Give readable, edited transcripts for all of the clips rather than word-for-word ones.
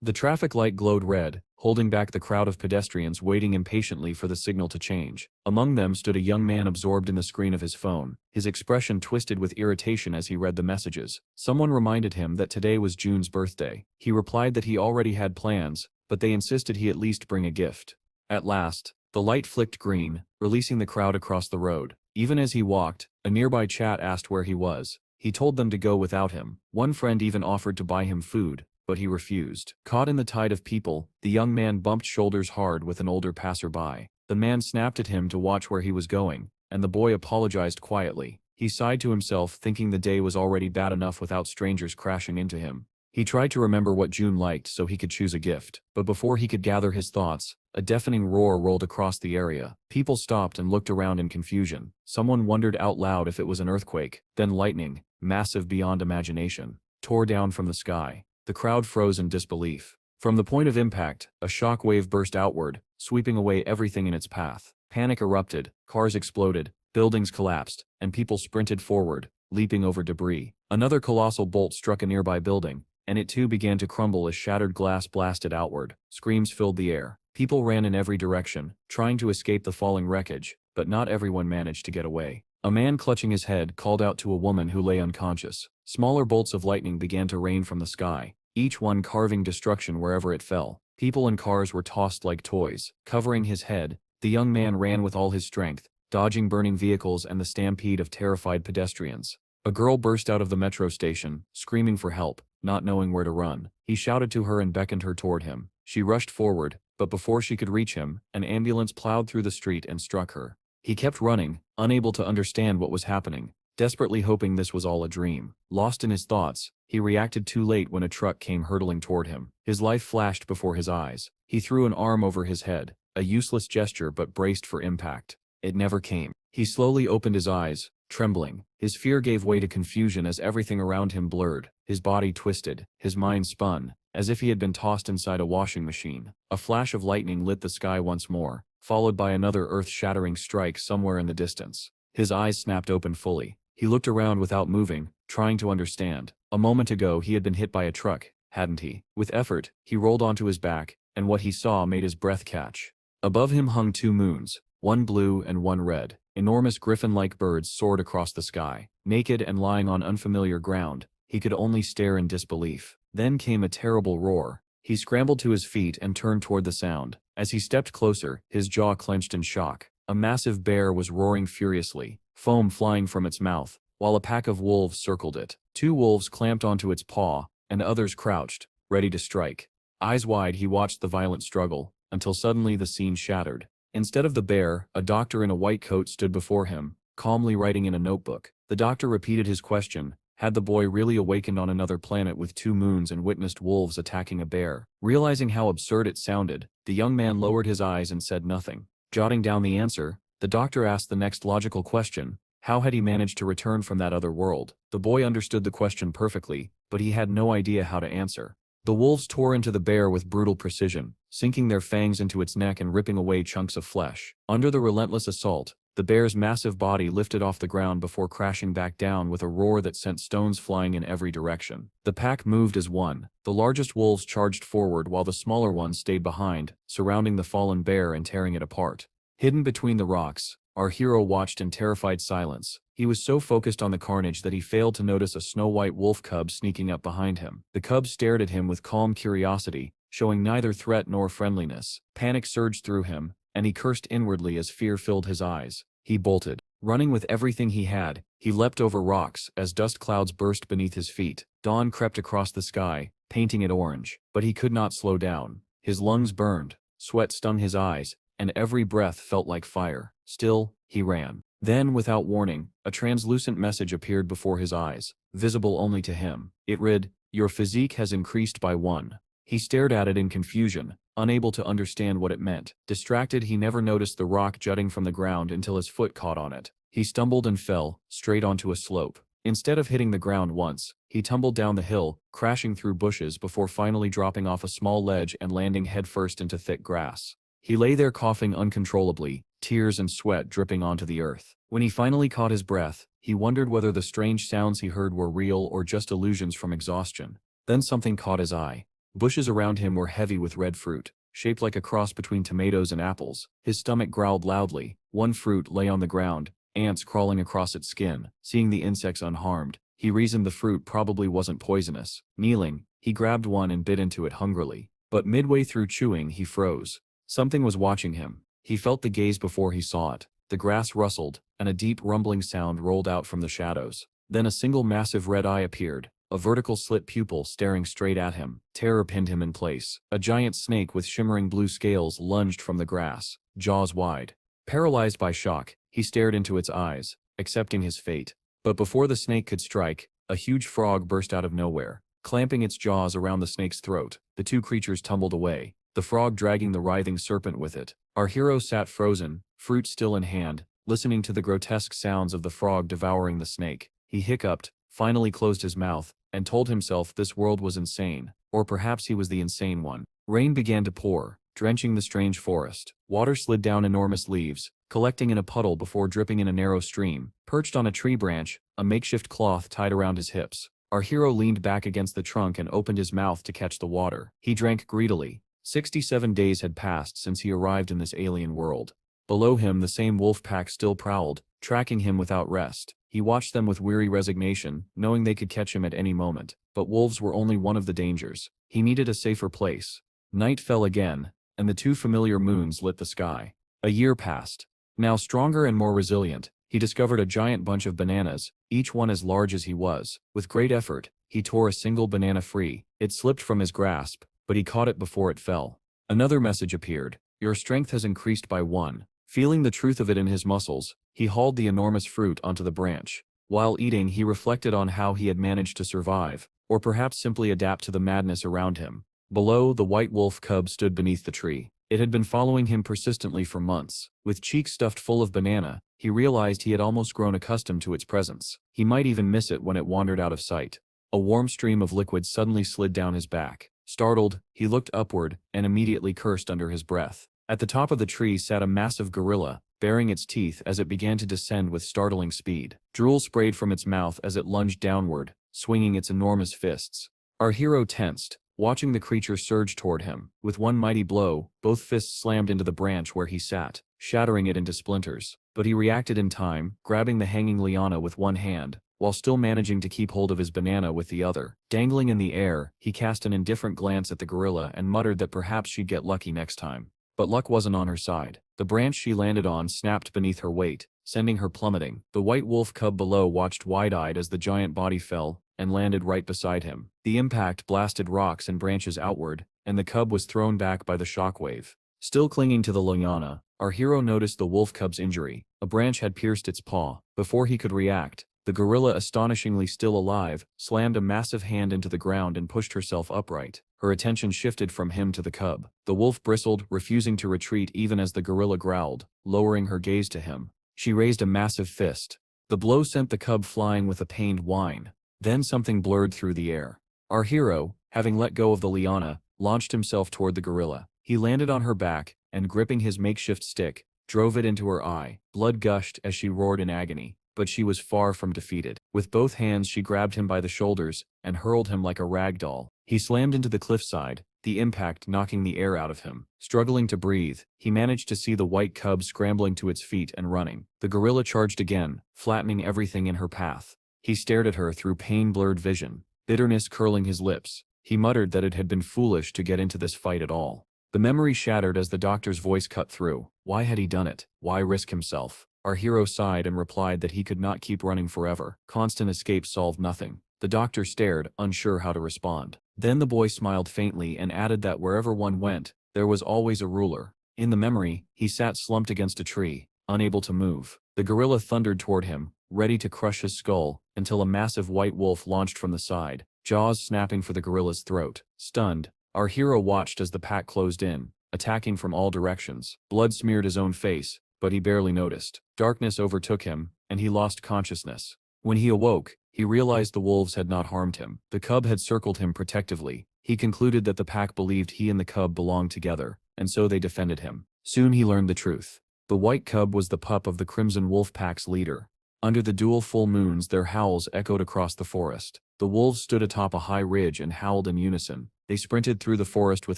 The traffic light glowed red, holding back the crowd of pedestrians waiting impatiently for the signal to change. Among them stood a young man absorbed in the screen of his phone, his expression twisted with irritation as he read the messages. Someone reminded him that today was June's birthday. He replied that he already had plans, but they insisted he at least bring a gift. At last, the light flicked green, releasing the crowd across the road. Even as he walked, a nearby chat asked where he was. He told them to go without him. One friend even offered to buy him food, but he refused. Caught in the tide of people, the young man bumped shoulders hard with an older passerby. The man snapped at him to watch where he was going, and the boy apologized quietly. He sighed to himself, thinking the day was already bad enough without strangers crashing into him. He tried to remember what June liked so he could choose a gift, but before he could gather his thoughts, a deafening roar rolled across the area. People stopped and looked around in confusion. Someone wondered out loud if it was an earthquake. Then lightning, massive beyond imagination, tore down from the sky. The crowd froze in disbelief. From the point of impact, a shock wave burst outward, sweeping away everything in its path. Panic erupted, cars exploded, buildings collapsed, and people sprinted forward, leaping over debris. Another colossal bolt struck a nearby building, and it too began to crumble as shattered glass blasted outward. Screams filled the air. People ran in every direction, trying to escape the falling wreckage, but not everyone managed to get away. A man clutching his head called out to a woman who lay unconscious. Smaller bolts of lightning began to rain from the sky, each one carving destruction wherever it fell. People and cars were tossed like toys. Covering his head, the young man ran with all his strength, dodging burning vehicles and the stampede of terrified pedestrians. A girl burst out of the metro station, screaming for help, not knowing where to run. He shouted to her and beckoned her toward him. She rushed forward, but before she could reach him, an ambulance plowed through the street and struck her. He kept running, unable to understand what was happening, desperately hoping this was all a dream. Lost in his thoughts, he reacted too late when a truck came hurtling toward him. His life flashed before his eyes. He threw an arm over his head, a useless gesture but braced for impact. It never came. He slowly opened his eyes, trembling. His fear gave way to confusion as everything around him blurred. His body twisted, his mind spun, as if he had been tossed inside a washing machine. A flash of lightning lit the sky once more, followed by another earth-shattering strike somewhere in the distance. His eyes snapped open fully. He looked around without moving, trying to understand. A moment ago he had been hit by a truck, hadn't he? With effort, he rolled onto his back, and what he saw made his breath catch. Above him hung two moons, one blue and one red. Enormous griffin-like birds soared across the sky. Naked and lying on unfamiliar ground, he could only stare in disbelief. Then came a terrible roar. He scrambled to his feet and turned toward the sound. As he stepped closer, his jaw clenched in shock. A massive bear was roaring furiously, foam flying from its mouth, while a pack of wolves circled it. Two wolves clamped onto its paw, and others crouched, ready to strike. Eyes wide, he watched the violent struggle, until suddenly the scene shattered. Instead of the bear, a doctor in a white coat stood before him, calmly writing in a notebook. The doctor repeated his question. Had the boy really awakened on another planet with two moons and witnessed wolves attacking a bear? Realizing how absurd it sounded, the young man lowered his eyes and said nothing. Jotting down the answer, the doctor asked the next logical question. How had he managed to return from that other world? The boy understood the question perfectly, but he had no idea how to answer. The wolves tore into the bear with brutal precision, sinking their fangs into its neck and ripping away chunks of flesh. Under the relentless assault, the bear's massive body lifted off the ground before crashing back down with a roar that sent stones flying in every direction. The pack moved as one. The largest wolves charged forward while the smaller ones stayed behind, surrounding the fallen bear and tearing it apart. Hidden between the rocks, our hero watched in terrified silence. He was so focused on the carnage that he failed to notice a snow-white wolf cub sneaking up behind him. The cub stared at him with calm curiosity, showing neither threat nor friendliness. Panic surged through him, and he cursed inwardly as fear filled his eyes. He bolted. Running with everything he had, he leapt over rocks as dust clouds burst beneath his feet. Dawn crept across the sky, painting it orange, but he could not slow down. His lungs burned, sweat stung his eyes, and every breath felt like fire. Still, he ran. Then, without warning, a translucent message appeared before his eyes, visible only to him. It read, "Your physique has increased by 1. He stared at it in confusion, unable to understand what it meant. Distracted, he never noticed the rock jutting from the ground until his foot caught on it. He stumbled and fell, straight onto a slope. Instead of hitting the ground once, he tumbled down the hill, crashing through bushes before finally dropping off a small ledge and landing headfirst into thick grass. He lay there coughing uncontrollably, tears and sweat dripping onto the earth. When he finally caught his breath, he wondered whether the strange sounds he heard were real or just illusions from exhaustion. Then something caught his eye. Bushes around him were heavy with red fruit, shaped like a cross between tomatoes and apples. His stomach growled loudly. One fruit lay on the ground, ants crawling across its skin. Seeing the insects unharmed, he reasoned the fruit probably wasn't poisonous. Kneeling, he grabbed one and bit into it hungrily. But midway through chewing, he froze. Something was watching him. He felt the gaze before he saw it. The grass rustled, and a deep rumbling sound rolled out from the shadows. Then a single massive red eye appeared, a vertical slit pupil staring straight at him. Terror pinned him in place. A giant snake with shimmering blue scales lunged from the grass, jaws wide. Paralyzed by shock, he stared into its eyes, accepting his fate. But before the snake could strike, a huge frog burst out of nowhere, clamping its jaws around the snake's throat. The two creatures tumbled away, the frog dragging the writhing serpent with it. Our hero sat frozen, fruit still in hand, listening to the grotesque sounds of the frog devouring the snake. He hiccuped, finally closed his mouth, and told himself this world was insane, or perhaps he was the insane one. Rain began to pour, drenching the strange forest. Water slid down enormous leaves, collecting in a puddle before dripping in a narrow stream. Perched on a tree branch, a makeshift cloth tied around his hips, our hero leaned back against the trunk and opened his mouth to catch the water. He drank greedily. 67 days had passed since he arrived in this alien world. Below him, the same wolf pack still prowled, tracking him without rest. He watched them with weary resignation, knowing they could catch him at any moment. But wolves were only one of the dangers. He needed a safer place. Night fell again, and the two familiar moons lit the sky. A year passed. Now stronger and more resilient, he discovered a giant bunch of bananas, each one as large as he was. With great effort, he tore a single banana free. It slipped from his grasp, but he caught it before it fell. Another message appeared. Your strength has increased by 1. Feeling the truth of it in his muscles, he hauled the enormous fruit onto the branch. While eating, he reflected on how he had managed to survive, or perhaps simply adapt to the madness around him. Below, the white wolf cub stood beneath the tree. It had been following him persistently for months. With cheeks stuffed full of banana, he realized he had almost grown accustomed to its presence. He might even miss it when it wandered out of sight. A warm stream of liquid suddenly slid down his back. Startled, he looked upward and immediately cursed under his breath. At the top of the tree sat a massive gorilla, baring its teeth as it began to descend with startling speed. Drool sprayed from its mouth as it lunged downward, swinging its enormous fists. Our hero tensed, watching the creature surge toward him. With one mighty blow, both fists slammed into the branch where he sat, shattering it into splinters. But he reacted in time, grabbing the hanging liana with one hand, while still managing to keep hold of his banana with the other. Dangling in the air, he cast an indifferent glance at the gorilla and muttered that perhaps she'd get lucky next time. But luck wasn't on her side. The branch she landed on snapped beneath her weight, sending her plummeting. The white wolf cub below watched wide-eyed as the giant body fell and landed right beside him. The impact blasted rocks and branches outward, and the cub was thrown back by the shockwave. Still clinging to the liana, our hero noticed the wolf cub's injury. A branch had pierced its paw. Before he could react, the gorilla, astonishingly still alive, slammed a massive hand into the ground and pushed herself upright. Her attention shifted from him to the cub. The wolf bristled, refusing to retreat even as the gorilla growled, lowering her gaze to him. She raised a massive fist. The blow sent the cub flying with a pained whine. Then something blurred through the air. Our hero, having let go of the liana, launched himself toward the gorilla. He landed on her back, and gripping his makeshift stick, drove it into her eye. Blood gushed as she roared in agony. But she was far from defeated. With both hands she grabbed him by the shoulders and hurled him like a rag doll. He slammed into the cliffside, the impact knocking the air out of him. Struggling to breathe, he managed to see the white cub scrambling to its feet and running. The gorilla charged again, flattening everything in her path. He stared at her through pain-blurred vision, bitterness curling his lips. He muttered that it had been foolish to get into this fight at all. The memory shattered as the doctor's voice cut through. Why had he done it? Why risk himself? Our hero sighed and replied that he could not keep running forever. Constant escape solved nothing. The doctor stared, unsure how to respond. Then the boy smiled faintly and added that wherever one went, there was always a ruler. In the memory, he sat slumped against a tree, unable to move. The gorilla thundered toward him, ready to crush his skull, until a massive white wolf launched from the side, jaws snapping for the gorilla's throat. Stunned, our hero watched as the pack closed in, attacking from all directions. Blood smeared his own face, but he barely noticed. Darkness overtook him, and he lost consciousness. When he awoke, he realized the wolves had not harmed him. The cub had circled him protectively. He concluded that the pack believed he and the cub belonged together, and so they defended him. Soon he learned the truth. The white cub was the pup of the Crimson Wolf Pack's leader. Under the dual full moons, their howls echoed across the forest. The wolves stood atop a high ridge and howled in unison. They sprinted through the forest with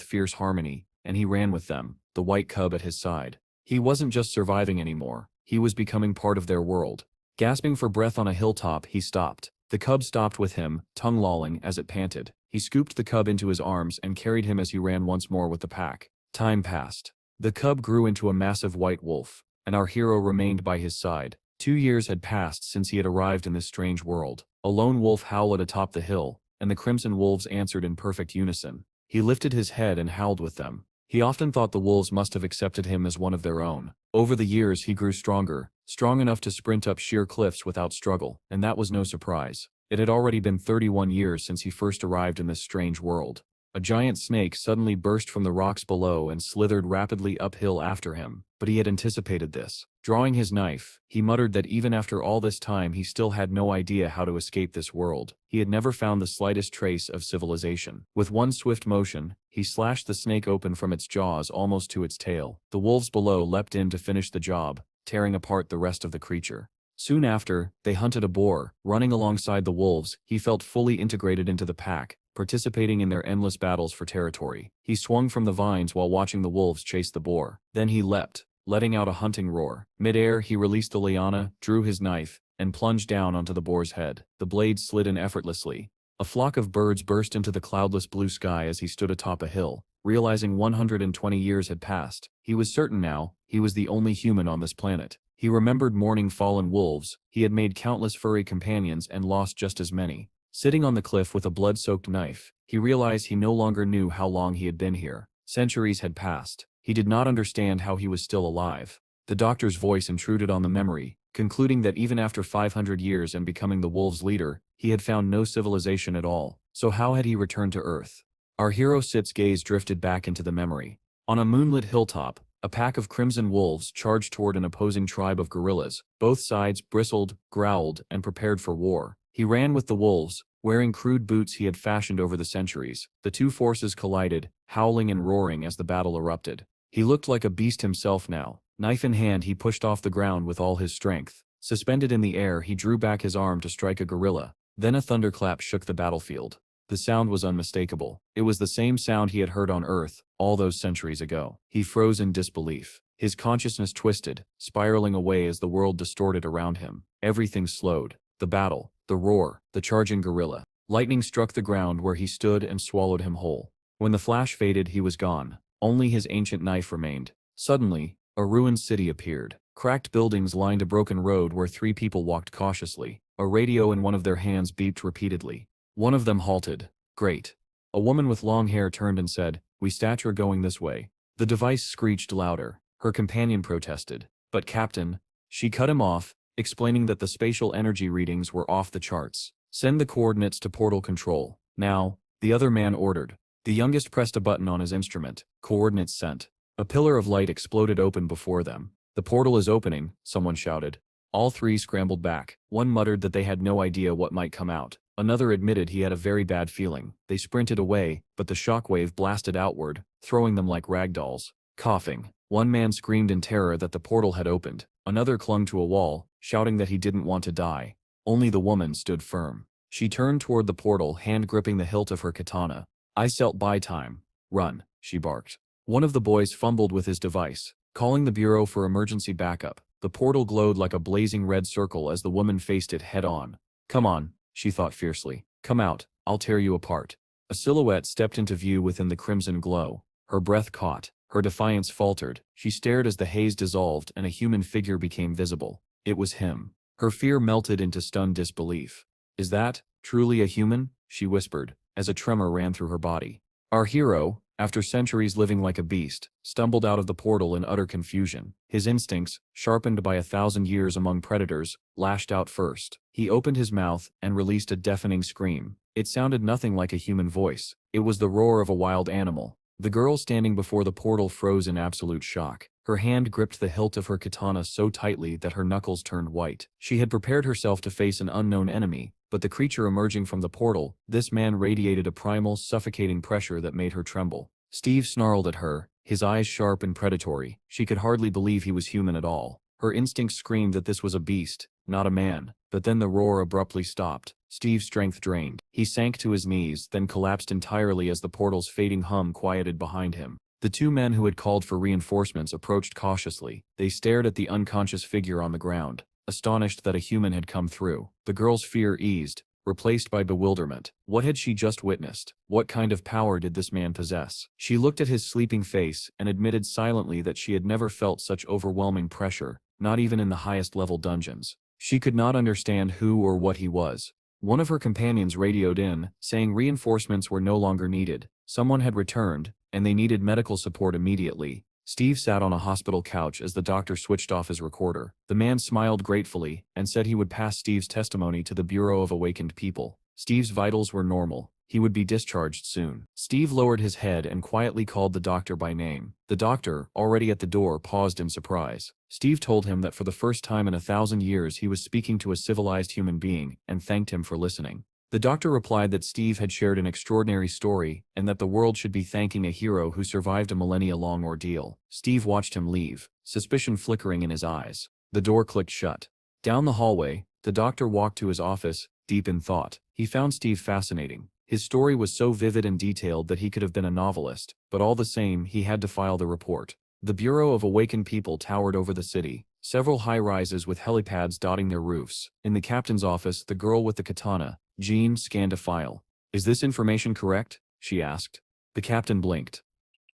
fierce harmony, and he ran with them, the white cub at his side. He wasn't just surviving anymore, he was becoming part of their world. Gasping for breath on a hilltop, he stopped. The cub stopped with him, tongue lolling as it panted. He scooped the cub into his arms and carried him as he ran once more with the pack. Time passed. The cub grew into a massive white wolf, and our hero remained by his side. 2 years had passed since he had arrived in this strange world. A lone wolf howled atop the hill, and the crimson wolves answered in perfect unison. He lifted his head and howled with them. He often thought the wolves must have accepted him as one of their own. Over the years he grew stronger, strong enough to sprint up sheer cliffs without struggle, and that was no surprise. It had already been 31 years since he first arrived in this strange world. A giant snake suddenly burst from the rocks below and slithered rapidly uphill after him, but he had anticipated this. Drawing his knife, he muttered that even after all this time he still had no idea how to escape this world. He had never found the slightest trace of civilization. With one swift motion, he slashed the snake open from its jaws almost to its tail. The wolves below leapt in to finish the job, tearing apart the rest of the creature. Soon after, they hunted a boar. Running alongside the wolves, he felt fully integrated into the pack, participating in their endless battles for territory. He swung from the vines while watching the wolves chase the boar. Then he leapt, letting out a hunting roar. Mid-air, he released the liana, drew his knife, and plunged down onto the boar's head. The blade slid in effortlessly. A flock of birds burst into the cloudless blue sky as he stood atop a hill. Realizing 120 years had passed, he was certain now he was the only human on this planet. He remembered mourning fallen wolves. He had made countless furry companions and lost just as many. Sitting on the cliff with a blood-soaked knife, he realized he no longer knew how long he had been here. Centuries had passed. He did not understand how he was still alive. The doctor's voice intruded on the memory, concluding that even after 500 years and becoming the wolves' leader, he had found no civilization at all. So how had he returned to Earth? Our hero Sit's gaze drifted back into the memory. On a moonlit hilltop, a pack of crimson wolves charged toward an opposing tribe of gorillas. Both sides bristled, growled, and prepared for war. He ran with the wolves, wearing crude boots he had fashioned over the centuries. The two forces collided, howling and roaring as the battle erupted. He looked like a beast himself now. Knife in hand, he pushed off the ground with all his strength. Suspended in the air, he drew back his arm to strike a gorilla. Then a thunderclap shook the battlefield. The sound was unmistakable. It was the same sound he had heard on Earth, all those centuries ago. He froze in disbelief. His consciousness twisted, spiraling away as the world distorted around him. Everything slowed. The battle, the roar, the charging gorilla. Lightning struck the ground where he stood and swallowed him whole. When the flash faded, he was gone. Only his ancient knife remained. Suddenly, a ruined city appeared. Cracked buildings lined a broken road where 3 people walked cautiously. A radio in one of their hands beeped repeatedly. One of them halted. Great. A woman with long hair turned and said, "We stature going this way." The device screeched louder. Her companion protested. "But Captain," she cut him off, explaining that the spatial energy readings were off the charts. "Send the coordinates to portal control. Now," the other man ordered. The youngest pressed a button on his instrument. Coordinates sent. A pillar of light exploded open before them. "The portal is opening," someone shouted. All 3 scrambled back. One muttered that they had no idea what might come out. Another admitted he had a very bad feeling. They sprinted away, but the shockwave blasted outward, throwing them like ragdolls. Coughing, one man screamed in terror that the portal had opened. Another clung to a wall, shouting that he didn't want to die. Only the woman stood firm. She turned toward the portal, hand gripping the hilt of her katana. "I selt buy time. Run," she barked. One of the boys fumbled with his device, calling the bureau for emergency backup. The portal glowed like a blazing red circle as the woman faced it head-on. "Come on," she thought fiercely. "Come out, I'll tear you apart." A silhouette stepped into view within the crimson glow. Her breath caught. Her defiance faltered. She stared as the haze dissolved and a human figure became visible. It was him. Her fear melted into stunned disbelief. "Is that truly a human?" she whispered, as a tremor ran through her body. Our hero, after centuries living like a beast, stumbled out of the portal in utter confusion. His instincts, sharpened by 1,000 years among predators, lashed out first. He opened his mouth and released a deafening scream. It sounded nothing like a human voice. It was the roar of a wild animal. The girl standing before the portal froze in absolute shock. Her hand gripped the hilt of her katana so tightly that her knuckles turned white. She had prepared herself to face an unknown enemy, but the creature emerging from the portal, this man radiated a primal, suffocating pressure that made her tremble. Steve snarled at her, his eyes sharp and predatory. She could hardly believe he was human at all. Her instincts screamed that this was a beast, not a man, but then the roar abruptly stopped. Steve's strength drained. He sank to his knees, then collapsed entirely as the portal's fading hum quieted behind him. The two men who had called for reinforcements approached cautiously. They stared at the unconscious figure on the ground, astonished that a human had come through. The girl's fear eased, replaced by bewilderment. What had she just witnessed? What kind of power did this man possess? She looked at his sleeping face and admitted silently that she had never felt such overwhelming pressure, not even in the highest level dungeons. She could not understand who or what he was. One of her companions radioed in, saying reinforcements were no longer needed. Someone had returned, and they needed medical support immediately. Steve sat on a hospital couch as the doctor switched off his recorder. The man smiled gratefully and said he would pass Steve's testimony to the Bureau of Awakened People. Steve's vitals were normal. He would be discharged soon. Steve lowered his head and quietly called the doctor by name. The doctor, already at the door, paused in surprise. Steve told him that for the first time in 1,000 years he was speaking to a civilized human being and thanked him for listening. The doctor replied that Steve had shared an extraordinary story and that the world should be thanking a hero who survived a millennia-long ordeal. Steve watched him leave, suspicion flickering in his eyes. The door clicked shut. Down the hallway, the doctor walked to his office, deep in thought. He found Steve fascinating. His story was so vivid and detailed that he could have been a novelist, but all the same, he had to file the report. The Bureau of Awakened People towered over the city, several high-rises with helipads dotting their roofs. In the captain's office, the girl with the katana, Jean, scanned a file. "Is this information correct?" she asked. The captain blinked.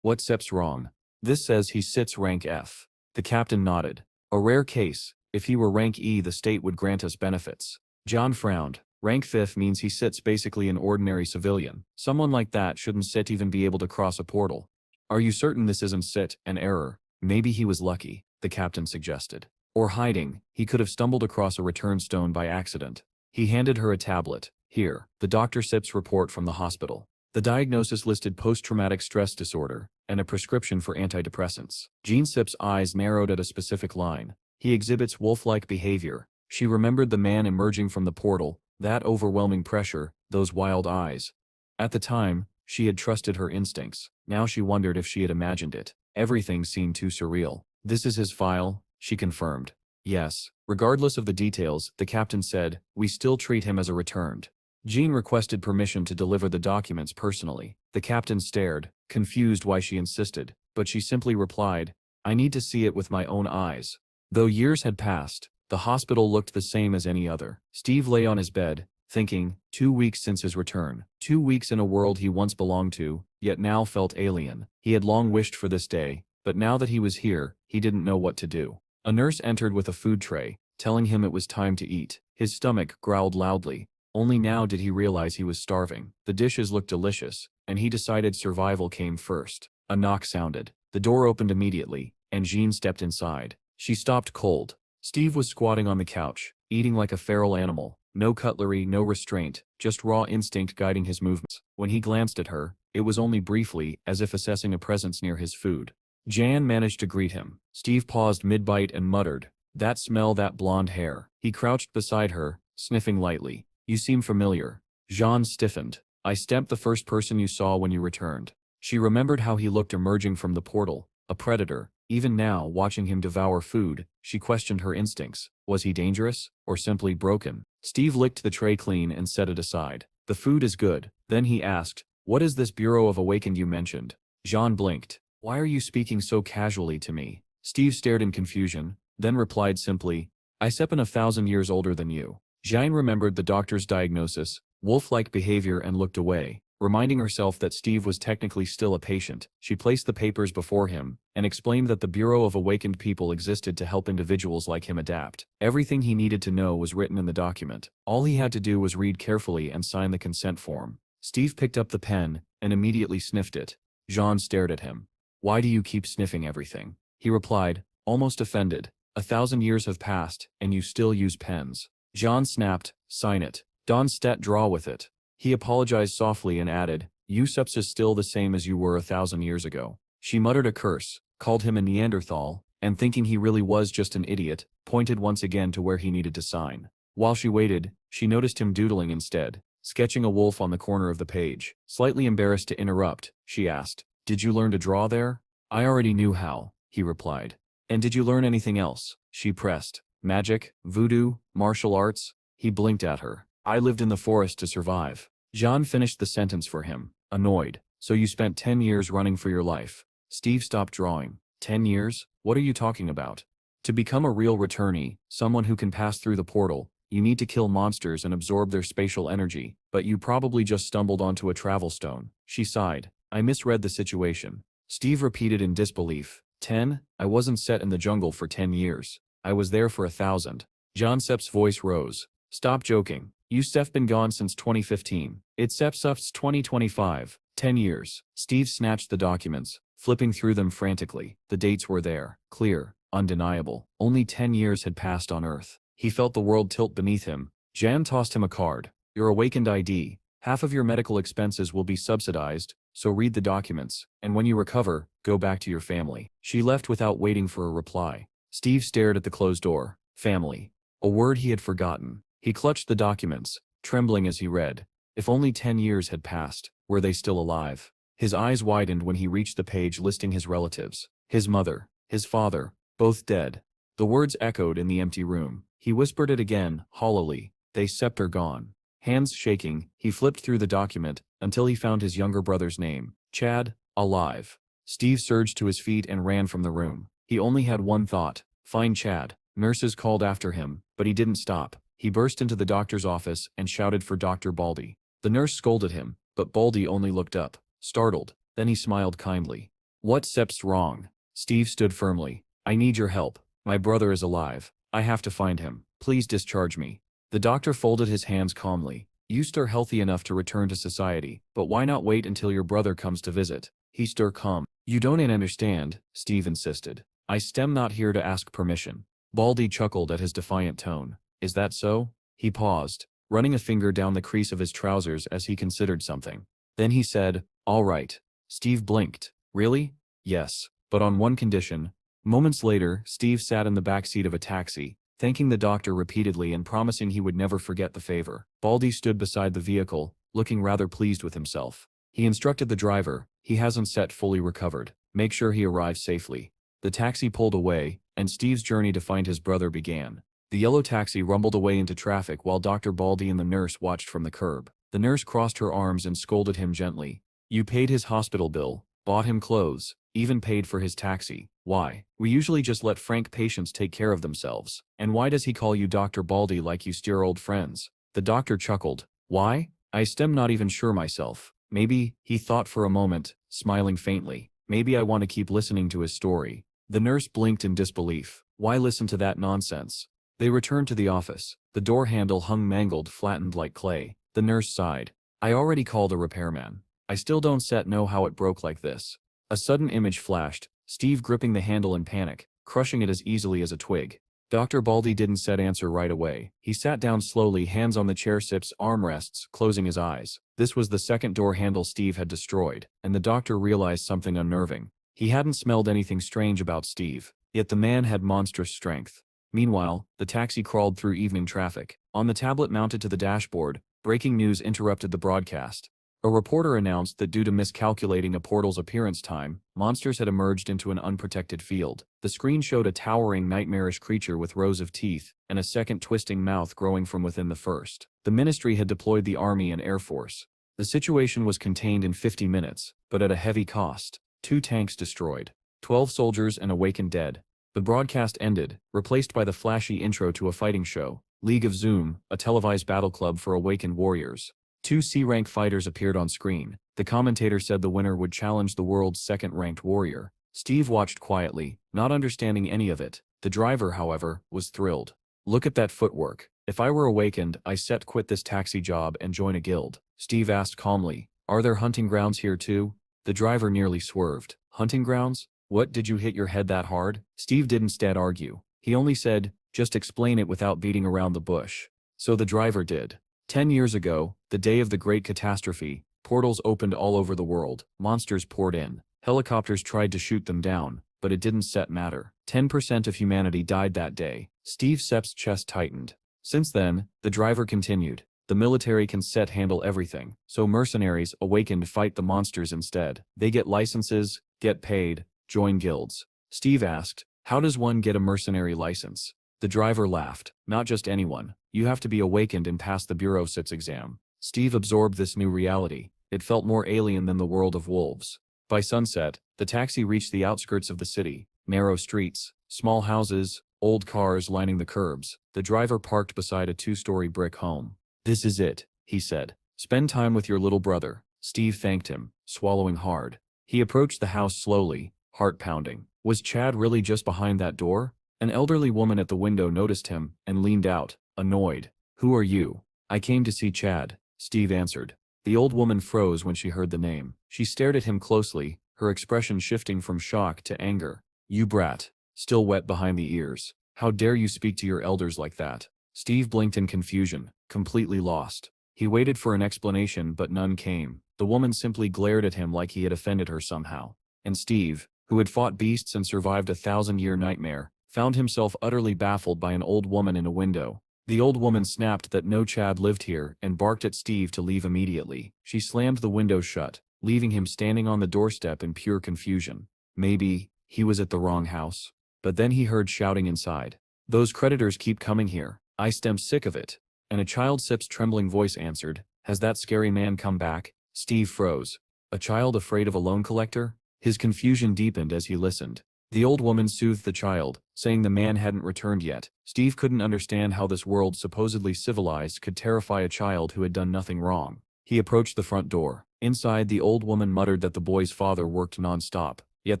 "What step's wrong?" "This says he sits rank F." The captain nodded. "A rare case. If he were rank E, the state would grant us benefits." John frowned. "Rank 5 means he sits basically an ordinary civilian. Someone like that shouldn't sit even be able to cross a portal." "Are you certain this isn't an error?" "Maybe he was lucky," the captain suggested. "Or hiding. He could have stumbled across a return stone by accident." He handed her a tablet. "Here." The Dr. Sip's report from the hospital. The diagnosis listed post-traumatic stress disorder and a prescription for antidepressants. Jean Sip's eyes narrowed at a specific line. "He exhibits wolf-like behavior." She remembered the man emerging from the portal, that overwhelming pressure, those wild eyes. At the time, she had trusted her instincts. Now she wondered if she had imagined it. Everything seemed too surreal. "This is his file," she confirmed. "Yes." Regardless of the details, the captain said, "We still treat him as a returned." Jean requested permission to deliver the documents personally. The captain stared, confused why she insisted, but she simply replied, "I need to see it with my own eyes." Though years had passed, the hospital looked the same as any other. Steve lay on his bed, thinking, 2 weeks since his return. 2 weeks in a world he once belonged to, yet now felt alien. He had long wished for this day, but now that he was here, he didn't know what to do. A nurse entered with a food tray, telling him it was time to eat. His stomach growled loudly. Only now did he realize he was starving. The dishes looked delicious, and he decided survival came first. A knock sounded. The door opened immediately, and Jean stepped inside. She stopped cold. Steve was squatting on the couch, eating like a feral animal. No cutlery, no restraint, just raw instinct guiding his movements. When he glanced at her, it was only briefly, as if assessing a presence near his food. Jan managed to greet him. Steve paused mid-bite and muttered, "That smell, that blonde hair." He crouched beside her, sniffing lightly. "You seem familiar." Jean stiffened. "I stepped the first person you saw when you returned." She remembered how he looked emerging from the portal, a predator. Even now, watching him devour food, she questioned her instincts. Was he dangerous, or simply broken? Steve licked the tray clean and set it aside. "The food is good." Then he asked, "What is this Bureau of Awakened you mentioned?" Jean blinked. "Why are you speaking so casually to me?" Steve stared in confusion, then replied simply, "I seppen 1,000 years older than you." Jean remembered the doctor's diagnosis, wolf-like behavior, and looked away. Reminding herself that Steve was technically still a patient, she placed the papers before him and explained that the Bureau of Awakened People existed to help individuals like him adapt. Everything he needed to know was written in the document. All he had to do was read carefully and sign the consent form. Steve picked up the pen and immediately sniffed it. Jean stared at him. "Why do you keep sniffing everything?" He replied, almost offended. 1,000 years have passed, and you still use pens." Jean snapped, "Sign it. Don't draw with it." He apologized softly and added, "Usups is still the same as you were 1,000 years ago." She muttered a curse, called him a Neanderthal, and thinking he really was just an idiot, pointed once again to where he needed to sign. While she waited, she noticed him doodling instead, sketching a wolf on the corner of the page. Slightly embarrassed to interrupt, she asked, "Did you learn to draw there?" "I already knew how," he replied. "And did you learn anything else?" she pressed. Magic, voodoo, martial arts? He blinked at her. I lived in the forest to survive. Jean finished the sentence for him, annoyed. So you spent 10 years running for your life. Steve stopped drawing. 10 years? What are you talking about? To become a real returnee, someone who can pass through the portal, you need to kill monsters and absorb their spatial energy, but you probably just stumbled onto a travel stone. She sighed. I misread the situation. Steve repeated in disbelief. 10? I wasn't set in the jungle for 10 years. I was there for 1,000. John Sepp's voice rose. Stop joking. You Steph been gone since 2015. It's Sepp's 2025. 10 years. Steve snatched the documents, flipping through them frantically. The dates were there. Clear. Undeniable. Only 10 years had passed on Earth. He felt the world tilt beneath him. Jan tossed him a card. Your awakened ID. Half of your medical expenses will be subsidized, so read the documents, and when you recover, go back to your family. She left without waiting for a reply. Steve stared at the closed door. Family. A word he had forgotten. He clutched the documents, trembling as he read. If only 10 years had passed, were they still alive? His eyes widened when he reached the page listing his relatives. His mother, his father, both dead. The words echoed in the empty room. He whispered it again, hollowly. They Sept are gone. Hands shaking, he flipped through the document, until he found his younger brother's name. Chad, alive. Steve surged to his feet and ran from the room. He only had one thought. Find Chad. Nurses called after him, but he didn't stop. He burst into the doctor's office and shouted for Dr. Baldy. The nurse scolded him, but Baldy only looked up, startled. Then he smiled kindly. What Sep's wrong? Steve stood firmly. I need your help. My brother is alive. I have to find him. Please discharge me. The doctor folded his hands calmly. You stir healthy enough to return to society, but why not wait until your brother comes to visit? He stir calm. You don't understand, Steve insisted. I stem not here to ask permission. Baldy chuckled at his defiant tone. Is that so? He paused, running a finger down the crease of his trousers as he considered something. Then he said, all right. Steve blinked. Really? Yes, but on one condition. Moments later, Steve sat in the back seat of a taxi, thanking the doctor repeatedly and promising he would never forget the favor. Baldy stood beside the vehicle, looking rather pleased with himself. He instructed the driver, he hasn't set fully recovered. Make sure he arrives safely. The taxi pulled away, and Steve's journey to find his brother began. The yellow taxi rumbled away into traffic while Dr. Baldy and the nurse watched from the curb. The nurse crossed her arms and scolded him gently. You paid his hospital bill, bought him clothes, even paid for his taxi. Why? We usually just let frank patients take care of themselves. And why does he call you Dr. Baldy like you steer old friends? The doctor chuckled. Why? I stem not even sure myself. Maybe, he thought for a moment, smiling faintly. Maybe I want to keep listening to his story. The nurse blinked in disbelief. Why listen to that nonsense? They returned to the office. The door handle hung mangled, flattened like clay. The nurse sighed. I already called a repairman. I still don't know how it broke like this. A sudden image flashed, Steve gripping the handle in panic, crushing it as easily as a twig. Dr. Baldy didn't answer right away. He sat down slowly, hands on the chair sip's armrests, closing his eyes. This was the second door handle Steve had destroyed, and the doctor realized something unnerving. He hadn't smelled anything strange about Steve, yet the man had monstrous strength. Meanwhile, the taxi crawled through evening traffic. On the tablet mounted to the dashboard, breaking news interrupted the broadcast. A reporter announced that due to miscalculating a portal's appearance time, monsters had emerged into an unprotected field. The screen showed a towering, nightmarish creature with rows of teeth, and a second twisting mouth growing from within the first. The ministry had deployed the army and air force. The situation was contained in 50 minutes, but at a heavy cost. 2 tanks destroyed, 12 soldiers and awakened dead. The broadcast ended, replaced by the flashy intro to a fighting show. League of Zoom, a televised battle club for awakened warriors. 2 C-rank fighters appeared on screen. The commentator said the winner would challenge the world's second-ranked warrior. Steve watched quietly, not understanding any of it. The driver, however, was thrilled. Look at that footwork. If I were awakened, I set quit this taxi job and join a guild. Steve asked calmly. Are there hunting grounds here too? The driver nearly swerved. Hunting grounds? What, did you hit your head that hard? Steve didn't argue. He only said, just explain it without beating around the bush. So the driver did. 10 years ago, the day of the great catastrophe, portals opened all over the world, monsters poured in, helicopters tried to shoot them down, but it didn't matter. 10% of humanity died that day. Steve Sepp's chest tightened. Since then, the driver continued, the military can handle everything, so mercenaries awakened fight the monsters instead. They get licenses, get paid, join guilds. Steve asked, How does one get a mercenary license? The driver laughed. Not just anyone. You have to be awakened and pass the Bureau Sits exam. Steve absorbed this new reality. It felt more alien than the world of wolves. By sunset, the taxi reached the outskirts of the city. Narrow streets, small houses, old cars lining the curbs. The driver parked beside a two-story brick home. "This is it," he said. "Spend time with your little brother." Steve thanked him, swallowing hard. He approached the house slowly, heart pounding. Was Chad really just behind that door? An elderly woman at the window noticed him and leaned out, annoyed. "Who are you?" "I came to see Chad," Steve answered. The old woman froze when she heard the name. She stared at him closely, her expression shifting from shock to anger. "You brat," still wet behind the ears. "How dare you speak to your elders like that?" Steve blinked in confusion, completely lost. He waited for an explanation but none came. The woman simply glared at him like he had offended her somehow. And Steve, who had fought beasts and survived a 1,000-year nightmare, found himself utterly baffled by an old woman in a window. The old woman snapped that no Chad lived here and barked at Steve to leave immediately. She slammed the window shut, leaving him standing on the doorstep in pure confusion. Maybe he was at the wrong house. But then he heard shouting inside. "Those creditors keep coming here. I'm sick of it." And a child Sip's trembling voice answered, "Has that scary man come back?" Steve froze. A child afraid of a loan collector? His confusion deepened as he listened. The old woman soothed the child, saying the man hadn't returned yet. Steve couldn't understand how this world supposedly civilized could terrify a child who had done nothing wrong. He approached the front door. Inside, the old woman muttered that the boy's father worked non-stop, yet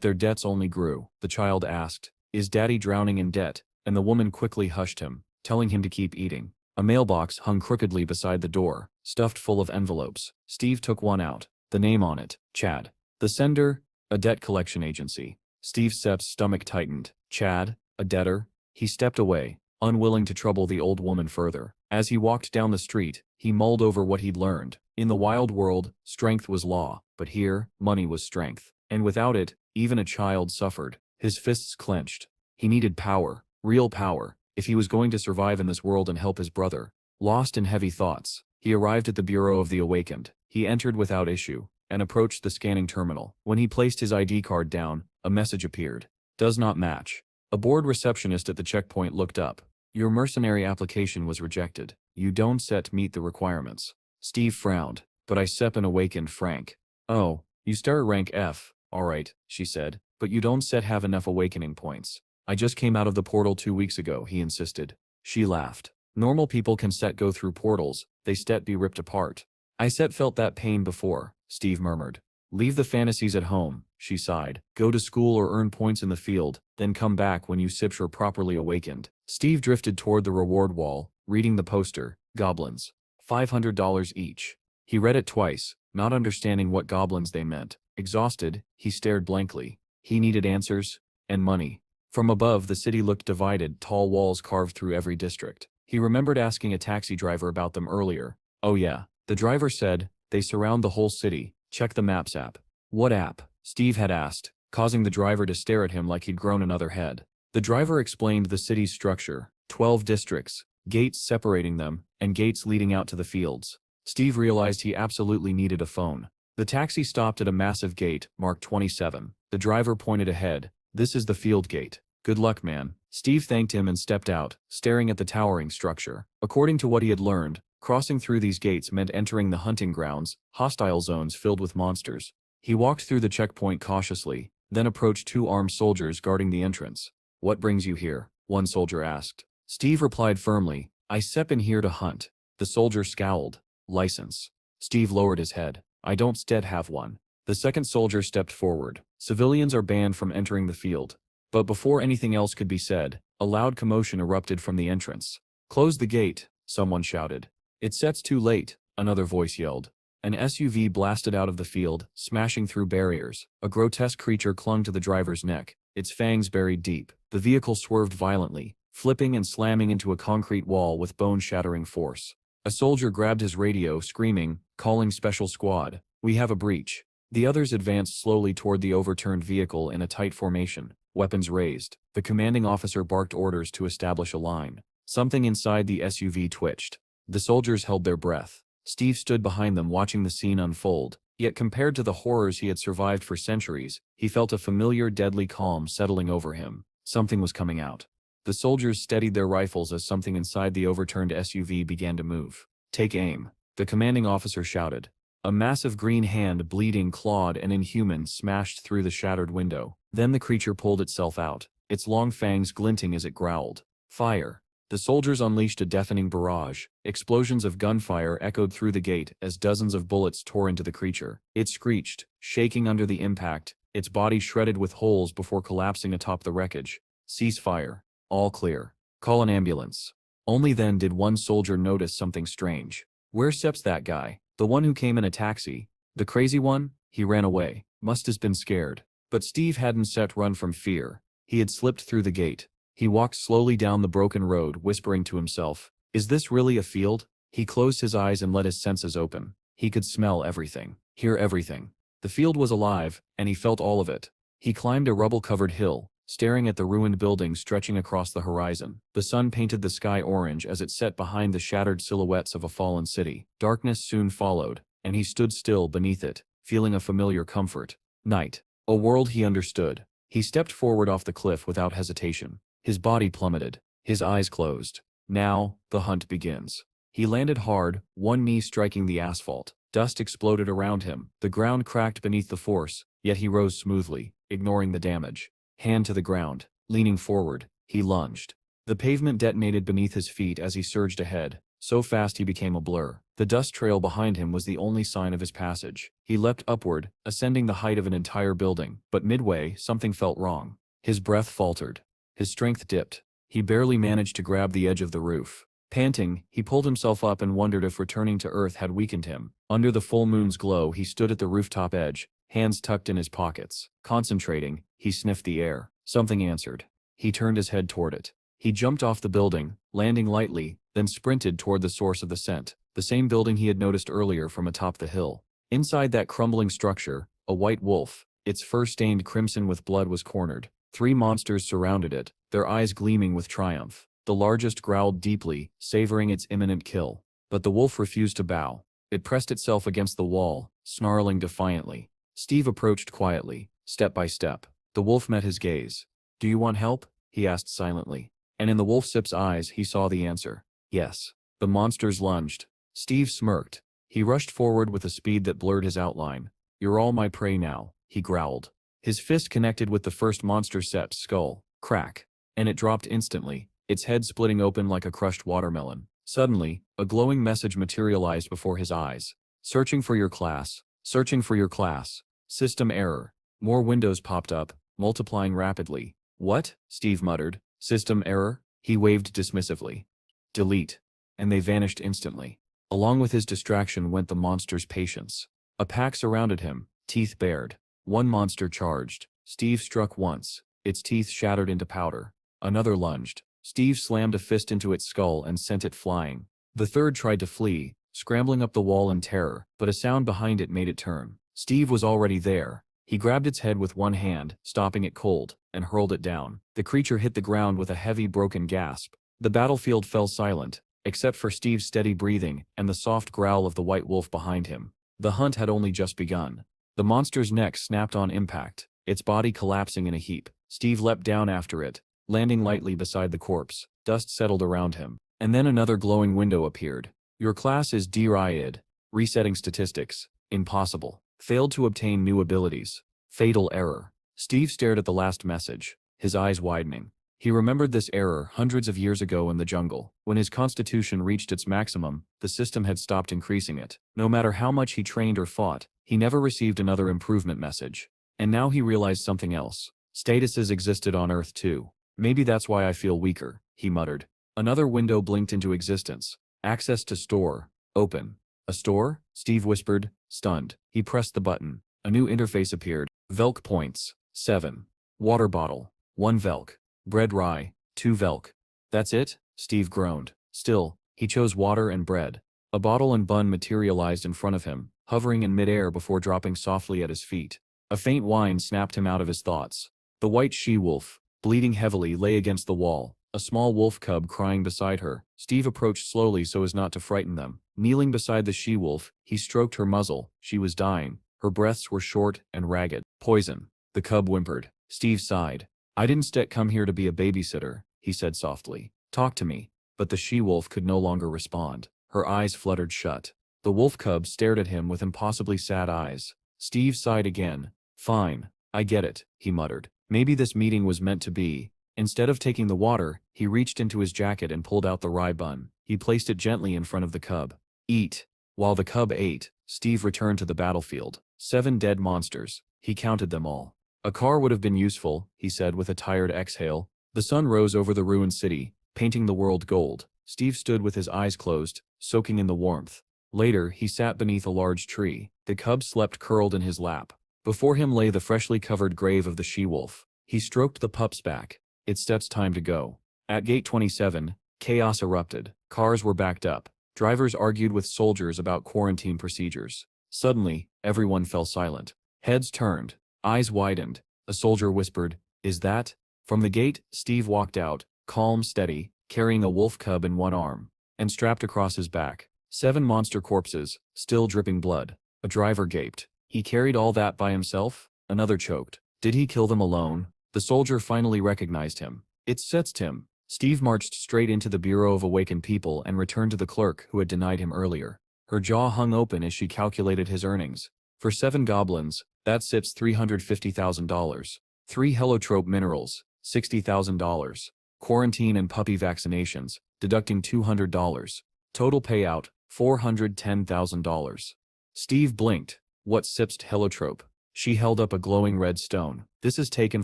their debts only grew. The child asked, "Is Daddy drowning in debt?" And the woman quickly hushed him, telling him to keep eating. A mailbox hung crookedly beside the door, stuffed full of envelopes. Steve took one out. The name on it, Chad. The sender, a debt collection agency. Steve Sepp's stomach tightened. Chad, a debtor? He stepped away, unwilling to trouble the old woman further. As he walked down the street, he mulled over what he'd learned. In the wild world, strength was law, but here, money was strength. And without it, even a child suffered. His fists clenched. He needed power, real power, if he was going to survive in this world and help his brother. Lost in heavy thoughts, he arrived at the Bureau of the Awakened. He entered without issue, and approached the scanning terminal. When he placed his ID card down, a message appeared. "Does not match." A bored receptionist at the checkpoint looked up. "Your mercenary application was rejected. You don't meet the requirements." Steve frowned. "But I sep an awakened Frank." "Oh, you start rank F, alright," she said, "but you don't have enough awakening points." "I just came out of the portal 2 weeks ago," he insisted. She laughed. "Normal people can go through portals, they be ripped apart." "I felt that pain before," Steve murmured. "Leave the fantasies at home," she sighed. "Go to school or earn points in the field, then come back when you are properly awakened." Steve drifted toward the reward wall, reading the poster, goblins. $500 each. He read it twice, not understanding what goblins they meant. Exhausted, he stared blankly. He needed answers, and money. From above, the city looked divided, tall walls carved through every district. He remembered asking a taxi driver about them earlier. "Oh yeah," the driver said, "they surround the whole city. Check the Maps app." "What app?" Steve had asked, causing the driver to stare at him like he'd grown another head. The driver explained the city's structure, 12 districts, gates separating them, and gates leading out to the fields. Steve realized he absolutely needed a phone. The taxi stopped at a massive gate, marked 27. The driver pointed ahead. "This is the field gate. Good luck, man." Steve thanked him and stepped out, staring at the towering structure. According to what he had learned, crossing through these gates meant entering the hunting grounds, hostile zones filled with monsters. He walked through the checkpoint cautiously, then approached 2 armed soldiers guarding the entrance. "What brings you here?" one soldier asked. Steve replied firmly, "I in here to hunt." The soldier scowled. "License?" Steve lowered his head. "I don't have one." The second soldier stepped forward. "Civilians are banned from entering the field." But before anything else could be said, a loud commotion erupted from the entrance. "Close the gate," someone shouted. "It's too late," another voice yelled. An SUV blasted out of the field, smashing through barriers. A grotesque creature clung to the driver's neck, its fangs buried deep. The vehicle swerved violently, flipping and slamming into a concrete wall with bone-shattering force. A soldier grabbed his radio, screaming, calling Special Squad. "We have a breach." The others advanced slowly toward the overturned vehicle in a tight formation, weapons raised. The commanding officer barked orders to establish a line. Something inside the SUV twitched. The soldiers held their breath. Steve stood behind them watching the scene unfold, yet compared to the horrors he had survived for centuries, he felt a familiar deadly calm settling over him. Something was coming out. The soldiers steadied their rifles as something inside the overturned SUV began to move. "Take aim," the commanding officer shouted. A massive green hand, bleeding, clawed, and inhuman, smashed through the shattered window. Then the creature pulled itself out, its long fangs glinting as it growled. "Fire!" The soldiers unleashed a deafening barrage. Explosions of gunfire echoed through the gate as dozens of bullets tore into the creature. It screeched, shaking under the impact, its body shredded with holes before collapsing atop the wreckage. "Cease fire. All clear. Call an ambulance." Only then did one soldier notice something strange. "Where steps that guy? The one who came in a taxi? The crazy one? He ran away. Must have been scared." But Steve hadn't set run from fear. He had slipped through the gate. He walked slowly down the broken road, whispering to himself, "Is this really a field?" He closed his eyes and let his senses open. He could smell everything, hear everything. The field was alive, and he felt all of it. He climbed a rubble-covered hill, staring at the ruined buildings stretching across the horizon. The sun painted the sky orange as it set behind the shattered silhouettes of a fallen city. Darkness soon followed, and he stood still beneath it, feeling a familiar comfort. Night. A world he understood. He stepped forward off the cliff without hesitation. His body plummeted. His eyes closed. Now, the hunt begins. He landed hard, one knee striking the asphalt. Dust exploded around him. The ground cracked beneath the force, yet he rose smoothly, ignoring the damage. Hand to the ground. Leaning forward, he lunged. The pavement detonated beneath his feet as he surged ahead. So fast he became a blur. The dust trail behind him was the only sign of his passage. He leapt upward, ascending the height of an entire building. But midway, something felt wrong. His breath faltered. His strength dipped. He barely managed to grab the edge of the roof. Panting, he pulled himself up and wondered if returning to Earth had weakened him. Under the full moon's glow, he stood at the rooftop edge, hands tucked in his pockets. Concentrating, he sniffed the air. Something answered. He turned his head toward it. He jumped off the building, landing lightly, then sprinted toward the source of the scent, the same building he had noticed earlier from atop the hill. Inside that crumbling structure, a white wolf, its fur stained crimson with blood, was cornered. 3 monsters surrounded it, their eyes gleaming with triumph. The largest growled deeply, savoring its imminent kill. But the wolf refused to bow. It pressed itself against the wall, snarling defiantly. Steve approached quietly, step by step. The wolf met his gaze. "Do you want help?" he asked silently. And in the wolf's eyes he saw the answer. Yes. The monsters lunged. Steve smirked. He rushed forward with a speed that blurred his outline. "You're all my prey now," he growled. His fist connected with the first monster's skull. Crack. And it dropped instantly, its head splitting open like a crushed watermelon. Suddenly, a glowing message materialized before his eyes. "Searching for your class. Searching for your class. System error." More windows popped up, multiplying rapidly. "What?" Steve muttered. "System error?" He waved dismissively. "Delete." And they vanished instantly. Along with his distraction went the monster's patience. A pack surrounded him, teeth bared. One monster charged. Steve struck once. Its teeth shattered into powder. Another lunged. Steve slammed a fist into its skull and sent it flying. The third tried to flee, scrambling up the wall in terror, but a sound behind it made it turn. Steve was already there. He grabbed its head with one hand, stopping it cold, and hurled it down. The creature hit the ground with a heavy broken gasp. The battlefield fell silent, except for Steve's steady breathing and the soft growl of the white wolf behind him. The hunt had only just begun. The monster's neck snapped on impact, its body collapsing in a heap. Steve leapt down after it, landing lightly beside the corpse. Dust settled around him. And then another glowing window appeared. "Your class is derailed. Resetting statistics. Impossible. Failed to obtain new abilities. Fatal error." Steve stared at the last message, his eyes widening. He remembered this error hundreds of years ago in the jungle. When his constitution reached its maximum, the system had stopped increasing it. No matter how much he trained or fought, he never received another improvement message. And now he realized something else. Statuses existed on Earth too. "Maybe that's why I feel weaker," he muttered. Another window blinked into existence. "Access to store. Open." "A store?" Steve whispered, stunned. He pressed the button. A new interface appeared. Velk points. 7. Water bottle. 1 Velk. Bread rye. 2 Velk. "That's it?" Steve groaned. Still, he chose water and bread. A bottle and bun materialized in front of him, hovering in midair before dropping softly at his feet. A faint whine snapped him out of his thoughts. The white she-wolf, bleeding heavily, lay against the wall, a small wolf cub crying beside her. Steve approached slowly so as not to frighten them. Kneeling beside the she-wolf, he stroked her muzzle. She was dying. Her breaths were short and ragged. "Poison," the cub whimpered. Steve sighed. I didn't come here to be a babysitter, he said softly. Talk to me. But the she-wolf could no longer respond. Her eyes fluttered shut. The wolf cub stared at him with impossibly sad eyes. Steve sighed again. Fine, I get it, he muttered. Maybe this meeting was meant to be. Instead of taking the water, he reached into his jacket and pulled out the rye bun. He placed it gently in front of the cub. Eat. While the cub ate, Steve returned to the battlefield. 7 dead monsters. He counted them all. A car would have been useful, he said with a tired exhale. The sun rose over the ruined city, painting the world gold. Steve stood with his eyes closed, soaking in the warmth. Later, he sat beneath a large tree. The cub slept curled in his lap. Before him lay the freshly covered grave of the she-wolf. He stroked the pup's back. It's time to go. At gate 27, chaos erupted. Cars were backed up. Drivers argued with soldiers about quarantine procedures. Suddenly, everyone fell silent. Heads turned. Eyes widened. A soldier whispered, "Is that?" From the gate, Steve walked out, calm, steady, carrying a wolf cub in one arm, and strapped across his back. 7 monster corpses, still dripping blood. A driver gaped. He carried all that by himself? Another choked. Did he kill them alone? The soldier finally recognized him. It's Tim. Steve marched straight into the Bureau of Awakened People and returned to the clerk who had denied him earlier. Her jaw hung open as she calculated his earnings. For 7 goblins, that sips $350,000. 3 heliotrope minerals, $60,000. Quarantine and puppy vaccinations, deducting $200. Total payout, $410,000. Steve blinked. What sips heliotrope? She held up a glowing red stone. This is taken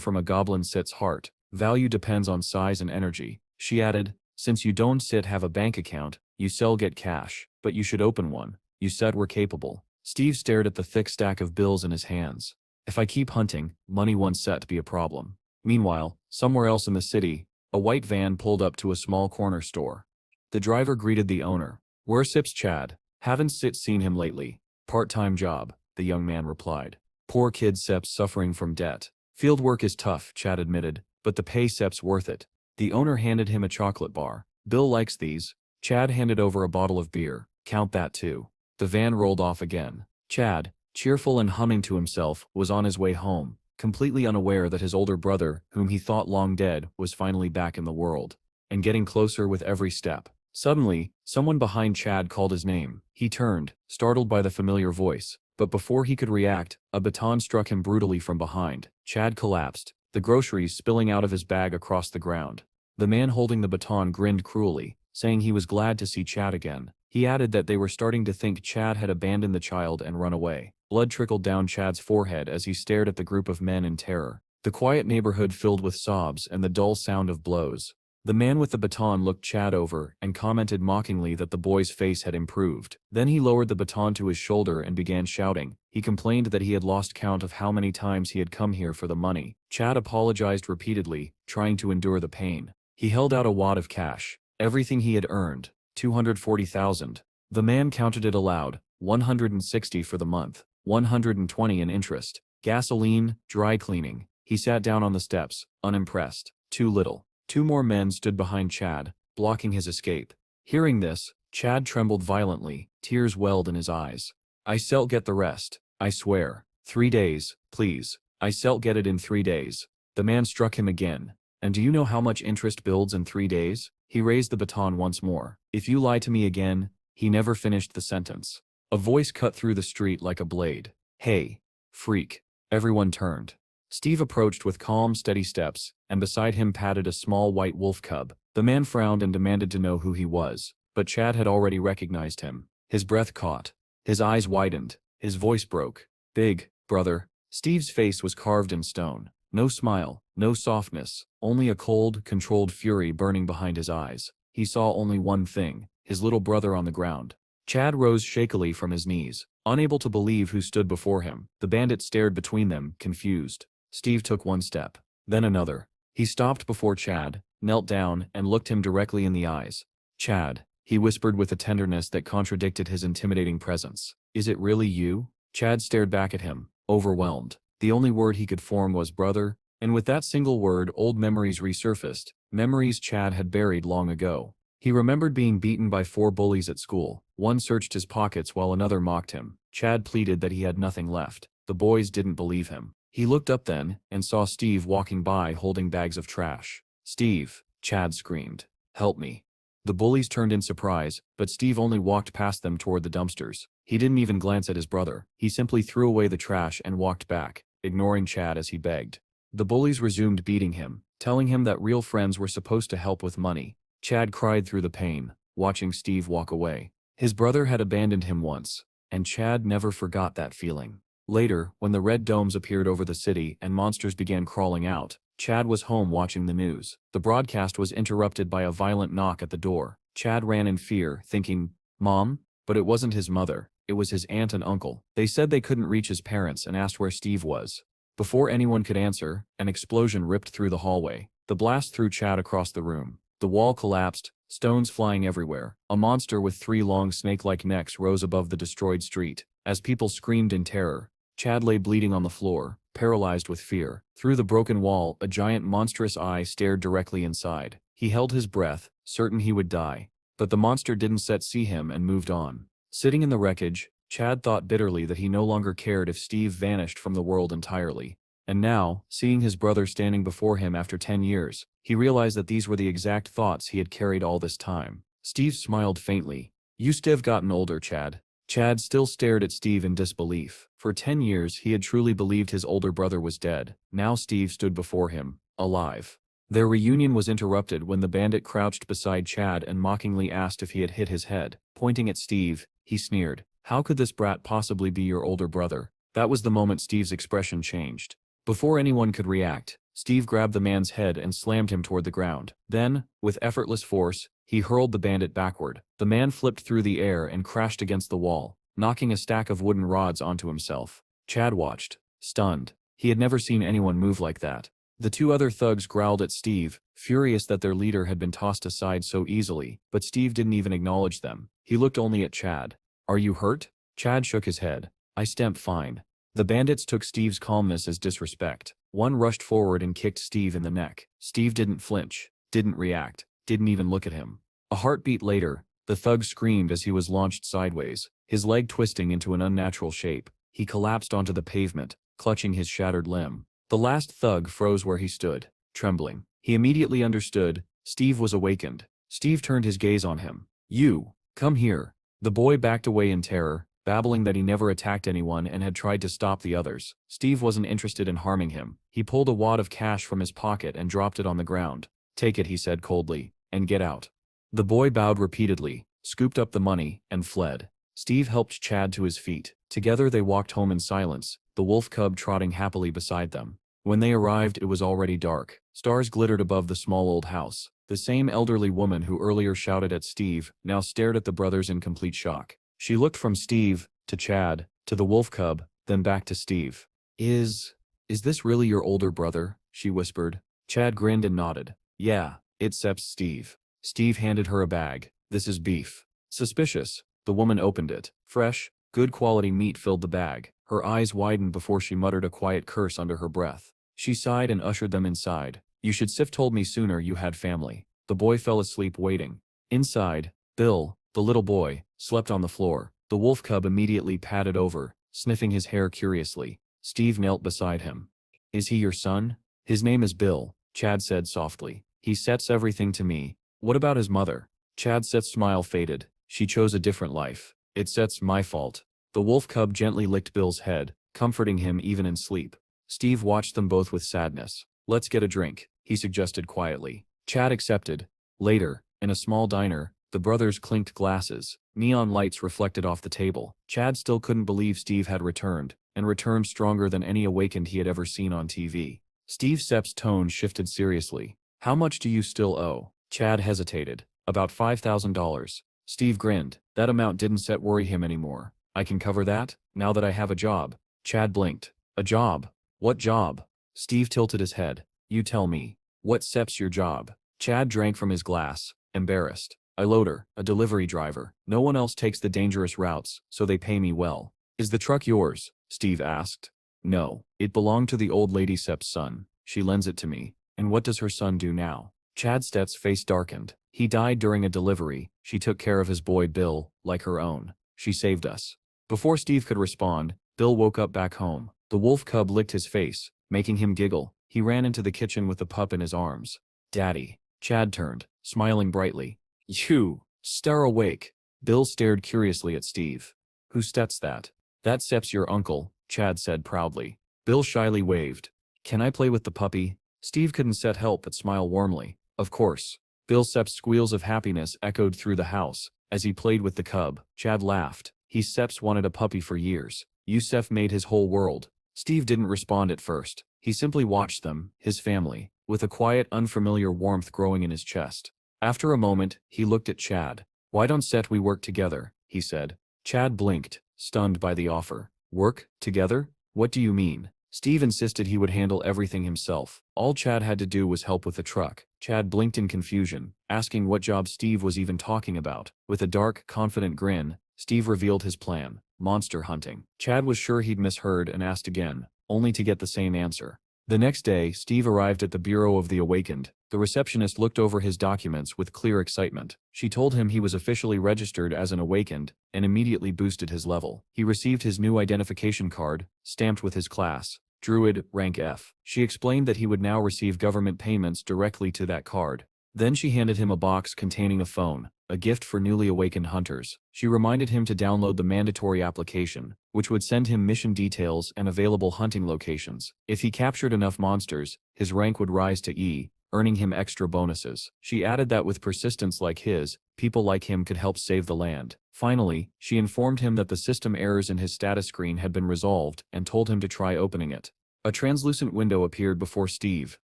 from a goblin sit's heart. Value depends on size and energy. She added, since you don't have a bank account, you get cash, but you should open one. You said we're capable. Steve stared at the thick stack of bills in his hands. If I keep hunting, money won't set to be a problem. Meanwhile, somewhere else in the city, a white van pulled up to a small corner store. The driver greeted the owner. Where's Chad? Haven't seen him lately. Part-time job, the young man replied. Poor kid suffering from debt. Field work is tough, Chad admitted, but the pay worth it. The owner handed him a chocolate bar. Bill likes these. Chad handed over a bottle of beer. Count that too. The van rolled off again. Chad, cheerful and humming to himself, was on his way home, completely unaware that his older brother, whom he thought long dead, was finally back in the world, and getting closer with every step. Suddenly, someone behind Chad called his name. He turned, startled by the familiar voice, but before he could react, a baton struck him brutally from behind. Chad collapsed, the groceries spilling out of his bag across the ground. The man holding the baton grinned cruelly, saying he was glad to see Chad again. He added that they were starting to think Chad had abandoned the child and run away. Blood trickled down Chad's forehead as he stared at the group of men in terror. The quiet neighborhood filled with sobs and the dull sound of blows. The man with the baton looked Chad over and commented mockingly that the boy's face had improved. Then he lowered the baton to his shoulder and began shouting. He complained that he had lost count of how many times he had come here for the money. Chad apologized repeatedly, trying to endure the pain. He held out a wad of cash. Everything he had earned, $240,000. The man counted it aloud, $160 for the month, $120 in interest, gasoline, dry cleaning. He sat down on the steps, unimpressed. Too little. 2 more men stood behind Chad, blocking his escape. Hearing this, Chad trembled violently, tears welled in his eyes. I get the rest, I swear. 3 days, please. I get it in 3 days. The man struck him again. And do you know how much interest builds in 3 days? He raised the baton once more. If you lie to me again, he never finished the sentence. A voice cut through the street like a blade. Hey, freak. Everyone turned. Steve approached with calm, steady steps, and beside him padded a small white wolf cub. The man frowned and demanded to know who he was, but Chad had already recognized him. His breath caught. His eyes widened. His voice broke. Big, brother. Steve's face was carved in stone. No smile, no softness, only a cold, controlled fury burning behind his eyes. He saw only one thing, his little brother on the ground. Chad rose shakily from his knees, unable to believe who stood before him. The bandit stared between them, confused. Steve took one step, then another. He stopped before Chad, knelt down, and looked him directly in the eyes. Chad, he whispered with a tenderness that contradicted his intimidating presence. Is it really you? Chad stared back at him, overwhelmed. The only word he could form was brother, and with that single word old memories resurfaced, memories Chad had buried long ago. He remembered being beaten by 4 bullies at school. One searched his pockets while another mocked him. Chad pleaded that he had nothing left. The boys didn't believe him. He looked up then, and saw Steve walking by holding bags of trash. "Steve," Chad screamed. "Help me." The bullies turned in surprise, but Steve only walked past them toward the dumpsters. He didn't even glance at his brother. He simply threw away the trash and walked back, ignoring Chad as he begged. The bullies resumed beating him, telling him that real friends were supposed to help with money. Chad cried through the pain, watching Steve walk away. His brother had abandoned him once, and Chad never forgot that feeling. Later, when the red domes appeared over the city and monsters began crawling out, Chad was home watching the news. The broadcast was interrupted by a violent knock at the door. Chad ran in fear, thinking, "Mom?" But it wasn't his mother. It was his aunt and uncle. They said they couldn't reach his parents and asked where Steve was. Before anyone could answer, an explosion ripped through the hallway. The blast threw Chad across the room. The wall collapsed, stones flying everywhere. A monster with 3 long snake-like necks rose above the destroyed street. As people screamed in terror, Chad lay bleeding on the floor, paralyzed with fear. Through the broken wall, a giant monstrous eye stared directly inside. He held his breath, certain he would die. But the monster didn't see him and moved on. Sitting in the wreckage, Chad thought bitterly that he no longer cared if Steve vanished from the world entirely. And now, seeing his brother standing before him after 10 years, he realized that these were the exact thoughts he had carried all this time. Steve smiled faintly. "You still gotten older, Chad." Chad still stared at Steve in disbelief. For 10 years he had truly believed his older brother was dead. Now Steve stood before him, alive. Their reunion was interrupted when the bandit crouched beside Chad and mockingly asked if he had hit his head. Pointing at Steve, he sneered, "How could this brat possibly be your older brother?" That was the moment Steve's expression changed. Before anyone could react, Steve grabbed the man's head and slammed him toward the ground. Then, with effortless force, he hurled the bandit backward. The man flipped through the air and crashed against the wall, knocking a stack of wooden rods onto himself. Chad watched, stunned. He had never seen anyone move like that. The 2 other thugs growled at Steve, furious that their leader had been tossed aside so easily, but Steve didn't even acknowledge them. He looked only at Chad. "Are you hurt?" Chad shook his head. "I stamp fine." The bandits took Steve's calmness as disrespect. One rushed forward and kicked Steve in the neck. Steve didn't flinch, didn't react, didn't even look at him. A heartbeat later, the thug screamed as he was launched sideways, his leg twisting into an unnatural shape. He collapsed onto the pavement, clutching his shattered limb. The last thug froze where he stood, trembling. He immediately understood. Steve was awakened. Steve turned his gaze on him. "You, come here." The boy backed away in terror, babbling that he never attacked anyone and had tried to stop the others. Steve wasn't interested in harming him. He pulled a wad of cash from his pocket and dropped it on the ground. "Take it," he said coldly, "and get out." The boy bowed repeatedly, scooped up the money, and fled. Steve helped Chad to his feet. Together they walked home in silence, the wolf cub trotting happily beside them. When they arrived, it was already dark. Stars glittered above the small old house. The same elderly woman who earlier shouted at Steve now stared at the brothers in complete shock. She looked from Steve, to Chad, to the wolf cub, then back to Steve. Is this really your older brother?" she whispered. Chad grinned and nodded. "Yeah, it's Steve." Steve handed her a bag. "This is beef." Suspicious, the woman opened it. Fresh, good quality meat filled the bag. Her eyes widened before she muttered a quiet curse under her breath. She sighed and ushered them inside. "You should have told me sooner you had family." The boy fell asleep waiting. Inside, Bill, the little boy, slept on the floor. The wolf cub immediately padded over, sniffing his hair curiously. Steve knelt beside him. "Is he your son?" "His name is Bill," Chad said softly. "He sets everything to me." "What about his mother?" Chad's smile faded. "She chose a different life." "It's my fault." The wolf cub gently licked Bill's head, comforting him even in sleep. Steve watched them both with sadness. "Let's get a drink," he suggested quietly. Chad accepted. Later, in a small diner, the brothers clinked glasses. Neon lights reflected off the table. Chad still couldn't believe Steve had returned, and returned stronger than any awakened he had ever seen on TV. Steve Sepp's tone shifted seriously. "How much do you still owe?" Chad hesitated. "About $5,000. Steve grinned. That amount didn't worry him anymore. "I can cover that, now that I have a job." Chad blinked. "A job? What job?" Steve tilted his head. "You tell me. What's your job?" Chad drank from his glass, embarrassed. "I loader, a delivery driver. No one else takes the dangerous routes, so they pay me well." "Is the truck yours?" Steve asked. "No, it belonged to the old lady Sepp's son. She lends it to me." "And what does her son do now?" Chad Stett's face darkened. "He died during a delivery. She took care of his boy Bill, like her own. She saved us." Before Steve could respond, Bill woke up back home. The wolf cub licked his face, making him giggle. He ran into the kitchen with the pup in his arms. Daddy. Chad turned, smiling brightly. You. Star awake. Bill stared curiously at Steve. Who sets that? That Sep's your uncle, Chad said proudly. Bill shyly waved. Can I play with the puppy? Steve couldn't help but smile warmly. Of course. Bill Sep's squeals of happiness echoed through the house. As he played with the cub, Chad laughed. He Seps wanted a puppy for years. Yusef made his whole world. Steve didn't respond at first. He simply watched them, his family, with a quiet, unfamiliar warmth growing in his chest. After a moment, he looked at Chad. Why don't we work together? He said. Chad blinked, stunned by the offer. Work together? What do you mean? Steve insisted he would handle everything himself. All Chad had to do was help with the truck. Chad blinked in confusion, asking what job Steve was even talking about. With a dark, confident grin, Steve revealed his plan: monster hunting. Chad was sure he'd misheard and asked again, only to get the same answer. The next day, Steve arrived at the Bureau of the Awakened. The receptionist looked over his documents with clear excitement. She told him he was officially registered as an Awakened, and immediately boosted his level. He received his new identification card, stamped with his class. Druid, rank F. She explained that he would now receive government payments directly to that card. Then she handed him a box containing a phone, a gift for newly awakened hunters. She reminded him to download the mandatory application, which would send him mission details and available hunting locations. If he captured enough monsters, his rank would rise to E, earning him extra bonuses. She added that with persistence like his, people like him could help save the land. Finally, she informed him that the system errors in his status screen had been resolved and told him to try opening it. A translucent window appeared before Steve,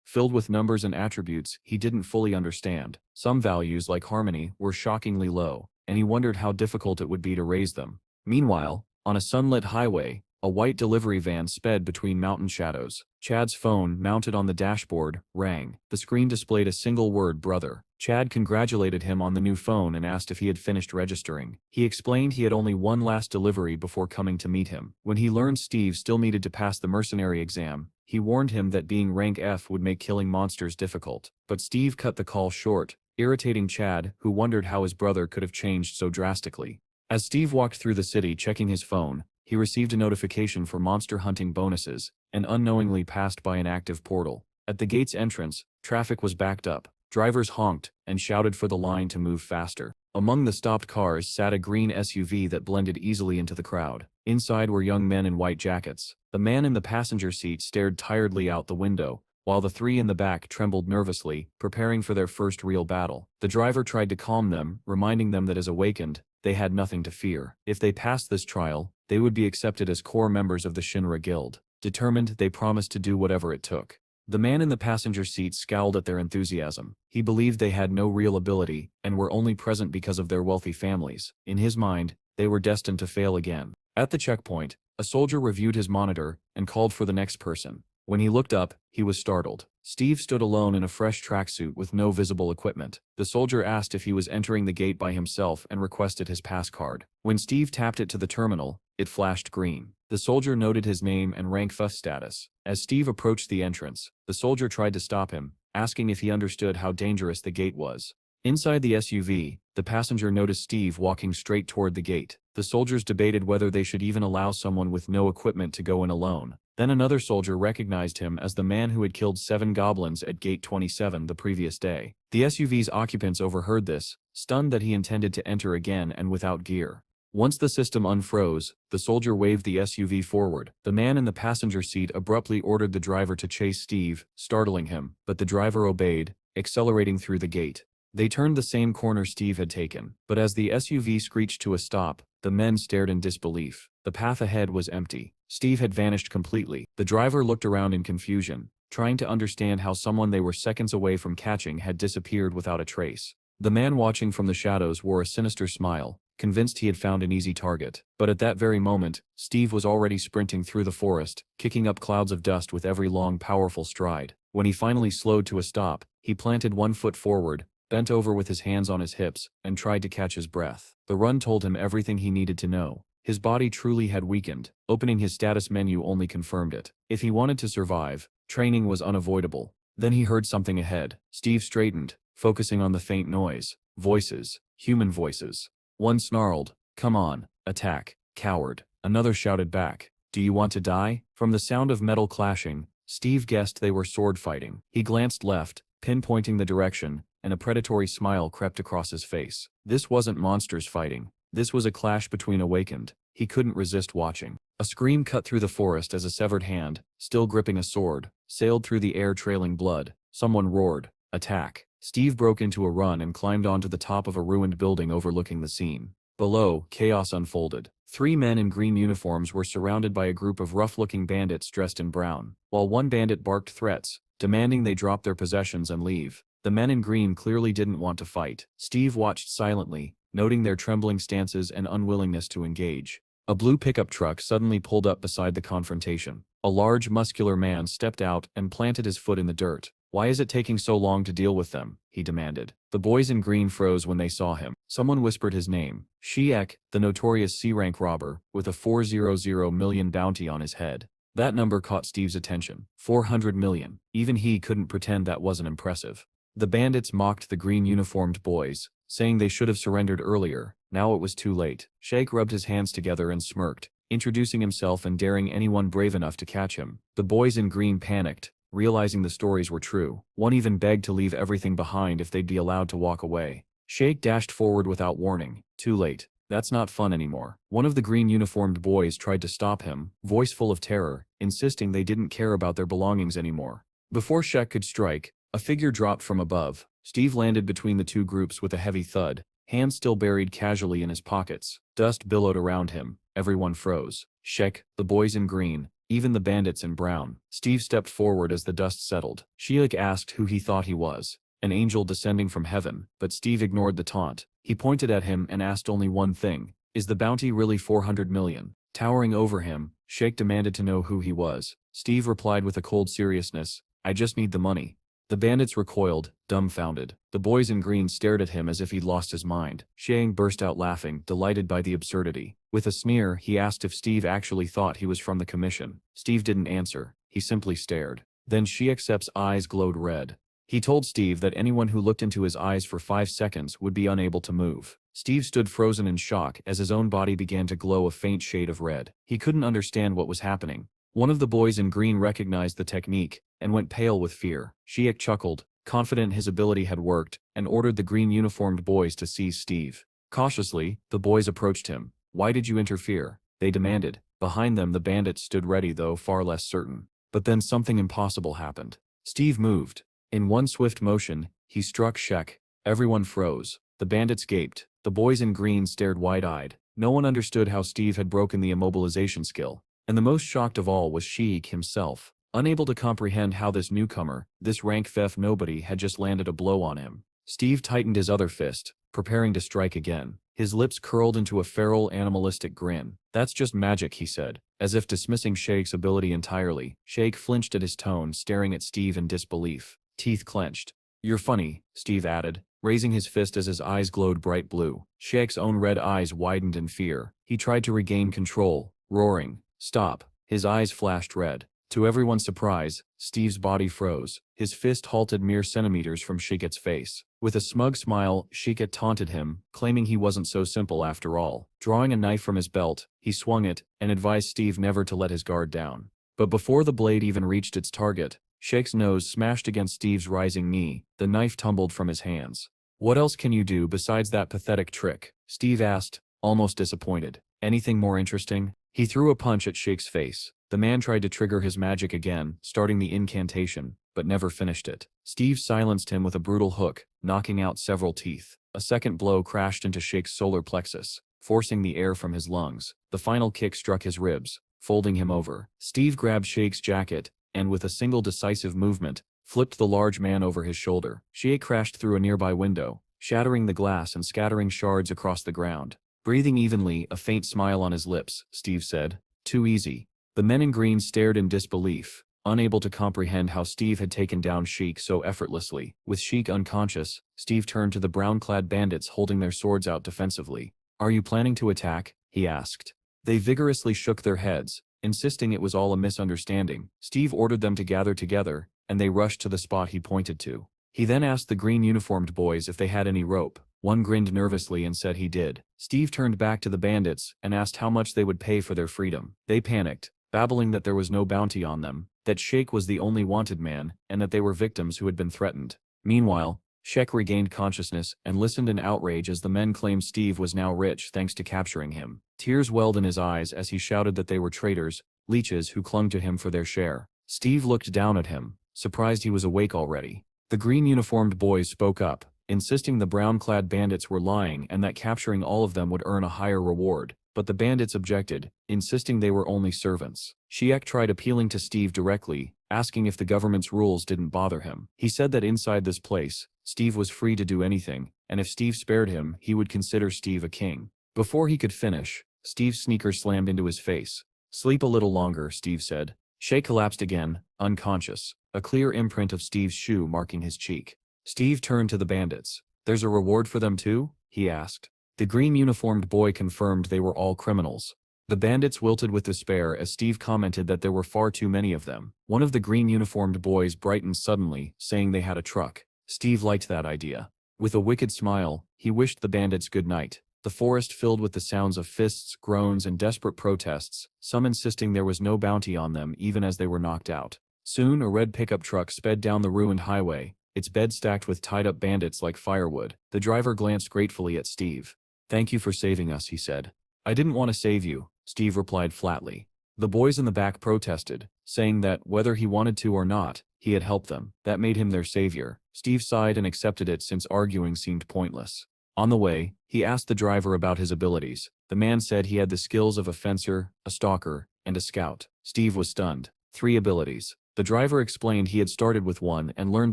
filled with numbers and attributes he didn't fully understand. Some values, like harmony, were shockingly low, and he wondered how difficult it would be to raise them. Meanwhile, on a sunlit highway, a white delivery van sped between mountain shadows. Chad's phone, mounted on the dashboard, rang. The screen displayed a single word: brother. Chad congratulated him on the new phone and asked if he had finished registering. He explained he had only one last delivery before coming to meet him. When he learned Steve still needed to pass the mercenary exam, he warned him that being rank F would make killing monsters difficult. But Steve cut the call short, irritating Chad, who wondered how his brother could have changed so drastically. As Steve walked through the city checking his phone, he received a notification for monster hunting bonuses, and unknowingly passed by an active portal. At the gate's entrance, traffic was backed up. Drivers honked and shouted for the line to move faster. Among the stopped cars sat a green SUV that blended easily into the crowd. Inside were young men in white jackets. The man in the passenger seat stared tiredly out the window, while the three in the back trembled nervously, preparing for their first real battle. The driver tried to calm them, reminding them that as awakened, they had nothing to fear. If they passed this trial, they would be accepted as core members of the Shinra Guild. Determined, they promised to do whatever it took. The man in the passenger seat scowled at their enthusiasm. He believed they had no real ability, and were only present because of their wealthy families. In his mind, they were destined to fail again. At the checkpoint, a soldier reviewed his monitor and called for the next person. When he looked up, he was startled. Steve stood alone in a fresh tracksuit with no visible equipment. The soldier asked if he was entering the gate by himself and requested his pass card. When Steve tapped it to the terminal, it flashed green. The soldier noted his name and rank F status. As Steve approached the entrance, the soldier tried to stop him, asking if he understood how dangerous the gate was. Inside the SUV, the passenger noticed Steve walking straight toward the gate. The soldiers debated whether they should even allow someone with no equipment to go in alone. Then another soldier recognized him as the man who had killed 7 goblins at Gate 27 the previous day. The SUV's occupants overheard this, stunned that he intended to enter again and without gear. Once the system unfroze, the soldier waved the SUV forward. The man in the passenger seat abruptly ordered the driver to chase Steve, startling him, but the driver obeyed, accelerating through the gate. They turned the same corner Steve had taken, but as the SUV screeched to a stop, the men stared in disbelief. The path ahead was empty. Steve had vanished completely. The driver looked around in confusion, trying to understand how someone they were seconds away from catching had disappeared without a trace. The man watching from the shadows wore a sinister smile, convinced he had found an easy target. But at that very moment, Steve was already sprinting through the forest, kicking up clouds of dust with every long, powerful stride. When he finally slowed to a stop, he planted one foot forward, bent over with his hands on his hips, and tried to catch his breath. The run told him everything he needed to know. His body truly had weakened. Opening his status menu only confirmed it. If he wanted to survive, training was unavoidable. Then he heard something ahead. Steve straightened, focusing on the faint noise. Voices. Human voices. One snarled, "Come on, attack, coward." Another shouted back, Do you want to die? From the sound of metal clashing, Steve guessed they were sword fighting. He glanced left, pinpointing the direction, and a predatory smile crept across his face. This wasn't monsters fighting. This was a clash between awakened. He couldn't resist watching. A scream cut through the forest as a severed hand, still gripping a sword, sailed through the air trailing blood. Someone roared, "Attack!" Steve broke into a run and climbed onto the top of a ruined building overlooking the scene. Below, chaos unfolded. 3 men in green uniforms were surrounded by a group of rough-looking bandits dressed in brown, while one bandit barked threats, demanding they drop their possessions and leave. The men in green clearly didn't want to fight. Steve watched silently, noting their trembling stances and unwillingness to engage. A blue pickup truck suddenly pulled up beside the confrontation. A large, muscular man stepped out and planted his foot in the dirt. "Why is it taking so long to deal with them?" he demanded. The boys in green froze when they saw him. Someone whispered his name, Shiek, the notorious C-rank robber, with a 400 million bounty on his head. That number caught Steve's attention. 400 million. Even he couldn't pretend that wasn't impressive. The bandits mocked the green uniformed boys, saying they should have surrendered earlier. Now it was too late. Sheikh rubbed his hands together and smirked, introducing himself and daring anyone brave enough to catch him. The boys in green panicked, realizing the stories were true. One even begged to leave everything behind if they'd be allowed to walk away. Sheikh dashed forward without warning. Too late. That's not fun anymore. One of the green uniformed boys tried to stop him, voice full of terror, insisting they didn't care about their belongings anymore. Before Sheikh could strike, a figure dropped from above. Steve landed between the two groups with a heavy thud, hands still buried casually in his pockets. Dust billowed around him. Everyone froze. Sheikh, the boys in green, even the bandits in brown. Steve stepped forward as the dust settled. Sheikh asked who he thought he was. An angel descending from heaven, but Steve ignored the taunt. He pointed at him and asked only one thing. Is the bounty really 400 million? Towering over him, Sheikh demanded to know who he was. Steve replied with a cold seriousness, I just need the money. The bandits recoiled, dumbfounded. The boys in green stared at him as if he'd lost his mind. Shang burst out laughing, delighted by the absurdity. With a sneer, he asked if Steve actually thought he was from the commission. Steve didn't answer. He simply stared. Then Sheikh's eyes glowed red. He told Steve that anyone who looked into his eyes for 5 seconds would be unable to move. Steve stood frozen in shock as his own body began to glow a faint shade of red. He couldn't understand what was happening. One of the boys in green recognized the technique and went pale with fear. Sheikh chuckled, confident his ability had worked, and ordered the green uniformed boys to seize Steve. Cautiously, the boys approached him. Why did you interfere? They demanded. Behind them the bandits stood ready, though far less certain. But then something impossible happened. Steve moved. In one swift motion, he struck Sheikh. Everyone froze. The bandits gaped. The boys in green stared wide-eyed. No one understood how Steve had broken the immobilization skill. And the most shocked of all was Sheikh himself, unable to comprehend how this newcomer, this rank theft nobody, had just landed a blow on him. Steve tightened his other fist, preparing to strike again. His lips curled into a feral, animalistic grin. That's just magic, he said, as if dismissing Sheikh's ability entirely. Sheikh flinched at his tone, staring at Steve in disbelief. Teeth clenched. You're funny, Steve added, raising his fist as his eyes glowed bright blue. Sheikh's own red eyes widened in fear. He tried to regain control, roaring, Stop. His eyes flashed red. To everyone's surprise, Steve's body froze. His fist halted mere centimeters from Sheikh's face. With a smug smile, Sheikh taunted him, claiming he wasn't so simple after all. Drawing a knife from his belt, he swung it, and advised Steve never to let his guard down. But before the blade even reached its target, Sheikh's nose smashed against Steve's rising knee. The knife tumbled from his hands. What else can you do besides that pathetic trick? Steve asked, almost disappointed. Anything more interesting? He threw a punch at Sheikh's face. The man tried to trigger his magic again, starting the incantation, but never finished it. Steve silenced him with a brutal hook, knocking out several teeth. A second blow crashed into Sheikh's solar plexus, forcing the air from his lungs. The final kick struck his ribs, folding him over. Steve grabbed Sheikh's jacket, and with a single decisive movement, flipped the large man over his shoulder. Sheikh crashed through a nearby window, shattering the glass and scattering shards across the ground. Breathing evenly, a faint smile on his lips, Steve said, Too easy. The men in green stared in disbelief, unable to comprehend how Steve had taken down Sheikh so effortlessly. With Sheikh unconscious, Steve turned to the brown-clad bandits holding their swords out defensively. Are you planning to attack? He asked. They vigorously shook their heads, insisting it was all a misunderstanding. Steve ordered them to gather together, and they rushed to the spot he pointed to. He then asked the green-uniformed boys if they had any rope. One grinned nervously and said he did. Steve turned back to the bandits and asked how much they would pay for their freedom. They panicked, babbling that there was no bounty on them, that Sheikh was the only wanted man, and that they were victims who had been threatened. Meanwhile, Sheikh regained consciousness and listened in outrage as the men claimed Steve was now rich thanks to capturing him. Tears welled in his eyes as he shouted that they were traitors, leeches who clung to him for their share. Steve looked down at him, surprised he was awake already. The green-uniformed boys spoke up, insisting the brown-clad bandits were lying and that capturing all of them would earn a higher reward, but the bandits objected, insisting they were only servants. Sheikh tried appealing to Steve directly, asking if the government's rules didn't bother him. He said that inside this place, Steve was free to do anything, and if Steve spared him, he would consider Steve a king. Before he could finish, Steve's sneaker slammed into his face. "Sleep a little longer," Steve said. Sheikh collapsed again, unconscious, a clear imprint of Steve's shoe marking his cheek. Steve turned to the bandits. "There's a reward for them too?" he asked. The green-uniformed boy confirmed they were all criminals. The bandits wilted with despair as Steve commented that there were far too many of them. One of the green-uniformed boys brightened suddenly, saying they had a truck. Steve liked that idea. With a wicked smile, he wished the bandits good night. The forest filled with the sounds of fists, groans, and desperate protests, some insisting there was no bounty on them even as they were knocked out. Soon a red pickup truck sped down the ruined highway, its bed stacked with tied-up bandits like firewood. The driver glanced gratefully at Steve. "Thank you for saving us," he said. "I didn't want to save you," Steve replied flatly. The boys in the back protested, saying that, whether he wanted to or not, he had helped them. That made him their savior. Steve sighed and accepted it since arguing seemed pointless. On the way, he asked the driver about his abilities. The man said he had the skills of a fencer, a stalker, and a scout. Steve was stunned. 3 abilities. The driver explained he had started with one and learned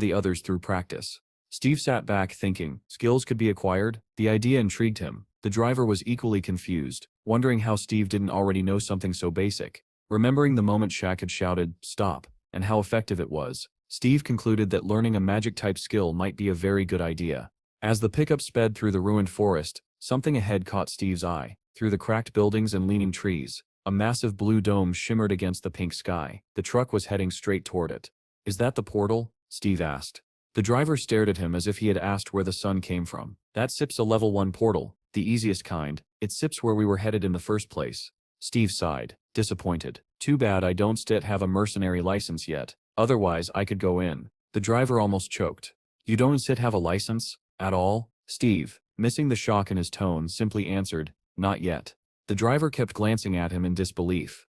the others through practice. Steve sat back thinking, skills could be acquired? The idea intrigued him. The driver was equally confused, wondering how Steve didn't already know something so basic. Remembering the moment Shaq had shouted, "Stop," and how effective it was, Steve concluded that learning a magic-type skill might be a very good idea. As the pickup sped through the ruined forest, something ahead caught Steve's eye. Through the cracked buildings and leaning trees, a massive blue dome shimmered against the pink sky. The truck was heading straight toward it. "Is that the portal?" Steve asked. The driver stared at him as if he had asked where the sun came from. "That SIP's a level 1 portal, the easiest kind. It SIP's where we were headed in the first place." Steve sighed, disappointed. "Too bad I don't still have a mercenary license yet. Otherwise I could go in." The driver almost choked. "You don't still have a license? At all?" Steve, missing the shock in his tone, simply answered, "Not yet." The driver kept glancing at him in disbelief.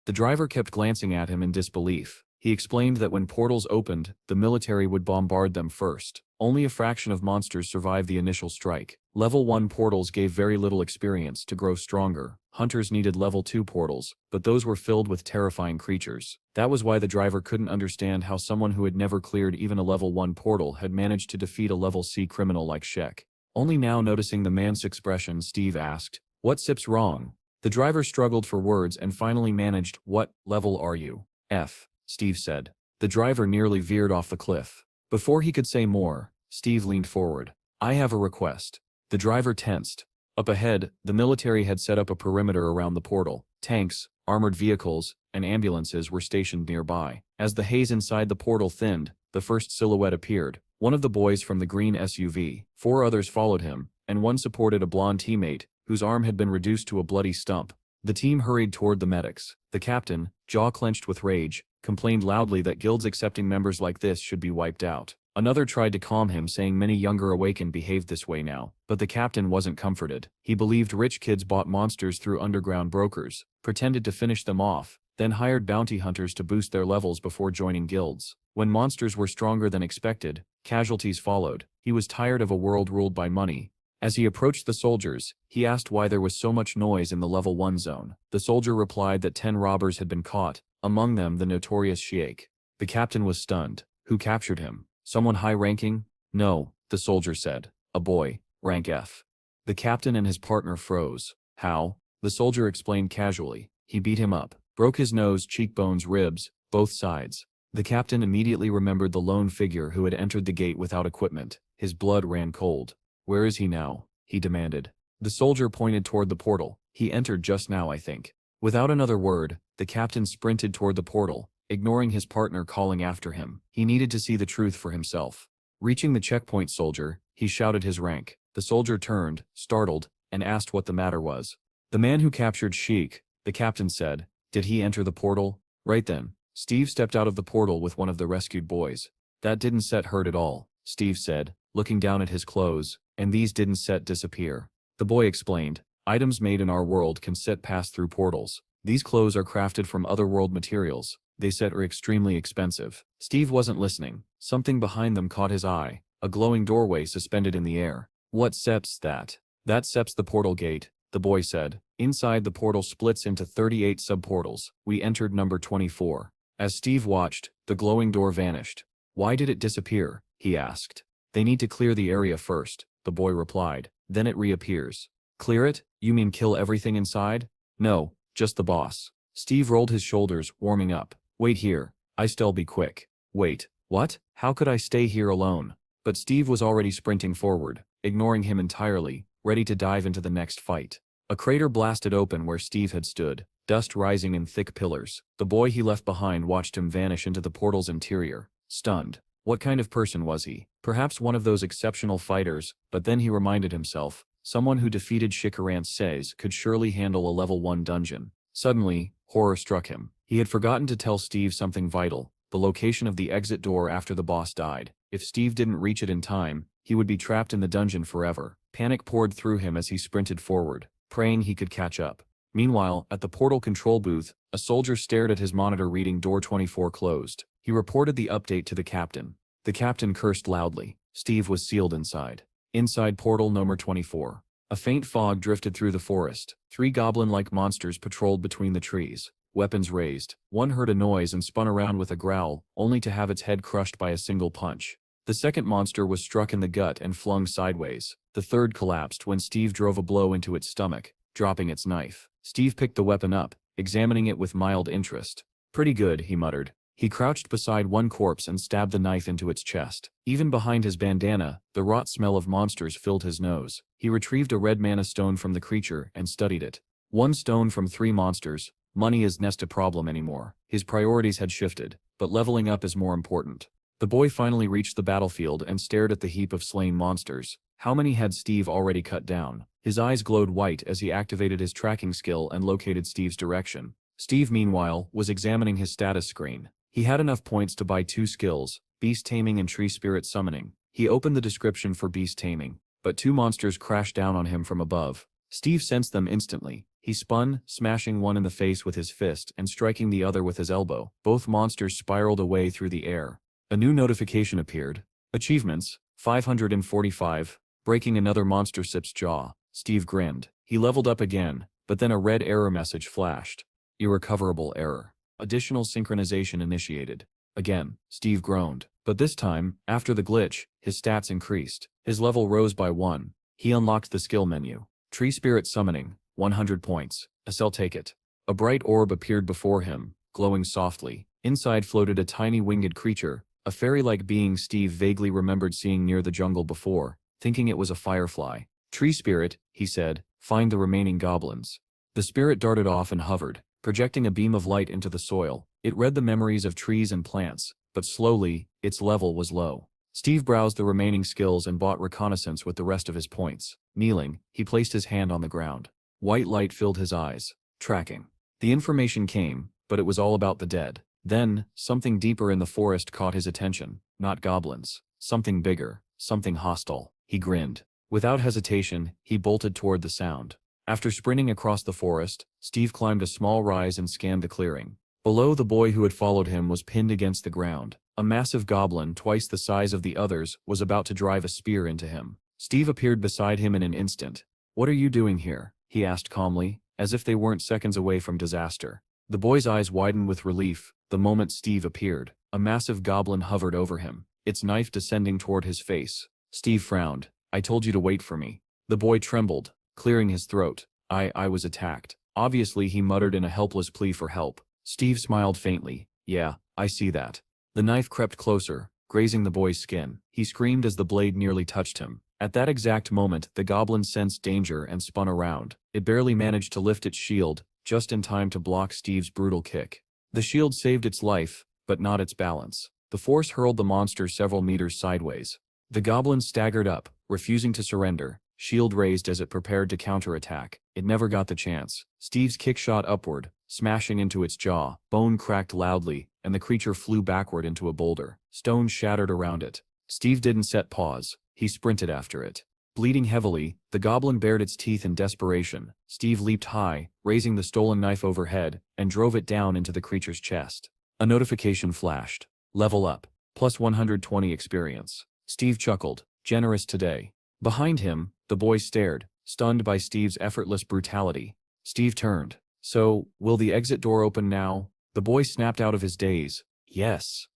He explained that when portals opened, the military would bombard them first. Only a fraction of monsters survived the initial strike. Level 1 portals gave very little experience. To grow stronger, hunters needed level 2 portals, but those were filled with terrifying creatures. That was why the driver couldn't understand how someone who had never cleared even a level 1 portal had managed to defeat a level C criminal like Sheikh. Only now noticing the man's expression, Steve asked, "What SIP's wrong?" The driver struggled for words and finally managed, "What level are you?" "F," Steve said. The driver nearly veered off the cliff. Before he could say more, Steve leaned forward. "I have a request." The driver tensed. Up ahead, the military had set up a perimeter around the portal. Tanks, armored vehicles, and ambulances were stationed nearby. As the haze inside the portal thinned, the first silhouette appeared. One of the boys from the green SUV. 4 others followed him, and one supported a blonde teammate, whose arm had been reduced to a bloody stump. The team hurried toward the medics. The captain, jaw clenched with rage, complained loudly that guilds accepting members like this should be wiped out. Another tried to calm him, saying many younger awakened behaved this way now, but the captain wasn't comforted. He believed rich kids bought monsters through underground brokers, pretended to finish them off, then hired bounty hunters to boost their levels before joining guilds. When monsters were stronger than expected, casualties followed. He was tired of a world ruled by money. As he approached the soldiers, he asked why there was so much noise in the level 1 zone. The soldier replied that 10 robbers had been caught, among them the notorious Sheikh. The captain was stunned. Who captured him? Someone high-ranking? No, the soldier said. A boy, rank F. The captain and his partner froze. How? The soldier explained casually. He beat him up, broke his nose, cheekbones, ribs, both sides. The captain immediately remembered the lone figure who had entered the gate without equipment. His blood ran cold. Where is he now? He demanded. The soldier pointed toward the portal. He entered just now, I think. Without another word, the captain sprinted toward the portal, ignoring his partner calling after him. He needed to see the truth for himself. Reaching the checkpoint soldier, he shouted his rank. The soldier turned, startled, and asked what the matter was. The man who captured Sheikh, the captain said. Did he enter the portal? Right then, Steve stepped out of the portal with one of the rescued boys. That didn't set hurt at all, Steve said, looking down at his clothes, and these didn't set disappear. The boy explained, items made in our world can set pass through portals. These clothes are crafted from otherworld materials. They set are extremely expensive. Steve wasn't listening. Something behind them caught his eye, a glowing doorway suspended in the air. What sets that? That sets the portal gate, the boy said. Inside the portal splits into 38 subportals. We entered number 24. As Steve watched, the glowing door vanished. Why did it disappear? He asked. They need to clear the area first, the boy replied. Then it reappears. Clear it? You mean kill everything inside? No, just the boss. Steve rolled his shoulders, warming up. Wait here. I still be quick. Wait, what? How could I stay here alone? But Steve was already sprinting forward, ignoring him entirely, ready to dive into the next fight. A crater blasted open where Steve had stood, dust rising in thick pillars. The boy he left behind watched him vanish into the portal's interior, stunned. What kind of person was he? Perhaps one of those exceptional fighters, but then he reminded himself, someone who defeated Shikaran Says could surely handle a level 1 dungeon. Suddenly, horror struck him. He had forgotten to tell Steve something vital, the location of the exit door after the boss died. If Steve didn't reach it in time, he would be trapped in the dungeon forever. Panic poured through him as he sprinted forward, praying he could catch up. Meanwhile, at the portal control booth, a soldier stared at his monitor reading door 24 closed. He reported the update to the captain. The captain cursed loudly. Steve was sealed inside. Inside portal number 24. A faint fog drifted through the forest. 3 goblin-like monsters patrolled between the trees, weapons raised. One heard a noise and spun around with a growl, only to have its head crushed by a single punch. The second monster was struck in the gut and flung sideways. The third collapsed when Steve drove a blow into its stomach, dropping its knife. Steve picked the weapon up, examining it with mild interest. Pretty good, he muttered. He crouched beside one corpse and stabbed the knife into its chest. Even behind his bandana, the rot smell of monsters filled his nose. He retrieved a red mana stone from the creature and studied it. 1 stone from 3 monsters. Money isn't a problem anymore. His priorities had shifted, but leveling up is more important. The boy finally reached the battlefield and stared at the heap of slain monsters. How many had Steve already cut down? His eyes glowed white as he activated his tracking skill and located Steve's direction. Steve, meanwhile, was examining his status screen. He had enough points to buy 2 skills, Beast Taming and Tree Spirit Summoning. He opened the description for Beast Taming, but 2 monsters crashed down on him from above. Steve sensed them instantly. He spun, smashing one in the face with his fist and striking the other with his elbow. Both monsters spiraled away through the air. A new notification appeared. Achievements, 545, breaking another monster sip's jaw. Steve grinned. He leveled up again, but then a red error message flashed. Irrecoverable error. Additional synchronization initiated. Again, Steve groaned. But this time, after the glitch, his stats increased. His level rose by 1. He unlocked the skill menu. Tree Spirit Summoning, 100 points. I'll take it. A bright orb appeared before him, glowing softly. Inside floated a tiny winged creature, a fairy-like being Steve vaguely remembered seeing near the jungle before, thinking it was a firefly. Tree Spirit, he said, find the remaining goblins. The spirit darted off and hovered, projecting a beam of light into the soil. It read the memories of trees and plants, but slowly, its level was low. Steve browsed the remaining skills and bought reconnaissance with the rest of his points. Kneeling, he placed his hand on the ground. White light filled his eyes. Tracking. The information came, but it was all about the dead. Then, something deeper in the forest caught his attention. Not goblins. Something bigger. Something hostile. He grinned. Without hesitation, he bolted toward the sound. After sprinting across the forest, Steve climbed a small rise and scanned the clearing. Below, the boy who had followed him was pinned against the ground. A massive goblin, twice the size of the others, was about to drive a spear into him. Steve appeared beside him in an instant. "What are you doing here?" he asked calmly, as if they weren't seconds away from disaster. The boy's eyes widened with relief the moment Steve appeared. A massive goblin hovered over him, its knife descending toward his face. Steve frowned. "I told you to wait for me." The boy trembled, clearing his throat. I was attacked." Obviously, he muttered in a helpless plea for help. Steve smiled faintly. "Yeah, I see that." The knife crept closer, grazing the boy's skin. He screamed as the blade nearly touched him. At that exact moment, the goblin sensed danger and spun around. It barely managed to lift its shield, just in time to block Steve's brutal kick. The shield saved its life, but not its balance. The force hurled the monster several meters sideways. The goblin staggered up, refusing to surrender. shield raised as it prepared to counterattack. It never got the chance. Steve's kick shot upward, smashing into its jaw. Bone cracked loudly, and the creature flew backward into a boulder. Stones shattered around it. Steve didn't set pause. He sprinted after it. Bleeding heavily, the goblin bared its teeth in desperation. Steve leaped high, raising the stolen knife overhead, and drove it down into the creature's chest. A notification flashed. Level up. Plus 120 experience. Steve chuckled. Generous today. Behind him, the boy stared, stunned by Steve's effortless brutality. Steve turned. So, will the exit door open now? The boy snapped out of his daze. Yes.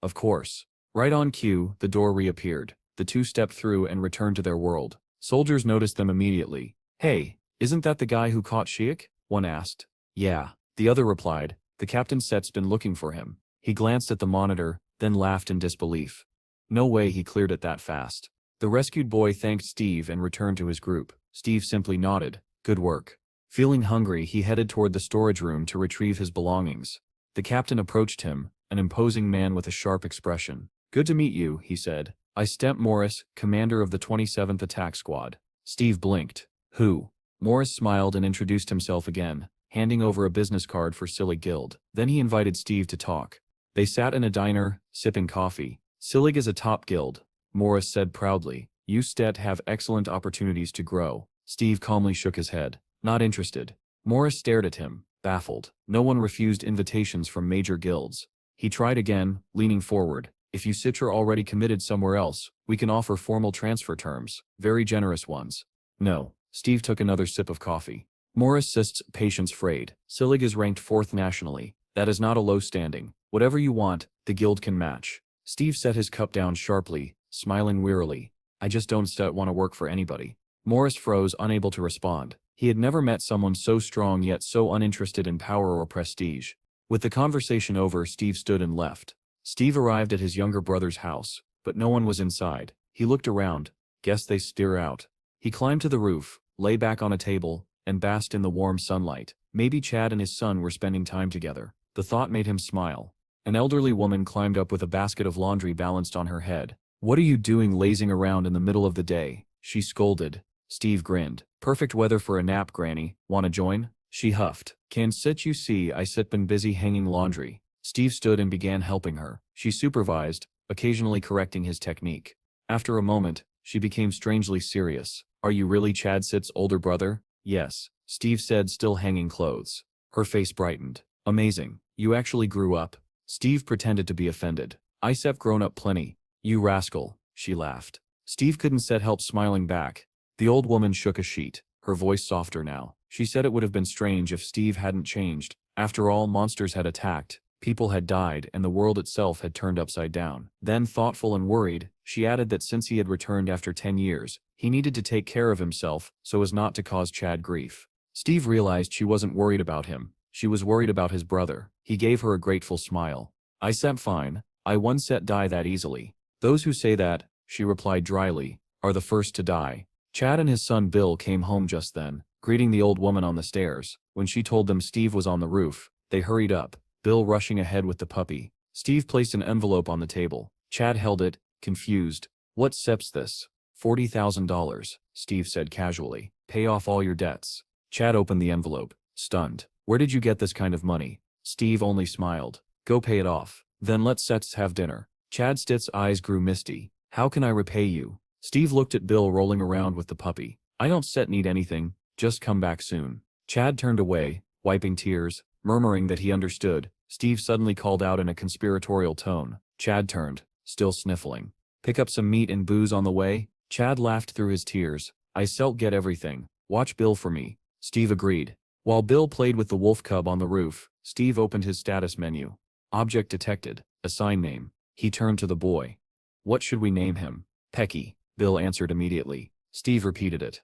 Of course. Right on cue, the door reappeared. The two stepped through and returned to their world. Soldiers noticed them immediately. Hey, isn't that the guy who caught Shiek? One asked. Yeah. The other replied. The captain set's been looking for him. He glanced at the monitor, then laughed in disbelief. No way he cleared it that fast. The rescued boy thanked Steve and returned to his group. Steve simply nodded. Good work. Feeling hungry, he headed toward the storage room to retrieve his belongings. The captain approached him, an imposing man with a sharp expression. Good to meet you, he said. I Stemp Morris, commander of the 27th Attack Squad. Steve blinked. Who? Morris smiled and introduced himself again, handing over a business card for Sillig Guild. Then he invited Steve to talk. They sat in a diner, sipping coffee. Sillig is a top guild, Morris said proudly. You Stet have excellent opportunities to grow. Steve calmly shook his head. Not interested. Morris stared at him, baffled. No one refused invitations from major guilds. He tried again, leaning forward. If you Citra already committed somewhere else, we can offer formal transfer terms, very generous ones. No. Steve took another sip of coffee. Morris sists patience frayed. Sillig is ranked 4th nationally. That is not a low standing. Whatever you want, the guild can match. Steve set his cup down sharply, smiling wearily. I just don't want to work for anybody. Morris froze, unable to respond. He had never met someone so strong yet so uninterested in power or prestige. With the conversation over, Steve stood and left. Steve arrived at his younger brother's house, but no one was inside. He looked around. Guess they steer out. He climbed to the roof, lay back on a table, and basked in the warm sunlight. Maybe Chad and his son were spending time together. The thought made him smile. An elderly woman climbed up with a basket of laundry balanced on her head. What are you doing lazing around in the middle of the day? She scolded. Steve grinned. Perfect weather for a nap, Granny. Wanna join? She huffed. Can sit you see I sit been busy hanging laundry. Steve stood and began helping her. She supervised, occasionally correcting his technique. After a moment, she became strangely serious. Are you really Chad Sit's older brother? Yes, Steve said, still hanging clothes. Her face brightened. Amazing. You actually grew up? Steve pretended to be offended. I've grown up plenty. You rascal, she laughed. Steve couldn't help smiling back. The old woman shook a sheet, her voice softer now. She said it would have been strange if Steve hadn't changed. After all, monsters had attacked, people had died, and the world itself had turned upside down. Then, thoughtful and worried, she added that since he had returned after 10 years, he needed to take care of himself so as not to cause Chad grief. Steve realized she wasn't worried about him. She was worried about his brother. He gave her a grateful smile. I Stemp fine. I one set die that easily. Those who say that, she replied dryly, are the first to die. Chad and his son Bill came home just then, greeting the old woman on the stairs. When she told them Steve was on the roof, they hurried up, Bill rushing ahead with the puppy. Steve placed an envelope on the table. Chad held it, confused. What sep's this? $40,000, Steve said casually. Pay off all your debts. Chad opened the envelope, stunned. Where did you get this kind of money? Steve only smiled. Go pay it off. Then let's Sets have dinner. Chad Stitt's eyes grew misty. How can I repay you? Steve looked at Bill rolling around with the puppy. I don't need anything, just come back soon. Chad turned away, wiping tears, murmuring that he understood. Steve suddenly called out in a conspiratorial tone. Chad turned, still sniffling. Pick up some meat and booze on the way? Chad laughed through his tears. I get everything. Watch Bill for me. Steve agreed. While Bill played with the wolf cub on the roof, Steve opened his status menu. Object detected. Assign name. He turned to the boy. What should we name him? Pecky, Bill answered immediately. Steve repeated it.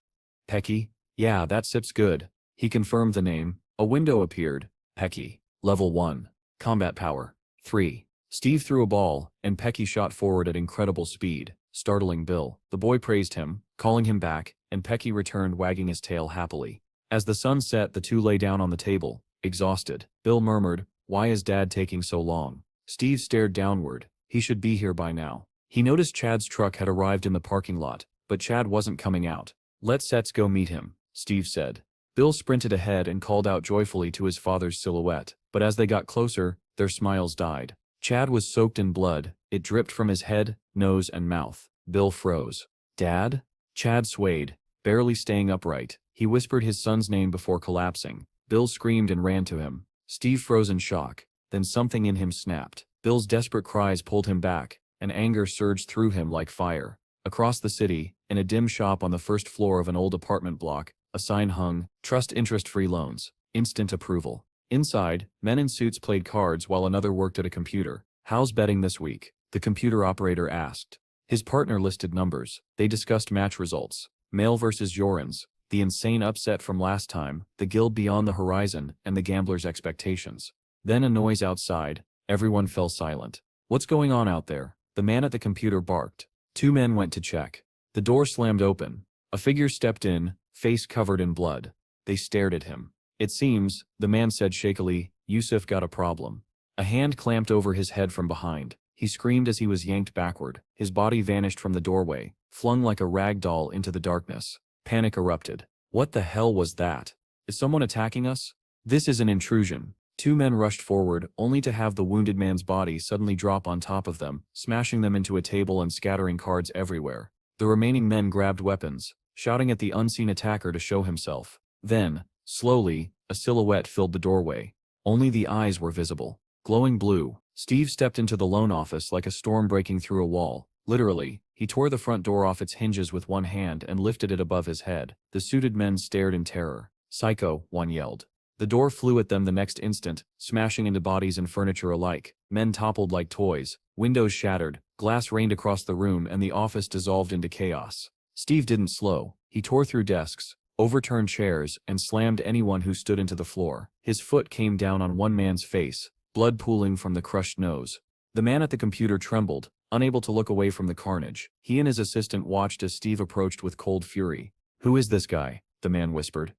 Pecky? Yeah, that sip's good. He confirmed the name. A window appeared. Pecky. Level 1. Combat power. 3. Steve threw a ball, and Pecky shot forward at incredible speed, startling Bill. The boy praised him, calling him back, and Pecky returned wagging his tail happily. As the sun set, the two lay down on the table, exhausted. Bill murmured, Why is Dad taking so long? Steve stared downward. He should be here by now. He noticed Chad's truck had arrived in the parking lot, but Chad wasn't coming out. Let's go meet him, Steve said. Bill sprinted ahead and called out joyfully to his father's silhouette, but as they got closer, their smiles died. Chad was soaked in blood, it dripped from his head, nose and mouth. Bill froze. Dad? Chad swayed, barely staying upright. He whispered his son's name before collapsing. Bill screamed and ran to him. Steve froze in shock. Then something in him snapped. Bill's desperate cries pulled him back, and anger surged through him like fire. Across the city, in a dim shop on the first floor of an old apartment block, a sign hung, "Trust interest-free loans. Instant approval." Inside, men in suits played cards while another worked at a computer. "How's betting this week?" the computer operator asked. His partner listed numbers. They discussed match results. Male versus Jorans, the insane upset from last time, the guild beyond the horizon, and the gambler's expectations. Then a noise outside. Everyone fell silent. "What's going on out there?" the man at the computer barked. Two men went to check. The door slammed open. A figure stepped in, face covered in blood. They stared at him. "It seems," the man said shakily, "Yusuf got a problem." A hand clamped over his head from behind. He screamed as he was yanked backward. His body vanished from the doorway, flung like a rag doll into the darkness. Panic erupted. "What the hell was that? Is someone attacking us?" "This is an intrusion." Two men rushed forward, only to have the wounded man's body suddenly drop on top of them, smashing them into a table and scattering cards everywhere. The remaining men grabbed weapons, shouting at the unseen attacker to show himself. Then, slowly, a silhouette filled the doorway. Only the eyes were visible. Glowing blue. Steve stepped into the loan office like a storm breaking through a wall. Literally, he tore the front door off its hinges with one hand and lifted it above his head. The suited men stared in terror. "Psycho," one yelled. The door flew at them the next instant, smashing into bodies and furniture alike. Men toppled like toys. Windows shattered. Glass rained across the room and the office dissolved into chaos. Steve didn't slow. He tore through desks, overturned chairs, and slammed anyone who stood into the floor. His foot came down on one man's face, blood pooling from the crushed nose. The man at the computer trembled, unable to look away from the carnage. He and his assistant watched as Steve approached with cold fury. "Who is this guy?" the man whispered.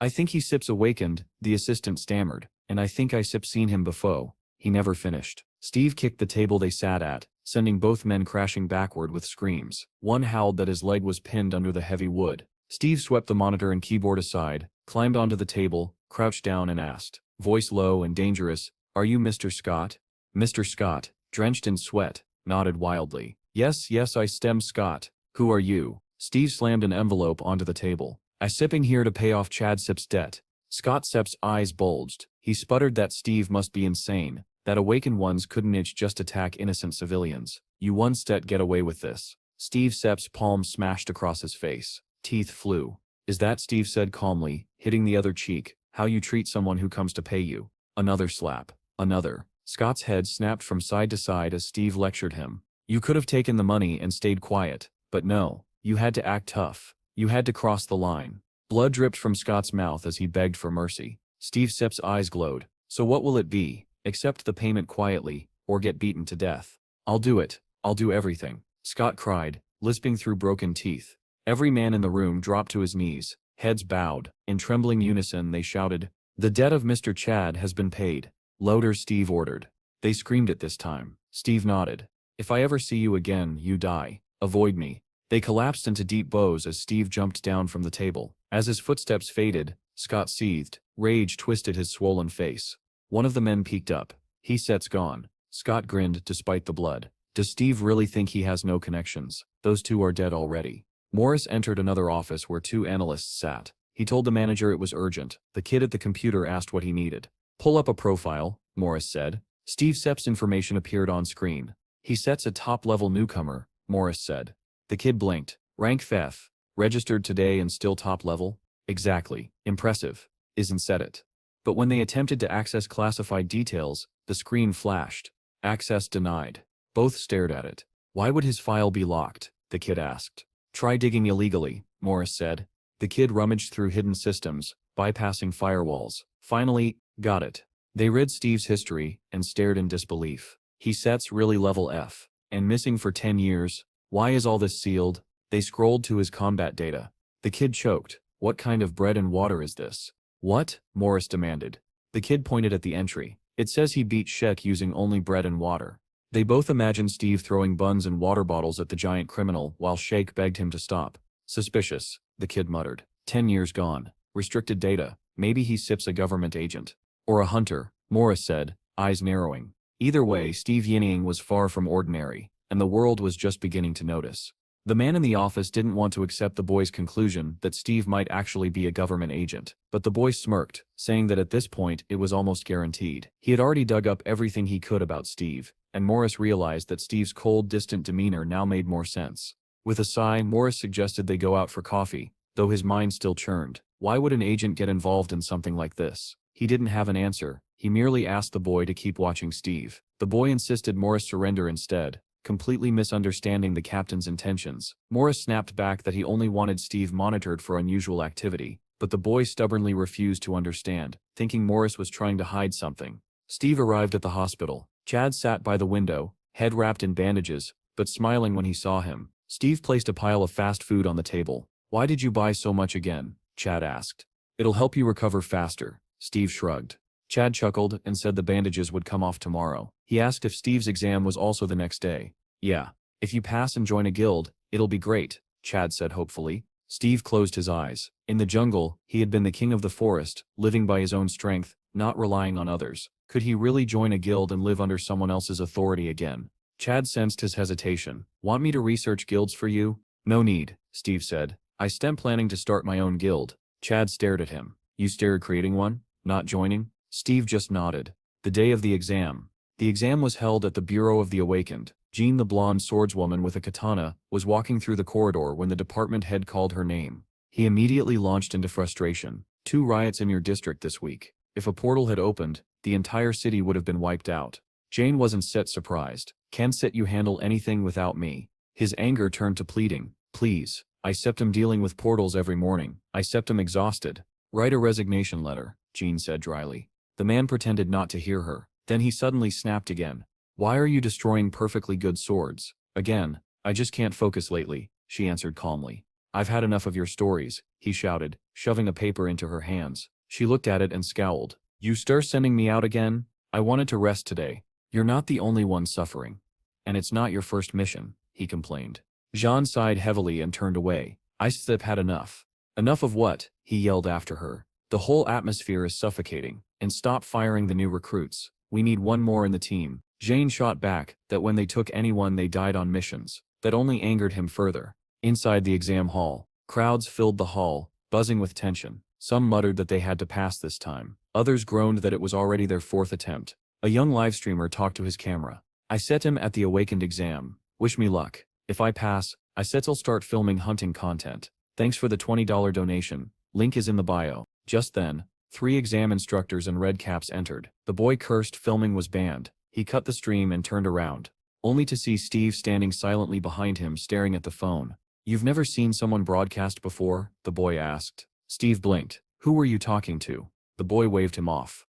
I think he sips awakened," the assistant stammered, "and I think I sip seen him before." He never finished. Steve kicked the table they sat at, sending both men crashing backward with screams. One howled that his leg was pinned under the heavy wood. Steve swept the monitor and keyboard aside, climbed onto the table, crouched down and asked, voice low and dangerous, "Are you Mr. Scott?" Mr. Scott, drenched in sweat, nodded wildly. Yes, I stem Scott. Who are you?" Steve slammed an envelope onto the table. "I sipping here to pay off Chad Sip's debt." Scott Sepp's eyes bulged. He sputtered that Steve must be insane, that awakened ones couldn't just attack innocent civilians. "You once get away with this." Steve Sepp's palm smashed across his face. Teeth flew. "Is that," Steve said calmly, hitting the other cheek, "how you treat someone who comes to pay you?" Another slap. Another. Scott's head snapped from side to side as Steve lectured him. "You could have taken the money and stayed quiet, but no, you had to act tough. You had to cross the line." Blood dripped from Scott's mouth as he begged for mercy. Steve Sepp's eyes glowed. "So what will it be? Accept the payment quietly, or get beaten to death?" "I'll do it. I'll do everything," Scott cried, lisping through broken teeth. Every man in the room dropped to his knees, heads bowed. In trembling unison they shouted, "The debt of Mr. Chad has been paid." "Louder," Steve ordered. They screamed it this time. Steve nodded. "If I ever see you again, you die. Avoid me." They collapsed into deep bows as Steve jumped down from the table. As his footsteps faded, Scott seethed. Rage twisted his swollen face. One of the men peeked up. "He set's gone." Scott grinned despite the blood. "Does Steve really think he has no connections? Those two are dead already." Morris entered another office where two analysts sat. He told the manager it was urgent. The kid at the computer asked what he needed. "Pull up a profile," Morris said. Steve Sepp's information appeared on screen. "He sets a top-level newcomer," Morris said. The kid blinked. "Rank F. Registered today and still top level?" "Exactly. Impressive. Isn't said it." But when they attempted to access classified details, the screen flashed. "Access denied." Both stared at it. "Why would his file be locked?" the kid asked. "Try digging illegally," Morris said. The kid rummaged through hidden systems, bypassing firewalls. Finally, got it. They read Steve's history and stared in disbelief. He sets really level F. And missing for 10 years. Why is all this sealed? They scrolled to his combat data. The kid choked. "What kind of bread and water is this?" "What?" Morris demanded. The kid pointed at the entry. "It says he beat Sheck using only bread and water." They both imagined Steve throwing buns and water bottles at the giant criminal while Sheik begged him to stop. Suspicious, the kid muttered. 10 years gone. Restricted data. Maybe he sips a government agent. Or a hunter, Morris said, eyes narrowing. Either way, Steve Yinning was far from ordinary, and the world was just beginning to notice. The man in the office didn't want to accept the boy's conclusion that Steve might actually be a government agent, but the boy smirked, saying that at this point it was almost guaranteed. He had already dug up everything he could about Steve, and Morris realized that Steve's cold, distant demeanor now made more sense. With a sigh, Morris suggested they go out for coffee, though his mind still churned. Why would an agent get involved in something like this? He didn't have an answer. He merely asked the boy to keep watching Steve. The boy insisted Morris surrender instead, completely misunderstanding the captain's intentions. Morris snapped back that he only wanted Steve monitored for unusual activity, but the boy stubbornly refused to understand, thinking Morris was trying to hide something. Steve arrived at the hospital. Chad sat by the window, head wrapped in bandages, but smiling when he saw him. Steve placed a pile of fast food on the table. "Why did you buy so much again?" Chad asked. "It'll help you recover faster." Steve shrugged. Chad chuckled and said the bandages would come off tomorrow. He asked if Steve's exam was also the next day. "Yeah. If you pass and join a guild, it'll be great," Chad said hopefully. Steve closed his eyes. In the jungle, he had been the king of the forest, living by his own strength, not relying on others. Could he really join a guild and live under someone else's authority again? Chad sensed his hesitation. "Want me to research guilds for you?" "No need," Steve said. "I'm planning to start my own guild." Chad stared at him. "You stared creating one? Not joining?" Steve just nodded. The day of the exam. The exam was held at the Bureau of the Awakened. Jean, the blonde swordswoman with a katana, was walking through the corridor when the department head called her name. He immediately launched into frustration. 2 riots in your district this week. If a portal had opened, the entire city would have been wiped out. Jane wasn't surprised. "Can't you handle anything without me?" His anger turned to pleading. "Please. I am dealing with portals every morning. I am exhausted." "Write a resignation letter," Jean said dryly. The man pretended not to hear her. Then he suddenly snapped again. "Why are you destroying perfectly good swords?" "Again, I just can't focus lately," she answered calmly. "I've had enough of your stories," he shouted, shoving a paper into her hands. She looked at it and scowled. "You sending me out again? I wanted to rest today." "You're not the only one suffering. And it's not your first mission," he complained. Jean sighed heavily and turned away. "I've had enough." "Enough of what?" he yelled after her. "The whole atmosphere is suffocating. And stop firing the new recruits. We need one more in the team." Jane shot back that when they took anyone they died on missions. That only angered him further. Inside the exam hall, crowds filled the hall, buzzing with tension. Some muttered that they had to pass this time. Others groaned that it was already their 4th attempt. A young live streamer talked to his camera. "I set him at the Awakened exam. Wish me luck. If I pass, I'll start filming hunting content. Thanks for the $20 donation. Link is in the bio." Just then, 3 exam instructors in red caps entered. The boy cursed filming was banned. He cut the stream and turned around, only to see Steve standing silently behind him staring at the phone. "You've never seen someone broadcast before?" the boy asked. Steve blinked. "Who were you talking to?" The boy waved him off.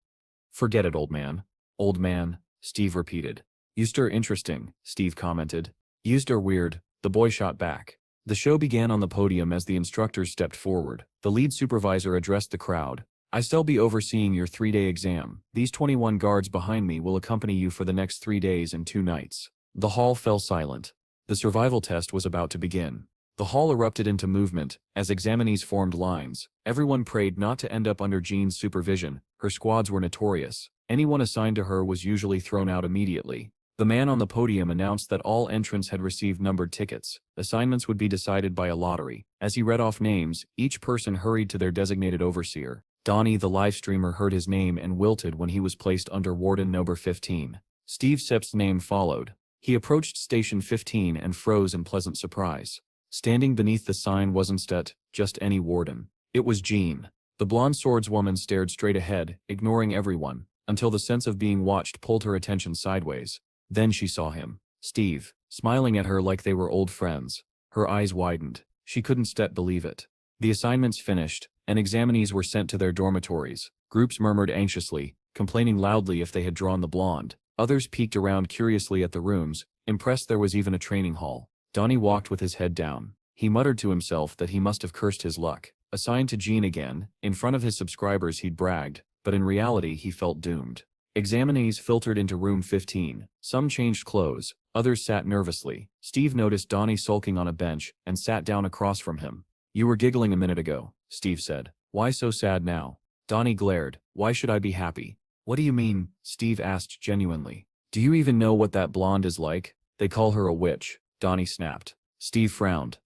"Forget it, old man." "Old man," Steve repeated. "You're interesting," Steve commented. "You're weird," the boy shot back. The show began on the podium as the instructors stepped forward. The lead supervisor addressed the crowd. "I'll be overseeing your 3-day exam. These 21 guards behind me will accompany you for the next 3 days and 2 nights." The hall fell silent. The survival test was about to begin. The hall erupted into movement as examinees formed lines. Everyone prayed not to end up under Jean's supervision. Her squads were notorious. Anyone assigned to her was usually thrown out immediately. The man on the podium announced that all entrants had received numbered tickets. Assignments would be decided by a lottery. As he read off names, each person hurried to their designated overseer. Donnie, the live streamer, heard his name and wilted when he was placed under Warden number 15. Steve Sepp's name followed. He approached Station 15 and froze in pleasant surprise. Standing beneath the sign wasn't just any warden. It was Jean. The blonde swordswoman stared straight ahead, ignoring everyone, until the sense of being watched pulled her attention sideways. Then she saw him. Steve, smiling at her like they were old friends. Her eyes widened. She couldn't believe it. The assignments finished, and examinees were sent to their dormitories. Groups murmured anxiously, complaining loudly if they had drawn the blonde. Others peeked around curiously at the rooms, impressed there was even a training hall. Donnie walked with his head down. He muttered to himself that he must have cursed his luck. Assigned to Jean again, in front of his subscribers he'd bragged, but in reality he felt doomed. Examinees filtered into room 15. Some changed clothes, others sat nervously. Steve noticed Donnie sulking on a bench and sat down across from him. "You were giggling a minute ago," Steve said. "Why so sad now?" Donnie glared. "Why should I be happy?" "What do you mean?" Steve asked genuinely. "Do you even know what that blonde is like?" "They call her a witch," Donnie snapped. Steve frowned.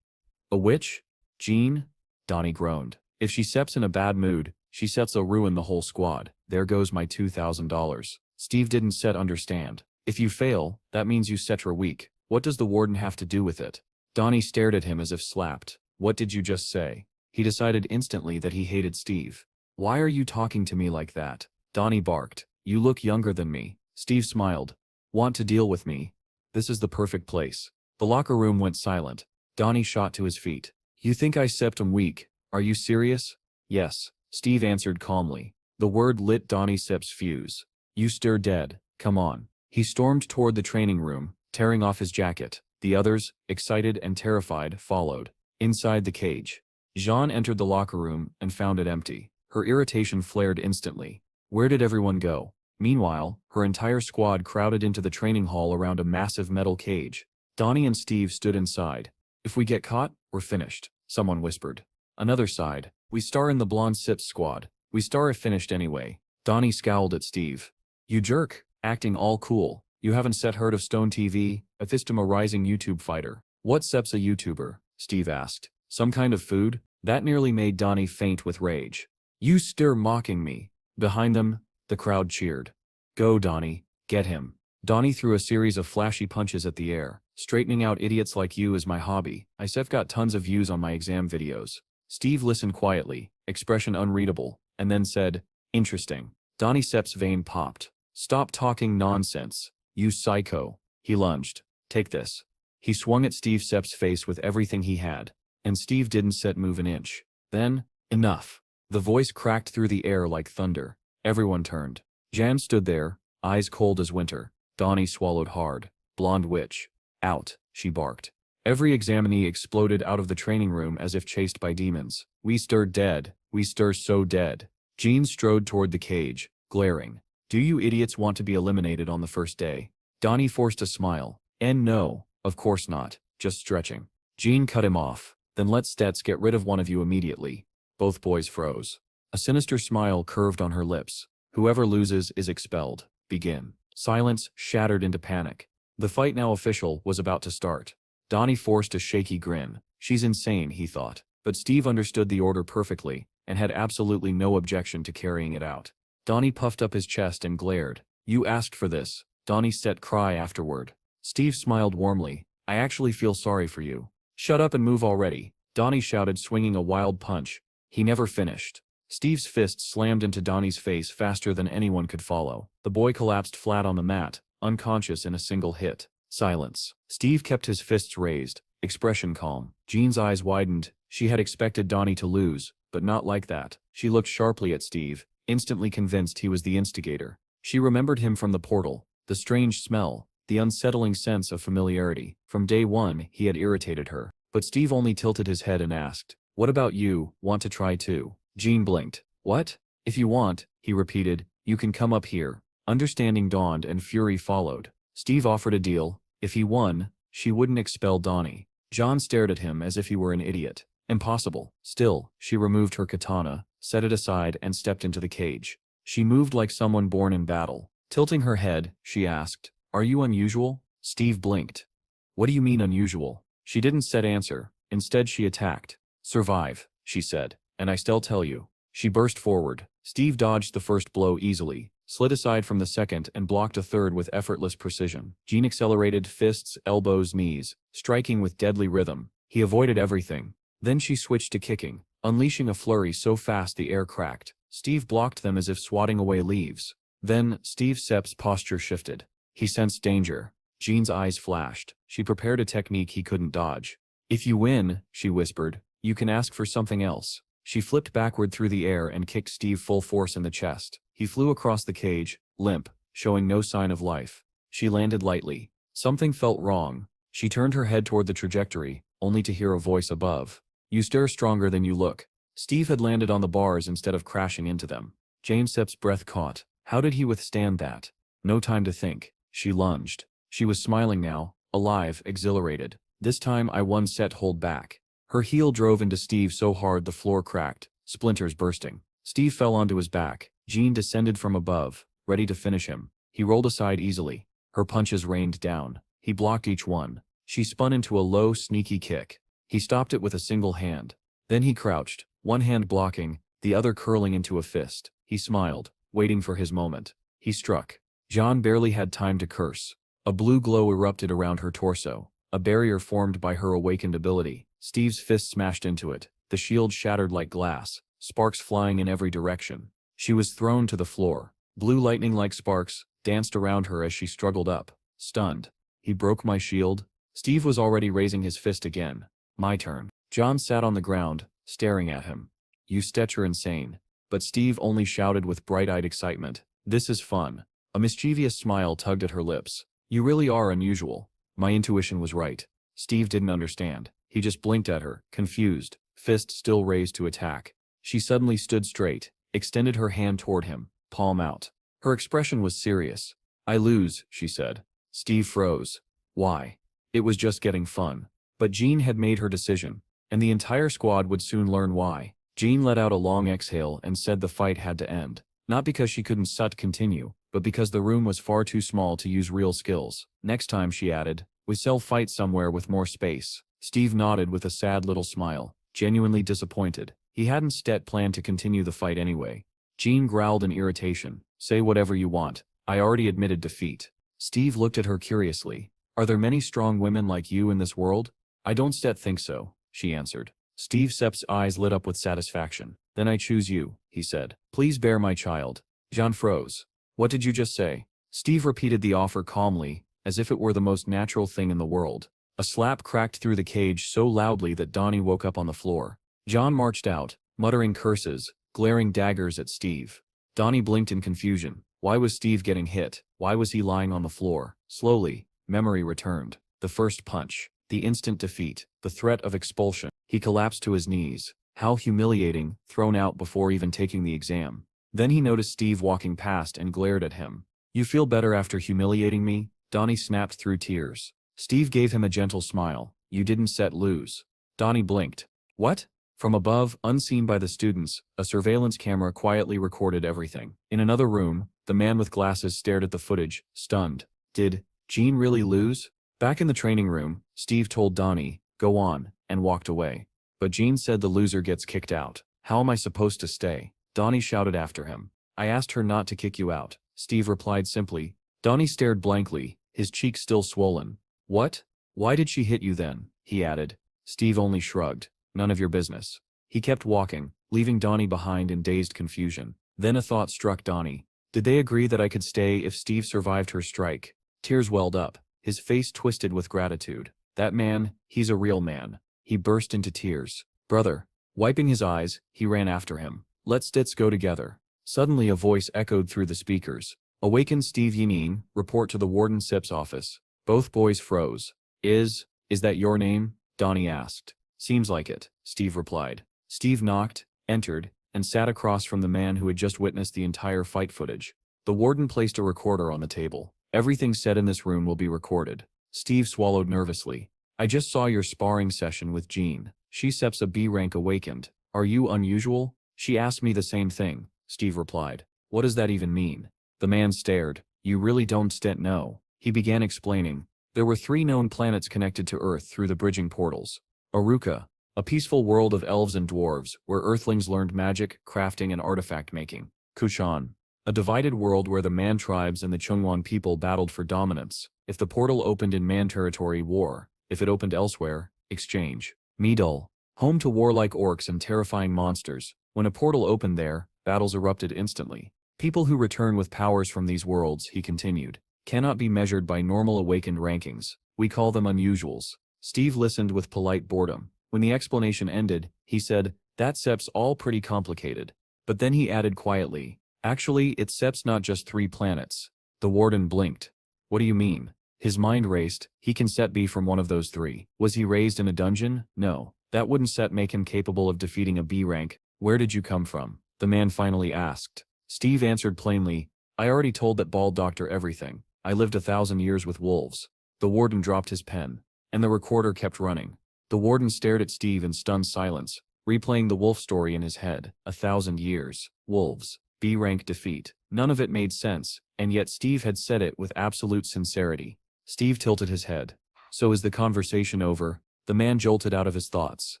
"A witch? Jean?" Donnie groaned. "If she steps in a bad mood, she sets a ruin the whole squad. There goes my $2,000. Steve didn't understand. "If you fail, that means you set her weak. What does the warden have to do with it?" Donnie stared at him as if slapped. "What did you just say?" He decided instantly that he hated Steve. "Why are you talking to me like that?" Donnie barked. "You look younger than me." Steve smiled. "Want to deal with me? This is the perfect place." The locker room went silent. Donnie shot to his feet. "You think I septum weak? Are you serious?" "Yes," Steve answered calmly. The word lit Donnie Sepp's fuse. "You stir dead. Come on." He stormed toward the training room, tearing off his jacket. The others, excited and terrified, followed. Inside the cage, Jean entered the locker room and found it empty. Her irritation flared instantly. Where did everyone go? Meanwhile, her entire squad crowded into the training hall around a massive metal cage. Donnie and Steve stood inside. "If we get caught, we're finished," someone whispered. Another sighed. "We star in the blonde Sips squad. We star if finished anyway." Donnie scowled at Steve. "You jerk, acting all cool. You haven't heard of Stone TV, a Thistuma rising YouTube fighter." "What Sep's a YouTuber?" Steve asked. "Some kind of food?" That nearly made Donnie faint with rage. "You stir mocking me." Behind them, the crowd cheered. "Go Donnie, get him." Donnie threw a series of flashy punches at the air. "Straightening out idiots like you is my hobby. I've got tons of views on my exam videos." Steve listened quietly, expression unreadable, and then said, "Interesting." Donnie Sepp's vein popped. "Stop talking nonsense, you psycho." He lunged. "Take this." He swung at Steve Sepp's face with everything he had, and Steve didn't move an inch. Then, "Enough." The voice cracked through the air like thunder. Everyone turned. Jan stood there, eyes cold as winter. Donnie swallowed hard. "Blonde witch. Out," she barked. Every examinee exploded out of the training room as if chased by demons. "We stir dead. We stir so dead." Jean strode toward the cage, glaring. "Do you idiots want to be eliminated on the first day?" Donnie forced a smile. No, of course not. Just stretching." Jean cut him off. "Then let's get rid of one of you immediately." Both boys froze. A sinister smile curved on her lips. "Whoever loses is expelled. Begin." Silence shattered into panic. The fight, now official, was about to start. Donnie forced a shaky grin. She's insane, he thought. But Steve understood the order perfectly, and had absolutely no objection to carrying it out. Donnie puffed up his chest and glared. "You asked for this." Donnie set cry afterward. Steve smiled warmly. "I actually feel sorry for you." "Shut up and move already," Donnie shouted, swinging a wild punch. He never finished. Steve's fist slammed into Donnie's face faster than anyone could follow. The boy collapsed flat on the mat, unconscious in a single hit. Silence. Steve kept his fists raised, expression calm. Jean's eyes widened. She had expected Donnie to lose, but not like that. She looked sharply at Steve, instantly convinced he was the instigator. She remembered him from the portal, the strange smell, the unsettling sense of familiarity. From day one, he had irritated her. But Steve only tilted his head and asked, "What about you, want to try too?" Jean blinked. "What?" "If you want," he repeated, "you can come up here." Understanding dawned and fury followed. Steve offered a deal. If he won, she wouldn't expel Donnie. John stared at him as if he were an idiot. Impossible. Still, she removed her katana, set it aside and stepped into the cage. She moved like someone born in battle. Tilting her head, she asked, "Are you unusual?" Steve blinked. "What do you mean unusual?" She didn't answer. Instead she attacked. "Survive," she said, "and I still tell you." She burst forward. Steve dodged the first blow easily, slid aside from the second and blocked a third with effortless precision. Jean accelerated, fists, elbows, knees, striking with deadly rhythm. He avoided everything. Then she switched to kicking, unleashing a flurry so fast the air cracked. Steve blocked them as if swatting away leaves. Then, Steve Sepp's posture shifted. He sensed danger. Jean's eyes flashed. She prepared a technique he couldn't dodge. "If you win," she whispered, "you can ask for something else." She flipped backward through the air and kicked Steve full force in the chest. He flew across the cage, limp, showing no sign of life. She landed lightly. Something felt wrong. She turned her head toward the trajectory, only to hear a voice above. "You stir stronger than you look." Steve had landed on the bars instead of crashing into them. Jane Sepp's breath caught. How did he withstand that? No time to think. She lunged. She was smiling now, alive, exhilarated. This time I won set hold back. Her heel drove into Steve so hard the floor cracked, splinters bursting. Steve fell onto his back. Jean descended from above, ready to finish him. He rolled aside easily. Her punches rained down. He blocked each one. She spun into a low, sneaky kick. He stopped it with a single hand. Then he crouched, one hand blocking, the other curling into a fist. He smiled, waiting for his moment. He struck. Jean barely had time to curse. A blue glow erupted around her torso, a barrier formed by her awakened ability. Steve's fist smashed into it. The shield shattered like glass, sparks flying in every direction. She was thrown to the floor. Blue lightning like sparks danced around her as she struggled up, stunned. He broke my shield. Steve was already raising his fist again. My turn. John sat on the ground, staring at him. You Stetcher insane. But Steve only shouted with bright-eyed excitement. This is fun. A mischievous smile tugged at her lips. You really are unusual. My intuition was right. Steve didn't understand. He just blinked at her, confused, fist still raised to attack. She suddenly stood straight, extended her hand toward him, palm out. Her expression was serious. I lose, she said. Steve froze. Why? It was just getting fun. But Jean had made her decision, and the entire squad would soon learn why. Jean let out a long exhale and said the fight had to end. Not because she couldn't continue, but because the room was far too small to use real skills. Next time, she added, we shall fight somewhere with more space. Steve nodded with a sad little smile, genuinely disappointed. He hadn't planned to continue the fight anyway. Jean growled in irritation. Say whatever you want. I already admitted defeat. Steve looked at her curiously. Are there many strong women like you in this world? I don't think so, she answered. Steve Sepp's eyes lit up with satisfaction. Then I choose you, he said. Please bear my child. Jean froze. What did you just say? Steve repeated the offer calmly, as if it were the most natural thing in the world. A slap cracked through the cage so loudly that Donnie woke up on the floor. John marched out, muttering curses, glaring daggers at Steve. Donnie blinked in confusion. Why was Steve getting hit? Why was he lying on the floor? Slowly, memory returned. The first punch, the instant defeat, the threat of expulsion. He collapsed to his knees. How humiliating, thrown out before even taking the exam. Then he noticed Steve walking past and glared at him. You feel better after humiliating me? Donnie snapped through tears. Steve gave him a gentle smile. You didn't lose. Donnie blinked. What? From above, unseen by the students, a surveillance camera quietly recorded everything. In another room, the man with glasses stared at the footage, stunned. Did Jean really lose? Back in the training room, Steve told Donnie, go on, and walked away. But Jean said the loser gets kicked out. How am I supposed to stay? Donnie shouted after him. I asked her not to kick you out. Steve replied simply. Donnie stared blankly, his cheeks still swollen. What? Why did she hit you then? He added. Steve only shrugged. None of your business. He kept walking, leaving Donnie behind in dazed confusion. Then a thought struck Donnie. Did they agree that I could stay if Steve survived her strike? Tears welled up, his face twisted with gratitude. That man, he's a real man. He burst into tears. Brother. Wiping his eyes, he ran after him. Let's go together. Suddenly a voice echoed through the speakers. Awaken Steve Yinin, report to the Warden Sip's office. Both boys froze. Is that your name? Donnie asked. Seems like it, Steve replied. Steve knocked, entered, and sat across from the man who had just witnessed the entire fight footage. The warden placed a recorder on the table. Everything said in this room will be recorded. Steve swallowed nervously. I just saw your sparring session with Jean. She Sep's a B rank awakened. Are you unusual? She asked me the same thing, Steve replied. What does that even mean? The man stared. You really don't know. He began explaining. There were 3 known planets connected to Earth through the bridging portals. Aruka, a peaceful world of elves and dwarves, where Earthlings learned magic, crafting, and artifact making. Kushan, a divided world where the Man tribes and the Chungwan people battled for dominance. If the portal opened in Man territory, war. If it opened elsewhere, exchange. Midul, home to warlike orcs and terrifying monsters. When a portal opened there, battles erupted instantly. People who return with powers from these worlds, he continued, cannot be measured by normal awakened rankings. We call them unusuals. Steve listened with polite boredom. When the explanation ended, he said, that Sep's all pretty complicated. But then he added quietly, actually, it's Sep's not just 3 planets. The warden blinked. What do you mean? His mind raced. He can be from one of those 3. Was he raised in a dungeon? No. That wouldn't make him capable of defeating a B rank. Where did you come from? The man finally asked. Steve answered plainly, I already told that bald doctor everything. I lived 1,000 years with wolves. The warden dropped his pen, and the recorder kept running. The warden stared at Steve in stunned silence, replaying the wolf story in his head. 1,000 years. Wolves. B-rank defeat. None of it made sense, and yet Steve had said it with absolute sincerity. Steve tilted his head. So is the conversation over? The man jolted out of his thoughts.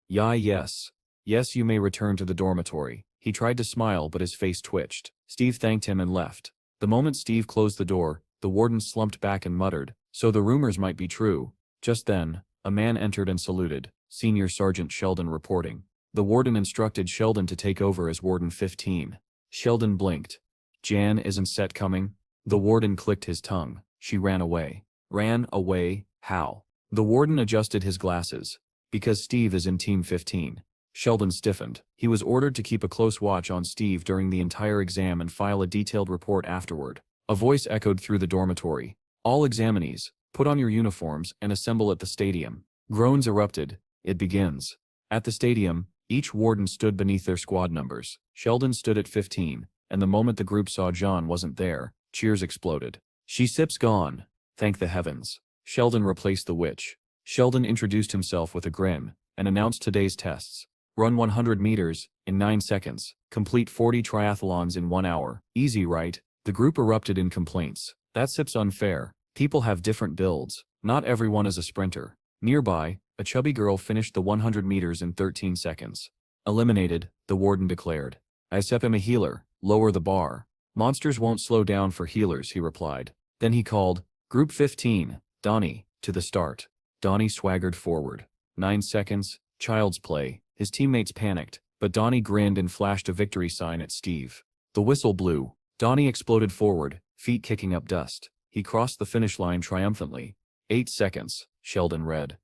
Yes. Yes, you may return to the dormitory. He tried to smile, but his face twitched. Steve thanked him and left. The moment Steve closed the door, the warden slumped back and muttered, so the rumors might be true. Just then, a man entered and saluted. Senior Sergeant Sheldon reporting. The warden instructed Sheldon to take over as Warden 15. Sheldon blinked. Jan isn't set coming? The warden clicked his tongue. She ran away. Ran away? How? The warden adjusted his glasses. Because Steve is in Team 15. Sheldon stiffened. He was ordered to keep a close watch on Steve during the entire exam and file a detailed report afterward. A voice echoed through the dormitory. All examinees, put on your uniforms and assemble at the stadium. Groans erupted. It begins. At the stadium, each warden stood beneath their squad numbers. Sheldon stood at 15, and the moment the group saw John wasn't there, cheers exploded. She sips gone. Thank the heavens. Sheldon replaced the witch. Sheldon introduced himself with a grin, and announced today's tests. Run 100 meters, in 9 seconds. Complete 40 triathlons in 1 hour. Easy, right? The group erupted in complaints. That sip's unfair. People have different builds. Not everyone is a sprinter. Nearby, a chubby girl finished the 100 meters in 13 seconds. Eliminated, the warden declared. I am a healer. Lower the bar. Monsters won't slow down for healers, he replied. Then he called, Group 15, Donnie, to the start. Donnie swaggered forward. 9 seconds, child's play. His teammates panicked, but Donnie grinned and flashed a victory sign at Steve. The whistle blew. Donnie exploded forward, feet kicking up dust. He crossed the finish line triumphantly. 8 seconds, Sheldon read.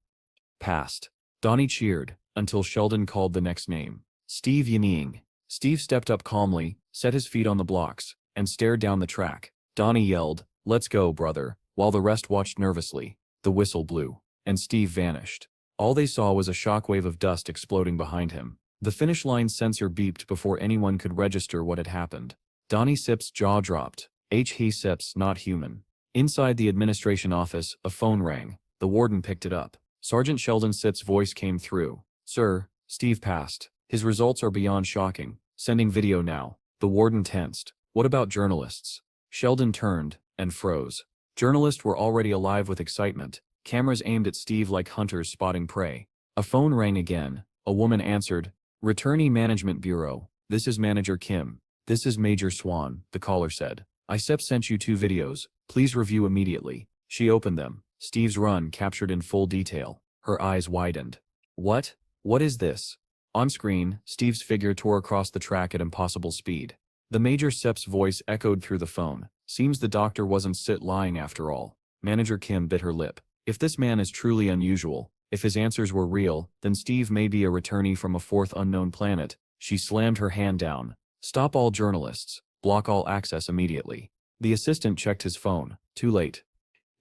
Passed. Donnie cheered, until Sheldon called the next name. Steve Yaning. Steve stepped up calmly, set his feet on the blocks, and stared down the track. Donnie yelled, Let's go, brother, while the rest watched nervously. The whistle blew, and Steve vanished. All they saw was a shockwave of dust exploding behind him. The finish line sensor beeped before anyone could register what had happened. Donnie Sip's jaw dropped. He Sips not human. Inside the administration office, a phone rang. The warden picked it up. Sergeant Sheldon Sip's voice came through. Sir, Steve passed. His results are beyond shocking. Sending video now. The warden tensed. What about journalists? Sheldon turned, and froze. Journalists were already alive with excitement. Cameras aimed at Steve like hunters spotting prey. A phone rang again. A woman answered. Returnee Management Bureau. This is Manager Kim. This is Major Swan, the caller said. ISEP sent you 2 videos. Please review immediately. She opened them. Steve's run captured in full detail. Her eyes widened. What? What is this? On screen, Steve's figure tore across the track at impossible speed. The Major Sep's voice echoed through the phone. Seems the doctor wasn't lying after all. Manager Kim bit her lip. If this man is truly unusual, if his answers were real, then Steve may be a returnee from a 4th unknown planet. She slammed her hand down. Stop all journalists. Block all access immediately. The assistant checked his phone. Too late.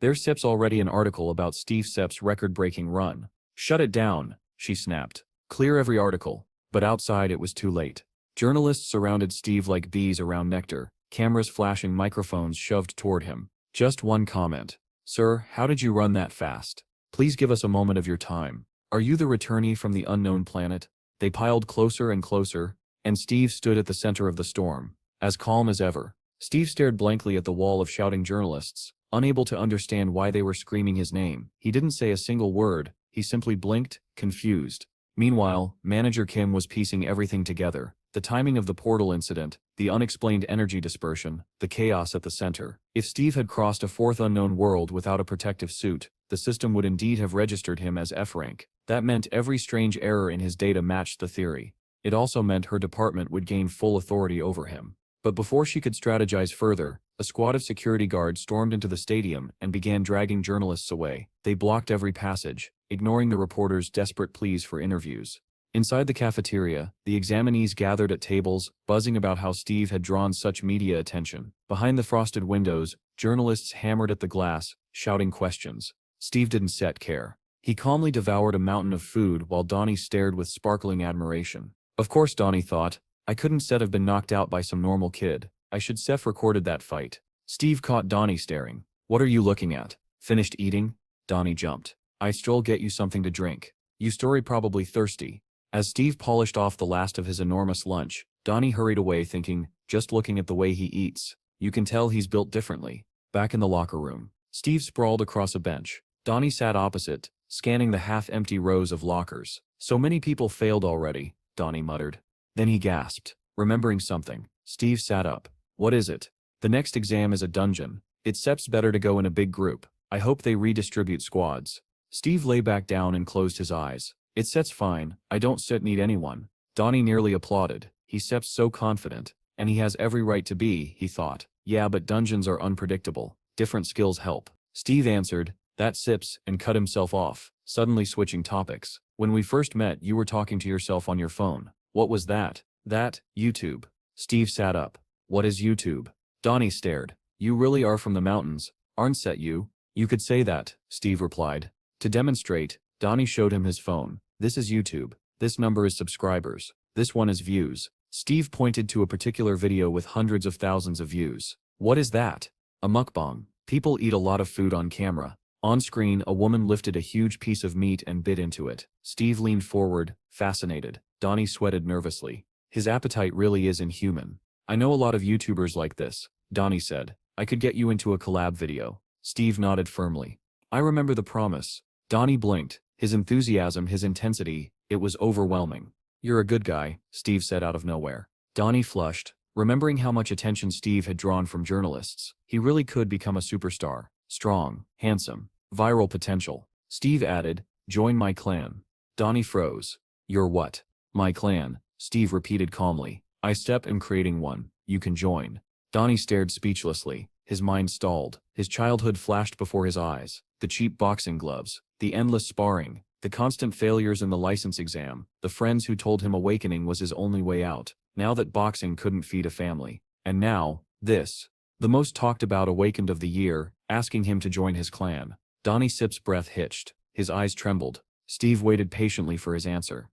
There's Sep's already an article about Steve Sep's record-breaking run. Shut it down, she snapped. Clear every article. But outside it was too late. Journalists surrounded Steve like bees around nectar, cameras flashing, microphones shoved toward him. Just one comment. Sir, how did you run that fast? Please give us a moment of your time. Are you the returnee from the unknown planet? They piled closer and closer, and Steve stood at the center of the storm, as calm as ever. Steve stared blankly at the wall of shouting journalists, unable to understand why they were screaming his name. He didn't say a single word, he simply blinked, confused. Meanwhile, Manager Kim was piecing everything together. The timing of the portal incident, the unexplained energy dispersion, the chaos at the center. If Steve had crossed a 4th unknown world without a protective suit, the system would indeed have registered him as F rank. That meant every strange error in his data matched the theory. It also meant her department would gain full authority over him. But before she could strategize further, a squad of security guards stormed into the stadium and began dragging journalists away. They blocked every passage, ignoring the reporters' desperate pleas for interviews. Inside the cafeteria, the examinees gathered at tables, buzzing about how Steve had drawn such media attention. Behind the frosted windows, journalists hammered at the glass, shouting questions. Steve didn't care. He calmly devoured a mountain of food while Donnie stared with sparkling admiration. Of course, Donnie thought, I couldn't have been knocked out by some normal kid. I should Seth recorded that fight. Steve caught Donnie staring. What are you looking at? Finished eating? Donnie jumped. I stroll get you something to drink. You story probably thirsty. As Steve polished off the last of his enormous lunch, Donnie hurried away thinking, just looking at the way he eats, you can tell he's built differently. Back in the locker room, Steve sprawled across a bench. Donnie sat opposite, scanning the half-empty rows of lockers. So many people failed already, Donnie muttered. Then he gasped, remembering something. Steve sat up. What is it? The next exam is a dungeon. It seems better to go in a big group. I hope they redistribute squads. Steve lay back down and closed his eyes. It sets fine, I don't need anyone. Donnie nearly applauded. He seems so confident. And he has every right to be, he thought. Yeah, but dungeons are unpredictable. Different skills help. Steve answered, that sips, and cut himself off, suddenly switching topics. When we first met, you were talking to yourself on your phone. What was that? That, YouTube. Steve sat up. What is YouTube? Donnie stared. You really are from the mountains, aren't you? You could say that, Steve replied. To demonstrate, Donnie showed him his phone. This is YouTube. This number is subscribers. This one is views. Steve pointed to a particular video with hundreds of thousands of views. What is that? A mukbang. People eat a lot of food on camera. On screen, a woman lifted a huge piece of meat and bit into it. Steve leaned forward, fascinated. Donnie sweated nervously. His appetite really is inhuman. I know a lot of YouTubers like this, Donnie said. I could get you into a collab video. Steve nodded firmly. I remember the promise. Donnie blinked. His enthusiasm, his intensity, it was overwhelming. You're a good guy, Steve said out of nowhere. Donnie flushed, remembering how much attention Steve had drawn from journalists. He really could become a superstar. Strong, handsome, viral potential. Steve added, join my clan. Donnie froze. Your what? My clan, Steve repeated calmly. I am creating one. You can join. Donnie stared speechlessly. His mind stalled. His childhood flashed before his eyes. The cheap boxing gloves, the endless sparring, the constant failures in the license exam, the friends who told him awakening was his only way out. Now that boxing couldn't feed a family. And now, this. The most talked about awakened of the year, asking him to join his clan. Donnie Sip's breath hitched. His eyes trembled. Steve waited patiently for his answer.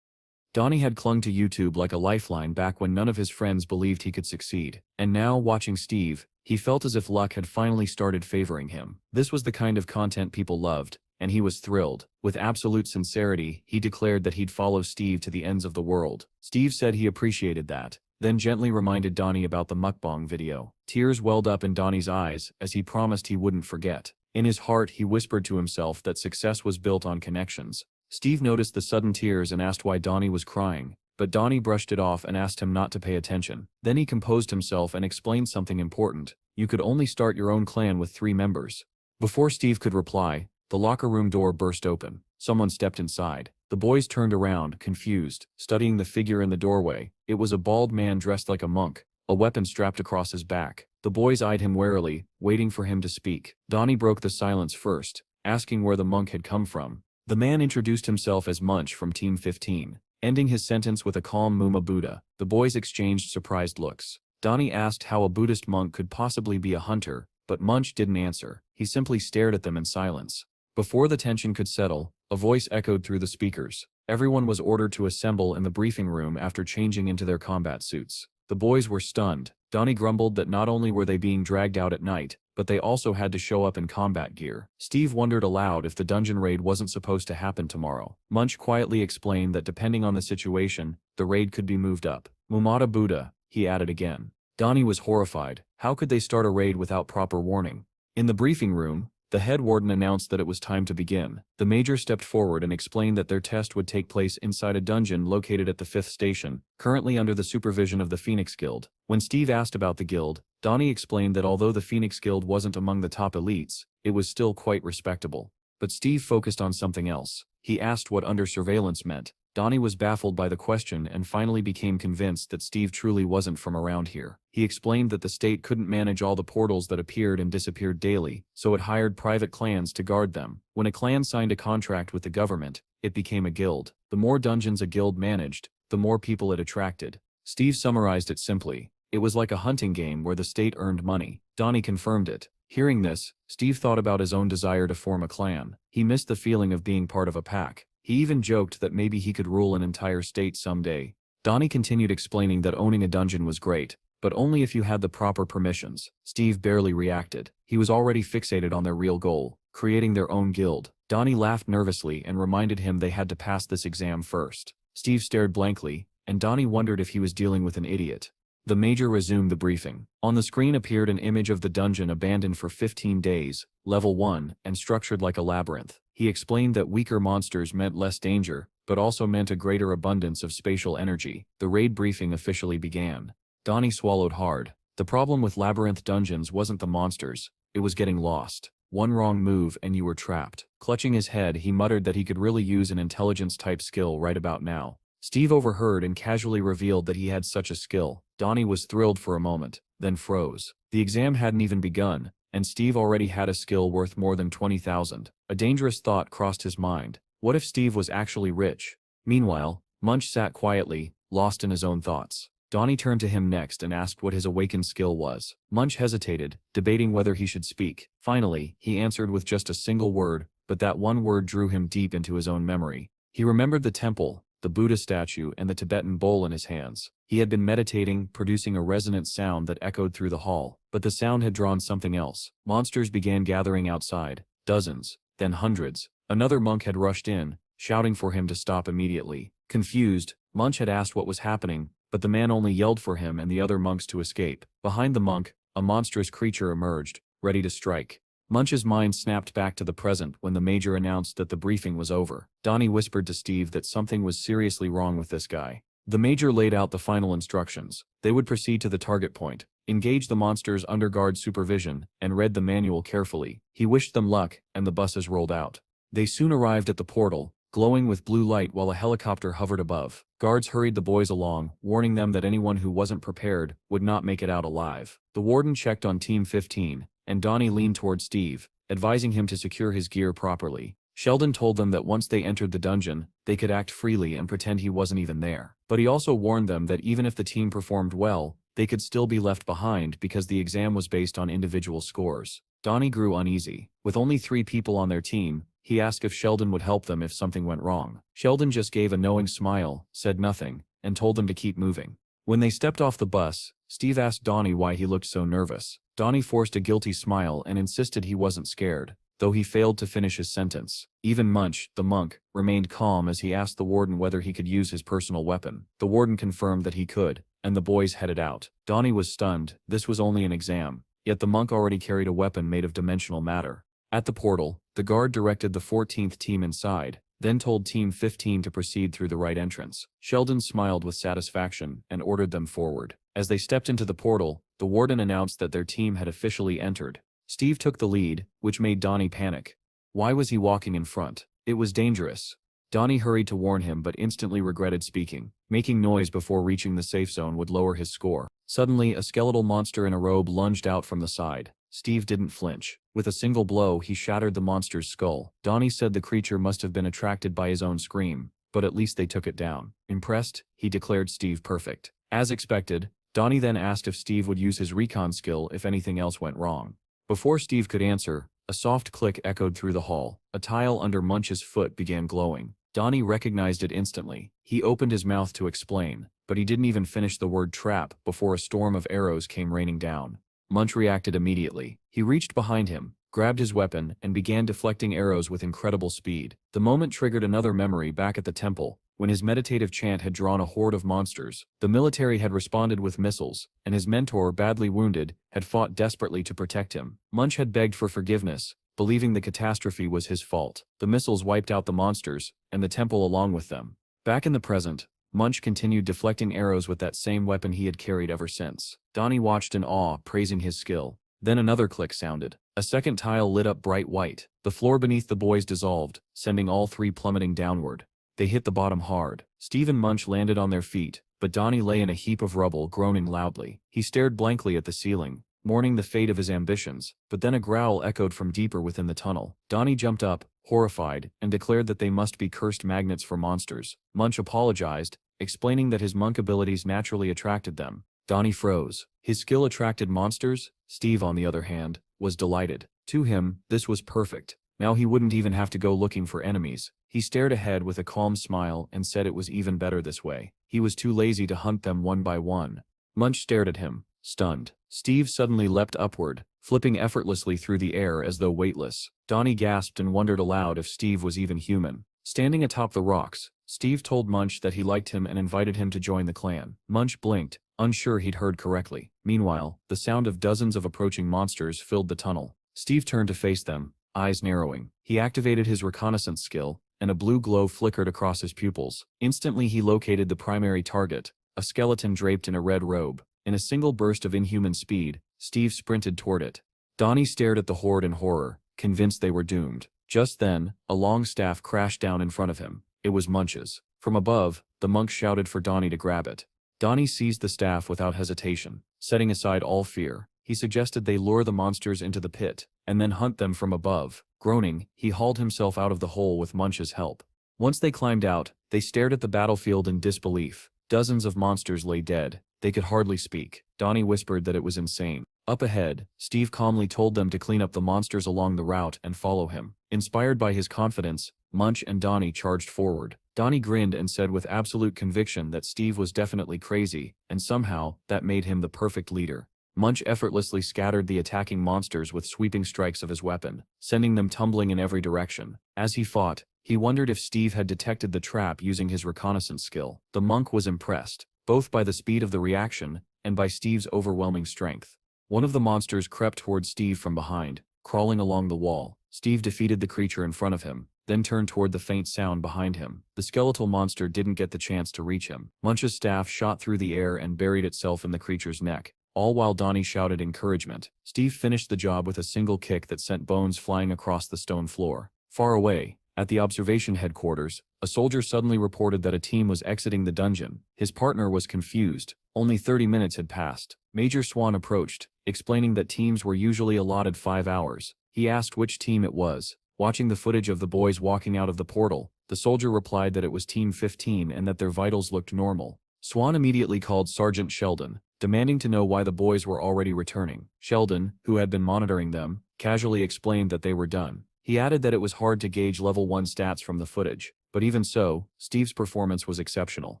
Donnie had clung to YouTube like a lifeline back when none of his friends believed he could succeed. And now, watching Steve, he felt as if luck had finally started favoring him. This was the kind of content people loved, and he was thrilled. With absolute sincerity, he declared that he'd follow Steve to the ends of the world. Steve said he appreciated that, then gently reminded Donnie about the mukbang video. Tears welled up in Donnie's eyes as he promised he wouldn't forget. In his heart, he whispered to himself that success was built on connections. Steve noticed the sudden tears and asked why Donnie was crying, but Donnie brushed it off and asked him not to pay attention. Then he composed himself and explained something important. You could only start your own clan with 3 members. Before Steve could reply, the locker room door burst open. Someone stepped inside. The boys turned around, confused, studying the figure in the doorway. It was a bald man dressed like a monk, a weapon strapped across his back. The boys eyed him warily, waiting for him to speak. Donnie broke the silence first, asking where the monk had come from. The man introduced himself as Munch from Team 15, ending his sentence with a calm Muma Buddha. The boys exchanged surprised looks. Donnie asked how a Buddhist monk could possibly be a hunter, but Munch didn't answer. He simply stared at them in silence. Before the tension could settle, a voice echoed through the speakers. Everyone was ordered to assemble in the briefing room after changing into their combat suits. The boys were stunned. Donnie grumbled that not only were they being dragged out at night, but they also had to show up in combat gear. Steve wondered aloud if the dungeon raid wasn't supposed to happen tomorrow. Munch quietly explained that depending on the situation, the raid could be moved up. Mumata Buddha, he added again. Donnie was horrified. How could they start a raid without proper warning? In the briefing room, the head warden announced that it was time to begin. The major stepped forward and explained that their test would take place inside a dungeon located at the 5th station, currently under the supervision of the Phoenix Guild. When Steve asked about the guild, Donnie explained that although the Phoenix Guild wasn't among the top elites, it was still quite respectable. But Steve focused on something else. He asked what under surveillance meant. Donnie was baffled by the question and finally became convinced that Steve truly wasn't from around here. He explained that the state couldn't manage all the portals that appeared and disappeared daily, so it hired private clans to guard them. When a clan signed a contract with the government, it became a guild. The more dungeons a guild managed, the more people it attracted. Steve summarized it simply. It was like a hunting game where the state earned money. Donnie confirmed it. Hearing this, Steve thought about his own desire to form a clan. He missed the feeling of being part of a pack. He even joked that maybe he could rule an entire state someday. Donnie continued explaining that owning a dungeon was great, but only if you had the proper permissions. Steve barely reacted. He was already fixated on their real goal, creating their own guild. Donnie laughed nervously and reminded him they had to pass this exam first. Steve stared blankly, and Donnie wondered if he was dealing with an idiot. The Major resumed the briefing. On the screen appeared an image of the dungeon abandoned for 15 days, level 1, and structured like a labyrinth. He explained that weaker monsters meant less danger, but also meant a greater abundance of spatial energy. The raid briefing officially began. Donnie swallowed hard. The problem with labyrinth dungeons wasn't the monsters, it was getting lost. One wrong move and you were trapped. Clutching his head, he muttered that he could really use an intelligence-type skill right about now. Steve overheard and casually revealed that he had such a skill. Donnie was thrilled for a moment, then froze. The exam hadn't even begun, and Steve already had a skill worth more than 20,000. A dangerous thought crossed his mind. What if Steve was actually rich? Meanwhile, Munch sat quietly, lost in his own thoughts. Donnie turned to him next and asked what his awakened skill was. Munch hesitated, debating whether he should speak. Finally, he answered with just a single word, but that one word drew him deep into his own memory. He remembered the temple, the Buddha statue, and the Tibetan bowl in his hands. He had been meditating, producing a resonant sound that echoed through the hall, but the sound had drawn something else. Monsters began gathering outside, dozens, then hundreds. Another monk had rushed in, shouting for him to stop immediately. Confused, Munch had asked what was happening, but the man only yelled for him and the other monks to escape. Behind the monk, a monstrous creature emerged, ready to strike. Munch's mind snapped back to the present when the Major announced that the briefing was over. Donnie whispered to Steve that something was seriously wrong with this guy. The Major laid out the final instructions. They would proceed to the target point, engage the monsters under guard supervision, and read the manual carefully. He wished them luck, and the buses rolled out. They soon arrived at the portal, glowing with blue light while a helicopter hovered above. Guards hurried the boys along, warning them that anyone who wasn't prepared would not make it out alive. The warden checked on Team 15, and Donnie leaned toward Steve, advising him to secure his gear properly. Sheldon told them that once they entered the dungeon, they could act freely and pretend he wasn't even there. But he also warned them that even if the team performed well, they could still be left behind because the exam was based on individual scores. Donnie grew uneasy. With only 3 people on their team, he asked if Sheldon would help them if something went wrong. Sheldon just gave a knowing smile, said nothing, and told them to keep moving. When they stepped off the bus, Steve asked Donnie why he looked so nervous. Donnie forced a guilty smile and insisted he wasn't scared, though he failed to finish his sentence. Even Munch, the monk, remained calm as he asked the warden whether he could use his personal weapon. The warden confirmed that he could, and the boys headed out. Donnie was stunned. This was only an exam, yet the monk already carried a weapon made of dimensional matter. At the portal, the guard directed the 14th team inside, then told Team 15 to proceed through the right entrance. Sheldon smiled with satisfaction and ordered them forward. As they stepped into the portal, the warden announced that their team had officially entered. Steve took the lead, which made Donnie panic. Why was he walking in front? It was dangerous. Donnie hurried to warn him but instantly regretted speaking. Making noise before reaching the safe zone would lower his score. Suddenly, a skeletal monster in a robe lunged out from the side. Steve didn't flinch. With a single blow, he shattered the monster's skull. Donnie said the creature must have been attracted by his own scream, but at least they took it down. Impressed, he declared Steve perfect. As expected, Donnie then asked if Steve would use his recon skill if anything else went wrong. Before Steve could answer, a soft click echoed through the hall. A tile under Munch's foot began glowing. Donnie recognized it instantly. He opened his mouth to explain, but he didn't even finish the word trap before a storm of arrows came raining down. Munch reacted immediately. He reached behind him, grabbed his weapon, and began deflecting arrows with incredible speed. The moment triggered another memory back at the temple, when his meditative chant had drawn a horde of monsters. The military had responded with missiles, and his mentor, badly wounded, had fought desperately to protect him. Munch had begged for forgiveness, believing the catastrophe was his fault. The missiles wiped out the monsters, and the temple along with them. Back in the present, Munch continued deflecting arrows with that same weapon he had carried ever since. Donnie watched in awe, praising his skill. Then another click sounded. A second tile lit up bright white. The floor beneath the boys dissolved, sending all 3 plummeting downward. They hit the bottom hard. Steve and Munch landed on their feet, but Donnie lay in a heap of rubble, groaning loudly. He stared blankly at the ceiling, mourning the fate of his ambitions, but then a growl echoed from deeper within the tunnel. Donnie jumped up, horrified, and declared that they must be cursed magnets for monsters. Munch apologized, explaining that his monk abilities naturally attracted them. Donnie froze. His skill attracted monsters? Steve, on the other hand, was delighted. To him, this was perfect. Now he wouldn't even have to go looking for enemies. He stared ahead with a calm smile and said it was even better this way. He was too lazy to hunt them one by one. Munch stared at him, stunned. Steve suddenly leapt upward, flipping effortlessly through the air as though weightless. Donnie gasped and wondered aloud if Steve was even human. Standing atop the rocks, Steve told Munch that he liked him and invited him to join the clan. Munch blinked, unsure he'd heard correctly. Meanwhile, the sound of dozens of approaching monsters filled the tunnel. Steve turned to face them, eyes narrowing. He activated his reconnaissance skill, and a blue glow flickered across his pupils. Instantly he located the primary target, a skeleton draped in a red robe. In a single burst of inhuman speed, Steve sprinted toward it. Donnie stared at the horde in horror, convinced they were doomed. Just then, a long staff crashed down in front of him. It was Munch's. From above, the monk shouted for Donnie to grab it. Donnie seized the staff without hesitation. Setting aside all fear, he suggested they lure the monsters into the pit, and then hunt them from above. Groaning, he hauled himself out of the hole with Munch's help. Once they climbed out, they stared at the battlefield in disbelief. Dozens of monsters lay dead. They could hardly speak. Donnie whispered that it was insane. Up ahead, Steve calmly told them to clean up the monsters along the route and follow him. Inspired by his confidence, Munch and Donnie charged forward. Donnie grinned and said with absolute conviction that Steve was definitely crazy, and somehow, that made him the perfect leader. Munch effortlessly scattered the attacking monsters with sweeping strikes of his weapon, sending them tumbling in every direction. As he fought, he wondered if Steve had detected the trap using his reconnaissance skill. The monk was impressed, both by the speed of the reaction and by Steve's overwhelming strength. One of the monsters crept toward Steve from behind, crawling along the wall. Steve defeated the creature in front of him, then turned toward the faint sound behind him. The skeletal monster didn't get the chance to reach him. Munch's staff shot through the air and buried itself in the creature's neck, all while Donnie shouted encouragement. Steve finished the job with a single kick that sent bones flying across the stone floor. Far away, at the observation headquarters, a soldier suddenly reported that a team was exiting the dungeon. His partner was confused. Only 30 minutes had passed. Major Swan approached, explaining that teams were usually allotted 5 hours. He asked which team it was. Watching the footage of the boys walking out of the portal, the soldier replied that it was Team 15 and that their vitals looked normal. Swan immediately called Sergeant Sheldon, demanding to know why the boys were already returning. Sheldon, who had been monitoring them, casually explained that they were done. He added that it was hard to gauge level 1 stats from the footage, but even so, Steve's performance was exceptional.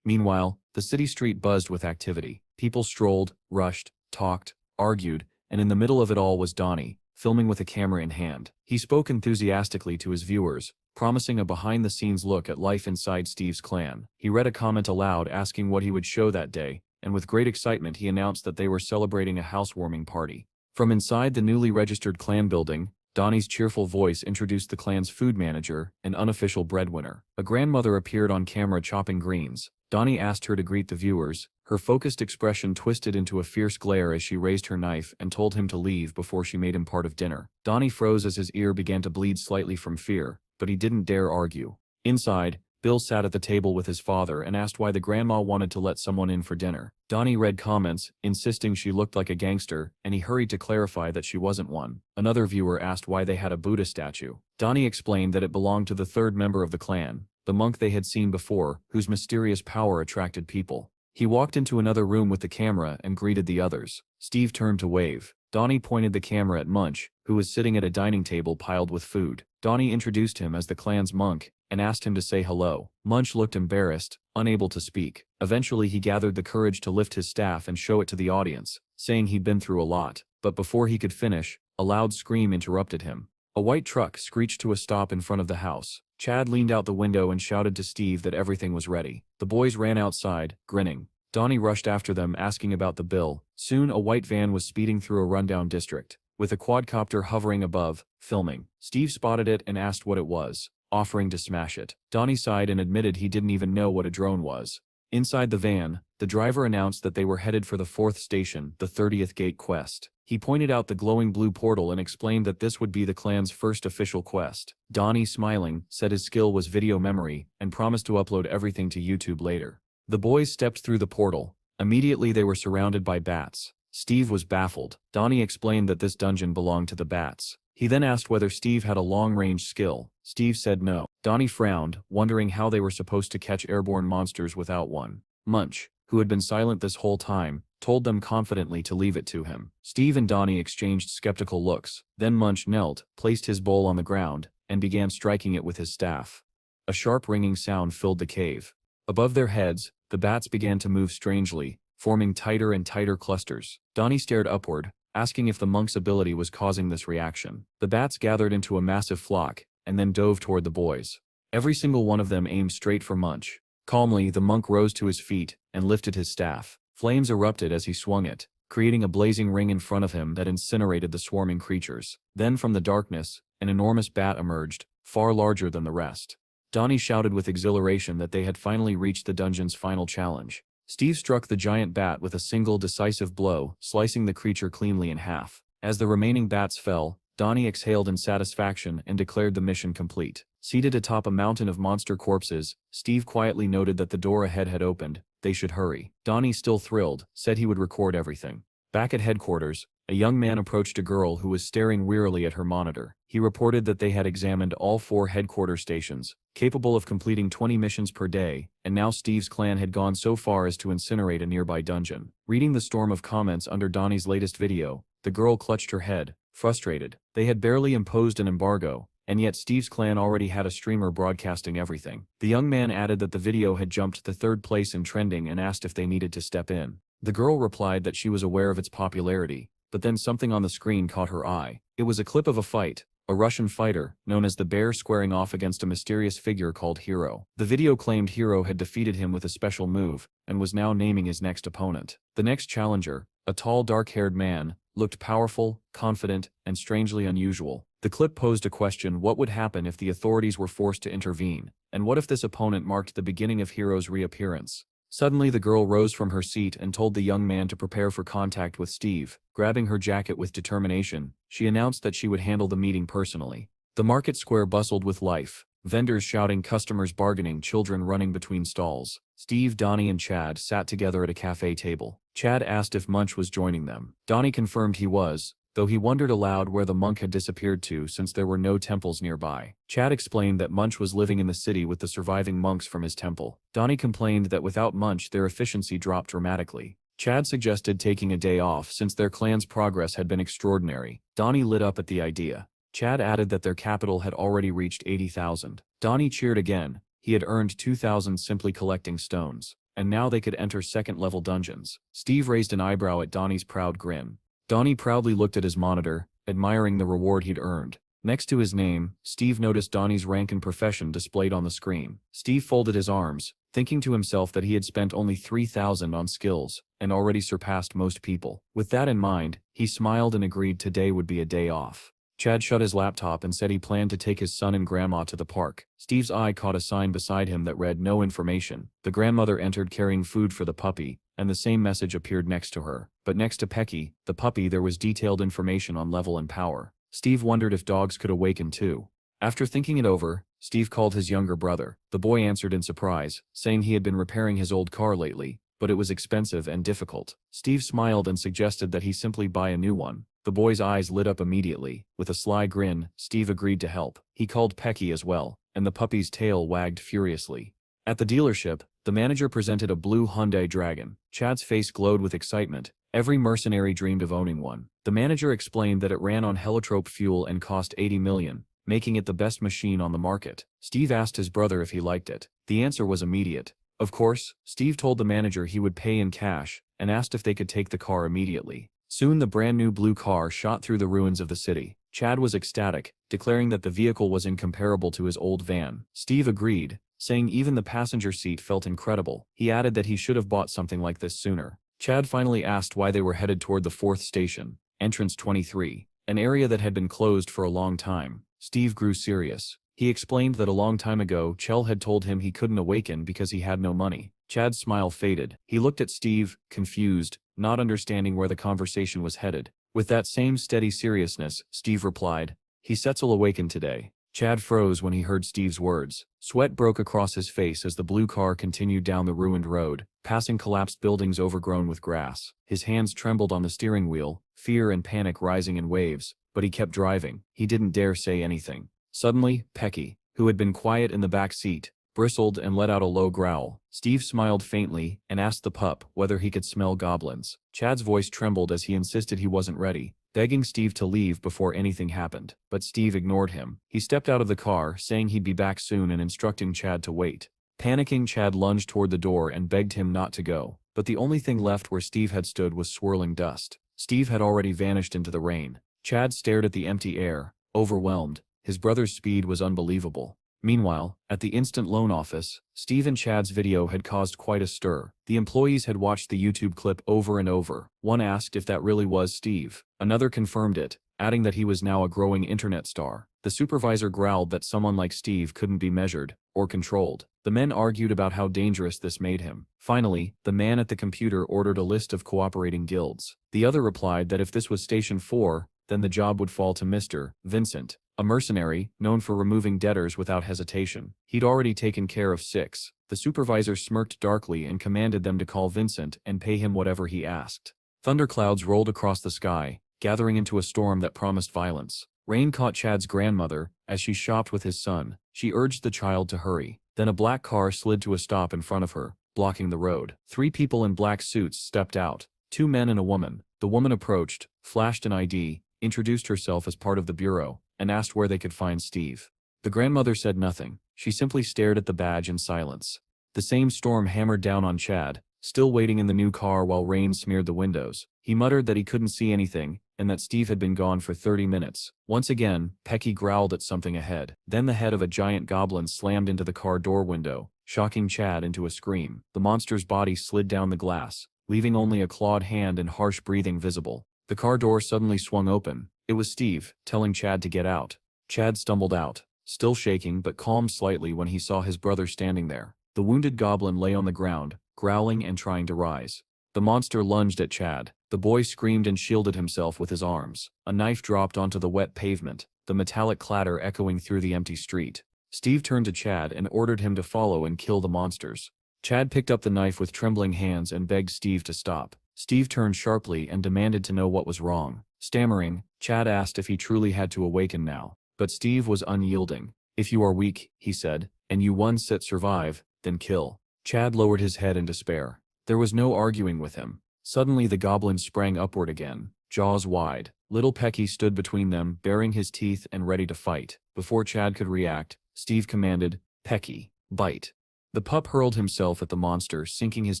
Meanwhile, the city street buzzed with activity. People strolled, rushed, talked, argued, and in the middle of it all was Donnie, filming with a camera in hand. He spoke enthusiastically to his viewers, promising a behind-the-scenes look at life inside Steve's clan. He read a comment aloud asking what he would show that day, and with great excitement he announced that they were celebrating a housewarming party. From inside the newly registered clan building, Donnie's cheerful voice introduced the clan's food manager, an unofficial breadwinner. A grandmother appeared on camera chopping greens. Donnie asked her to greet the viewers. Her focused expression twisted into a fierce glare as she raised her knife and told him to leave before she made him part of dinner. Donnie froze as his ear began to bleed slightly from fear, but he didn't dare argue. Inside, Bill sat at the table with his father and asked why the grandma wanted to let someone in for dinner. Donnie read comments, insisting she looked like a gangster, and he hurried to clarify that she wasn't one. Another viewer asked why they had a Buddha statue. Donnie explained that it belonged to the third member of the clan, the monk they had seen before, whose mysterious power attracted people. He walked into another room with the camera and greeted the others. Steve turned to wave. Donnie pointed the camera at Munch, who was sitting at a dining table piled with food. Donnie introduced him as the clan's monk and asked him to say hello. Munch looked embarrassed, unable to speak. Eventually he gathered the courage to lift his staff and show it to the audience, saying he'd been through a lot. But before he could finish, a loud scream interrupted him. A white truck screeched to a stop in front of the house. Chad leaned out the window and shouted to Steve that everything was ready. The boys ran outside, grinning. Donnie rushed after them asking about the bill. Soon a white van was speeding through a rundown district, with a quadcopter hovering above, filming. Steve spotted it and asked what it was, offering to smash it. Donnie sighed and admitted he didn't even know what a drone was. Inside the van, the driver announced that they were headed for the 4th station, the 30th Gate quest. He pointed out the glowing blue portal and explained that this would be the clan's first official quest. Donnie, smiling, said his skill was video memory and promised to upload everything to YouTube later. The boys stepped through the portal. Immediately they were surrounded by bats. Steve was baffled. Donnie explained that this dungeon belonged to the bats. He then asked whether Steve had a long-range skill. Steve said no. Donnie frowned, wondering how they were supposed to catch airborne monsters without one. Munch, who had been silent this whole time, told them confidently to leave it to him. Steve and Donnie exchanged skeptical looks. Then Munch knelt, placed his bowl on the ground, and began striking it with his staff. A sharp ringing sound filled the cave. Above their heads, the bats began to move strangely, forming tighter and tighter clusters. Donnie stared upward, asking if the monk's ability was causing this reaction. The bats gathered into a massive flock, and then dove toward the boys. Every single one of them aimed straight for Munch. Calmly, the monk rose to his feet and lifted his staff. Flames erupted as he swung it, creating a blazing ring in front of him that incinerated the swarming creatures. Then from the darkness, an enormous bat emerged, far larger than the rest. Donnie shouted with exhilaration that they had finally reached the dungeon's final challenge. Steve struck the giant bat with a single decisive blow, slicing the creature cleanly in half. As the remaining bats fell, Donnie exhaled in satisfaction and declared the mission complete. Seated atop a mountain of monster corpses, Steve quietly noted that the door ahead had opened. They should hurry. Donnie, still thrilled, said he would record everything. Back at headquarters, a young man approached a girl who was staring wearily at her monitor. He reported that they had examined all 4 headquarters stations, capable of completing 20 missions per day, and now Steve's clan had gone so far as to incinerate a nearby dungeon. Reading the storm of comments under Donnie's latest video, the girl clutched her head, frustrated. They had barely imposed an embargo, and yet Steve's clan already had a streamer broadcasting everything. The young man added that the video had jumped to 3rd place in trending and asked if they needed to step in. The girl replied that she was aware of its popularity, but then something on the screen caught her eye. It was a clip of a fight, a Russian fighter, known as the Bear, squaring off against a mysterious figure called Hero. The video claimed Hero had defeated him with a special move, and was now naming his next opponent. The next challenger, a tall dark-haired man, looked powerful, confident, and strangely unusual. The clip posed a question: what would happen if the authorities were forced to intervene, and what if this opponent marked the beginning of Hero's reappearance? Suddenly the girl rose from her seat and told the young man to prepare for contact with Steve. Grabbing her jacket with determination, she announced that she would handle the meeting personally. The market square bustled with life, vendors shouting, customers bargaining, children running between stalls. Steve, Donnie, and Chad sat together at a cafe table. Chad asked if Munch was joining them. Donnie confirmed he was, though he wondered aloud where the monk had disappeared to since there were no temples nearby. Chad explained that Munch was living in the city with the surviving monks from his temple. Donnie complained that without Munch their efficiency dropped dramatically. Chad suggested taking a day off since their clan's progress had been extraordinary. Donnie lit up at the idea. Chad added that their capital had already reached 80,000. Donnie cheered again. He had earned 2,000 simply collecting stones, and now they could enter 2nd-level dungeons. Steve raised an eyebrow at Donnie's proud grin. Donnie proudly looked at his monitor, admiring the reward he'd earned. Next to his name, Steve noticed Donnie's rank and profession displayed on the screen. Steve folded his arms, thinking to himself that he had spent only 3,000 on skills, and already surpassed most people. With that in mind, he smiled and agreed today would be a day off. Chad shut his laptop and said he planned to take his son and grandma to the park. Steve's eye caught a sign beside him that read "No information." The grandmother entered carrying food for the puppy, and the same message appeared next to her. But next to Pecky, the puppy, there was detailed information on level and power. Steve wondered if dogs could awaken too. After thinking it over, Steve called his younger brother. The boy answered in surprise, saying he had been repairing his old car lately, but it was expensive and difficult. Steve smiled and suggested that he simply buy a new one. The boy's eyes lit up immediately. With a sly grin, Steve agreed to help. He called Pecky as well, and the puppy's tail wagged furiously. At the dealership, the manager presented a blue Hyundai Dragon. Chad's face glowed with excitement. Every mercenary dreamed of owning one. The manager explained that it ran on heliotrope fuel and cost 80 million, making it the best machine on the market. Steve asked his brother if he liked it. The answer was immediate. Of course, Steve told the manager he would pay in cash, and asked if they could take the car immediately. Soon the brand new blue car shot through the ruins of the city. Chad was ecstatic, declaring that the vehicle was incomparable to his old van. Steve agreed, saying even the passenger seat felt incredible. He added that he should have bought something like this sooner. Chad finally asked why they were headed toward the 4th station, entrance 23, an area that had been closed for a long time. Steve grew serious. He explained that a long time ago Chell had told him he couldn't awaken because he had no money. Chad's smile faded. He looked at Steve, confused, not understanding where the conversation was headed. With that same steady seriousness, Steve replied, "He sets'll awaken today." Chad froze when he heard Steve's words. Sweat broke across his face as the blue car continued down the ruined road, passing collapsed buildings overgrown with grass. His hands trembled on the steering wheel, fear and panic rising in waves, but he kept driving. He didn't dare say anything. Suddenly, Pecky, who had been quiet in the back seat, bristled and let out a low growl. Steve smiled faintly and asked the pup whether he could smell goblins. Chad's voice trembled as he insisted he wasn't ready, begging Steve to leave before anything happened. But Steve ignored him. He stepped out of the car, saying he'd be back soon and instructing Chad to wait. Panicking, Chad lunged toward the door and begged him not to go. but the only thing left where Steve had stood was swirling dust. Steve had already vanished into the rain. Chad stared at the empty air, overwhelmed. His brother's speed was unbelievable. Meanwhile, at the instant loan office, Steve and Chad's video had caused quite a stir. The employees had watched the YouTube clip over and over. One asked if that really was Steve. Another confirmed it, adding that he was now a growing internet star. The supervisor growled that someone like Steve couldn't be measured or controlled. The men argued about how dangerous this made him. Finally, the man at the computer ordered a list of cooperating guilds. The other replied that if this was Station 4, then the job would fall to Mr. Vincent, a mercenary known for removing debtors without hesitation. He'd already taken care of 6. The supervisor smirked darkly and commanded them to call Vincent and pay him whatever he asked. Thunderclouds rolled across the sky, gathering into a storm that promised violence. Rain caught Chad's grandmother as she shopped with his son. She urged the child to hurry. Then a black car slid to a stop in front of her, blocking the road. 3 people in black suits stepped out, 2 men and a woman. The woman approached, flashed an ID, introduced herself as part of the bureau, and asked where they could find Steve. The grandmother said nothing. She simply stared at the badge in silence. The same storm hammered down on Chad, still waiting in the new car while rain smeared the windows. He muttered that he couldn't see anything, and that Steve had been gone for 30 minutes. Once again, Pecky growled at something ahead. Then the head of a giant goblin slammed into the car door window, shocking Chad into a scream. The monster's body slid down the glass, leaving only a clawed hand and harsh breathing visible. The car door suddenly swung open. It was Steve, telling Chad to get out. Chad stumbled out, still shaking but calmed slightly when he saw his brother standing there. The wounded goblin lay on the ground, growling and trying to rise. The monster lunged at Chad. The boy screamed and shielded himself with his arms. A knife dropped onto the wet pavement, the metallic clatter echoing through the empty street. Steve turned to Chad and ordered him to follow and kill the monsters. Chad picked up the knife with trembling hands and begged Steve to stop. Steve turned sharply and demanded to know what was wrong. Stammering, Chad asked if he truly had to awaken now. But Steve was unyielding. "If you are weak," he said, "and you one set survive, then kill." Chad lowered his head in despair. There was no arguing with him. Suddenly the goblin sprang upward again, jaws wide. Little Pecky stood between them, baring his teeth and ready to fight. Before Chad could react, Steve commanded, "Pecky, bite." The pup hurled himself at the monster, sinking his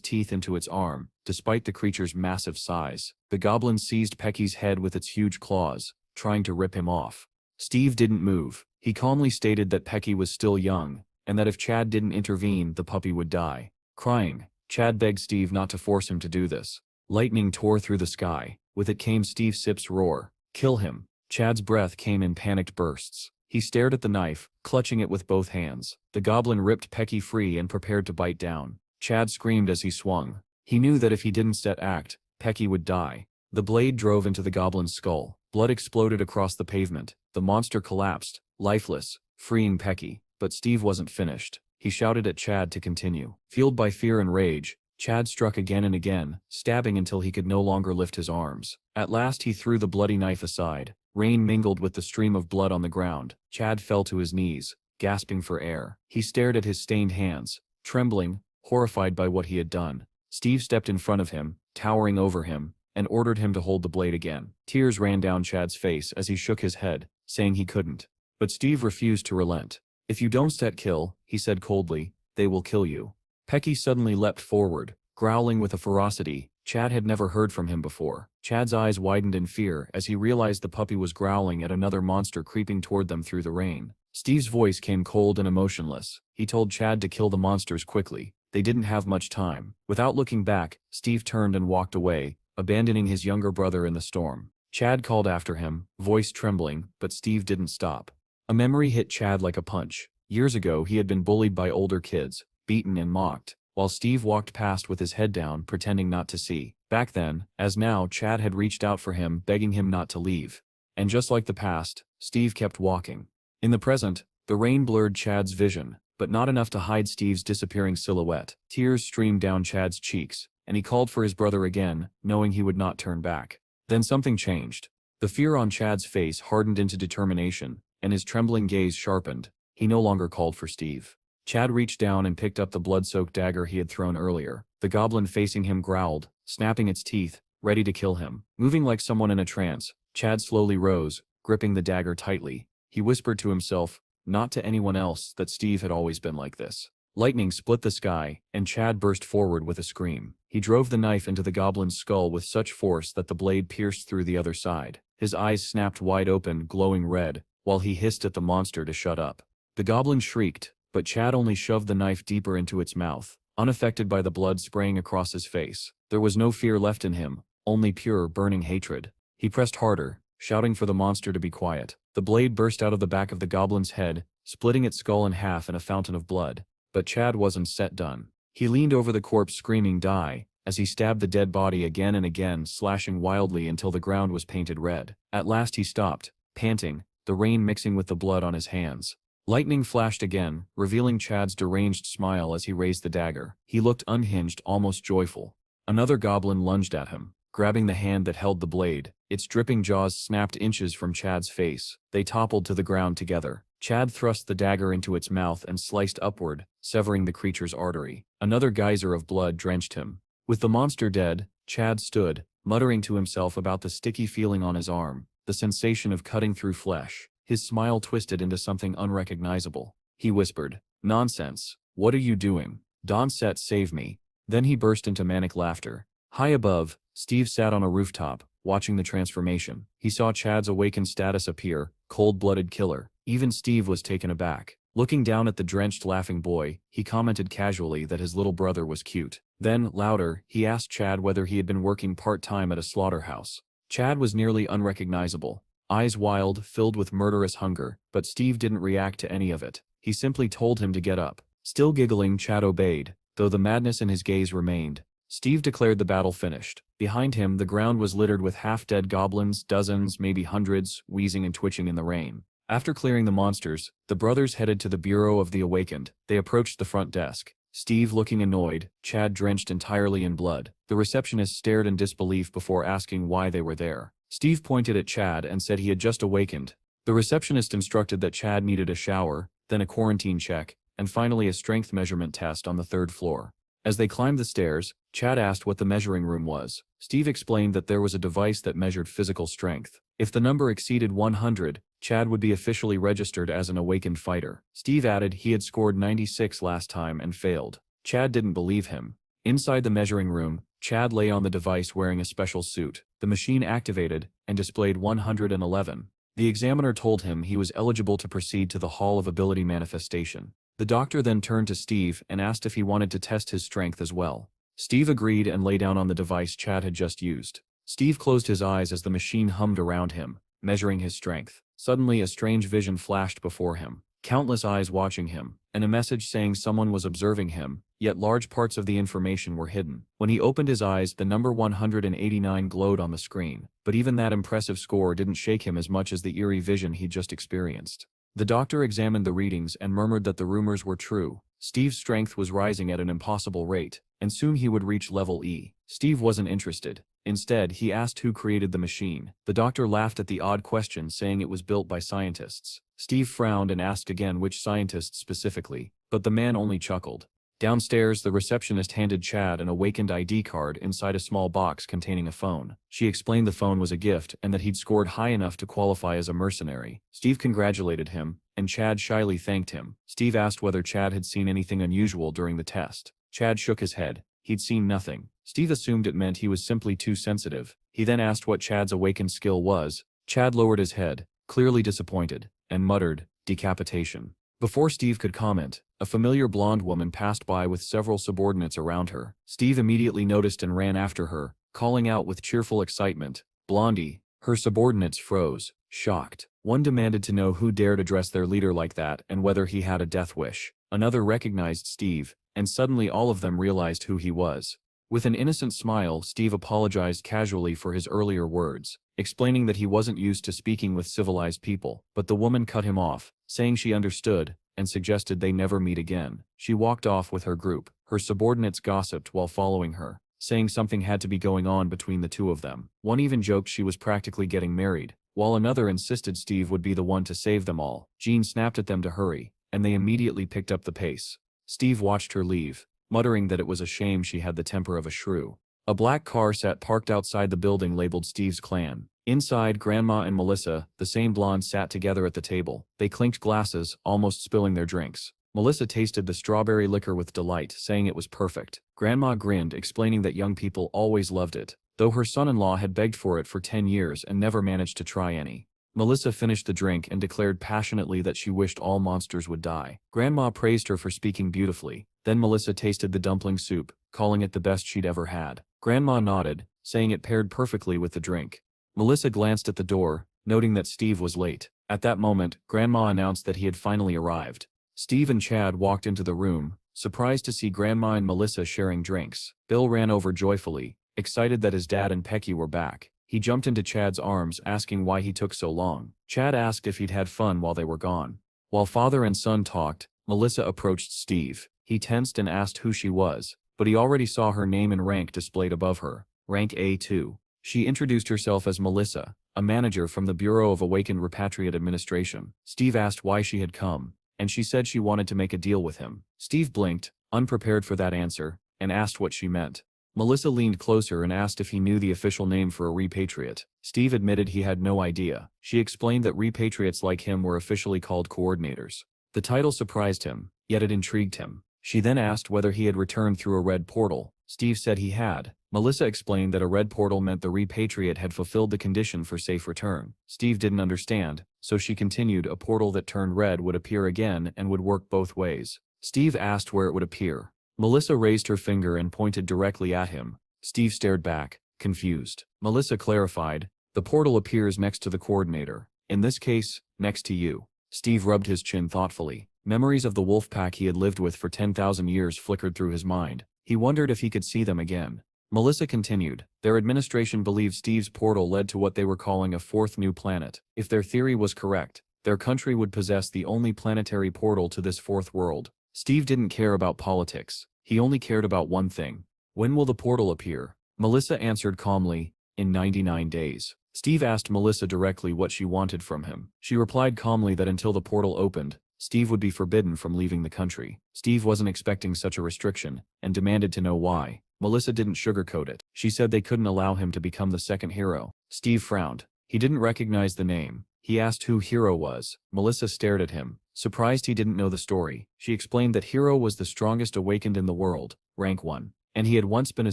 teeth into its arm. Despite the creature's massive size, the goblin seized Pecky's head with its huge claws, trying to rip him off. Steve didn't move. He calmly stated that Pecky was still young, and that if Chad didn't intervene, the puppy would die. Crying, Chad begged Steve not to force him to do this. Lightning tore through the sky. With it came Steve Sip's roar. "Kill him." Chad's breath came in panicked bursts. He stared at the knife, clutching it with both hands. The goblin ripped Pecky free and prepared to bite down. Chad screamed as he swung. He knew that if he didn't set act, Pecky would die. The blade drove into the goblin's skull. Blood exploded across the pavement. The monster collapsed, lifeless, freeing Pecky. But Steve wasn't finished. He shouted at Chad to continue. Fueled by fear and rage, Chad struck again and again, stabbing until he could no longer lift his arms. At last he threw the bloody knife aside. Rain mingled with the stream of blood on the ground. Chad fell to his knees, gasping for air. He stared at his stained hands, trembling, horrified by what he had done. Steve stepped in front of him, towering over him, and ordered him to hold the blade again. Tears ran down Chad's face as he shook his head, saying he couldn't. But Steve refused to relent. "If you don't set kill," he said coldly, "they will kill you." Pecky suddenly leapt forward, growling with a ferocity Chad had never heard from him before. Chad's eyes widened in fear as he realized the puppy was growling at another monster creeping toward them through the rain. Steve's voice came cold and emotionless. He told Chad to kill the monsters quickly. They didn't have much time. Without looking back, Steve turned and walked away, abandoning his younger brother in the storm. Chad called after him, voice trembling, but Steve didn't stop. A memory hit Chad like a punch. Years ago he had been bullied by older kids, beaten and mocked, while Steve walked past with his head down, pretending not to see. Back then, as now, Chad had reached out for him, begging him not to leave. And just like the past, Steve kept walking. In the present, the rain blurred Chad's vision, but not enough to hide Steve's disappearing silhouette. Tears streamed down Chad's cheeks, and he called for his brother again, knowing he would not turn back. Then something changed. The fear on Chad's face hardened into determination, and his trembling gaze sharpened. He no longer called for Steve. Chad reached down and picked up the blood-soaked dagger he had thrown earlier. The goblin facing him growled, snapping its teeth, ready to kill him. Moving like someone in a trance, Chad slowly rose, gripping the dagger tightly. He whispered to himself, not to anyone else, that Steve had always been like this. Lightning split the sky, and Chad burst forward with a scream. He He drove the knife into the goblin's skull with such force that the blade pierced through the other side. His eyes snapped wide open, glowing red, while he hissed at the monster to shut up. The goblin shrieked, but Chad only shoved the knife deeper into its mouth, unaffected by the blood spraying across his face. There was no fear left in him, only pure, burning hatred. He pressed harder, shouting for the monster to be quiet. The blade burst out of the back of the goblin's head, splitting its skull in half in a fountain of blood. But Chad wasn't done. He leaned over the corpse screaming "Die!" as he stabbed the dead body again and again, slashing wildly until the ground was painted red. At last he stopped, panting, the rain mixing with the blood on his hands. Lightning flashed again, revealing Chad's deranged smile as he raised the dagger. He looked unhinged, almost joyful. Another goblin lunged at him, grabbing the hand that held the blade. Its dripping jaws snapped inches from Chad's face. They toppled to the ground together. Chad thrust the dagger into its mouth and sliced upward, severing the creature's artery. Another geyser of blood drenched him. With the monster dead, Chad stood, muttering to himself about the sticky feeling on his arm, the sensation of cutting through flesh. His smile twisted into something unrecognizable. He whispered, "Nonsense. What are you doing? Donset, save me." Then he burst into manic laughter. High above, Steve sat on a rooftop, watching the transformation. He saw Chad's awakened status appear, cold-blooded killer. Even Steve was taken aback. Looking down at the drenched, laughing boy, he commented casually that his little brother was cute. Then, louder, he asked Chad whether he had been working part-time at a slaughterhouse. Chad was nearly unrecognizable, eyes wild, filled with murderous hunger, but Steve didn't react to any of it. He simply told him to get up. Still giggling, Chad obeyed, though the madness in his gaze remained. Steve declared the battle finished. Behind him, the ground was littered with half-dead goblins, dozens, maybe hundreds, wheezing and twitching in the rain. After clearing the monsters, the brothers headed to the Bureau of the Awakened. They approached the front desk. Steve looking annoyed, Chad drenched entirely in blood. The receptionist stared in disbelief before asking why they were there. Steve pointed at Chad and said he had just awakened. The receptionist instructed that Chad needed a shower, then a quarantine check, and finally a strength measurement test on the 3rd floor. As they climbed the stairs, Chad asked what the measuring room was. Steve explained that there was a device that measured physical strength. If the number exceeded 100, Chad would be officially registered as an awakened fighter. Steve added he had scored 96 last time and failed. Chad didn't believe him. Inside the measuring room, Chad lay on the device wearing a special suit. The machine activated and displayed 111. The examiner told him he was eligible to proceed to the Hall of Ability Manifestation. The doctor then turned to Steve and asked if he wanted to test his strength as well. Steve agreed and lay down on the device Chad had just used. Steve closed his eyes as the machine hummed around him, measuring his strength. Suddenly a strange vision flashed before him. Countless eyes watching him, and a message saying someone was observing him, yet large parts of the information were hidden. When he opened his eyes, the number 189 glowed on the screen, but even that impressive score didn't shake him as much as the eerie vision he'd just experienced. The doctor examined the readings and murmured that the rumors were true. Steve's strength was rising at an impossible rate, and soon he would reach level E. Steve wasn't interested. Instead, he asked who created the machine. The doctor laughed at the odd question, saying it was built by scientists. Steve frowned and asked again which scientists specifically, but the man only chuckled. Downstairs, the receptionist handed Chad an awakened ID card inside a small box containing a phone. She explained the phone was a gift and that he'd scored high enough to qualify as a mercenary. Steve congratulated him, and Chad shyly thanked him. Steve asked whether Chad had seen anything unusual during the test. Chad shook his head. He'd seen nothing. Steve assumed it meant he was simply too sensitive. He then asked what Chad's awakened skill was. Chad lowered his head, clearly disappointed, and muttered, "Decapitation." Before Steve could comment, a familiar blonde woman passed by with several subordinates around her. Steve immediately noticed and ran after her, calling out with cheerful excitement, "Blondie!" Her subordinates froze, shocked. One demanded to know who dared address their leader like that and whether he had a death wish. Another recognized Steve, and suddenly all of them realized who he was. With an innocent smile, Steve apologized casually for his earlier words, explaining that he wasn't used to speaking with civilized people, but the woman cut him off, saying she understood, and suggested they never meet again. She walked off with her group. Her subordinates gossiped while following her, saying something had to be going on between the two of them. One even joked she was practically getting married, while another insisted Steve would be the one to save them all. Jean snapped at them to hurry, and they immediately picked up the pace. Steve watched her leave, muttering that it was a shame she had the temper of a shrew. A black car sat parked outside the building labeled Steve's Clan. Inside, Grandma and Melissa, the same blonde, sat together at the table. They clinked glasses, almost spilling their drinks. Melissa tasted the strawberry liquor with delight, saying it was perfect. Grandma grinned, explaining that young people always loved it, though her son-in-law had begged for it for 10 years and never managed to try any. Melissa finished the drink and declared passionately that she wished all monsters would die. Grandma praised her for speaking beautifully. Then Melissa tasted the dumpling soup, calling it the best she'd ever had. Grandma nodded, saying it paired perfectly with the drink. Melissa glanced at the door, noting that Steve was late. At that moment, Grandma announced that he had finally arrived. Steve and Chad walked into the room, surprised to see Grandma and Melissa sharing drinks. Bill ran over joyfully, excited that his dad and Pecky were back. He jumped into Chad's arms, asking why he took so long. Chad asked if he'd had fun while they were gone. While father and son talked, Melissa approached Steve. He tensed and asked who she was, but he already saw her name and rank displayed above her, rank A2. She introduced herself as Melissa, a manager from the Bureau of Awakened Repatriate Administration. Steve asked why she had come, and she said she wanted to make a deal with him. Steve blinked, unprepared for that answer, and asked what she meant. Melissa leaned closer and asked if he knew the official name for a repatriate. Steve admitted he had no idea. She explained that repatriates like him were officially called coordinators. The title surprised him, yet it intrigued him. She then asked whether he had returned through a red portal. Steve said he had. Melissa explained that a red portal meant the repatriate had fulfilled the condition for safe return. Steve didn't understand, so she continued a portal that turned red would appear again and would work both ways. Steve asked where it would appear. Melissa raised her finger and pointed directly at him. Steve stared back, confused. Melissa clarified, the portal appears next to the coordinator. In this case, next to you. Steve rubbed his chin thoughtfully. Memories of the wolf pack he had lived with for 10,000 years flickered through his mind. He wondered if he could see them again. Melissa continued, their administration believed Steve's portal led to what they were calling a fourth new planet. If their theory was correct, their country would possess the only planetary portal to this fourth world. Steve didn't care about politics. He only cared about one thing. When will the portal appear? Melissa answered calmly, in 99 days. Steve asked Melissa directly what she wanted from him. She replied calmly that until the portal opened, Steve would be forbidden from leaving the country. Steve wasn't expecting such a restriction, and demanded to know why. Melissa didn't sugarcoat it. She said they couldn't allow him to become the second hero. Steve frowned. He didn't recognize the name. He asked who Hero was. Melissa stared at him, surprised he didn't know the story. She explained that Hero was the strongest awakened in the world, rank 1, and he had once been a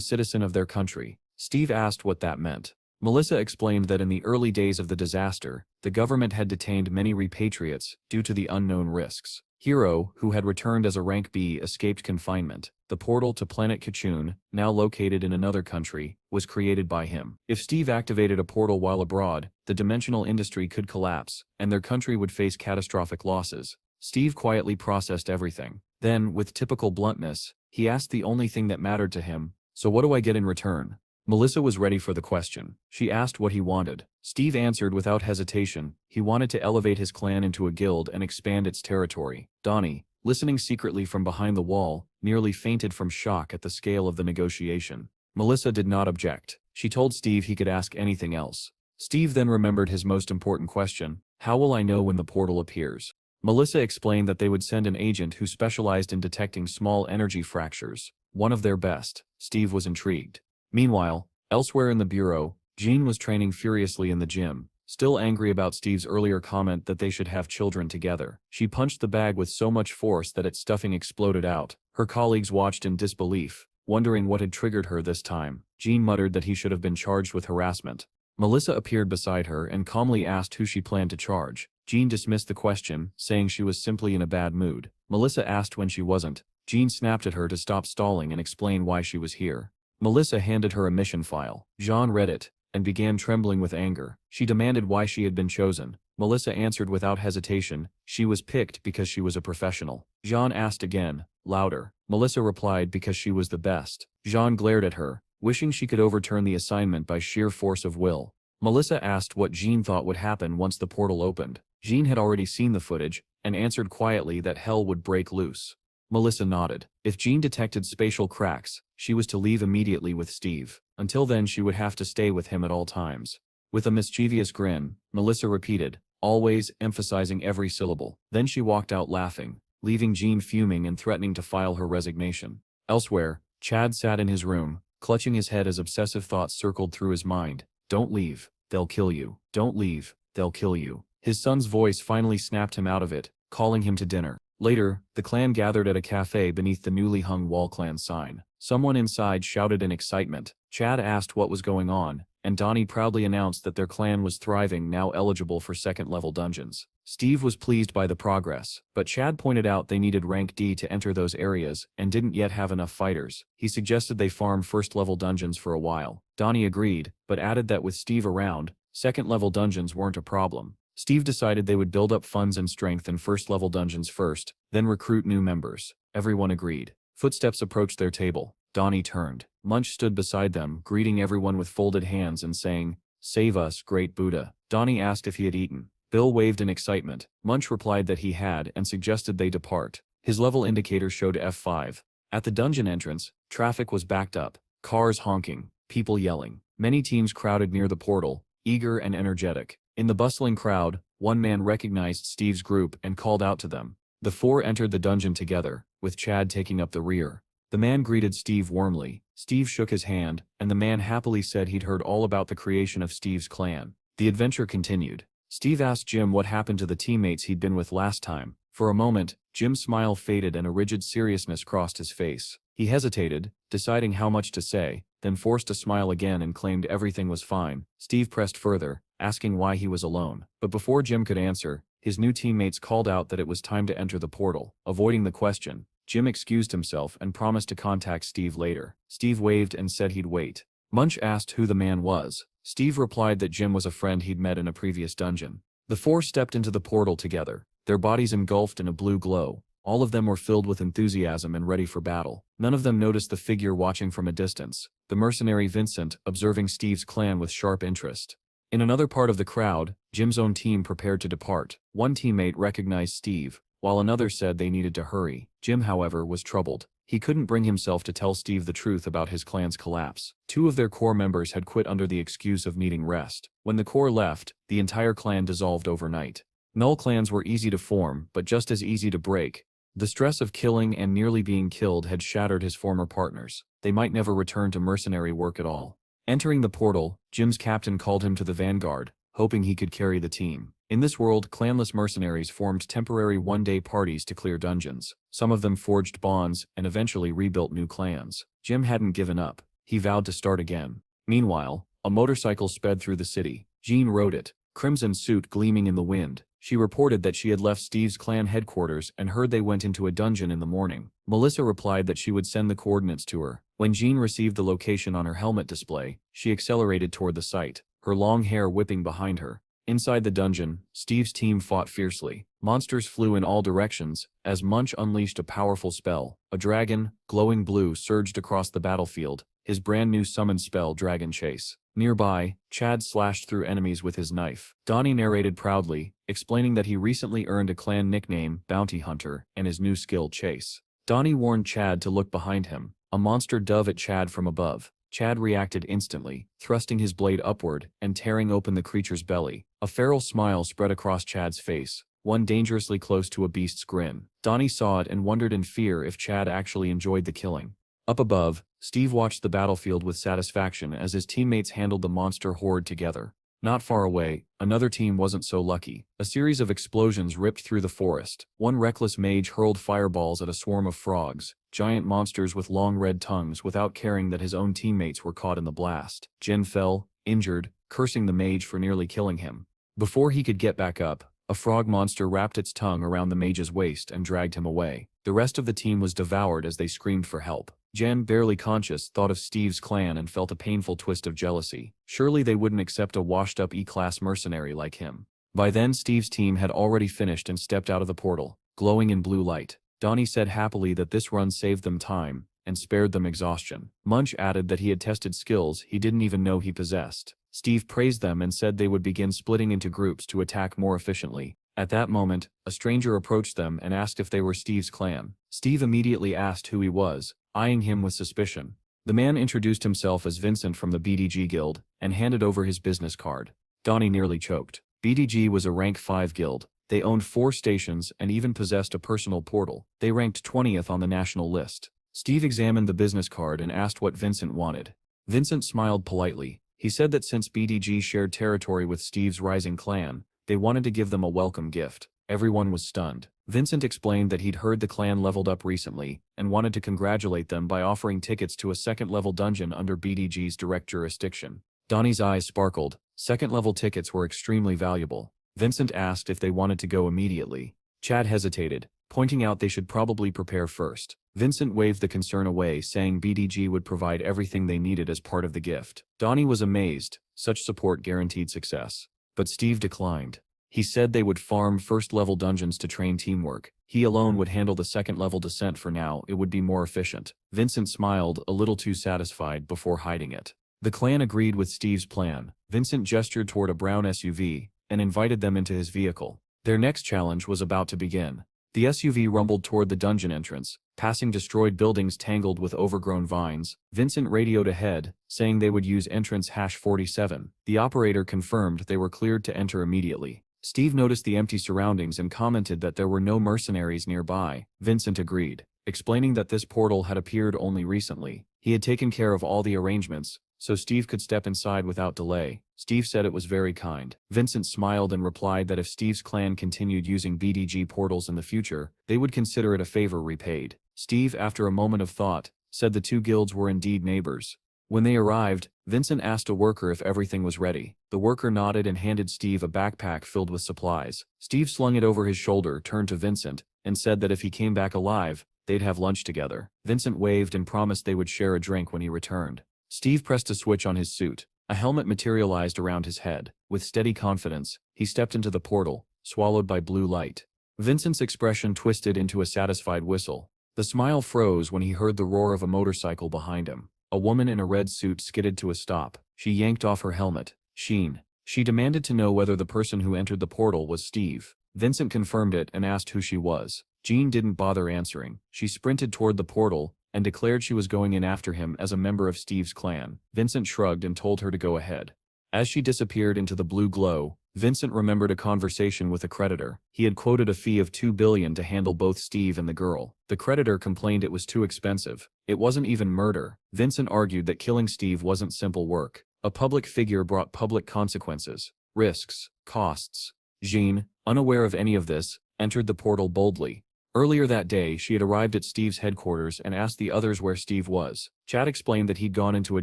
citizen of their country. Steve asked what that meant. Melissa explained that in the early days of the disaster, the government had detained many repatriates due to the unknown risks. Hero, who had returned as a rank B, escaped confinement. The portal to planet Kachun, now located in another country, was created by him. If Steve activated a portal while abroad, the dimensional industry could collapse, and their country would face catastrophic losses. Steve quietly processed everything. Then, with typical bluntness, he asked the only thing that mattered to him, so what do I get in return? Melissa was ready for the question. She asked what he wanted. Steve answered without hesitation. He wanted to elevate his clan into a guild and expand its territory. Donnie, listening secretly from behind the wall, nearly fainted from shock at the scale of the negotiation. Melissa did not object. She told Steve he could ask anything else. Steve then remembered his most important question. How will I know when the portal appears? Melissa explained that they would send an agent who specialized in detecting small energy fractures. One of their best. Steve was intrigued. Meanwhile, elsewhere in the bureau, Jean was training furiously in the gym, still angry about Steve's earlier comment that they should have children together. She punched the bag with so much force that its stuffing exploded out. Her colleagues watched in disbelief, wondering what had triggered her this time. Jean muttered that he should have been charged with harassment. Melissa appeared beside her and calmly asked who she planned to charge. Jean dismissed the question, saying she was simply in a bad mood. Melissa asked when she wasn't. Jean snapped at her to stop stalling and explain why she was here. Melissa handed her a mission file. Jean read it, and began trembling with anger. She demanded why she had been chosen. Melissa answered without hesitation, she was picked because she was a professional. Jean asked again, louder. Melissa replied because she was the best. Jean glared at her, wishing she could overturn the assignment by sheer force of will. Melissa asked what Jean thought would happen once the portal opened. Jean had already seen the footage, and answered quietly that hell would break loose. Melissa nodded. If Jean detected spatial cracks, she was to leave immediately with Steve. Until then she would have to stay with him at all times. With a mischievous grin, Melissa repeated, always, emphasizing every syllable. Then she walked out laughing, leaving Jean fuming and threatening to file her resignation. Elsewhere, Chad sat in his room, clutching his head as obsessive thoughts circled through his mind. Don't leave, they'll kill you. Don't leave, they'll kill you. His son's voice finally snapped him out of it, calling him to dinner. Later, the clan gathered at a cafe beneath the newly hung wall clan sign. Someone inside shouted in excitement. Chad asked what was going on, and Donnie proudly announced that their clan was thriving, now eligible for second-level dungeons. Steve was pleased by the progress, but Chad pointed out they needed rank D to enter those areas and didn't yet have enough fighters. He suggested they farm first-level dungeons for a while. Donnie agreed, but added that with Steve around, second-level dungeons weren't a problem. Steve decided they would build up funds and strength in first-level dungeons first, then recruit new members. Everyone agreed. Footsteps approached their table. Donnie turned. Munch stood beside them, greeting everyone with folded hands and saying, "Save us, great Buddha." Donnie asked if he had eaten. Bill waved in excitement. Munch replied that he had and suggested they depart. His level indicator showed F5. At the dungeon entrance, traffic was backed up. Cars honking, people yelling. Many teams crowded near the portal, eager and energetic. In the bustling crowd, one man recognized Steve's group and called out to them. The four entered the dungeon together, with Chad taking up the rear. The man greeted Steve warmly. Steve shook his hand, and the man happily said he'd heard all about the creation of Steve's clan. The adventure continued. Steve asked Jim what happened to the teammates he'd been with last time. For a moment, Jim's smile faded and a rigid seriousness crossed his face. He hesitated, deciding how much to say, then forced a smile again and claimed everything was fine. Steve pressed further, asking why he was alone. But before Jim could answer, his new teammates called out that it was time to enter the portal. Avoiding the question, Jim excused himself and promised to contact Steve later. Steve waved and said he'd wait. Munch asked who the man was. Steve replied that Jim was a friend he'd met in a previous dungeon. The four stepped into the portal together, their bodies engulfed in a blue glow. All of them were filled with enthusiasm and ready for battle. None of them noticed the figure watching from a distance, the mercenary Vincent observing Steve's clan with sharp interest. In another part of the crowd, Jim's own team prepared to depart. One teammate recognized Steve, while another said they needed to hurry. Jim, however, was troubled. He couldn't bring himself to tell Steve the truth about his clan's collapse. Two of their core members had quit under the excuse of needing rest. When the core left, the entire clan dissolved overnight. Null clans were easy to form, but just as easy to break. The stress of killing and nearly being killed had shattered his former partners. They might never return to mercenary work at all. Entering the portal, Jim's captain called him to the vanguard, hoping he could carry the team. In this world, clanless mercenaries formed temporary one-day parties to clear dungeons. Some of them forged bonds and eventually rebuilt new clans. Jim hadn't given up. He vowed to start again. Meanwhile, a motorcycle sped through the city. Jean rode it, crimson suit gleaming in the wind. She reported that she had left Steve's clan headquarters and heard they went into a dungeon in the morning. Melissa replied that she would send the coordinates to her. When Jean received the location on her helmet display, she accelerated toward the site, her long hair whipping behind her. Inside the dungeon, Steve's team fought fiercely. Monsters flew in all directions, as Munch unleashed a powerful spell. A dragon, glowing blue, surged across the battlefield, his brand new summoned spell Dragon Chase. Nearby, Chad slashed through enemies with his knife. Donnie narrated proudly, explaining that he recently earned a clan nickname, Bounty Hunter, and his new skill, Chase. Donnie warned Chad to look behind him. A monster dove at Chad from above. Chad reacted instantly, thrusting his blade upward and tearing open the creature's belly. A feral smile spread across Chad's face, one dangerously close to a beast's grin. Donnie saw it and wondered in fear if Chad actually enjoyed the killing. Up above, Steve watched the battlefield with satisfaction as his teammates handled the monster horde together. Not far away, another team wasn't so lucky. A series of explosions ripped through the forest. One reckless mage hurled fireballs at a swarm of frogs, giant monsters with long red tongues, without caring that his own teammates were caught in the blast. Jin fell, injured, cursing the mage for nearly killing him. Before he could get back up, a frog monster wrapped its tongue around the mage's waist and dragged him away. The rest of the team was devoured as they screamed for help. Jen, barely conscious, thought of Steve's clan and felt a painful twist of jealousy. Surely they wouldn't accept a washed-up E-class mercenary like him. By then Steve's team had already finished and stepped out of the portal, glowing in blue light. Donnie said happily that this run saved them time and spared them exhaustion. Munch added that he had tested skills he didn't even know he possessed. Steve praised them and said they would begin splitting into groups to attack more efficiently. At that moment, a stranger approached them and asked if they were Steve's clan. Steve immediately asked who he was, eyeing him with suspicion. The man introduced himself as Vincent from the BDG guild and handed over his business card. Donnie nearly choked. BDG was a rank 5 guild. They owned 4 stations and even possessed a personal portal. They ranked 20th on the national list. Steve examined the business card and asked what Vincent wanted. Vincent smiled politely. He said that since BDG shared territory with Steve's rising clan, they wanted to give them a welcome gift. Everyone was stunned. Vincent explained that he'd heard the clan leveled up recently, and wanted to congratulate them by offering tickets to a second-level dungeon under BDG's direct jurisdiction. Donnie's eyes sparkled. Second-level tickets were extremely valuable. Vincent asked if they wanted to go immediately. Chad hesitated, pointing out they should probably prepare first. Vincent waved the concern away, saying BDG would provide everything they needed as part of the gift. Donnie was amazed. Such support guaranteed success. But Steve declined. He said they would farm first-level dungeons to train teamwork. He alone would handle the second-level descent for now. It would be more efficient. Vincent smiled, a little too satisfied, before hiding it. The clan agreed with Steve's plan. Vincent gestured toward a brown SUV and invited them into his vehicle. Their next challenge was about to begin. The SUV rumbled toward the dungeon entrance, passing destroyed buildings tangled with overgrown vines. Vincent radioed ahead, saying they would use entrance #47. The operator confirmed they were cleared to enter immediately. Steve noticed the empty surroundings and commented that there were no mercenaries nearby. Vincent agreed, explaining that this portal had appeared only recently. He had taken care of all the arrangements, so Steve could step inside without delay. Steve said it was very kind. Vincent smiled and replied that if Steve's clan continued using BDG portals in the future, they would consider it a favor repaid. Steve, after a moment of thought, said the two guilds were indeed neighbors. When they arrived, Vincent asked a worker if everything was ready. The worker nodded and handed Steve a backpack filled with supplies. Steve slung it over his shoulder, turned to Vincent, and said that if he came back alive, they'd have lunch together. Vincent waved and promised they would share a drink when he returned. Steve pressed a switch on his suit. A helmet materialized around his head. With steady confidence, he stepped into the portal, swallowed by blue light. Vincent's expression twisted into a satisfied whistle. The smile froze when he heard the roar of a motorcycle behind him. A woman in a red suit skidded to a stop. She yanked off her helmet. Sheen. She demanded to know whether the person who entered the portal was Steve. Vincent confirmed it and asked who she was. Jean didn't bother answering. She sprinted toward the portal and declared she was going in after him as a member of Steve's clan. Vincent shrugged and told her to go ahead. As she disappeared into the blue glow, Vincent remembered a conversation with a creditor. He had quoted a fee of $2 billion to handle both Steve and the girl. The creditor complained it was too expensive. It wasn't even murder. Vincent argued that killing Steve wasn't simple work. A public figure brought public consequences, risks, costs. Jean, unaware of any of this, entered the portal boldly. Earlier that day, she had arrived at Steve's headquarters and asked the others where Steve was. Chad explained that he'd gone into a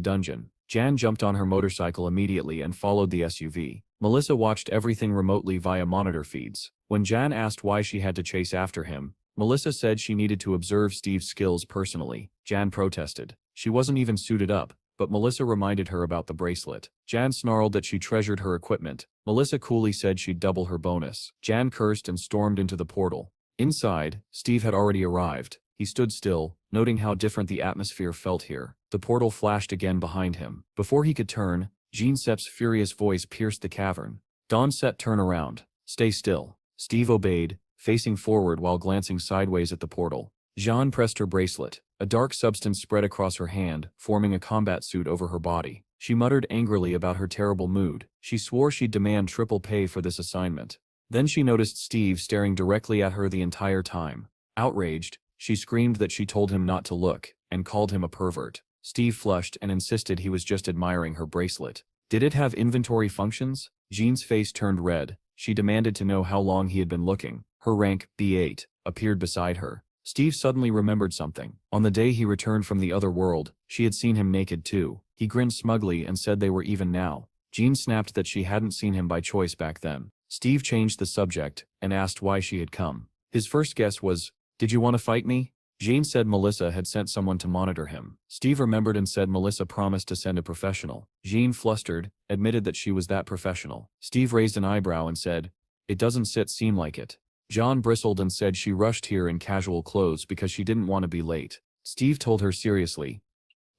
dungeon. Jan jumped on her motorcycle immediately and followed the SUV. Melissa watched everything remotely via monitor feeds. When Jan asked why she had to chase after him, Melissa said she needed to observe Steve's skills personally. Jan protested. She wasn't even suited up, but Melissa reminded her about the bracelet. Jan snarled that she treasured her equipment. Melissa coolly said she'd double her bonus. Jan cursed and stormed into the portal. Inside, Steve had already arrived. He stood still, noting how different the atmosphere felt here. The portal flashed again behind him. Before he could turn, Jean Sepp's furious voice pierced the cavern. Dawn Sepp, turn around. Stay still. Steve obeyed, facing forward while glancing sideways at the portal. Jean pressed her bracelet. A dark substance spread across her hand, forming a combat suit over her body. She muttered angrily about her terrible mood. She swore she'd demand triple pay for this assignment. Then she noticed Steve staring directly at her the entire time. Outraged, she screamed that she told him not to look, and called him a pervert. Steve flushed and insisted he was just admiring her bracelet. Did it have inventory functions? Jean's face turned red. She demanded to know how long he had been looking. Her rank, B8, appeared beside her. Steve suddenly remembered something. On the day he returned from the other world, she had seen him naked too. He grinned smugly and said they were even now. Jean snapped that she hadn't seen him by choice back then. Steve changed the subject and asked why she had come. His first guess was, "Did you want to fight me?" Jean said Melissa had sent someone to monitor him. Steve remembered and said Melissa promised to send a professional. Jean, flustered, admitted that she was that professional. Steve raised an eyebrow and said, "It doesn't seem like it." John bristled and said she rushed here in casual clothes because she didn't want to be late. Steve told her seriously.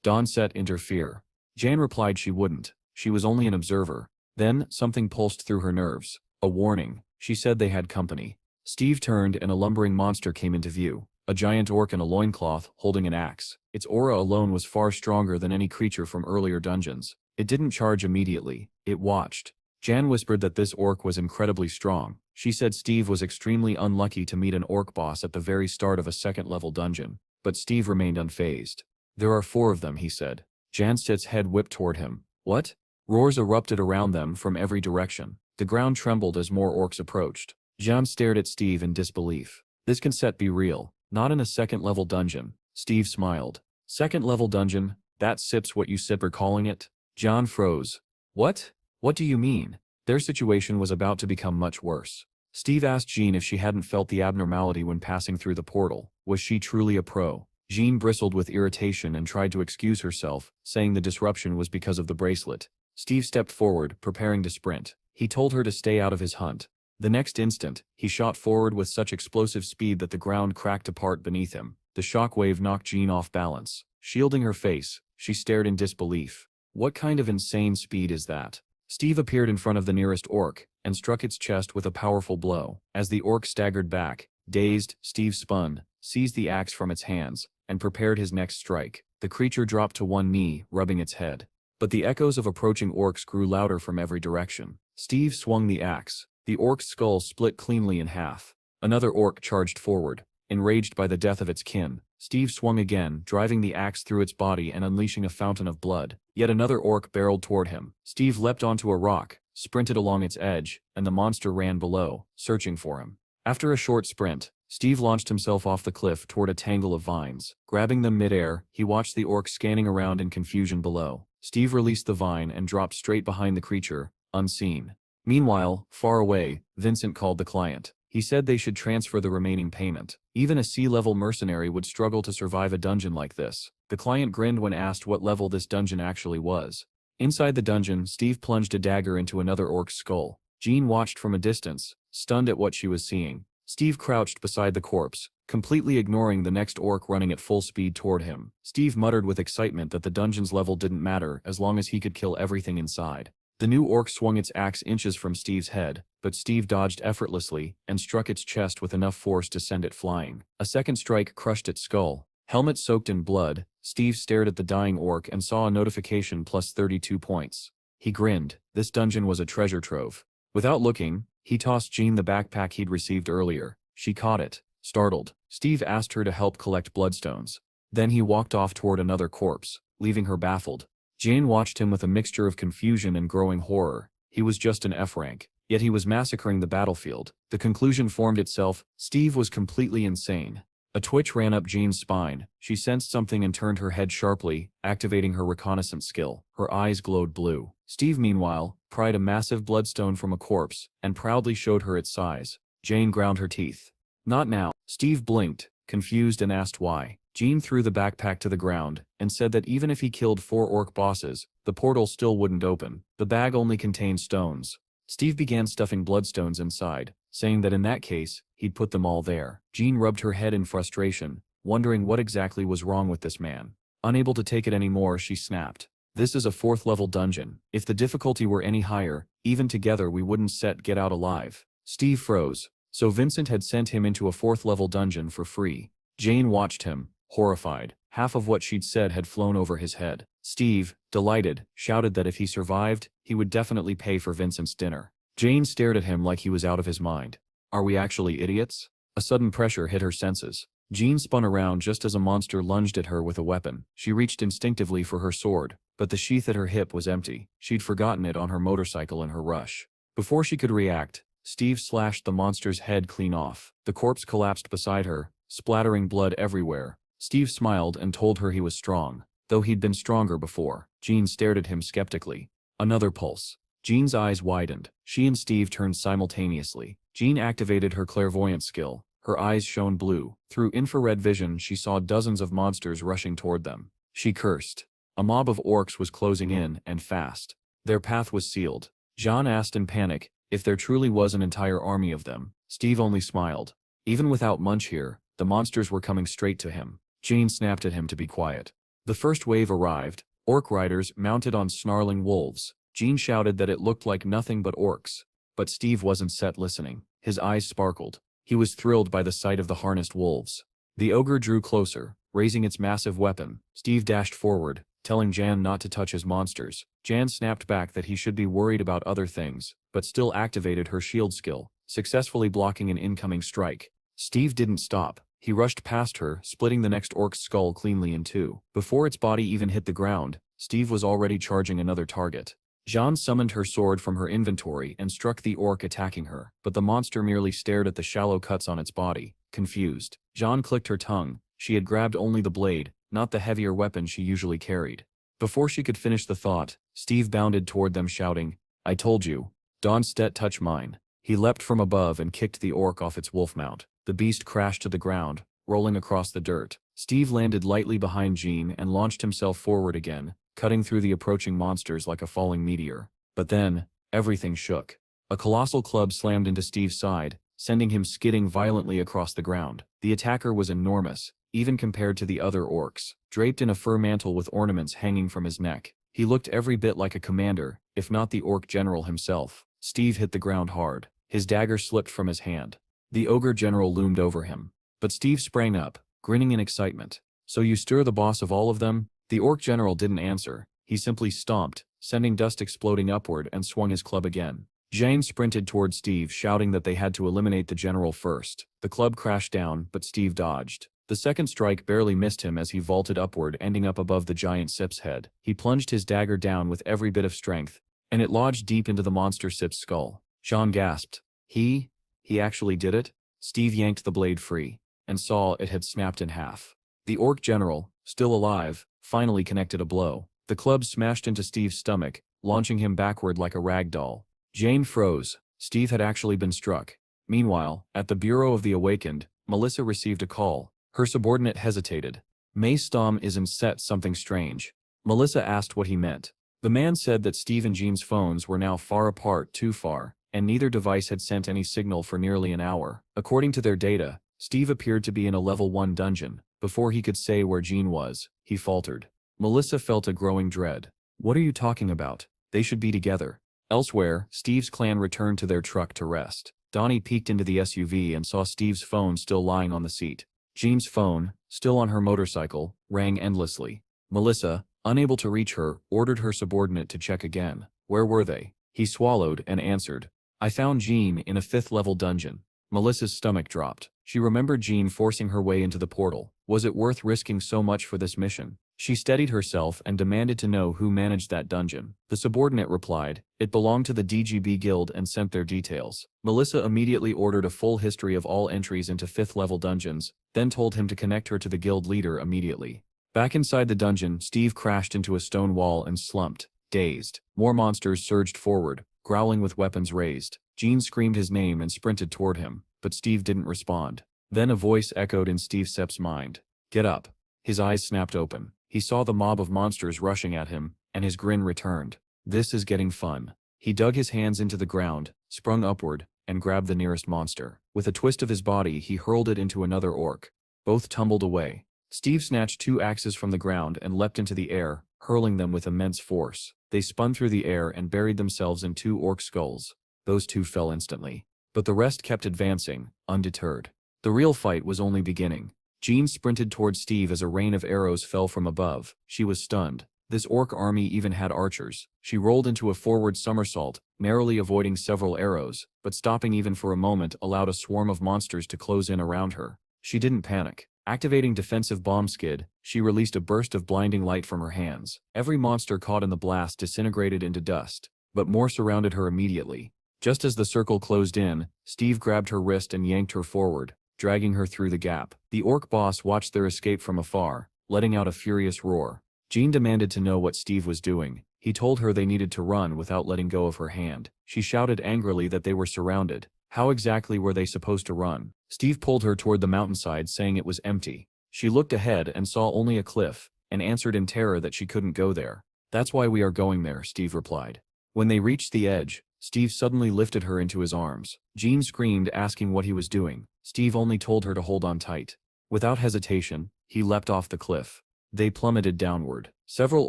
Dawn Sepp interfere. Jan replied she wouldn't. She was only an observer. Then, something pulsed through her nerves. A warning. She said they had company. Steve turned and a lumbering monster came into view. A giant orc in a loincloth, holding an axe. Its aura alone was far stronger than any creature from earlier dungeons. It didn't charge immediately. It watched. Jan whispered that this orc was incredibly strong. She said Steve was extremely unlucky to meet an orc boss at the very start of a second-level dungeon. But Steve remained unfazed. "There are 4 of them," he said. Jan Sepp's head whipped toward him. "What?" Roars erupted around them from every direction. The ground trembled as more orcs approached. Jan stared at Steve in disbelief. This can set be real. Not in a second-level dungeon. Steve smiled. Second-level dungeon? That sip's what you sip are calling it? John froze. What? What do you mean? Their situation was about to become much worse. Steve asked Jean if she hadn't felt the abnormality when passing through the portal. Was she truly a pro? Jean bristled with irritation and tried to excuse herself, saying the disruption was because of the bracelet. Steve stepped forward, preparing to sprint. He told her to stay out of his hunt. The next instant, he shot forward with such explosive speed that the ground cracked apart beneath him. The shockwave knocked Jean off balance. Shielding her face, she stared in disbelief. What kind of insane speed is that? Steve appeared in front of the nearest orc, and struck its chest with a powerful blow. As the orc staggered back, dazed, Steve spun, seized the axe from its hands, and prepared his next strike. The creature dropped to one knee, rubbing its head. But the echoes of approaching orcs grew louder from every direction. Steve swung the axe. The orc's skull split cleanly in half. Another orc charged forward, enraged by the death of its kin. Steve swung again, driving the axe through its body and unleashing a fountain of blood. Yet another orc barreled toward him. Steve leapt onto a rock, sprinted along its edge, and the monster ran below, searching for him. After a short sprint, Steve launched himself off the cliff toward a tangle of vines. Grabbing them mid-air, he watched the orc scanning around in confusion below. Steve released the vine and dropped straight behind the creature, unseen. Meanwhile, far away, Vincent called the client. He said they should transfer the remaining payment. Even a sea-level mercenary would struggle to survive a dungeon like this. The client grinned when asked what level this dungeon actually was. Inside the dungeon, Steve plunged a dagger into another orc's skull. Jean watched from a distance, stunned at what she was seeing. Steve crouched beside the corpse, completely ignoring the next orc running at full speed toward him. Steve muttered with excitement that the dungeon's level didn't matter as long as he could kill everything inside. The new orc swung its axe inches from Steve's head, but Steve dodged effortlessly and struck its chest with enough force to send it flying. A second strike crushed its skull. Helmet soaked in blood, Steve stared at the dying orc and saw a notification plus 32 points. He grinned. This dungeon was a treasure trove. Without looking, he tossed Jean the backpack he'd received earlier. She caught it. Startled, Steve asked her to help collect bloodstones. Then he walked off toward another corpse, leaving her baffled. Jane watched him with a mixture of confusion and growing horror. He was just an F rank, yet he was massacring the battlefield. The conclusion formed itself: Steve was completely insane. A twitch ran up Jane's spine. She sensed something and turned her head sharply, activating her reconnaissance skill. Her eyes glowed blue. Steve, meanwhile, pried a massive bloodstone from a corpse and proudly showed her its size. Jane ground her teeth. Not now. Steve blinked, confused, and asked why. Jean threw the backpack to the ground and said that even if he killed 4 orc bosses, the portal still wouldn't open. The bag only contained stones. Steve began stuffing bloodstones inside, saying that in that case, he'd put them all there. Jean rubbed her head in frustration, wondering what exactly was wrong with this man. Unable to take it anymore, she snapped. This is a 4th level dungeon. If the difficulty were any higher, even together we wouldn't get out alive. Steve froze. So Vincent had sent him into a 4th level dungeon for free. Jane watched him, horrified. Half of what she'd said had flown over his head. Steve, delighted, shouted that if he survived, he would definitely pay for Vincent's dinner. Jane stared at him like he was out of his mind. Are we actually idiots? A sudden pressure hit her senses. Jean spun around just as a monster lunged at her with a weapon. She reached instinctively for her sword, but the sheath at her hip was empty. She'd forgotten it on her motorcycle in her rush. Before she could react, Steve slashed the monster's head clean off. The corpse collapsed beside her, splattering blood everywhere. Steve smiled and told her he was strong, though he'd been stronger before. Jean stared at him skeptically. Another pulse. Jean's eyes widened. She and Steve turned simultaneously. Jean activated her clairvoyant skill. Her eyes shone blue. Through infrared vision, she saw dozens of monsters rushing toward them. She cursed. A mob of orcs was closing in, and fast. Their path was sealed. Jean asked in panic if there truly was an entire army of them. Steve only smiled. Even without Munch here, the monsters were coming straight to him. Jean snapped at him to be quiet. The first wave arrived, orc riders mounted on snarling wolves. Jean shouted that it looked like nothing but orcs. But Steve wasn't listening. His eyes sparkled. He was thrilled by the sight of the harnessed wolves. The ogre drew closer, raising its massive weapon. Steve dashed forward, telling Jan not to touch his monsters. Jan snapped back that he should be worried about other things, but still activated her shield skill, successfully blocking an incoming strike. Steve didn't stop. He rushed past her, splitting the next orc's skull cleanly in two. Before its body even hit the ground, Steve was already charging another target. Jean summoned her sword from her inventory and struck the orc attacking her, but the monster merely stared at the shallow cuts on its body, confused. Jean clicked her tongue. She had grabbed only the blade, not the heavier weapon she usually carried. Before she could finish the thought, Steve bounded toward them shouting, "I told you. Don't touch mine." He leapt from above and kicked the orc off its wolf mount. The beast crashed to the ground, rolling across the dirt. Steve landed lightly behind Jean and launched himself forward again, cutting through the approaching monsters like a falling meteor. But then, everything shook. A colossal club slammed into Steve's side, sending him skidding violently across the ground. The attacker was enormous, even compared to the other orcs, draped in a fur mantle with ornaments hanging from his neck. He looked every bit like a commander, if not the orc general himself. Steve hit the ground hard. His dagger slipped from his hand. The ogre general loomed over him. But Steve sprang up, grinning in excitement. "So you stir the boss of all of them?" The orc general didn't answer. He simply stomped, sending dust exploding upward, and swung his club again. Jane sprinted toward Steve, shouting that they had to eliminate the general first. The club crashed down, but Steve dodged. The second strike barely missed him as he vaulted upward, ending up above the giant Sip's head. He plunged his dagger down with every bit of strength, and it lodged deep into the monster Sip's skull. Sean gasped. He actually did it? Steve yanked the blade free, and saw it had snapped in half. The orc general, still alive, finally connected a blow. The club smashed into Steve's stomach, launching him backward like a rag doll. Jane froze. Steve had actually been struck. Meanwhile, at the Bureau of the Awakened, Melissa received a call. Her subordinate hesitated. "May Stom isn't set something strange." Melissa asked what he meant. The man said that Steve and Jean's phones were now far apart, too far, and neither device had sent any signal for nearly an hour. According to their data, Steve appeared to be in a level 1 dungeon. Before he could say where Jean was, he faltered. Melissa felt a growing dread. "What are you talking about? They should be together." Elsewhere, Steve's clan returned to their truck to rest. Donnie peeked into the SUV and saw Steve's phone still lying on the seat. Jean's phone, still on her motorcycle, rang endlessly. Melissa, unable to reach her, ordered her subordinate to check again. Where were they? He swallowed and answered. "I found Jean in a 5th-level dungeon." Melissa's stomach dropped. She remembered Jean forcing her way into the portal. Was it worth risking so much for this mission? She steadied herself and demanded to know who managed that dungeon. The subordinate replied, "It belonged to the DGB Guild," and sent their details. Melissa immediately ordered a full history of all entries into 5th-level dungeons, then told him to connect her to the guild leader immediately. Back inside the dungeon, Steve crashed into a stone wall and slumped, dazed. More monsters surged forward, growling with weapons raised. Jean screamed his name and sprinted toward him, but Steve didn't respond. Then a voice echoed in Steve Sepp's mind. "Get up." His eyes snapped open. He saw the mob of monsters rushing at him, and his grin returned. This is getting fun. He dug his hands into the ground, sprung upward, and grabbed the nearest monster. With a twist of his body, he hurled it into another orc. Both tumbled away. Steve snatched 2 axes from the ground and leapt into the air, hurling them with immense force. They spun through the air and buried themselves in 2 orc skulls. Those 2 fell instantly. But the rest kept advancing, undeterred. The real fight was only beginning. Jean sprinted towards Steve as a rain of arrows fell from above. She was stunned. This orc army even had archers. She rolled into a forward somersault, narrowly avoiding several arrows, but stopping even for a moment allowed a swarm of monsters to close in around her. She didn't panic. Activating defensive bomb skid, she released a burst of blinding light from her hands. Every monster caught in the blast disintegrated into dust, but more surrounded her immediately. Just as the circle closed in, Steve grabbed her wrist and yanked her forward, dragging her through the gap. The orc boss watched their escape from afar, letting out a furious roar. Jean demanded to know what Steve was doing. He told her they needed to run without letting go of her hand. She shouted angrily that they were surrounded. How exactly were they supposed to run? Steve pulled her toward the mountainside, saying it was empty. She looked ahead and saw only a cliff, and answered in terror that she couldn't go there. "That's why we are going there," Steve replied. When they reached the edge, Steve suddenly lifted her into his arms. Jean screamed, asking what he was doing. Steve only told her to hold on tight. Without hesitation, he leapt off the cliff. They plummeted downward. Several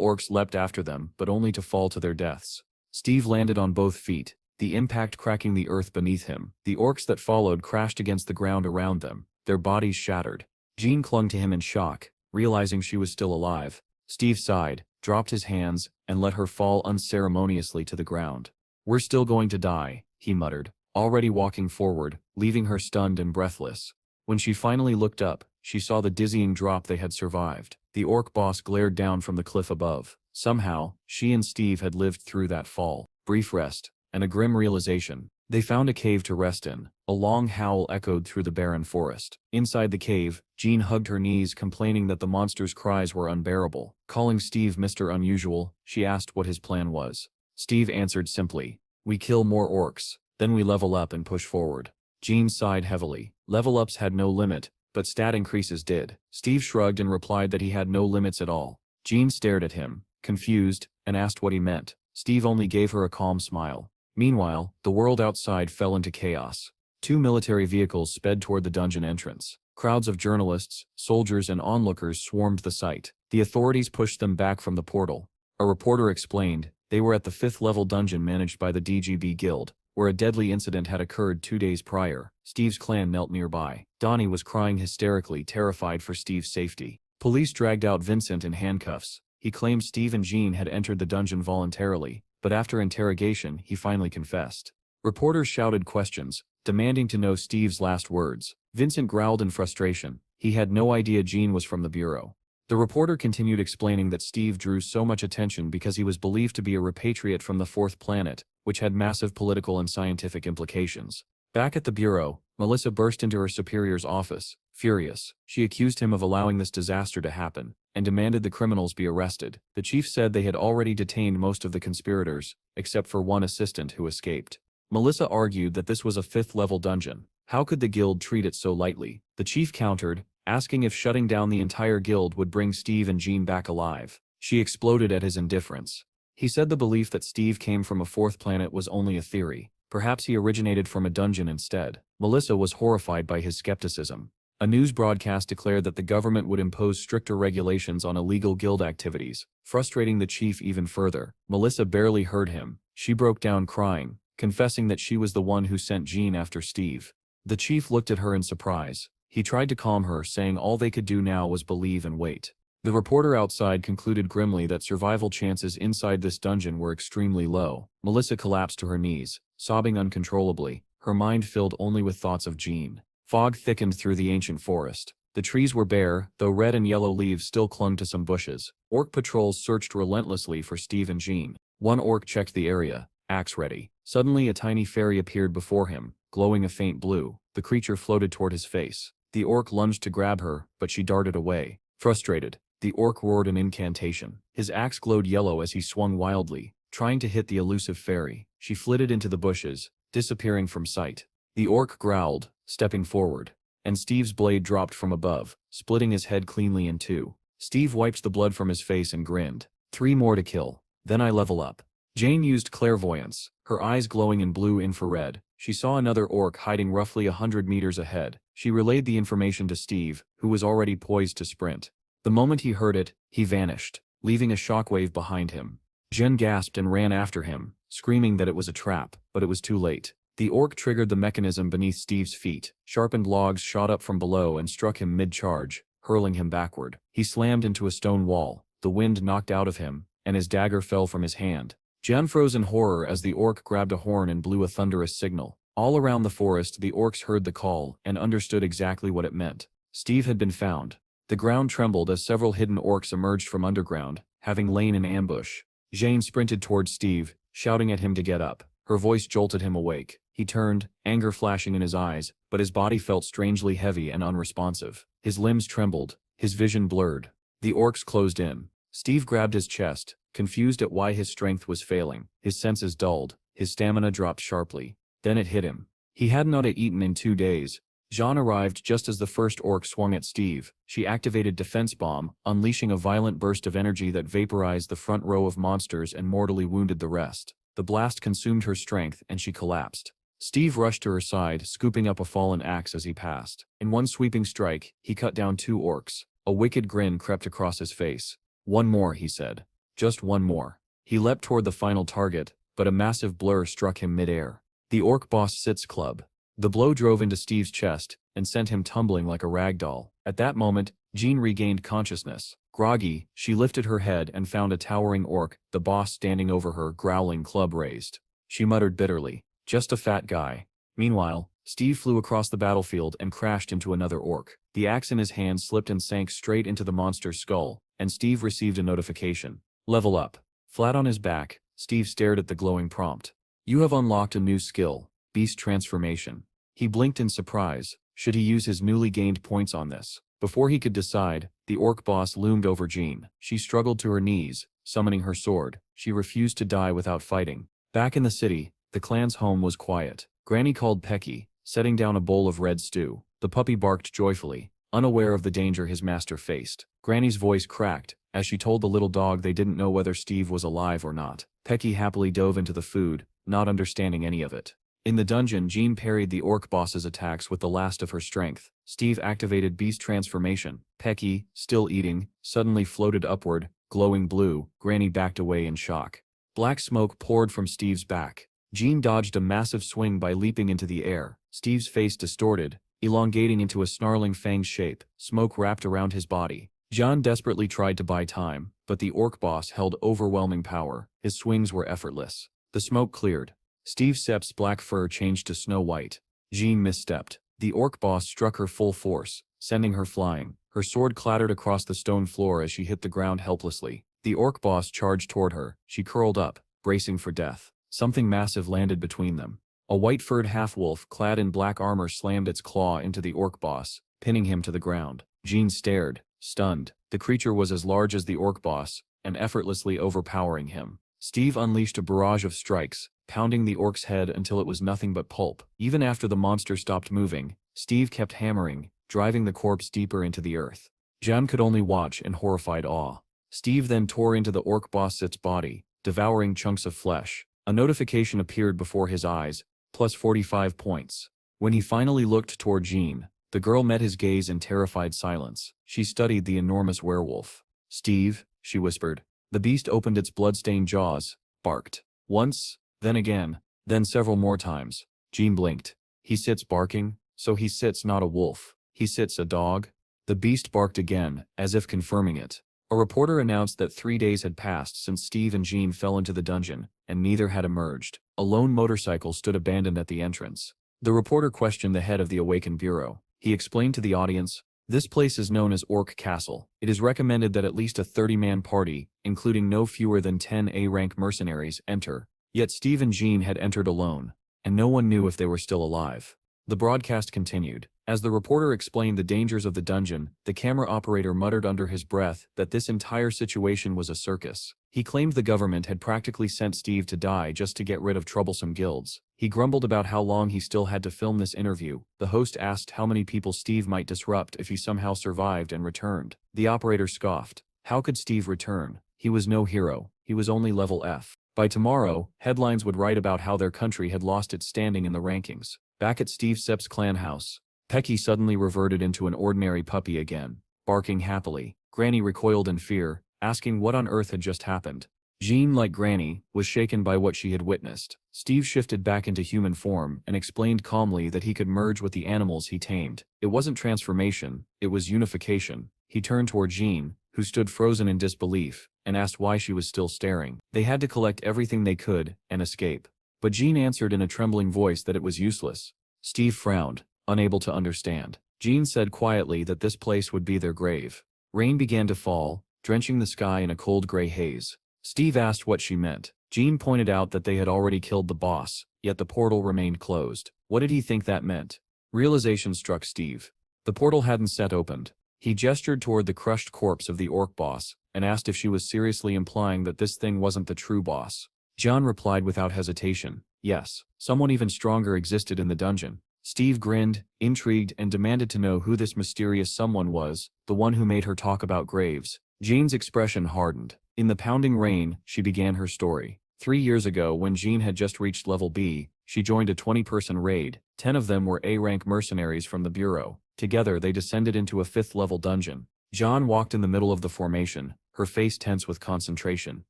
orcs leapt after them, but only to fall to their deaths. Steve landed on both feet, the impact cracking the earth beneath him. The orcs that followed crashed against the ground around them, their bodies shattered. Jean clung to him in shock, realizing she was still alive. Steve sighed, dropped his hands, and let her fall unceremoniously to the ground. "We're still going to die," he muttered, already walking forward, leaving her stunned and breathless. When she finally looked up, she saw the dizzying drop they had survived. The orc boss glared down from the cliff above. Somehow, she and Steve had lived through that fall. Brief rest, and a grim realization. They found a cave to rest in. A long howl echoed through the barren forest. Inside the cave, Jean hugged her knees, complaining that the monster's cries were unbearable. Calling Steve Mr. Unusual, she asked what his plan was. Steve answered simply, "We kill more orcs, then we level up and push forward." Jean sighed heavily. Level ups had no limit, but stat increases did. Steve shrugged and replied that he had no limits at all. Jean stared at him, confused, and asked what he meant. Steve only gave her a calm smile. Meanwhile, the world outside fell into chaos. Two military vehicles sped toward the dungeon entrance. Crowds of journalists, soldiers, and onlookers swarmed the site. The authorities pushed them back from the portal. A reporter explained, they were at the 5th-level dungeon managed by the DGB Guild, where a deadly incident had occurred 2 days prior. Steve's clan knelt nearby. Donnie was crying hysterically, terrified for Steve's safety. Police dragged out Vincent in handcuffs. He claimed Steve and Jean had entered the dungeon voluntarily, but after interrogation, he finally confessed. Reporters shouted questions, demanding to know Steve's last words. Vincent growled in frustration. He had no idea Jean was from the bureau. The reporter continued explaining that Steve drew so much attention because he was believed to be a repatriate from the 4th planet, which had massive political and scientific implications. Back at the bureau, Melissa burst into her superior's office, furious. She accused him of allowing this disaster to happen, and demanded the criminals be arrested. The chief said they had already detained most of the conspirators, except for one assistant who escaped. Melissa argued that this was a 5th-level dungeon. How could the guild treat it so lightly? The chief countered, asking if shutting down the entire guild would bring Steve and Jean back alive. She exploded at his indifference. He said the belief that Steve came from a 4th planet was only a theory. Perhaps he originated from a dungeon instead. Melissa was horrified by his skepticism. A news broadcast declared that the government would impose stricter regulations on illegal guild activities, frustrating the chief even further. Melissa barely heard him. She broke down crying, confessing that she was the one who sent Jean after Steve. The chief looked at her in surprise. He tried to calm her, saying all they could do now was believe and wait. The reporter outside concluded grimly that survival chances inside this dungeon were extremely low. Melissa collapsed to her knees, sobbing uncontrollably, her mind filled only with thoughts of Jean. Fog thickened through the ancient forest. The trees were bare, though red and yellow leaves still clung to some bushes. Orc patrols searched relentlessly for Steve and Jean. One orc checked the area, axe ready. Suddenly a tiny fairy appeared before him, glowing a faint blue. The creature floated toward his face. The orc lunged to grab her, but she darted away. Frustrated, the orc roared an incantation. His axe glowed yellow as he swung wildly, trying to hit the elusive fairy. She flitted into the bushes, disappearing from sight. The orc growled, stepping forward, and Steve's blade dropped from above, splitting his head cleanly in two. Steve wiped the blood from his face and grinned. 3 more to kill. Then I level up. Jane used clairvoyance, her eyes glowing in blue infrared. She saw another orc hiding roughly 100 meters ahead. She relayed the information to Steve, who was already poised to sprint. The moment he heard it, he vanished, leaving a shockwave behind him. Jen gasped and ran after him, screaming that it was a trap, but it was too late. The orc triggered the mechanism beneath Steve's feet. Sharpened logs shot up from below and struck him mid-charge, hurling him backward. He slammed into a stone wall. The wind knocked out of him, and his dagger fell from his hand. Jen froze in horror as the orc grabbed a horn and blew a thunderous signal. All around the forest, the orcs heard the call and understood exactly what it meant. Steve had been found. The ground trembled as several hidden orcs emerged from underground, having lain in ambush. Jane sprinted towards Steve, shouting at him to get up. Her voice jolted him awake. He turned, anger flashing in his eyes, but his body felt strangely heavy and unresponsive. His limbs trembled, his vision blurred. The orcs closed in. Steve grabbed his chest, confused at why his strength was failing. His senses dulled, his stamina dropped sharply. Then it hit him. He had not eaten in 2 days. Jean arrived just as the first orc swung at Steve. She activated Defense Bomb, unleashing a violent burst of energy that vaporized the front row of monsters and mortally wounded the rest. The blast consumed her strength and she collapsed. Steve rushed to her side, scooping up a fallen axe as he passed. In one sweeping strike, he cut down 2 orcs. A wicked grin crept across his face. "One more," he said. "Just one more." He leapt toward the final target, but a massive blur struck him mid-air. The orc boss sits club. The blow drove into Steve's chest and sent him tumbling like a rag doll. At that moment, Jean regained consciousness. Groggy, she lifted her head and found a towering orc, the boss standing over her, growling, club raised. She muttered bitterly, "Just a fat guy." Meanwhile, Steve flew across the battlefield and crashed into another orc. The axe in his hand slipped and sank straight into the monster's skull, and Steve received a notification. Level up. Flat on his back, Steve stared at the glowing prompt. You have unlocked a new skill, beast transformation. He blinked in surprise. Should he use his newly gained points on this? Before he could decide, the orc boss loomed over Jean. She struggled to her knees, summoning her sword. She refused to die without fighting. Back in the city, the clan's home was quiet. Granny called Pecky, setting down a bowl of red stew. The puppy barked joyfully, unaware of the danger his master faced. Granny's voice cracked as she told the little dog they didn't know whether Steve was alive or not. Pecky happily dove into the food, not understanding any of it. In the dungeon, Jean parried the orc boss's attacks with the last of her strength. Steve activated beast transformation. Pecky, still eating, suddenly floated upward, glowing blue. Granny backed away in shock. Black smoke poured from Steve's back. Jean dodged a massive swing by leaping into the air. Steve's face distorted, elongating into a snarling fanged shape. Smoke wrapped around his body. John desperately tried to buy time, but the orc boss held overwhelming power. His swings were effortless. The smoke cleared. Steve Sepp's black fur changed to snow white. Jean misstepped. The orc boss struck her full force, sending her flying. Her sword clattered across the stone floor as she hit the ground helplessly. The orc boss charged toward her. She curled up, bracing for death. Something massive landed between them. A white-furred half-wolf clad in black armor slammed its claw into the orc boss, pinning him to the ground. Jean stared, stunned. The creature was as large as the orc boss, and effortlessly overpowering him. Steve unleashed a barrage of strikes, pounding the orc's head until it was nothing but pulp. Even after the monster stopped moving, Steve kept hammering, driving the corpse deeper into the earth. Jan could only watch in horrified awe. Steve then tore into the orc boss's body, devouring chunks of flesh. A notification appeared before his eyes, plus 45 points. When he finally looked toward Jean, the girl met his gaze in terrified silence. She studied the enormous werewolf. "Steve," she whispered. The beast opened its blood-stained jaws, barked. Once, then again, then several more times. Jean blinked. "He sits barking, so he sits not a wolf. He sits a dog?" The beast barked again, as if confirming it. A reporter announced that 3 days had passed since Steve and Jean fell into the dungeon, and neither had emerged. A lone motorcycle stood abandoned at the entrance. The reporter questioned the head of the Awakened Bureau. He explained to the audience, "This place is known as Orc Castle. It is recommended that at least a 30-man party, including no fewer than 10 A-rank mercenaries, enter." Yet Steve and Jean had entered alone, and no one knew if they were still alive. The broadcast continued. As the reporter explained the dangers of the dungeon, the camera operator muttered under his breath that this entire situation was a circus. He claimed the government had practically sent Steve to die just to get rid of troublesome guilds. He grumbled about how long he still had to film this interview. The host asked how many people Steve might disrupt if he somehow survived and returned. The operator scoffed. How could Steve return? He was no hero. He was only level F. By tomorrow, headlines would write about how their country had lost its standing in the rankings. Back at Steve Sepp's clan house, Pecky suddenly reverted into an ordinary puppy again, barking happily. Granny recoiled in fear, asking what on earth had just happened. Jean, like Granny, was shaken by what she had witnessed. Steve shifted back into human form and explained calmly that he could merge with the animals he tamed. It wasn't transformation, it was unification. He turned toward Jean, who stood frozen in disbelief, and asked why she was still staring. They had to collect everything they could and escape. But Jean answered in a trembling voice that it was useless. Steve frowned, unable to understand. Jean said quietly that this place would be their grave. Rain began to fall, drenching the sky in a cold gray haze. Steve asked what she meant. Jean pointed out that they had already killed the boss, yet the portal remained closed. What did he think that meant? Realization struck Steve. The portal hadn't set opened. He gestured toward the crushed corpse of the orc boss, and asked if she was seriously implying that this thing wasn't the true boss. John replied without hesitation, yes, someone even stronger existed in the dungeon. Steve grinned, intrigued, and demanded to know who this mysterious someone was, the one who made her talk about graves. Jean's expression hardened. In the pounding rain, she began her story. 3 years ago, when Jean had just reached level B, she joined a 20-person raid. 10 of them were A-rank mercenaries from the Bureau. Together, they descended into a 5th-level dungeon. Jean walked in the middle of the formation, her face tense with concentration.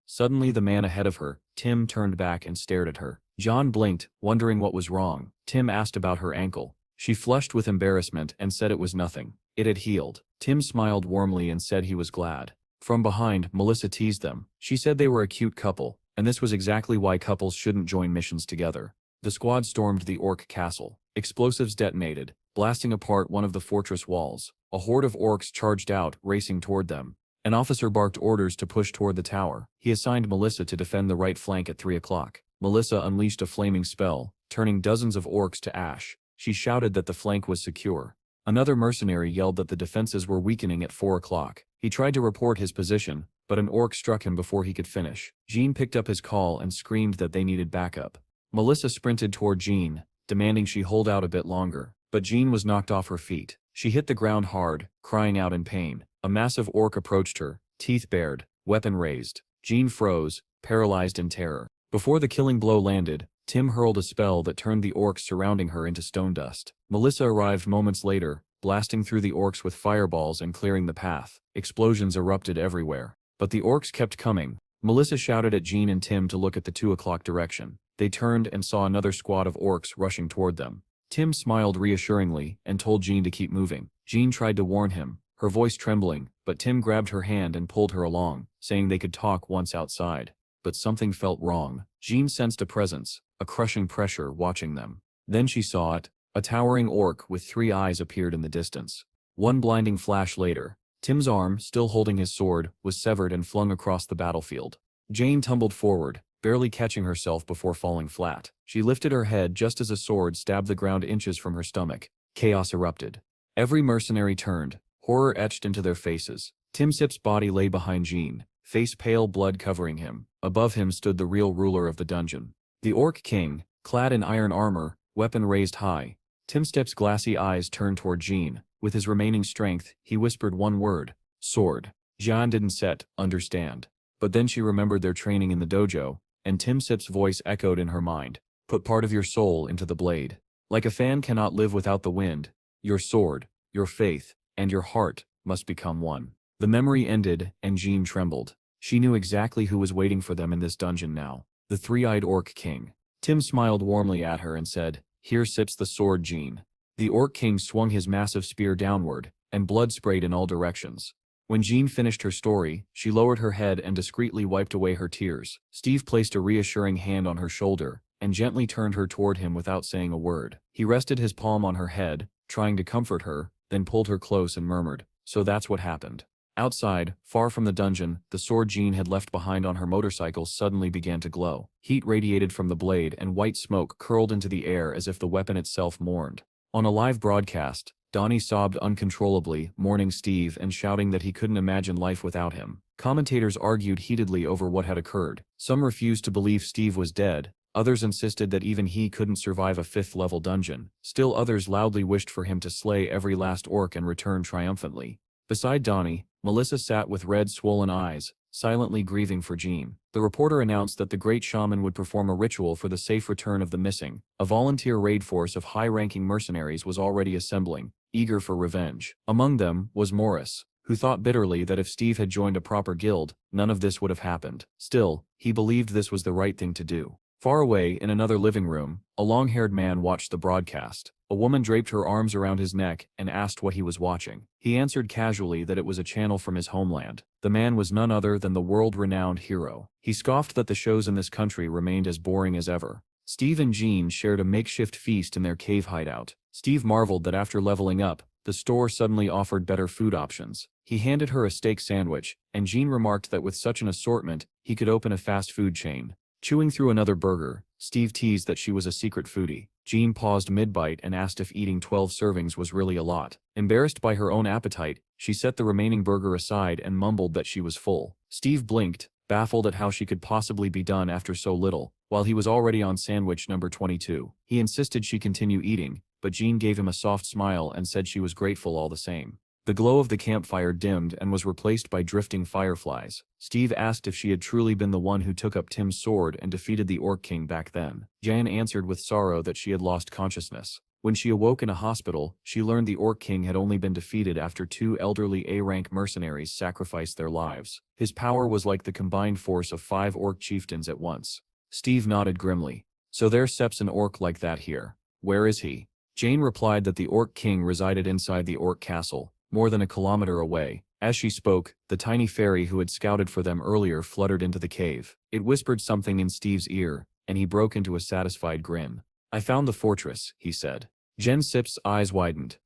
Suddenly, the man ahead of her, Tim, turned back and stared at her. Jean blinked, wondering what was wrong. Tim asked about her ankle. She flushed with embarrassment and said it was nothing. It had healed. Tim smiled warmly and said he was glad. From behind, Melissa teased them. She said they were a cute couple, and this was exactly why couples shouldn't join missions together. The squad stormed the orc castle. Explosives detonated, blasting apart one of the fortress walls. A horde of orcs charged out, racing toward them. An officer barked orders to push toward the tower. He assigned Melissa to defend the right flank at 3 o'clock. Melissa unleashed a flaming spell, turning dozens of orcs to ash. She shouted that the flank was secure. Another mercenary yelled that the defenses were weakening at 4 o'clock. He tried to report his position, but an orc struck him before he could finish. Jean picked up his call and screamed that they needed backup. Melissa sprinted toward Jean, demanding she hold out a bit longer, but Jean was knocked off her feet. She hit the ground hard, crying out in pain. A massive orc approached her, teeth bared, weapon raised. Jean froze, paralyzed in terror. Before the killing blow landed, Tim hurled a spell that turned the orcs surrounding her into stone dust. Melissa arrived moments later, blasting through the orcs with fireballs and clearing the path. Explosions erupted everywhere. But the orcs kept coming. Melissa shouted at Jean and Tim to look at the 2 o'clock direction. They turned and saw another squad of orcs rushing toward them. Tim smiled reassuringly and told Jean to keep moving. Jean tried to warn him, her voice trembling, but Tim grabbed her hand and pulled her along, saying they could talk once outside. But something felt wrong. Jean sensed a presence, a crushing pressure watching them. Then she saw it. A towering orc with 3 eyes appeared in the distance. One blinding flash later, Tim's arm, still holding his sword, was severed and flung across the battlefield. Jane tumbled forward, barely catching herself before falling flat. She lifted her head just as a sword stabbed the ground inches from her stomach. Chaos erupted. Every mercenary turned, horror etched into their faces. Tim Sip's body lay behind Jean, face pale, blood covering him. Above him stood the real ruler of the dungeon. The Orc King, clad in iron armor, weapon raised high. Tim Sip's glassy eyes turned toward Jean. With his remaining strength, he whispered one word: sword. Jean didn't understand. But then she remembered their training in the dojo, and Tim Sip's voice echoed in her mind. Put part of your soul into the blade. Like a fan cannot live without the wind, your sword, your faith, and your heart must become one. The memory ended, and Jean trembled. She knew exactly who was waiting for them in this dungeon now. The 3-eyed Orc King. Tim smiled warmly at her and said, "Here sips the sword, Jean." The Orc King swung his massive spear downward, and blood sprayed in all directions. When Jean finished her story, she lowered her head and discreetly wiped away her tears. Steve placed a reassuring hand on her shoulder, and gently turned her toward him without saying a word. He rested his palm on her head, trying to comfort her, then pulled her close and murmured, "So that's what happened." Outside, far from the dungeon, the sword Jean had left behind on her motorcycle suddenly began to glow. Heat radiated from the blade and white smoke curled into the air as if the weapon itself mourned. On a live broadcast, Donnie sobbed uncontrollably, mourning Steve and shouting that he couldn't imagine life without him. Commentators argued heatedly over what had occurred. Some refused to believe Steve was dead, others insisted that even he couldn't survive a 5th-level dungeon. Still others loudly wished for him to slay every last orc and return triumphantly. Beside Donnie, Melissa sat with red, swollen eyes, silently grieving for Jean. The reporter announced that the great shaman would perform a ritual for the safe return of the missing. A volunteer raid force of high-ranking mercenaries was already assembling, eager for revenge. Among them was Morris, who thought bitterly that if Steve had joined a proper guild, none of this would have happened. Still, he believed this was the right thing to do. Far away, in another living room, a long-haired man watched the broadcast. A woman draped her arms around his neck and asked what he was watching. He answered casually that it was a channel from his homeland. The man was none other than the world-renowned hero. He scoffed that the shows in this country remained as boring as ever. Steve and Jean shared a makeshift feast in their cave hideout. Steve marveled that after leveling up, the store suddenly offered better food options. He handed her a steak sandwich, and Jean remarked that with such an assortment, he could open a fast food chain. Chewing through another burger, Steve teased that she was a secret foodie. Jean paused mid-bite and asked if eating 12 servings was really a lot. Embarrassed by her own appetite, she set the remaining burger aside and mumbled that she was full. Steve blinked, baffled at how she could possibly be done after so little, while he was already on sandwich number 22. He insisted she continue eating, but Jean gave him a soft smile and said she was grateful all the same. The glow of the campfire dimmed and was replaced by drifting fireflies. Steve asked if she had truly been the one who took up Tim's sword and defeated the Orc King back then. Jan answered with sorrow that she had lost consciousness. When she awoke in a hospital, she learned the Orc King had only been defeated after 2 elderly A-rank mercenaries sacrificed their lives. His power was like the combined force of 5 Orc chieftains at once. Steve nodded grimly. "So there steps an Orc like that here. Where is he?" Jane replied that the Orc King resided inside the Orc Castle, more than a kilometer away. As she spoke, the tiny fairy who had scouted for them earlier fluttered into the cave. It whispered something in Steve's ear, and he broke into a satisfied grin. "I found the fortress," he said. Jen Sip's eyes widened.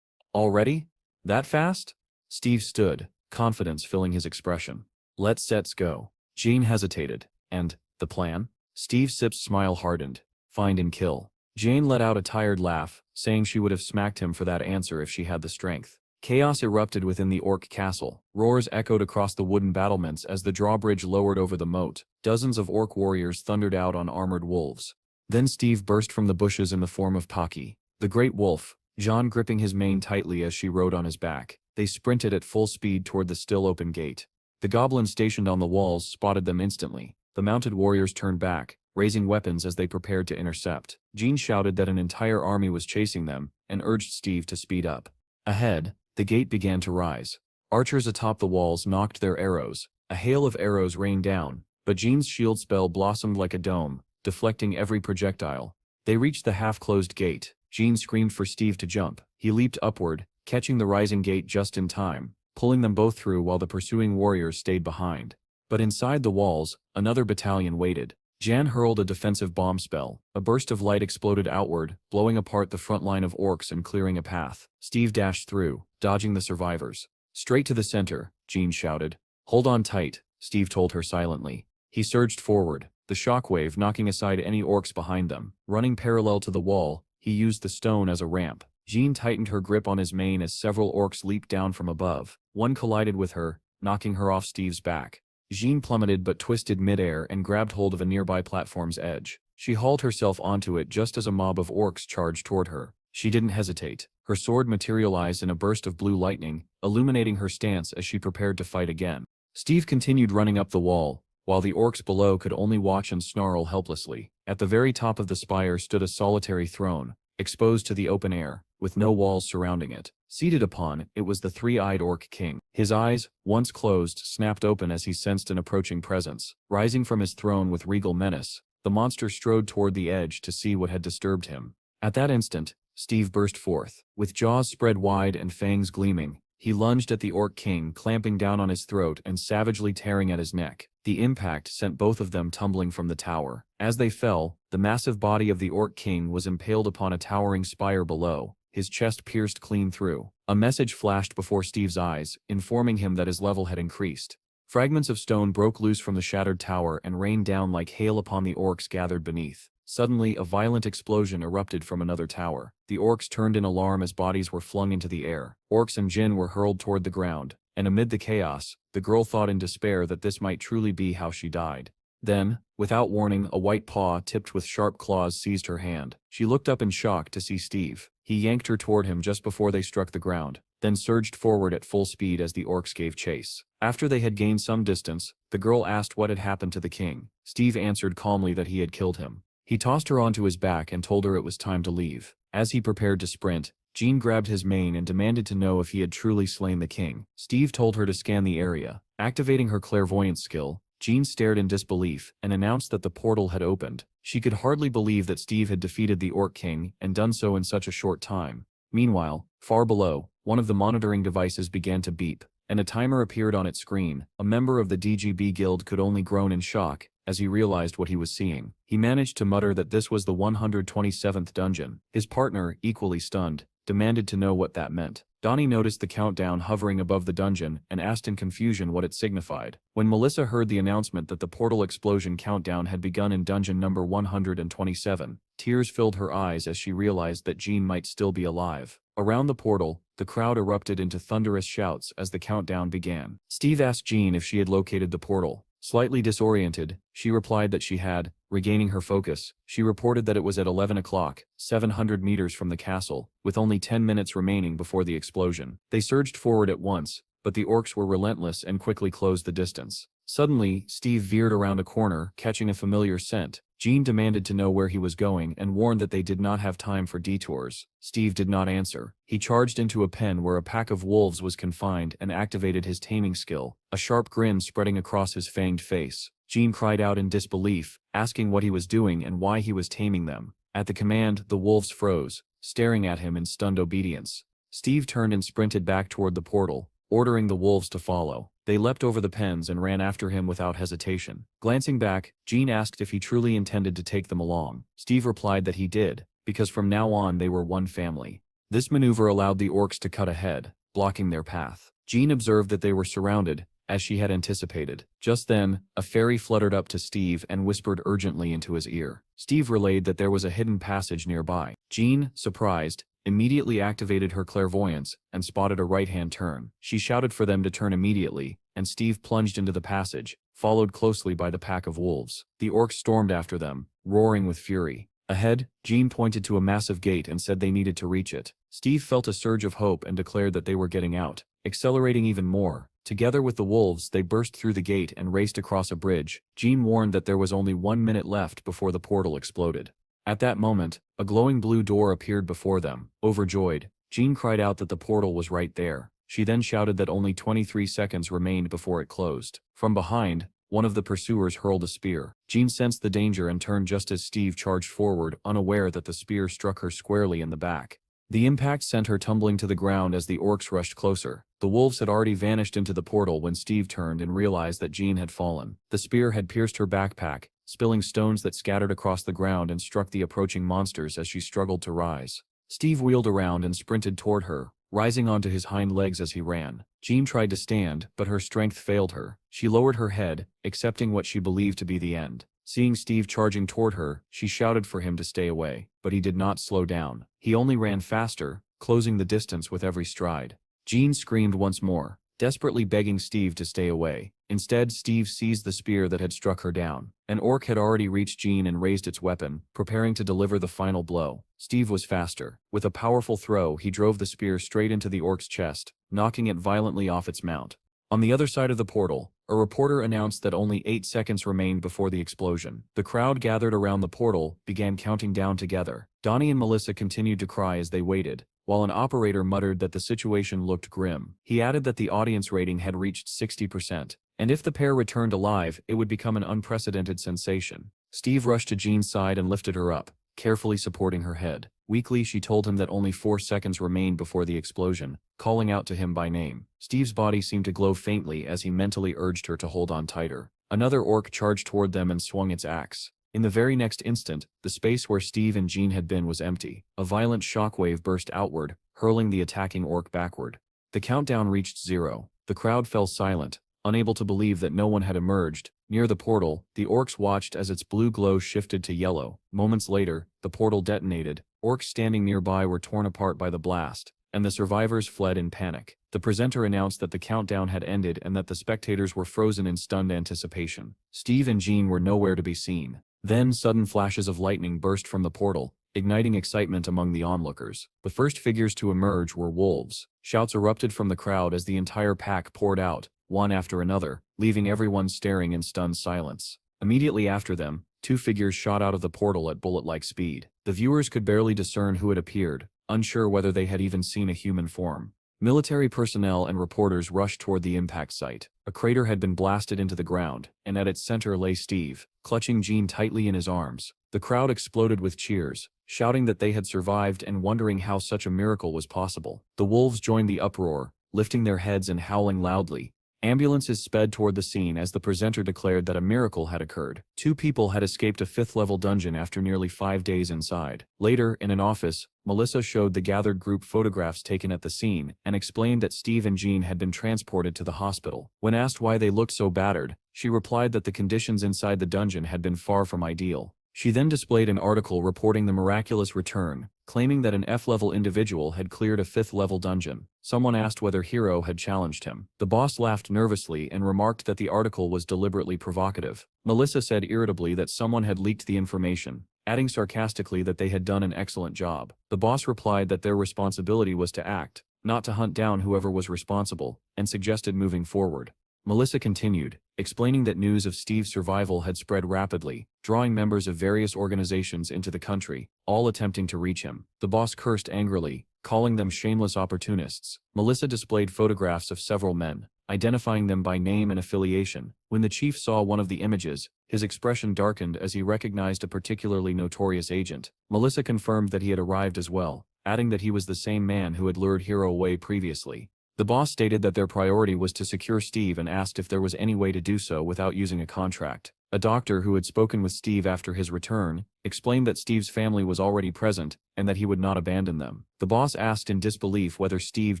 "Already? That fast?" Steve stood, confidence filling his expression. "Let's go." Jean hesitated. "And the plan?" Steve Sip's smile hardened. "Find and kill." Jane let out a tired laugh, saying she would have smacked him for that answer if she had the strength. Chaos erupted within the orc castle. Roars echoed across the wooden battlements as the drawbridge lowered over the moat. Dozens of orc warriors thundered out on armored wolves. Then Steve burst from the bushes in the form of Taki, the great wolf, Jean gripping his mane tightly as she rode on his back. They sprinted at full speed toward the still open gate. The goblins stationed on the walls spotted them instantly. The mounted warriors turned back, raising weapons as they prepared to intercept. Jean shouted that an entire army was chasing them, and urged Steve to speed up. Ahead, the gate began to rise. Archers atop the walls knocked their arrows. A hail of arrows rained down, but Jean's shield spell blossomed like a dome, deflecting every projectile. They reached the half-closed gate. Jean screamed for Steve to jump. He leaped upward, catching the rising gate just in time, pulling them both through while the pursuing warriors stayed behind. But inside the walls, another battalion waited. Jan hurled a defensive bomb spell. A burst of light exploded outward, blowing apart the front line of orcs and clearing a path. Steve dashed through, dodging the survivors. Straight to the center, Jean shouted. Hold on tight, Steve told her silently. He surged forward, the shockwave knocking aside any orcs behind them. Running parallel to the wall, he used the stone as a ramp. Jean tightened her grip on his mane as several orcs leaped down from above. One collided with her, knocking her off Steve's back. Jean plummeted but twisted midair and grabbed hold of a nearby platform's edge. She hauled herself onto it just as a mob of orcs charged toward her. She didn't hesitate. Her sword materialized in a burst of blue lightning, illuminating her stance as she prepared to fight again. Steve continued running up the wall, while the orcs below could only watch and snarl helplessly. At the very top of the spire stood a solitary throne, exposed to the open air, with no walls surrounding it. Seated upon it was the three-eyed orc king. His eyes, once closed, snapped open as he sensed an approaching presence. Rising from his throne with regal menace, the monster strode toward the edge to see what had disturbed him. At that instant, Steve burst forth. With jaws spread wide and fangs gleaming, he lunged at the orc king, clamping down on his throat and savagely tearing at his neck. The impact sent both of them tumbling from the tower. As they fell, the massive body of the orc king was impaled upon a towering spire below, his chest pierced clean through. A message flashed before Steve's eyes, informing him that his level had increased. Fragments of stone broke loose from the shattered tower and rained down like hail upon the orcs gathered beneath. Suddenly, a violent explosion erupted from another tower. The orcs turned in alarm as bodies were flung into the air. Orcs and Jin were hurled toward the ground, and amid the chaos, the girl thought in despair that this might truly be how she died. Then, without warning, a white paw tipped with sharp claws seized her hand. She looked up in shock to see Steve. He yanked her toward him just before they struck the ground, then surged forward at full speed as the orcs gave chase. After they had gained some distance, the girl asked what had happened to the king. Steve answered calmly that he had killed him. He tossed her onto his back and told her it was time to leave. As he prepared to sprint, Jean grabbed his mane and demanded to know if he had truly slain the king. Steve told her to scan the area. Activating her clairvoyance skill, Jean stared in disbelief and announced that the portal had opened. She could hardly believe that Steve had defeated the Orc King and done so in such a short time. Meanwhile, far below, one of the monitoring devices began to beep, and a timer appeared on its screen. A member of the DGB guild could only groan in shock as he realized what he was seeing. He managed to mutter that this was the 127th dungeon. His partner, equally stunned, demanded to know what that meant. Donnie noticed the countdown hovering above the dungeon and asked in confusion what it signified. When Melissa heard the announcement that the portal explosion countdown had begun in dungeon number 127, tears filled her eyes as she realized that Jean might still be alive. Around the portal, the crowd erupted into thunderous shouts as the countdown began. Steve asked Jean if she had located the portal. Slightly disoriented, she replied that she had. Regaining her focus, she reported that it was at 11 o'clock, 700 meters from the castle, with only 10 minutes remaining before the explosion. They surged forward at once, but the orcs were relentless and quickly closed the distance. Suddenly, Steve veered around a corner, catching a familiar scent. Jean demanded to know where he was going and warned that they did not have time for detours. Steve did not answer. He charged into a pen where a pack of wolves was confined and activated his taming skill, a sharp grin spreading across his fanged face. Jean cried out in disbelief, asking what he was doing and why he was taming them. At the command, the wolves froze, staring at him in stunned obedience. Steve turned and sprinted back toward the portal, ordering the wolves to follow. They leapt over the pens and ran after him without hesitation. Glancing back, Jean asked if he truly intended to take them along. Steve replied that he did, because from now on they were one family. This maneuver allowed the orcs to cut ahead, blocking their path. Jean observed that they were surrounded, as she had anticipated. Just then, a fairy fluttered up to Steve and whispered urgently into his ear. Steve relayed that there was a hidden passage nearby. Jean, surprised, immediately activated her clairvoyance and spotted a right-hand turn. She shouted for them to turn immediately, and Steve plunged into the passage, followed closely by the pack of wolves. The orcs stormed after them, roaring with fury. Ahead, Jean pointed to a massive gate and said they needed to reach it. Steve felt a surge of hope and declared that they were getting out. Accelerating even more, together with the wolves, they burst through the gate and raced across a bridge. Jean warned that there was only 1 minute left before the portal exploded. At that moment, a glowing blue door appeared before them. Overjoyed, Jean cried out that the portal was right there. She then shouted that only 23 seconds remained before it closed. From behind, one of the pursuers hurled a spear. Jean sensed the danger and turned just as Steve charged forward, unaware that the spear struck her squarely in the back. The impact sent her tumbling to the ground as the orcs rushed closer. The wolves had already vanished into the portal when Steve turned and realized that Jean had fallen. The spear had pierced her backpack, spilling stones that scattered across the ground and struck the approaching monsters as she struggled to rise. Steve wheeled around and sprinted toward her, rising onto his hind legs as he ran. Jean tried to stand, but her strength failed her. She lowered her head, accepting what she believed to be the end. Seeing Steve charging toward her, she shouted for him to stay away, but he did not slow down. He only ran faster, closing the distance with every stride. Jean screamed once more, desperately begging Steve to stay away. Instead, Steve seized the spear that had struck her down. An orc had already reached Jean and raised its weapon, preparing to deliver the final blow. Steve was faster. With a powerful throw, he drove the spear straight into the orc's chest, knocking it violently off its mount. On the other side of the portal, a reporter announced that only 8 seconds remained before the explosion. The crowd gathered around the portal began counting down together. Donnie and Melissa continued to cry as they waited, while an operator muttered that the situation looked grim. He added that the audience rating had reached 60%, and if the pair returned alive, it would become an unprecedented sensation. Steve rushed to Jean's side and lifted her up, carefully supporting her head. Weakly, she told him that only 4 seconds remained before the explosion, calling out to him by name. Steve's body seemed to glow faintly as he mentally urged her to hold on tighter. Another orc charged toward them and swung its axe. In the very next instant, the space where Steve and Jean had been was empty. A violent shockwave burst outward, hurling the attacking orc backward. The countdown reached 0. The crowd fell silent, unable to believe that no one had emerged. Near the portal, the orcs watched as its blue glow shifted to yellow. Moments later, the portal detonated. Orcs standing nearby were torn apart by the blast, and the survivors fled in panic. The presenter announced that the countdown had ended and that the spectators were frozen in stunned anticipation. Steve and Jean were nowhere to be seen. Then sudden flashes of lightning burst from the portal, igniting excitement among the onlookers. The first figures to emerge were wolves. Shouts erupted from the crowd as the entire pack poured out, one after another, leaving everyone staring in stunned silence. Immediately after them, 2 figures shot out of the portal at bullet-like speed. The viewers could barely discern who had appeared, unsure whether they had even seen a human form. Military personnel and reporters rushed toward the impact site. A crater had been blasted into the ground, and at its center lay Steve, clutching Jean tightly in his arms. The crowd exploded with cheers, shouting that they had survived and wondering how such a miracle was possible. The wolves joined the uproar, lifting their heads and howling loudly. Ambulances sped toward the scene as the presenter declared that a miracle had occurred. 2 people had escaped a 5th-level dungeon after nearly 5 days inside. Later, in an office, Melissa showed the gathered group photographs taken at the scene and explained that Steve and Jean had been transported to the hospital. When asked why they looked so battered, she replied that the conditions inside the dungeon had been far from ideal. She then displayed an article reporting the miraculous return, claiming that an F-level individual had cleared a 5th-level dungeon. Someone asked whether Hero had challenged him. The boss laughed nervously and remarked that the article was deliberately provocative. Melissa said irritably that someone had leaked the information, adding sarcastically that they had done an excellent job. The boss replied that their responsibility was to act, not to hunt down whoever was responsible, and suggested moving forward. Melissa continued, explaining that news of Steve's survival had spread rapidly, drawing members of various organizations into the country, all attempting to reach him. The boss cursed angrily, calling them shameless opportunists. Melissa displayed photographs of several men, identifying them by name and affiliation. When the chief saw one of the images, his expression darkened as he recognized a particularly notorious agent. Melissa confirmed that he had arrived as well, adding that he was the same man who had lured Hero away previously. The boss stated that their priority was to secure Steve and asked if there was any way to do so without using a contract. A doctor who had spoken with Steve after his return explained that Steve's family was already present and that he would not abandon them. The boss asked in disbelief whether Steve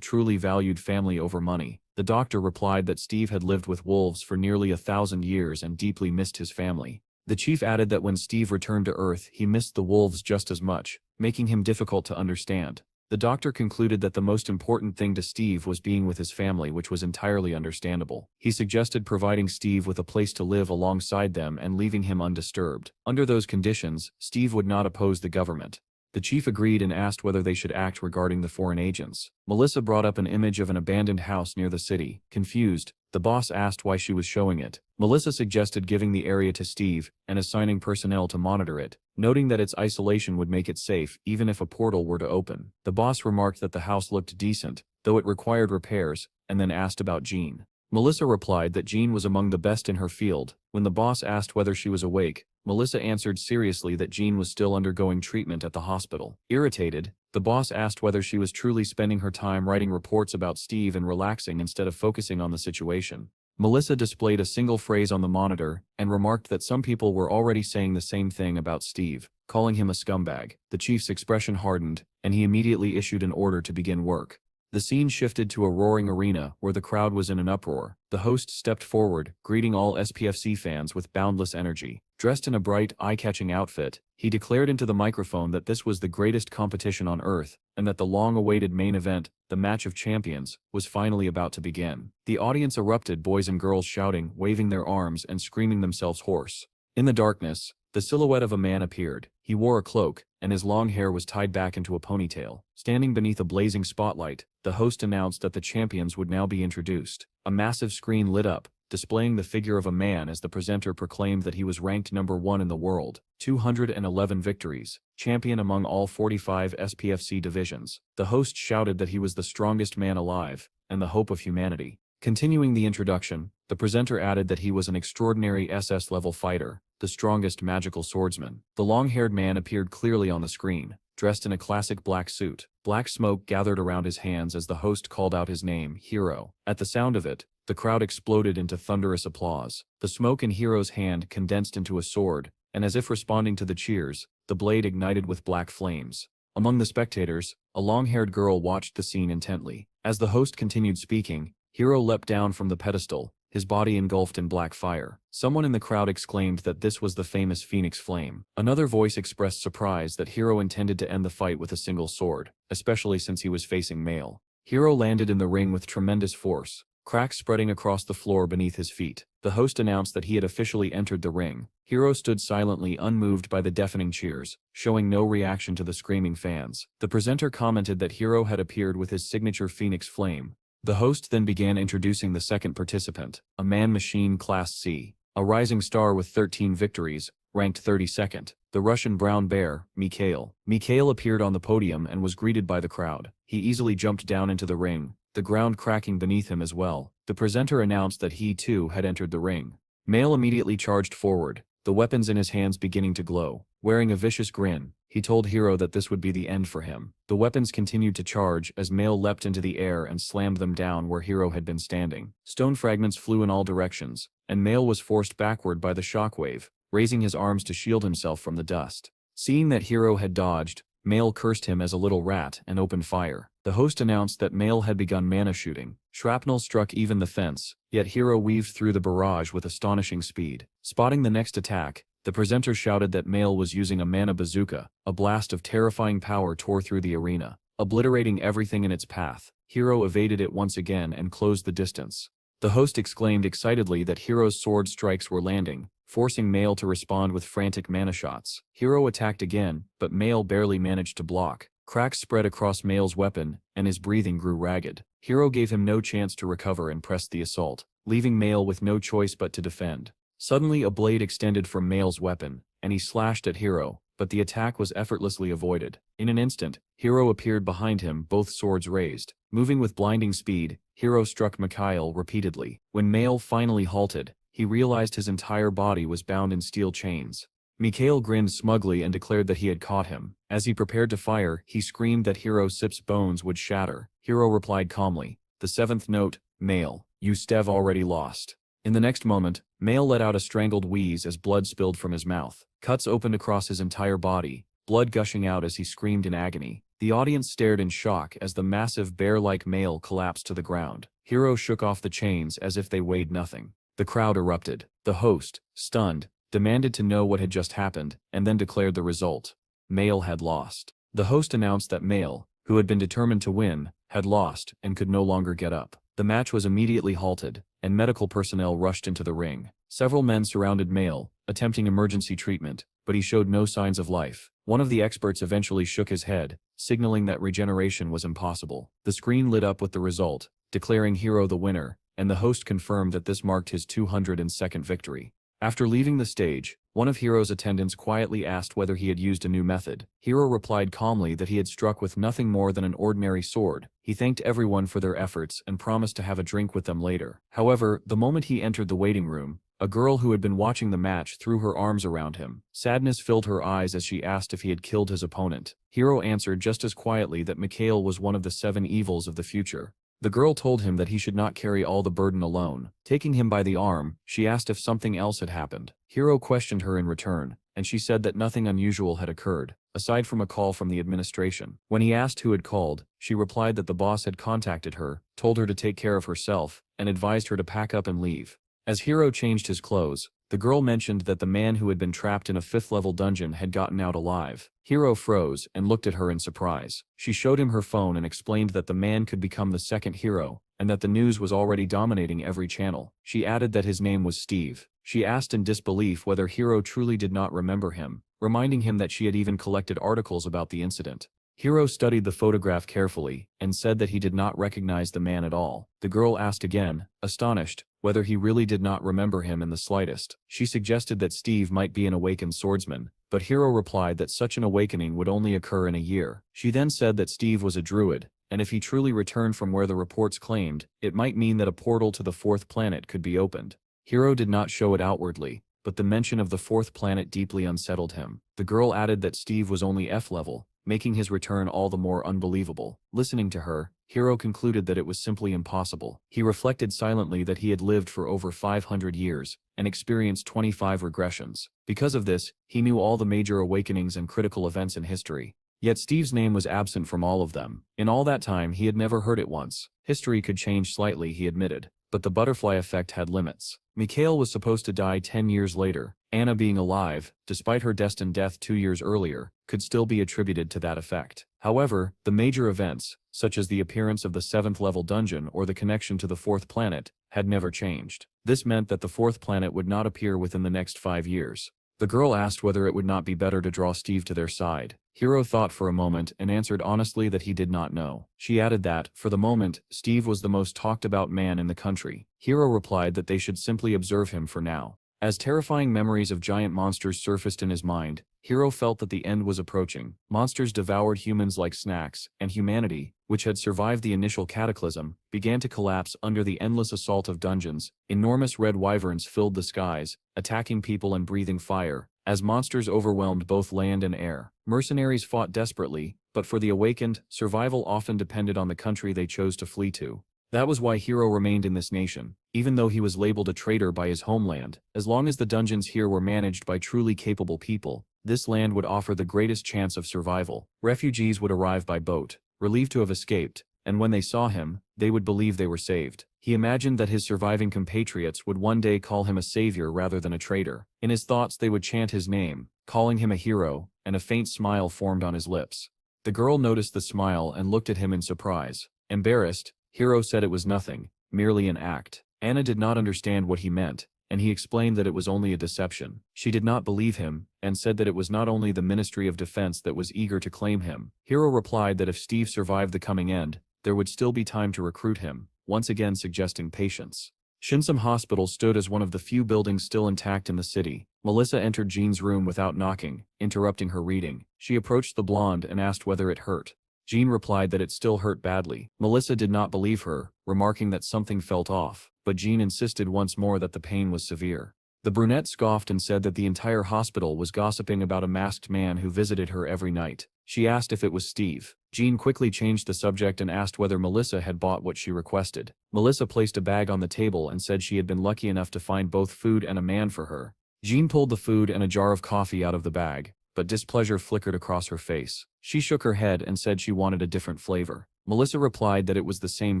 truly valued family over money. The doctor replied that Steve had lived with wolves for nearly 1,000 years and deeply missed his family. The chief added that when Steve returned to Earth, he missed the wolves just as much, making him difficult to understand. The doctor concluded that the most important thing to Steve was being with his family, which was entirely understandable. He suggested providing Steve with a place to live alongside them and leaving him undisturbed. Under those conditions, Steve would not oppose the government. The chief agreed and asked whether they should act regarding the foreign agents. Melissa brought up an image of an abandoned house near the city. Confused, the boss asked why she was showing it. Melissa suggested giving the area to Steve and assigning personnel to monitor it, noting that its isolation would make it safe even if a portal were to open. The boss remarked that the house looked decent, though it required repairs, and then asked about Jean. Melissa replied that Jean was among the best in her field. When the boss asked whether she was awake, Melissa answered seriously that Jean was still undergoing treatment at the hospital. Irritated, the boss asked whether she was truly spending her time writing reports about Steve and relaxing instead of focusing on the situation. Melissa displayed a single phrase on the monitor and remarked that some people were already saying the same thing about Steve, calling him a scumbag. The chief's expression hardened, and he immediately issued an order to begin work. The scene shifted to a roaring arena where the crowd was in an uproar. The host stepped forward, greeting all SPFC fans with boundless energy. Dressed in a bright, eye-catching outfit, he declared into the microphone that this was the greatest competition on Earth, and that the long-awaited main event, the Match of Champions, was finally about to begin. The audience erupted, boys and girls shouting, waving their arms, and screaming themselves hoarse. In the darkness, the silhouette of a man appeared. He wore a cloak, and his long hair was tied back into a ponytail. Standing beneath a blazing spotlight, the host announced that the champions would now be introduced. A massive screen lit up, displaying the figure of a man as the presenter proclaimed that he was ranked #1 in the world, 211 victories, champion among all 45 SPFC divisions. The host shouted that he was the strongest man alive, and the hope of humanity. Continuing the introduction, the presenter added that he was an extraordinary SS-level fighter, the strongest magical swordsman. The long-haired man appeared clearly on the screen, dressed in a classic black suit. Black smoke gathered around his hands as the host called out his name, Hero. At the sound of it, the crowd exploded into thunderous applause. The smoke in Hero's hand condensed into a sword, and as if responding to the cheers, the blade ignited with black flames. Among the spectators, a long-haired girl watched the scene intently. As the host continued speaking, Hero leapt down from the pedestal, his body engulfed in black fire. Someone in the crowd exclaimed that this was the famous Phoenix Flame. Another voice expressed surprise that Hero intended to end the fight with a single sword, especially since he was facing male. Hero landed in the ring with tremendous force, cracks spreading across the floor beneath his feet. The host announced that he had officially entered the ring. Hero stood silently, unmoved by the deafening cheers, showing no reaction to the screaming fans. The presenter commented that Hero had appeared with his signature Phoenix Flame. The host then began introducing the second participant, a man-machine Class C, a rising star with 13 victories, ranked 32nd, the Russian brown bear, Mikhail. Mikhail appeared on the podium and was greeted by the crowd. He easily jumped down into the ring, the ground cracking beneath him as well. The presenter announced that he too had entered the ring. Male immediately charged forward, the weapons in his hands beginning to glow. Wearing a vicious grin, he told Hero that this would be the end for him. The weapons continued to charge as Male leapt into the air and slammed them down where Hero had been standing. Stone fragments flew in all directions, and Male was forced backward by the shockwave, raising his arms to shield himself from the dust. Seeing that Hero had dodged, Male cursed him as a little rat and opened fire. The host announced that Male had begun mana shooting. Shrapnel struck even the fence, yet Hero weaved through the barrage with astonishing speed. Spotting the next attack, the presenter shouted that Male was using a mana bazooka. A blast of terrifying power tore through the arena, obliterating everything in its path. Hero evaded it once again and closed the distance. The host exclaimed excitedly that Hero's sword strikes were landing, forcing Male to respond with frantic mana shots. Hero attacked again, but Male barely managed to block. Cracks spread across Male's weapon, and his breathing grew ragged. Hero gave him no chance to recover and pressed the assault, leaving Male with no choice but to defend. Suddenly a blade extended from Male's weapon, and he slashed at Hero, but the attack was effortlessly avoided. In an instant, Hero appeared behind him, both swords raised. Moving with blinding speed, Hero struck Mikhail repeatedly. When Male finally halted, he realized his entire body was bound in steel chains. Mikhail grinned smugly and declared that he had caught him. As he prepared to fire, he screamed that Hero Sip's bones would shatter. Hero replied calmly, "The seventh note, Male, you Stev already lost." In the next moment, Male let out a strangled wheeze as blood spilled from his mouth. Cuts opened across his entire body, blood gushing out as he screamed in agony. The audience stared in shock as the massive bear-like male collapsed to the ground. Hiro shook off the chains as if they weighed nothing. The crowd erupted. The host, stunned, demanded to know what had just happened, and then declared the result. Male had lost. The host announced that Male, who had been determined to win, had lost and could no longer get up. The match was immediately halted, and medical personnel rushed into the ring. Several men surrounded Male, attempting emergency treatment, but he showed no signs of life. One of the experts eventually shook his head, signaling that regeneration was impossible. The screen lit up with the result, declaring Hiro the winner, and the host confirmed that this marked his 202nd victory. After leaving the stage, one of Hiro's attendants quietly asked whether he had used a new method. Hiro replied calmly that he had struck with nothing more than an ordinary sword. He thanked everyone for their efforts and promised to have a drink with them later. However, the moment he entered the waiting room, a girl who had been watching the match threw her arms around him. Sadness filled her eyes as she asked if he had killed his opponent. Hiro answered just as quietly that Mikhail was one of the 7 evils of the future. The girl told him that he should not carry all the burden alone. Taking him by the arm, she asked if something else had happened. Hiro questioned her in return, and she said that nothing unusual had occurred, aside from a call from the administration. When he asked who had called, she replied that the boss had contacted her, told her to take care of herself, and advised her to pack up and leave. As Hiro changed his clothes, the girl mentioned that the man who had been trapped in a 5th-level dungeon had gotten out alive. Hiro froze and looked at her in surprise. She showed him her phone and explained that the man could become the 2nd hero, and that the news was already dominating every channel. She added that his name was Steve. She asked in disbelief whether Hiro truly did not remember him, reminding him that she had even collected articles about the incident. Hiro studied the photograph carefully, and said that he did not recognize the man at all. The girl asked again, astonished, whether he really did not remember him in the slightest. She suggested that Steve might be an awakened swordsman, but Hiro replied that such an awakening would only occur in a year. She then said that Steve was a druid, and if he truly returned from where the reports claimed, it might mean that a portal to the 4th planet could be opened. Hiro did not show it outwardly, but the mention of the 4th planet deeply unsettled him. The girl added that Steve was only F-level, making his return all the more unbelievable. Listening to her, Hiro concluded that it was simply impossible. He reflected silently that he had lived for over 500 years, and experienced 25 regressions. Because of this, he knew all the major awakenings and critical events in history. Yet Steve's name was absent from all of them. In all that time he had never heard it once. History could change slightly, he admitted, but the butterfly effect had limits. Mikhail was supposed to die 10 years later. Anna being alive, despite her destined death 2 years earlier, could still be attributed to that effect. However, the major events, such as the appearance of the 7th-level dungeon or the connection to the 4th planet, had never changed. This meant that the 4th planet would not appear within the next 5 years. The girl asked whether it would not be better to draw Steve to their side. Hiro thought for a moment and answered honestly that he did not know. She added that, for the moment, Steve was the most talked about man in the country. Hiro replied that they should simply observe him for now. As terrifying memories of giant monsters surfaced in his mind, Hiro felt that the end was approaching. Monsters devoured humans like snacks, and humanity, which had survived the initial cataclysm, began to collapse under the endless assault of dungeons. Enormous red wyverns filled the skies, attacking people and breathing fire. As monsters overwhelmed both land and air, mercenaries fought desperately, but for the awakened, survival often depended on the country they chose to flee to. That was why Hiro remained in this nation, even though he was labeled a traitor by his homeland. As long as the dungeons here were managed by truly capable people, this land would offer the greatest chance of survival. Refugees would arrive by boat, relieved to have escaped, and when they saw him, they would believe they were saved. He imagined that his surviving compatriots would one day call him a savior rather than a traitor. In his thoughts they would chant his name, calling him a hero, and a faint smile formed on his lips. The girl noticed the smile and looked at him in surprise. Embarrassed, Hiro said it was nothing, merely an act. Anna did not understand what he meant, and he explained that it was only a deception. She did not believe him, and said that it was not only the Ministry of Defense that was eager to claim him. Hiro replied that if Steve survived the coming end, there would still be time to recruit him, once again suggesting patience. Shinsum Hospital stood as one of the few buildings still intact in the city. Melissa entered Jean's room without knocking, interrupting her reading. She approached the blonde and asked whether it hurt. Jean replied that it still hurt badly. Melissa did not believe her, remarking that something felt off, but Jean insisted once more that the pain was severe. The brunette scoffed and said that the entire hospital was gossiping about a masked man who visited her every night. She asked if it was Steve. Jean quickly changed the subject and asked whether Melissa had bought what she requested. Melissa placed a bag on the table and said she had been lucky enough to find both food and a man for her. Jean pulled the food and a jar of coffee out of the bag, but displeasure flickered across her face. She shook her head and said she wanted a different flavor. Melissa replied that it was the same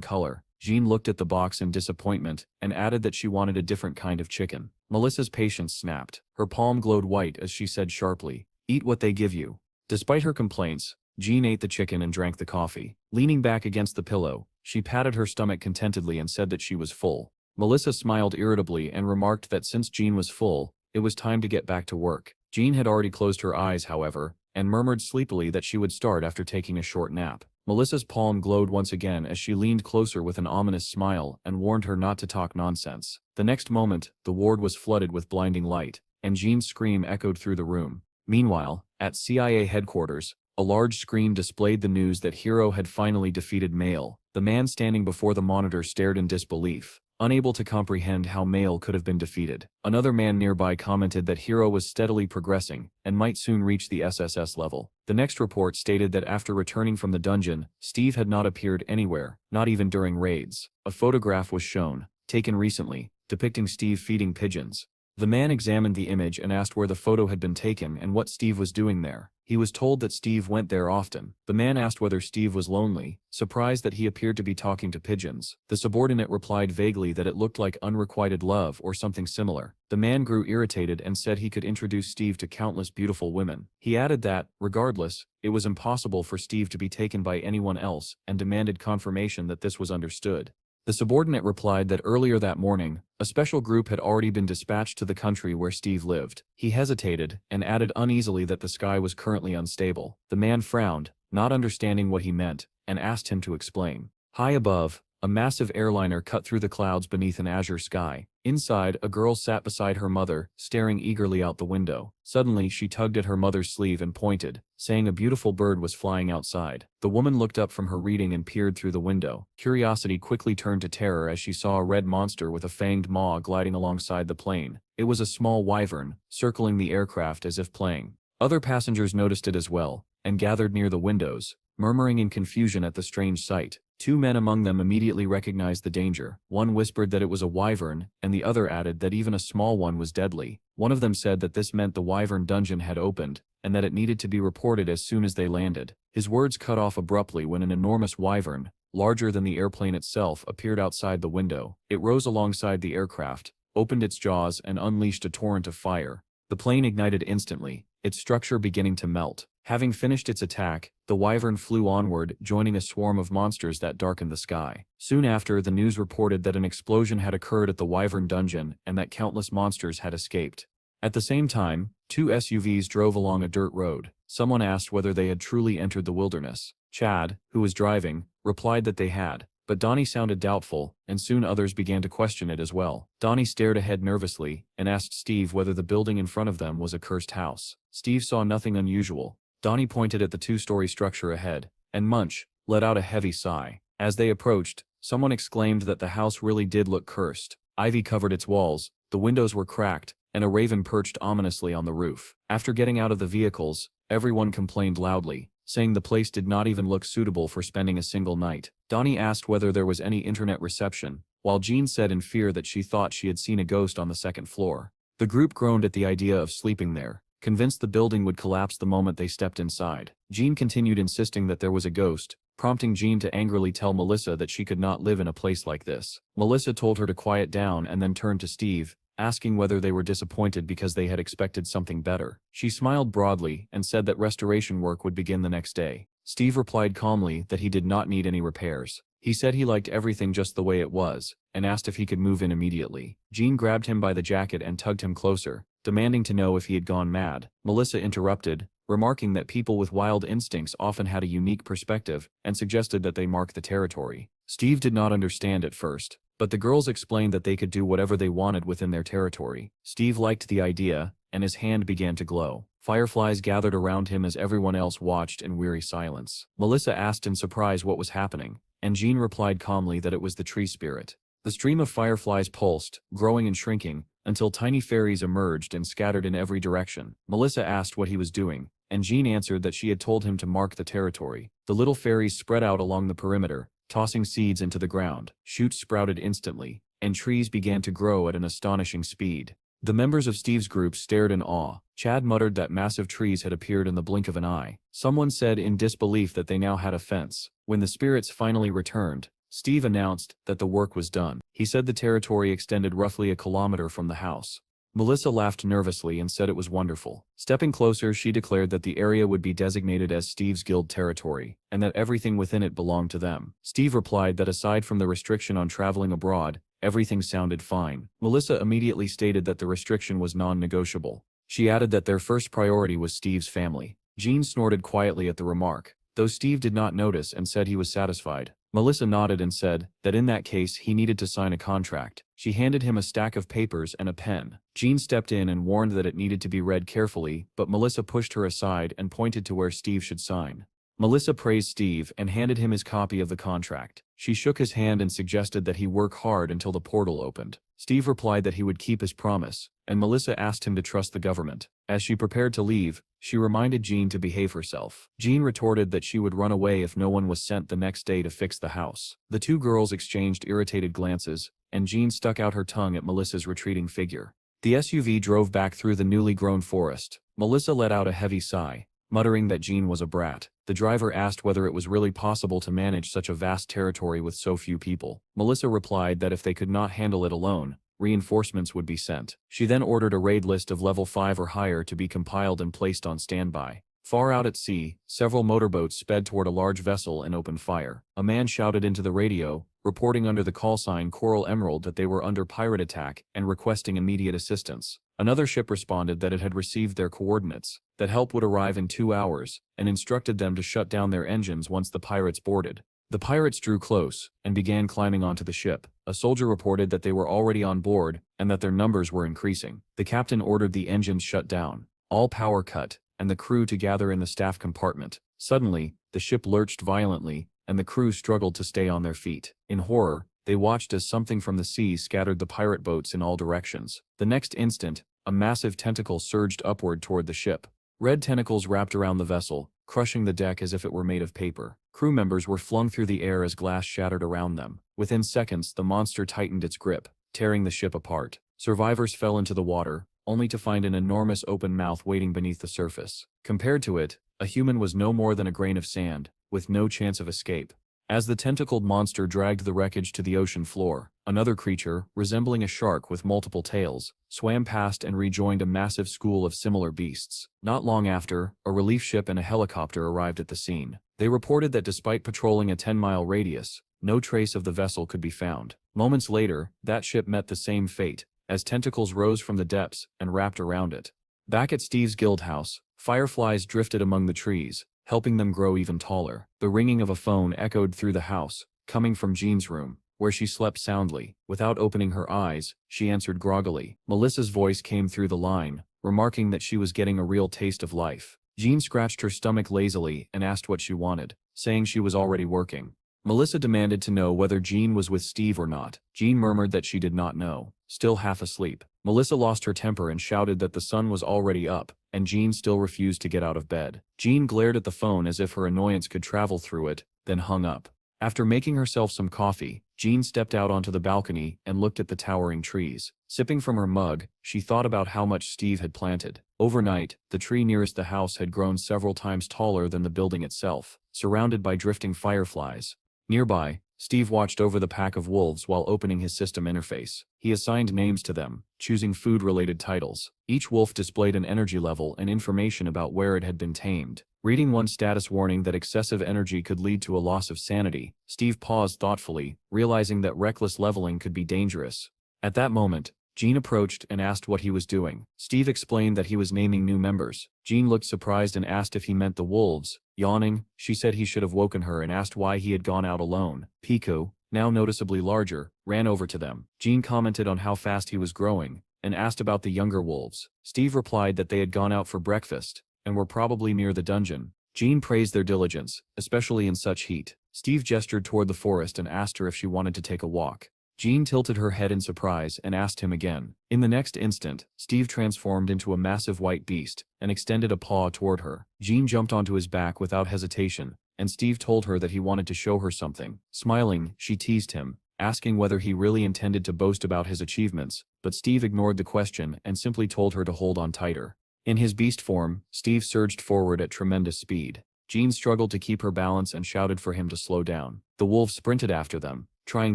color. Jean looked at the box in disappointment and added that she wanted a different kind of chicken. Melissa's patience snapped. Her palm glowed white as she said sharply, "Eat what they give you." Despite her complaints, Jean ate the chicken and drank the coffee. Leaning back against the pillow, she patted her stomach contentedly and said that she was full. Melissa smiled irritably and remarked that since Jean was full, it was time to get back to work. Jean had already closed her eyes, however, and murmured sleepily that she would start after taking a short nap. Melissa's palm glowed once again as she leaned closer with an ominous smile and warned her not to talk nonsense. The next moment, the ward was flooded with blinding light, and Jean's scream echoed through the room. Meanwhile, at CIA headquarters, a large screen displayed the news that Hiro had finally defeated Mail. The man standing before the monitor stared in disbelief, unable to comprehend how Mail could have been defeated. Another man nearby commented that Hiro was steadily progressing and might soon reach the SSS level. The next report stated that after returning from the dungeon, Steve had not appeared anywhere, not even during raids. A photograph was shown, taken recently, depicting Steve feeding pigeons. The man examined the image and asked where the photo had been taken and what Steve was doing there. He was told that Steve went there often. The man asked whether Steve was lonely, surprised that he appeared to be talking to pigeons. The subordinate replied vaguely that it looked like unrequited love or something similar. The man grew irritated and said he could introduce Steve to countless beautiful women. He added that, regardless, it was impossible for Steve to be taken by anyone else and demanded confirmation that this was understood. The subordinate replied that earlier that morning, a special group had already been dispatched to the country where Steve lived. He hesitated and added uneasily that the sky was currently unstable. The man frowned, not understanding what he meant, and asked him to explain. High above, a massive airliner cut through the clouds beneath an azure sky. Inside, a girl sat beside her mother, staring eagerly out the window. Suddenly, she tugged at her mother's sleeve and pointed, saying a beautiful bird was flying outside. The woman looked up from her reading and peered through the window. Curiosity quickly turned to terror as she saw a red monster with a fanged maw gliding alongside the plane. It was a small wyvern, circling the aircraft as if playing. Other passengers noticed it as well, and gathered near the windows, murmuring in confusion at the strange sight. Two men among them immediately recognized the danger. One whispered that it was a wyvern, and the other added that even a small one was deadly. One of them said that this meant the wyvern dungeon had opened, and that it needed to be reported as soon as they landed. His words cut off abruptly when an enormous wyvern, larger than the airplane itself, appeared outside the window. It rose alongside the aircraft, opened its jaws and unleashed a torrent of fire. The plane ignited instantly, its structure beginning to melt. Having finished its attack, the wyvern flew onward, joining a swarm of monsters that darkened the sky. Soon after, the news reported that an explosion had occurred at the wyvern dungeon and that countless monsters had escaped. At the same time, two SUVs drove along a dirt road. Someone asked whether they had truly entered the wilderness. Chad, who was driving, replied that they had, but Donnie sounded doubtful, and soon others began to question it as well. Donnie stared ahead nervously and asked Steve whether the building in front of them was a cursed house. Steve saw nothing unusual. Donnie pointed at the two-story structure ahead, and Munch let out a heavy sigh. As they approached, someone exclaimed that the house really did look cursed. Ivy covered its walls, the windows were cracked, and a raven perched ominously on the roof. After getting out of the vehicles, everyone complained loudly, saying the place did not even look suitable for spending a single night. Donnie asked whether there was any internet reception, while Jean said in fear that she thought she had seen a ghost on the second floor. The group groaned at the idea of sleeping there, convinced the building would collapse the moment they stepped inside. Jean continued insisting that there was a ghost, prompting Jean to angrily tell Melissa that she could not live in a place like this. Melissa told her to quiet down and then turned to Steve, asking whether they were disappointed because they had expected something better. She smiled broadly and said that restoration work would begin the next day. Steve replied calmly that he did not need any repairs. He said he liked everything just the way it was, and asked if he could move in immediately. Jean grabbed him by the jacket and tugged him closer, demanding to know if he had gone mad. Melissa interrupted, remarking that people with wild instincts often had a unique perspective, and suggested that they mark the territory. Steve did not understand at first, but the girls explained that they could do whatever they wanted within their territory. Steve liked the idea, and his hand began to glow. Fireflies gathered around him as everyone else watched in weary silence. Melissa asked in surprise what was happening, and Jean replied calmly that it was the tree spirit. The stream of fireflies pulsed, growing and shrinking, until tiny fairies emerged and scattered in every direction. Melissa asked what he was doing, and Jean answered that she had told him to mark the territory. The little fairies spread out along the perimeter, tossing seeds into the ground. Shoots sprouted instantly, and trees began to grow at an astonishing speed. The members of Steve's group stared in awe. Chad muttered that massive trees had appeared in the blink of an eye. Someone said in disbelief that they now had a fence. When the spirits finally returned, Steve announced that the work was done. He said the territory extended roughly a kilometer from the house. Melissa laughed nervously and said it was wonderful. Stepping closer, she declared that the area would be designated as Steve's guild territory, and that everything within it belonged to them. Steve replied that aside from the restriction on traveling abroad, everything sounded fine. Melissa immediately stated that the restriction was non-negotiable. She added that their first priority was Steve's family. Jean snorted quietly at the remark, though Steve did not notice and said he was satisfied. Melissa nodded and said that in that case he needed to sign a contract. She handed him a stack of papers and a pen. Jean stepped in and warned that it needed to be read carefully, but Melissa pushed her aside and pointed to where Steve should sign. Melissa praised Steve and handed him his copy of the contract. She shook his hand and suggested that he work hard until the portal opened. Steve replied that he would keep his promise, and Melissa asked him to trust the government. As she prepared to leave, she reminded Jean to behave herself. Jean retorted that she would run away if no one was sent the next day to fix the house. The two girls exchanged irritated glances, and Jean stuck out her tongue at Melissa's retreating figure. The SUV drove back through the newly grown forest. Melissa let out a heavy sigh, muttering that Jean was a brat. The driver asked whether it was really possible to manage such a vast territory with so few people. Melissa replied that if they could not handle it alone, reinforcements would be sent. She then ordered a raid list of level 5 or higher to be compiled and placed on standby. Far out at sea, several motorboats sped toward a large vessel and opened fire. A man shouted into the radio, reporting under the call sign Coral Emerald that they were under pirate attack and requesting immediate assistance. Another ship responded that it had received their coordinates, that help would arrive in 2 hours, and instructed them to shut down their engines once the pirates boarded. The pirates drew close and began climbing onto the ship. A soldier reported that they were already on board and that their numbers were increasing. The captain ordered the engines shut down, all power cut, and the crew to gather in the staff compartment. Suddenly, the ship lurched violently, and the crew struggled to stay on their feet. In horror, they watched as something from the sea scattered the pirate boats in all directions. The next instant, a massive tentacle surged upward toward the ship. Red tentacles wrapped around the vessel, crushing the deck as if it were made of paper. Crew members were flung through the air as glass shattered around them. Within seconds, the monster tightened its grip, tearing the ship apart. Survivors fell into the water, only to find an enormous open mouth waiting beneath the surface. Compared to it, a human was no more than a grain of sand, with no chance of escape. As the tentacled monster dragged the wreckage to the ocean floor, another creature, resembling a shark with multiple tails, swam past and rejoined a massive school of similar beasts. Not long after, a relief ship and a helicopter arrived at the scene. They reported that despite patrolling a 10-mile radius, no trace of the vessel could be found. Moments later, that ship met the same fate, as tentacles rose from the depths and wrapped around it. Back at Steve's guild house, fireflies drifted among the trees, helping them grow even taller. The ringing of a phone echoed through the house, coming from Jean's room, where she slept soundly. Without opening her eyes, she answered groggily. Melissa's voice came through the line, remarking that she was getting a real taste of life. Jean scratched her stomach lazily and asked what she wanted, saying she was already working. Melissa demanded to know whether Jean was with Steve or not. Jean murmured that she did not know, still half asleep. Melissa lost her temper and shouted that the sun was already up, and Jean still refused to get out of bed. Jean glared at the phone as if her annoyance could travel through it, then hung up. After making herself some coffee, Jean stepped out onto the balcony and looked at the towering trees. Sipping from her mug, she thought about how much Steve had planted. Overnight, the tree nearest the house had grown several times taller than the building itself, surrounded by drifting fireflies. Nearby, Steve watched over the pack of wolves while opening his system interface. He assigned names to them, choosing food-related titles. Each wolf displayed an energy level and information about where it had been tamed. Reading one status warning that excessive energy could lead to a loss of sanity, Steve paused thoughtfully, realizing that reckless leveling could be dangerous. At that moment, Jean approached and asked what he was doing. Steve explained that he was naming new members. Jean looked surprised and asked if he meant the wolves. Yawning, she said he should have woken her and asked why he had gone out alone. Pico, now noticeably larger, ran over to them. Jean commented on how fast he was growing, and asked about the younger wolves. Steve replied that they had gone out for breakfast, and were probably near the dungeon. Jean praised their diligence, especially in such heat. Steve gestured toward the forest and asked her if she wanted to take a walk. Jean tilted her head in surprise and asked him again. In the next instant, Steve transformed into a massive white beast and extended a paw toward her. Jean jumped onto his back without hesitation, and Steve told her that he wanted to show her something. Smiling, she teased him, asking whether he really intended to boast about his achievements, but Steve ignored the question and simply told her to hold on tighter. In his beast form, Steve surged forward at tremendous speed. Jean struggled to keep her balance and shouted for him to slow down. The wolves sprinted after them, trying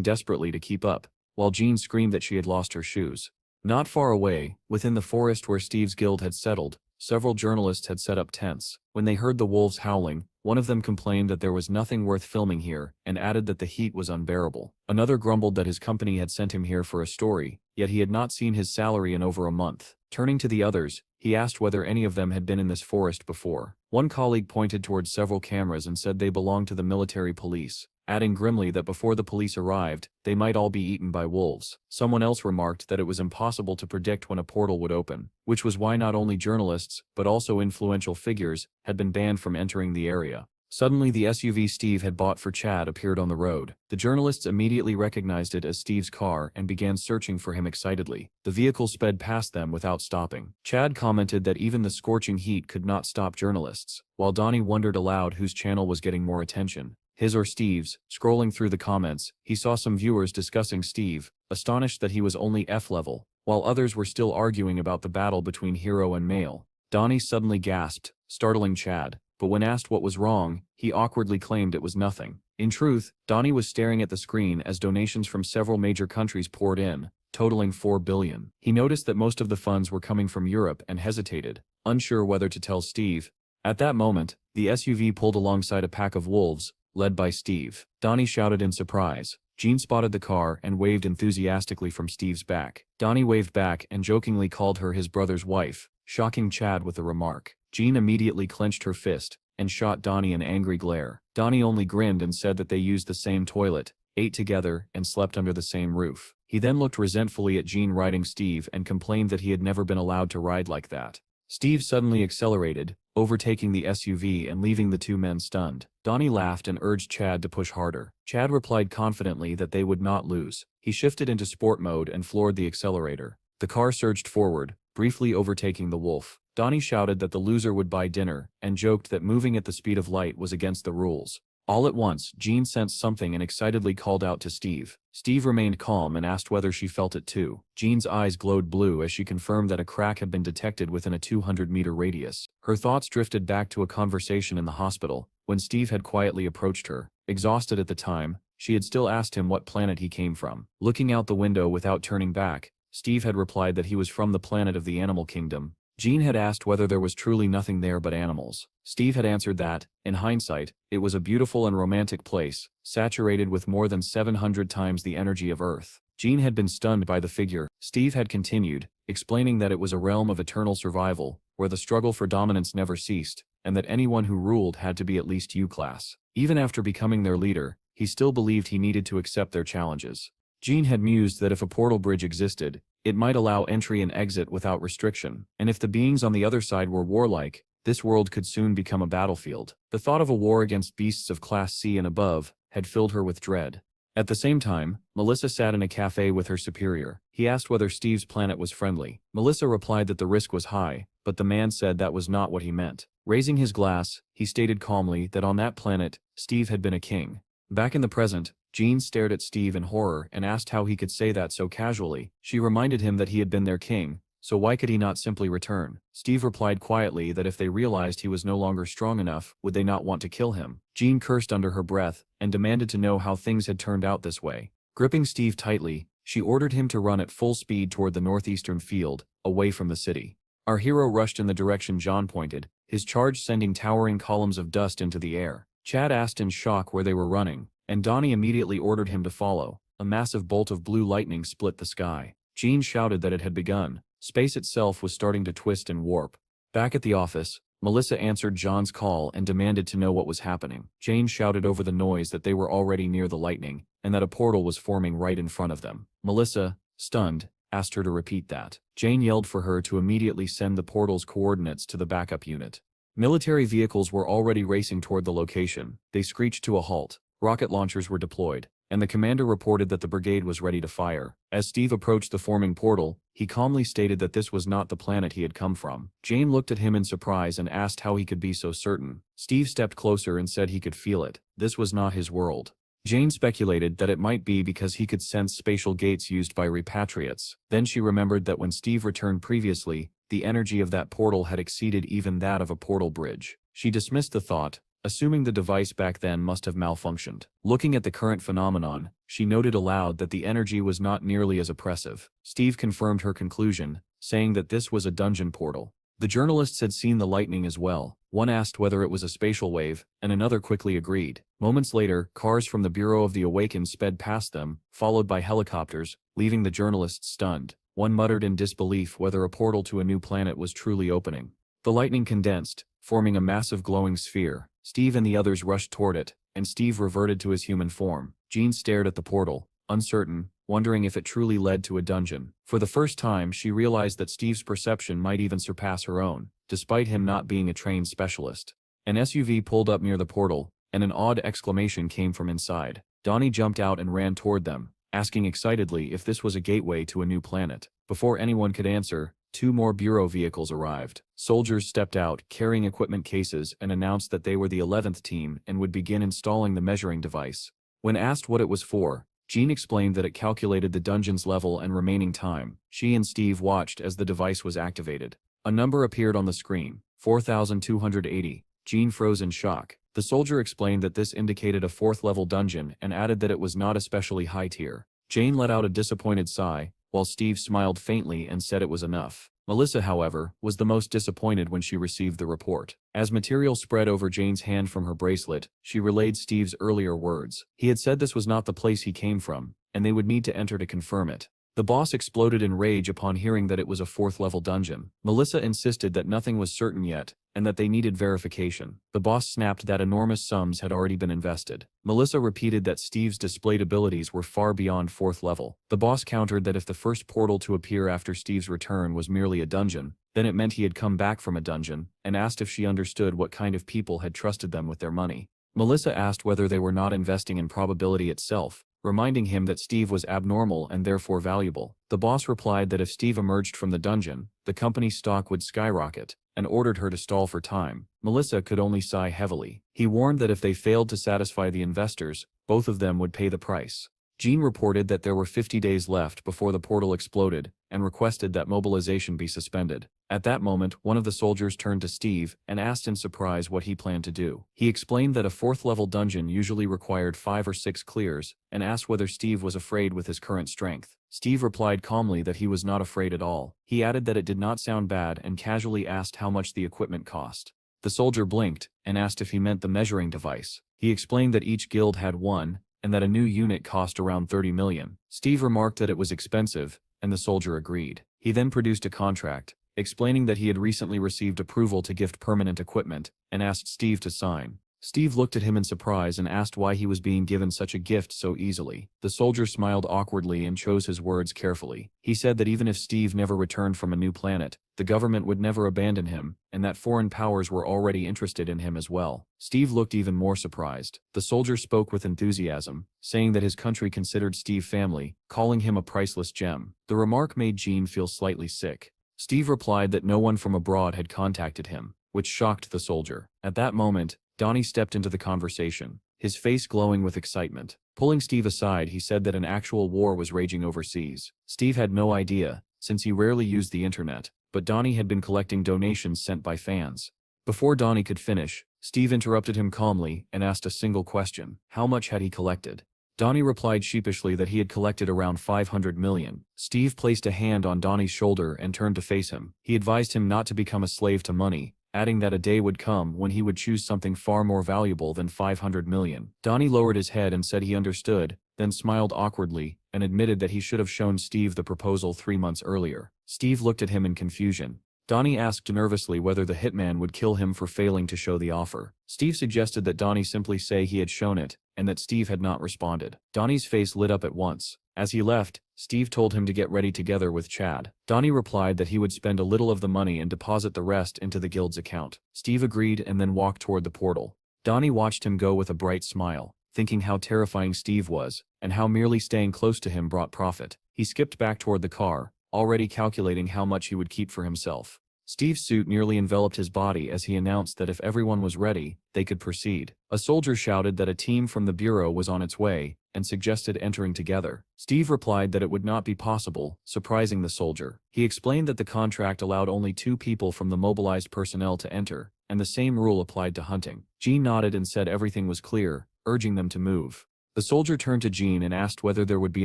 desperately to keep up, while Jean screamed that she had lost her shoes. Not far away, within the forest where Steve's guild had settled, several journalists had set up tents. When they heard the wolves howling, one of them complained that there was nothing worth filming here and added that the heat was unbearable. Another grumbled that his company had sent him here for a story, yet he had not seen his salary in over a month. Turning to the others, he asked whether any of them had been in this forest before. One colleague pointed towards several cameras and said they belonged to the military police, adding grimly that before the police arrived, they might all be eaten by wolves. Someone else remarked that it was impossible to predict when a portal would open, which was why not only journalists, but also influential figures, had been banned from entering the area. Suddenly the SUV Steve had bought for Chad appeared on the road. The journalists immediately recognized it as Steve's car and began searching for him excitedly. The vehicle sped past them without stopping. Chad commented that even the scorching heat could not stop journalists, while Donnie wondered aloud whose channel was getting more attention, his or Steve's. Scrolling through the comments, he saw some viewers discussing Steve, astonished that he was only F level, while others were still arguing about the battle between hero and male. Donnie suddenly gasped, startling Chad, but when asked what was wrong, he awkwardly claimed it was nothing. In truth, Donnie was staring at the screen as donations from several major countries poured in, totaling 4 billion. He noticed that most of the funds were coming from Europe and hesitated, unsure whether to tell Steve. At that moment, the SUV pulled alongside a pack of wolves, led by Steve. Donnie shouted in surprise. Jean spotted the car and waved enthusiastically from Steve's back. Donnie waved back and jokingly called her his brother's wife, shocking Chad with the remark. Jean immediately clenched her fist and shot Donnie an angry glare. Donnie only grinned and said that they used the same toilet, ate together, and slept under the same roof. He then looked resentfully at Jean riding Steve and complained that he had never been allowed to ride like that. Steve suddenly accelerated, overtaking the SUV and leaving the two men stunned. Donnie laughed and urged Chad to push harder. Chad replied confidently that they would not lose. He shifted into sport mode and floored the accelerator. The car surged forward, briefly overtaking the wolf. Donnie shouted that the loser would buy dinner, and joked that moving at the speed of light was against the rules. All at once, Jean sensed something and excitedly called out to Steve. Steve remained calm and asked whether she felt it too. Jean's eyes glowed blue as she confirmed that a crack had been detected within a 200-meter radius. Her thoughts drifted back to a conversation in the hospital, when Steve had quietly approached her. Exhausted at the time, she had still asked him what planet he came from. Looking out the window without turning back, Steve had replied that he was from the planet of the animal kingdom. Jean had asked whether there was truly nothing there but animals. Steve had answered that, in hindsight, it was a beautiful and romantic place, saturated with more than 700 times the energy of Earth. Jean had been stunned by the figure. Steve had continued, explaining that it was a realm of eternal survival, where the struggle for dominance never ceased, and that anyone who ruled had to be at least U-class. Even after becoming their leader, he still believed he needed to accept their challenges. Jean had mused that if a portal bridge existed, it might allow entry and exit without restriction, and if the beings on the other side were warlike, this world could soon become a battlefield. The thought of a war against beasts of Class C and above had filled her with dread. At the same time, Melissa sat in a cafe with her superior. He asked whether Steve's planet was friendly. Melissa replied that the risk was high, but the man said that was not what he meant. Raising his glass, he stated calmly that on that planet, Steve had been a king. Back in the present, Jean stared at Steve in horror and asked how he could say that so casually. She reminded him that he had been their king, so why could he not simply return? Steve replied quietly that if they realized he was no longer strong enough, would they not want to kill him? Jean cursed under her breath and demanded to know how things had turned out this way. Gripping Steve tightly, she ordered him to run at full speed toward the northeastern field, away from the city. Our hero rushed in the direction John pointed, his charge sending towering columns of dust into the air. Chad asked in shock where they were running, and Donnie immediately ordered him to follow. A massive bolt of blue lightning split the sky. Jean shouted that it had begun. Space itself was starting to twist and warp. Back at the office, Melissa answered John's call and demanded to know what was happening. Jane shouted over the noise that they were already near the lightning, and that a portal was forming right in front of them. Melissa, stunned, asked her to repeat that. Jane yelled for her to immediately send the portal's coordinates to the backup unit. Military vehicles were already racing toward the location. They screeched to a halt. Rocket launchers were deployed, and the commander reported that the brigade was ready to fire. As Steve approached the forming portal, he calmly stated that this was not the planet he had come from. Jane looked at him in surprise and asked how he could be so certain. Steve stepped closer and said he could feel it. This was not his world. Jane speculated that it might be because he could sense spatial gates used by repatriates. Then she remembered that when Steve returned previously, the energy of that portal had exceeded even that of a portal bridge. She dismissed the thought, assuming the device back then must have malfunctioned. Looking at the current phenomenon, she noted aloud that the energy was not nearly as oppressive. Steve confirmed her conclusion, saying that this was a dungeon portal. The journalists had seen the lightning as well. One asked whether it was a spatial wave, and another quickly agreed. Moments later, cars from the Bureau of the Awakened sped past them, followed by helicopters, leaving the journalists stunned. One muttered in disbelief whether a portal to a new planet was truly opening. The lightning condensed, forming a massive glowing sphere. Steve and the others rushed toward it, and Steve reverted to his human form. Jean stared at the portal, uncertain, wondering if it truly led to a dungeon. For the first time, she realized that Steve's perception might even surpass her own, despite him not being a trained specialist. An SUV pulled up near the portal, and an odd exclamation came from inside. Donnie jumped out and ran toward them, asking excitedly if this was a gateway to a new planet. Before anyone could answer, 2 more Bureau vehicles arrived. Soldiers stepped out, carrying equipment cases, and announced that they were the 11th team and would begin installing the measuring device. When asked what it was for, Jean explained that it calculated the dungeon's level and remaining time. She and Steve watched as the device was activated. A number appeared on the screen, 4,280. Jean froze in shock. The soldier explained that this indicated a 4th-level dungeon and added that it was not especially high tier. Jane let out a disappointed sigh, while Steve smiled faintly and said it was enough. Melissa, however, was the most disappointed when she received the report. As material spread over Jane's hand from her bracelet, she relayed Steve's earlier words. He had said this was not the place he came from, and they would need to enter to confirm it. The boss exploded in rage upon hearing that it was a 4th-level dungeon. Melissa insisted that nothing was certain yet, and that they needed verification. The boss snapped that enormous sums had already been invested. Melissa repeated that Steve's displayed abilities were far beyond 4th level. The boss countered that if the first portal to appear after Steve's return was merely a dungeon, then it meant he had come back from a dungeon, and asked if she understood what kind of people had trusted them with their money. Melissa asked whether they were not investing in probability itself, reminding him that Steve was abnormal and therefore valuable. The boss replied that if Steve emerged from the dungeon, the company's stock would skyrocket, and ordered her to stall for time. Melissa could only sigh heavily. He warned that if they failed to satisfy the investors, both of them would pay the price. Jean reported that there were 50 days left before the portal exploded, and requested that mobilization be suspended. At that moment, one of the soldiers turned to Steve and asked in surprise what he planned to do. He explained that a 4th-level dungeon usually required 5 or 6 clears, and asked whether Steve was afraid with his current strength. Steve replied calmly that he was not afraid at all. He added that it did not sound bad and casually asked how much the equipment cost. The soldier blinked and asked if he meant the measuring device. He explained that each guild had one, and that a new unit cost around 30 million. Steve remarked that it was expensive, and the soldier agreed. He then produced a contract, explaining that he had recently received approval to gift permanent equipment, and asked Steve to sign. Steve looked at him in surprise and asked why he was being given such a gift so easily. The soldier smiled awkwardly and chose his words carefully. He said that even if Steve never returned from a new planet, the government would never abandon him, and that foreign powers were already interested in him as well. Steve looked even more surprised. The soldier spoke with enthusiasm, saying that his country considered Steve family, calling him a priceless gem. The remark made Jean feel slightly sick. Steve replied that no one from abroad had contacted him, which shocked the soldier. At that moment, Donnie stepped into the conversation, his face glowing with excitement. Pulling Steve aside, he said that an actual war was raging overseas. Steve had no idea, since he rarely used the internet, but Donnie had been collecting donations sent by fans. Before Donnie could finish, Steve interrupted him calmly and asked a single question. How much had he collected? Donnie replied sheepishly that he had collected around 500 million. Steve placed a hand on Donnie's shoulder and turned to face him. He advised him not to become a slave to money, adding that a day would come when he would choose something far more valuable than 500 million. Donnie lowered his head and said he understood, then smiled awkwardly, and admitted that he should have shown Steve the proposal 3 months earlier. Steve looked at him in confusion. Donnie asked nervously whether the hitman would kill him for failing to show the offer. Steve suggested that Donnie simply say he had shown it, and that Steve had not responded. Donnie's face lit up at once. As he left, Steve told him to get ready together with Chad. Donnie replied that he would spend a little of the money and deposit the rest into the guild's account. Steve agreed and then walked toward the portal. Donnie watched him go with a bright smile, thinking how terrifying Steve was, and how merely staying close to him brought profit. He skipped back toward the car, already calculating how much he would keep for himself. Steve's suit nearly enveloped his body as he announced that if everyone was ready, they could proceed. A soldier shouted that a team from the bureau was on its way, and suggested entering together. Steve replied that it would not be possible, surprising the soldier. He explained that the contract allowed only 2 people from the mobilized personnel to enter, and the same rule applied to hunting. Jean nodded and said everything was clear, urging them to move. The soldier turned to Jean and asked whether there would be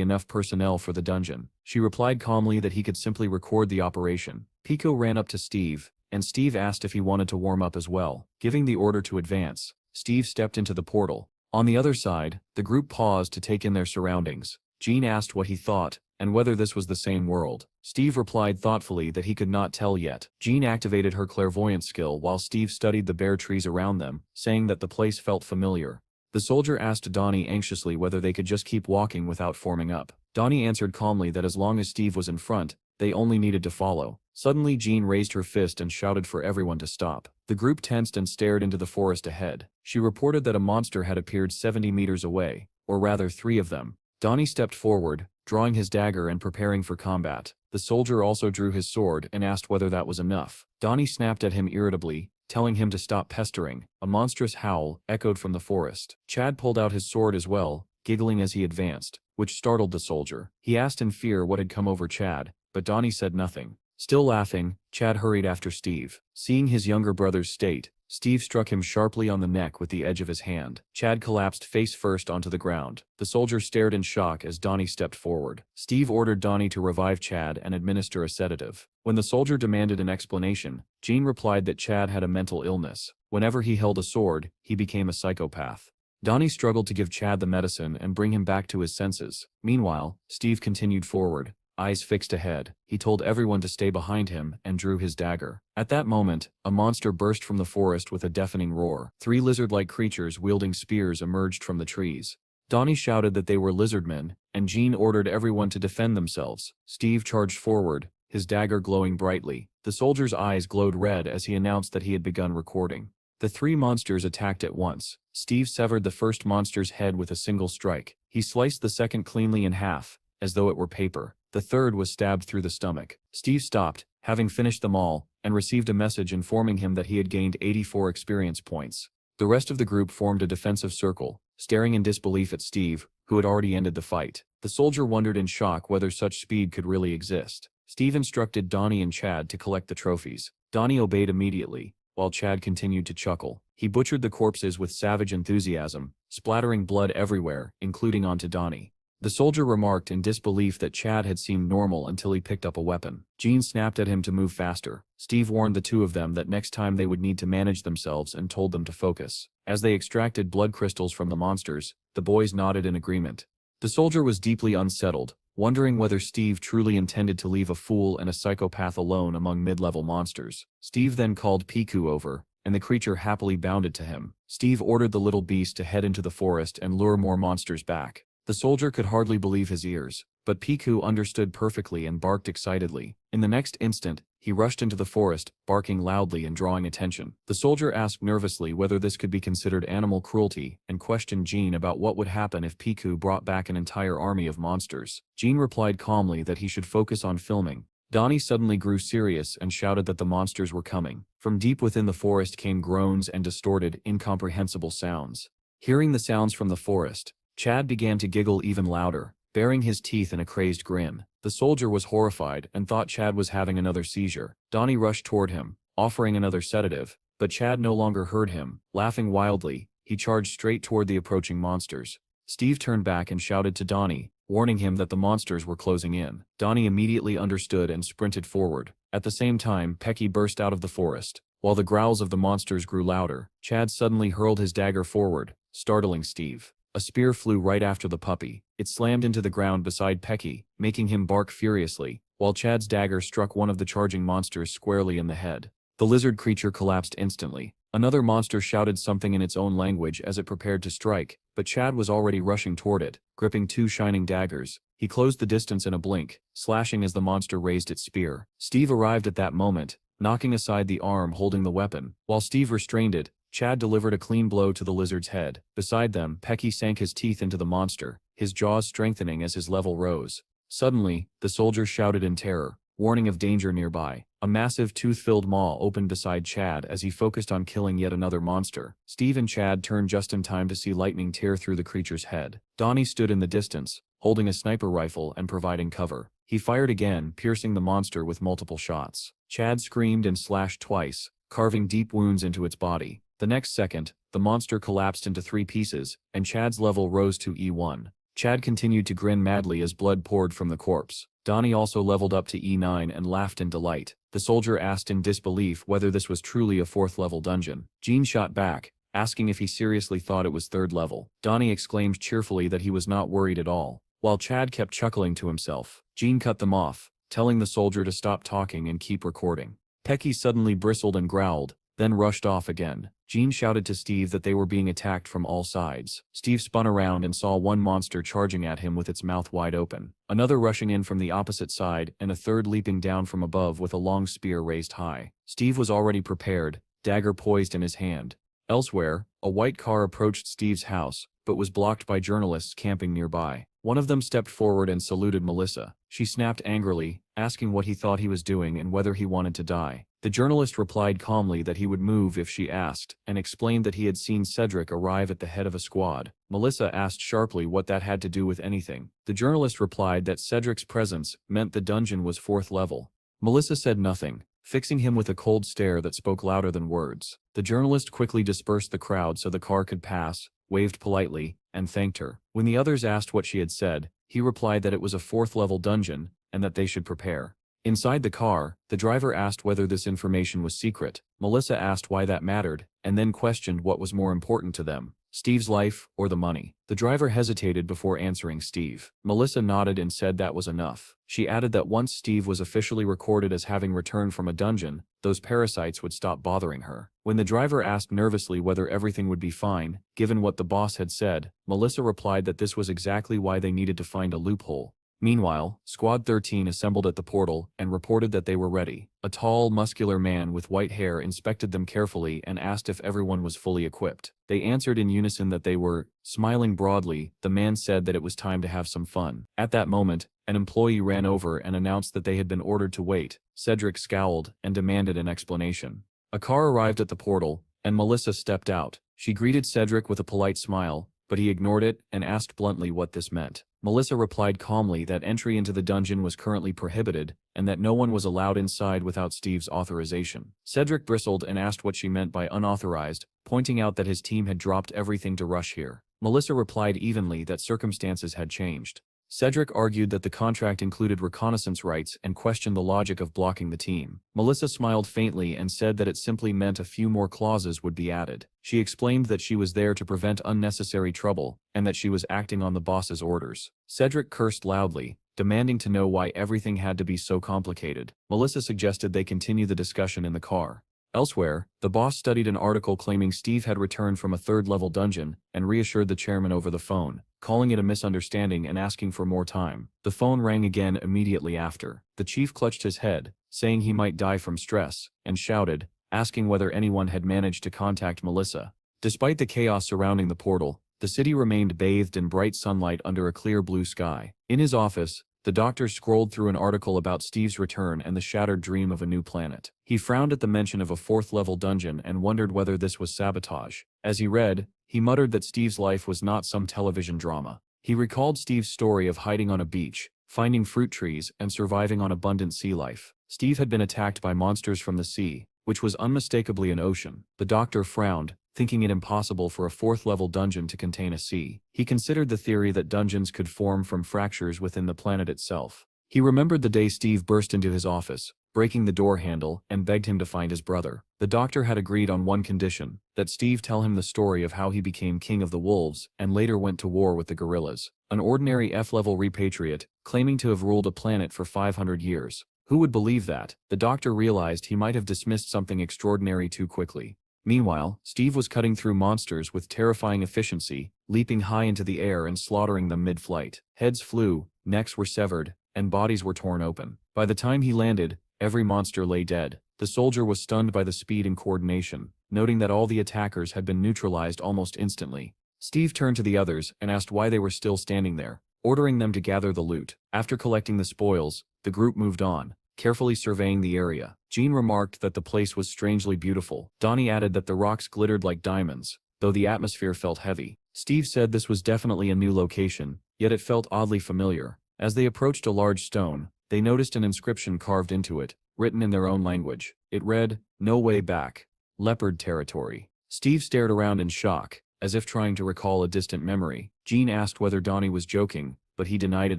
enough personnel for the dungeon. She replied calmly that he could simply record the operation. Pico ran up to Steve, and Steve asked if he wanted to warm up as well. Giving the order to advance, Steve stepped into the portal. On the other side, the group paused to take in their surroundings. Jean asked what he thought, and whether this was the same world. Steve replied thoughtfully that he could not tell yet. Jean activated her clairvoyance skill while Steve studied the bare trees around them, saying that the place felt familiar. The soldier asked Donnie anxiously whether they could just keep walking without forming up. Donnie answered calmly that as long as Steve was in front, they only needed to follow. Suddenly Jean raised her fist and shouted for everyone to stop. The group tensed and stared into the forest ahead. She reported that a monster had appeared 70 meters away, or rather 3 of them. Donnie stepped forward, drawing his dagger and preparing for combat. The soldier also drew his sword and asked whether that was enough. Donnie snapped at him irritably, telling him to stop pestering. A monstrous howl echoed from the forest. Chad pulled out his sword as well, giggling as he advanced, which startled the soldier. He asked in fear what had come over Chad, but Donnie said nothing. Still laughing, Chad hurried after Steve. Seeing his younger brother's state, Steve struck him sharply on the neck with the edge of his hand. Chad collapsed face first onto the ground. The soldier stared in shock as Donnie stepped forward. Steve ordered Donnie to revive Chad and administer a sedative. When the soldier demanded an explanation, Jean replied that Chad had a mental illness. Whenever he held a sword, he became a psychopath. Donnie struggled to give Chad the medicine and bring him back to his senses. Meanwhile, Steve continued forward, eyes fixed ahead. He told everyone to stay behind him and drew his dagger. At that moment, a monster burst from the forest with a deafening roar. 3 lizard-like creatures wielding spears emerged from the trees. Donnie shouted that they were lizardmen, and Jean ordered everyone to defend themselves. Steve charged forward, his dagger glowing brightly. The soldier's eyes glowed red as he announced that he had begun recording. The 3 monsters attacked at once. Steve severed the first monster's head with a single strike. He sliced the second cleanly in half, as though it were paper. The third was stabbed through the stomach. Steve stopped, having finished them all, and received a message informing him that he had gained 84 experience points. The rest of the group formed a defensive circle, staring in disbelief at Steve, who had already ended the fight. The soldier wondered in shock whether such speed could really exist. Steve instructed Donnie and Chad to collect the trophies. Donnie obeyed immediately, while Chad continued to chuckle. He butchered the corpses with savage enthusiasm, splattering blood everywhere, including onto Donnie. The soldier remarked in disbelief that Chad had seemed normal until he picked up a weapon. Jean snapped at him to move faster. Steve warned the 2 of them that next time they would need to manage themselves and told them to focus. As they extracted blood crystals from the monsters, the boys nodded in agreement. The soldier was deeply unsettled, wondering whether Steve truly intended to leave a fool and a psychopath alone among mid-level monsters. Steve then called Piku over, and the creature happily bounded to him. Steve ordered the little beast to head into the forest and lure more monsters back. The soldier could hardly believe his ears, but Piku understood perfectly and barked excitedly. In the next instant, he rushed into the forest, barking loudly and drawing attention. The soldier asked nervously whether this could be considered animal cruelty, and questioned Jean about what would happen if Piku brought back an entire army of monsters. Jean replied calmly that he should focus on filming. Donnie suddenly grew serious and shouted that the monsters were coming. From deep within the forest came groans and distorted, incomprehensible sounds. Hearing the sounds from the forest, Chad began to giggle even louder, baring his teeth in a crazed grin. The soldier was horrified and thought Chad was having another seizure. Donnie rushed toward him, offering another sedative, but Chad no longer heard him. Laughing wildly, he charged straight toward the approaching monsters. Steve turned back and shouted to Donnie, warning him that the monsters were closing in. Donnie immediately understood and sprinted forward. At the same time, Pecky burst out of the forest. While the growls of the monsters grew louder, Chad suddenly hurled his dagger forward, startling Steve. A spear flew right after the puppy. It slammed into the ground beside Pecky, making him bark furiously, while Chad's dagger struck one of the charging monsters squarely in the head. The lizard creature collapsed instantly. Another monster shouted something in its own language as it prepared to strike, but Chad was already rushing toward it, gripping 2 shining daggers. He closed the distance in a blink, slashing as the monster raised its spear. Steve arrived at that moment, knocking aside the arm holding the weapon. While Steve restrained it, Chad delivered a clean blow to the lizard's head. Beside them, Pecky sank his teeth into the monster, his jaws strengthening as his level rose. Suddenly, the soldier shouted in terror, warning of danger nearby. A massive tooth-filled maw opened beside Chad as he focused on killing yet another monster. Steve and Chad turned just in time to see lightning tear through the creature's head. Donnie stood in the distance, holding a sniper rifle and providing cover. He fired again, piercing the monster with multiple shots. Chad screamed and slashed twice, carving deep wounds into its body. The next second, the monster collapsed into 3 pieces, and Chad's level rose to E1. Chad continued to grin madly as blood poured from the corpse. Donnie also leveled up to E9 and laughed in delight. The soldier asked in disbelief whether this was truly a 4th level dungeon. Gene shot back, asking if he seriously thought it was 3rd level. Donnie exclaimed cheerfully that he was not worried at all, while Chad kept chuckling to himself. Gene cut them off, telling the soldier to stop talking and keep recording. Pecky suddenly bristled and growled, then rushed off again. Gene shouted to Steve that they were being attacked from all sides. Steve spun around and saw one monster charging at him with its mouth wide open, another rushing in from the opposite side, and a third leaping down from above with a long spear raised high. Steve was already prepared, dagger poised in his hand. Elsewhere, a white car approached Steve's house, but was blocked by journalists camping nearby. One of them stepped forward and saluted Melissa. She snapped angrily, asking what he thought he was doing and whether he wanted to die. The journalist replied calmly that he would move if she asked, and explained that he had seen Cedric arrive at the head of a squad. Melissa asked sharply what that had to do with anything. The journalist replied that Cedric's presence meant the dungeon was 4th level. Melissa said nothing, fixing him with a cold stare that spoke louder than words. The journalist quickly dispersed the crowd so the car could pass, waved politely, and thanked her. When the others asked what she had said, he replied that it was a 4th level dungeon, and that they should prepare. Inside the car, the driver asked whether this information was secret. Melissa asked why that mattered, and then questioned what was more important to them, Steve's life or the money. The driver hesitated before answering Steve. Melissa nodded and said that was enough. She added that once Steve was officially recorded as having returned from a dungeon, those parasites would stop bothering her. When the driver asked nervously whether everything would be fine, given what the boss had said, Melissa replied that this was exactly why they needed to find a loophole. Meanwhile, Squad 13 assembled at the portal and reported that they were ready. A tall, muscular man with white hair inspected them carefully and asked if everyone was fully equipped. They answered in unison that they were. Smiling broadly, the man said that it was time to have some fun. At that moment, an employee ran over and announced that they had been ordered to wait. Cedric scowled and demanded an explanation. A car arrived at the portal, and Melissa stepped out. She greeted Cedric with a polite smile, but he ignored it and asked bluntly what this meant. Melissa replied calmly that entry into the dungeon was currently prohibited, and that no one was allowed inside without Steve's authorization. Cedric bristled and asked what she meant by unauthorized, pointing out that his team had dropped everything to rush here. Melissa replied evenly that circumstances had changed. Cedric argued that the contract included reconnaissance rights and questioned the logic of blocking the team. Melissa smiled faintly and said that it simply meant a few more clauses would be added. She explained that she was there to prevent unnecessary trouble, and that she was acting on the boss's orders. Cedric cursed loudly, demanding to know why everything had to be so complicated. Melissa suggested they continue the discussion in the car. Elsewhere, the boss studied an article claiming Steve had returned from a 3rd-level dungeon and reassured the chairman over the phone, calling it a misunderstanding and asking for more time. The phone rang again immediately after. The chief clutched his head, saying he might die from stress, and shouted, asking whether anyone had managed to contact Melissa. Despite the chaos surrounding the portal, the city remained bathed in bright sunlight under a clear blue sky. In his office, the doctor scrolled through an article about Steve's return and the shattered dream of a new planet. He frowned at the mention of a 4th-level dungeon and wondered whether this was sabotage. As he read, he muttered that Steve's life was not some television drama. He recalled Steve's story of hiding on a beach, finding fruit trees, and surviving on abundant sea life. Steve had been attacked by monsters from the sea, which was unmistakably an ocean. The doctor frowned, thinking it impossible for a 4th-level dungeon to contain a sea. He considered the theory that dungeons could form from fractures within the planet itself. He remembered the day Steve burst into his office, breaking the door handle, and begged him to find his brother. The doctor had agreed on one condition, that Steve tell him the story of how he became king of the wolves and later went to war with the gorillas. An ordinary F-level repatriate, claiming to have ruled a planet for 500 years. Who would believe that? The doctor realized he might have dismissed something extraordinary too quickly. Meanwhile, Steve was cutting through monsters with terrifying efficiency, leaping high into the air and slaughtering them mid-flight. Heads flew, necks were severed, and bodies were torn open. By the time he landed, every monster lay dead. The soldier was stunned by the speed and coordination, noting that all the attackers had been neutralized almost instantly. Steve turned to the others and asked why they were still standing there, ordering them to gather the loot. After collecting the spoils, the group moved on, carefully surveying the area. Jean remarked that the place was strangely beautiful. Donnie added that the rocks glittered like diamonds, though the atmosphere felt heavy. Steve said this was definitely a new location, yet it felt oddly familiar. As they approached a large stone, they noticed an inscription carved into it, written in their own language. It read, "No way back. Leopard territory." Steve stared around in shock, as if trying to recall a distant memory. Jean asked whether Donnie was joking, but he denied it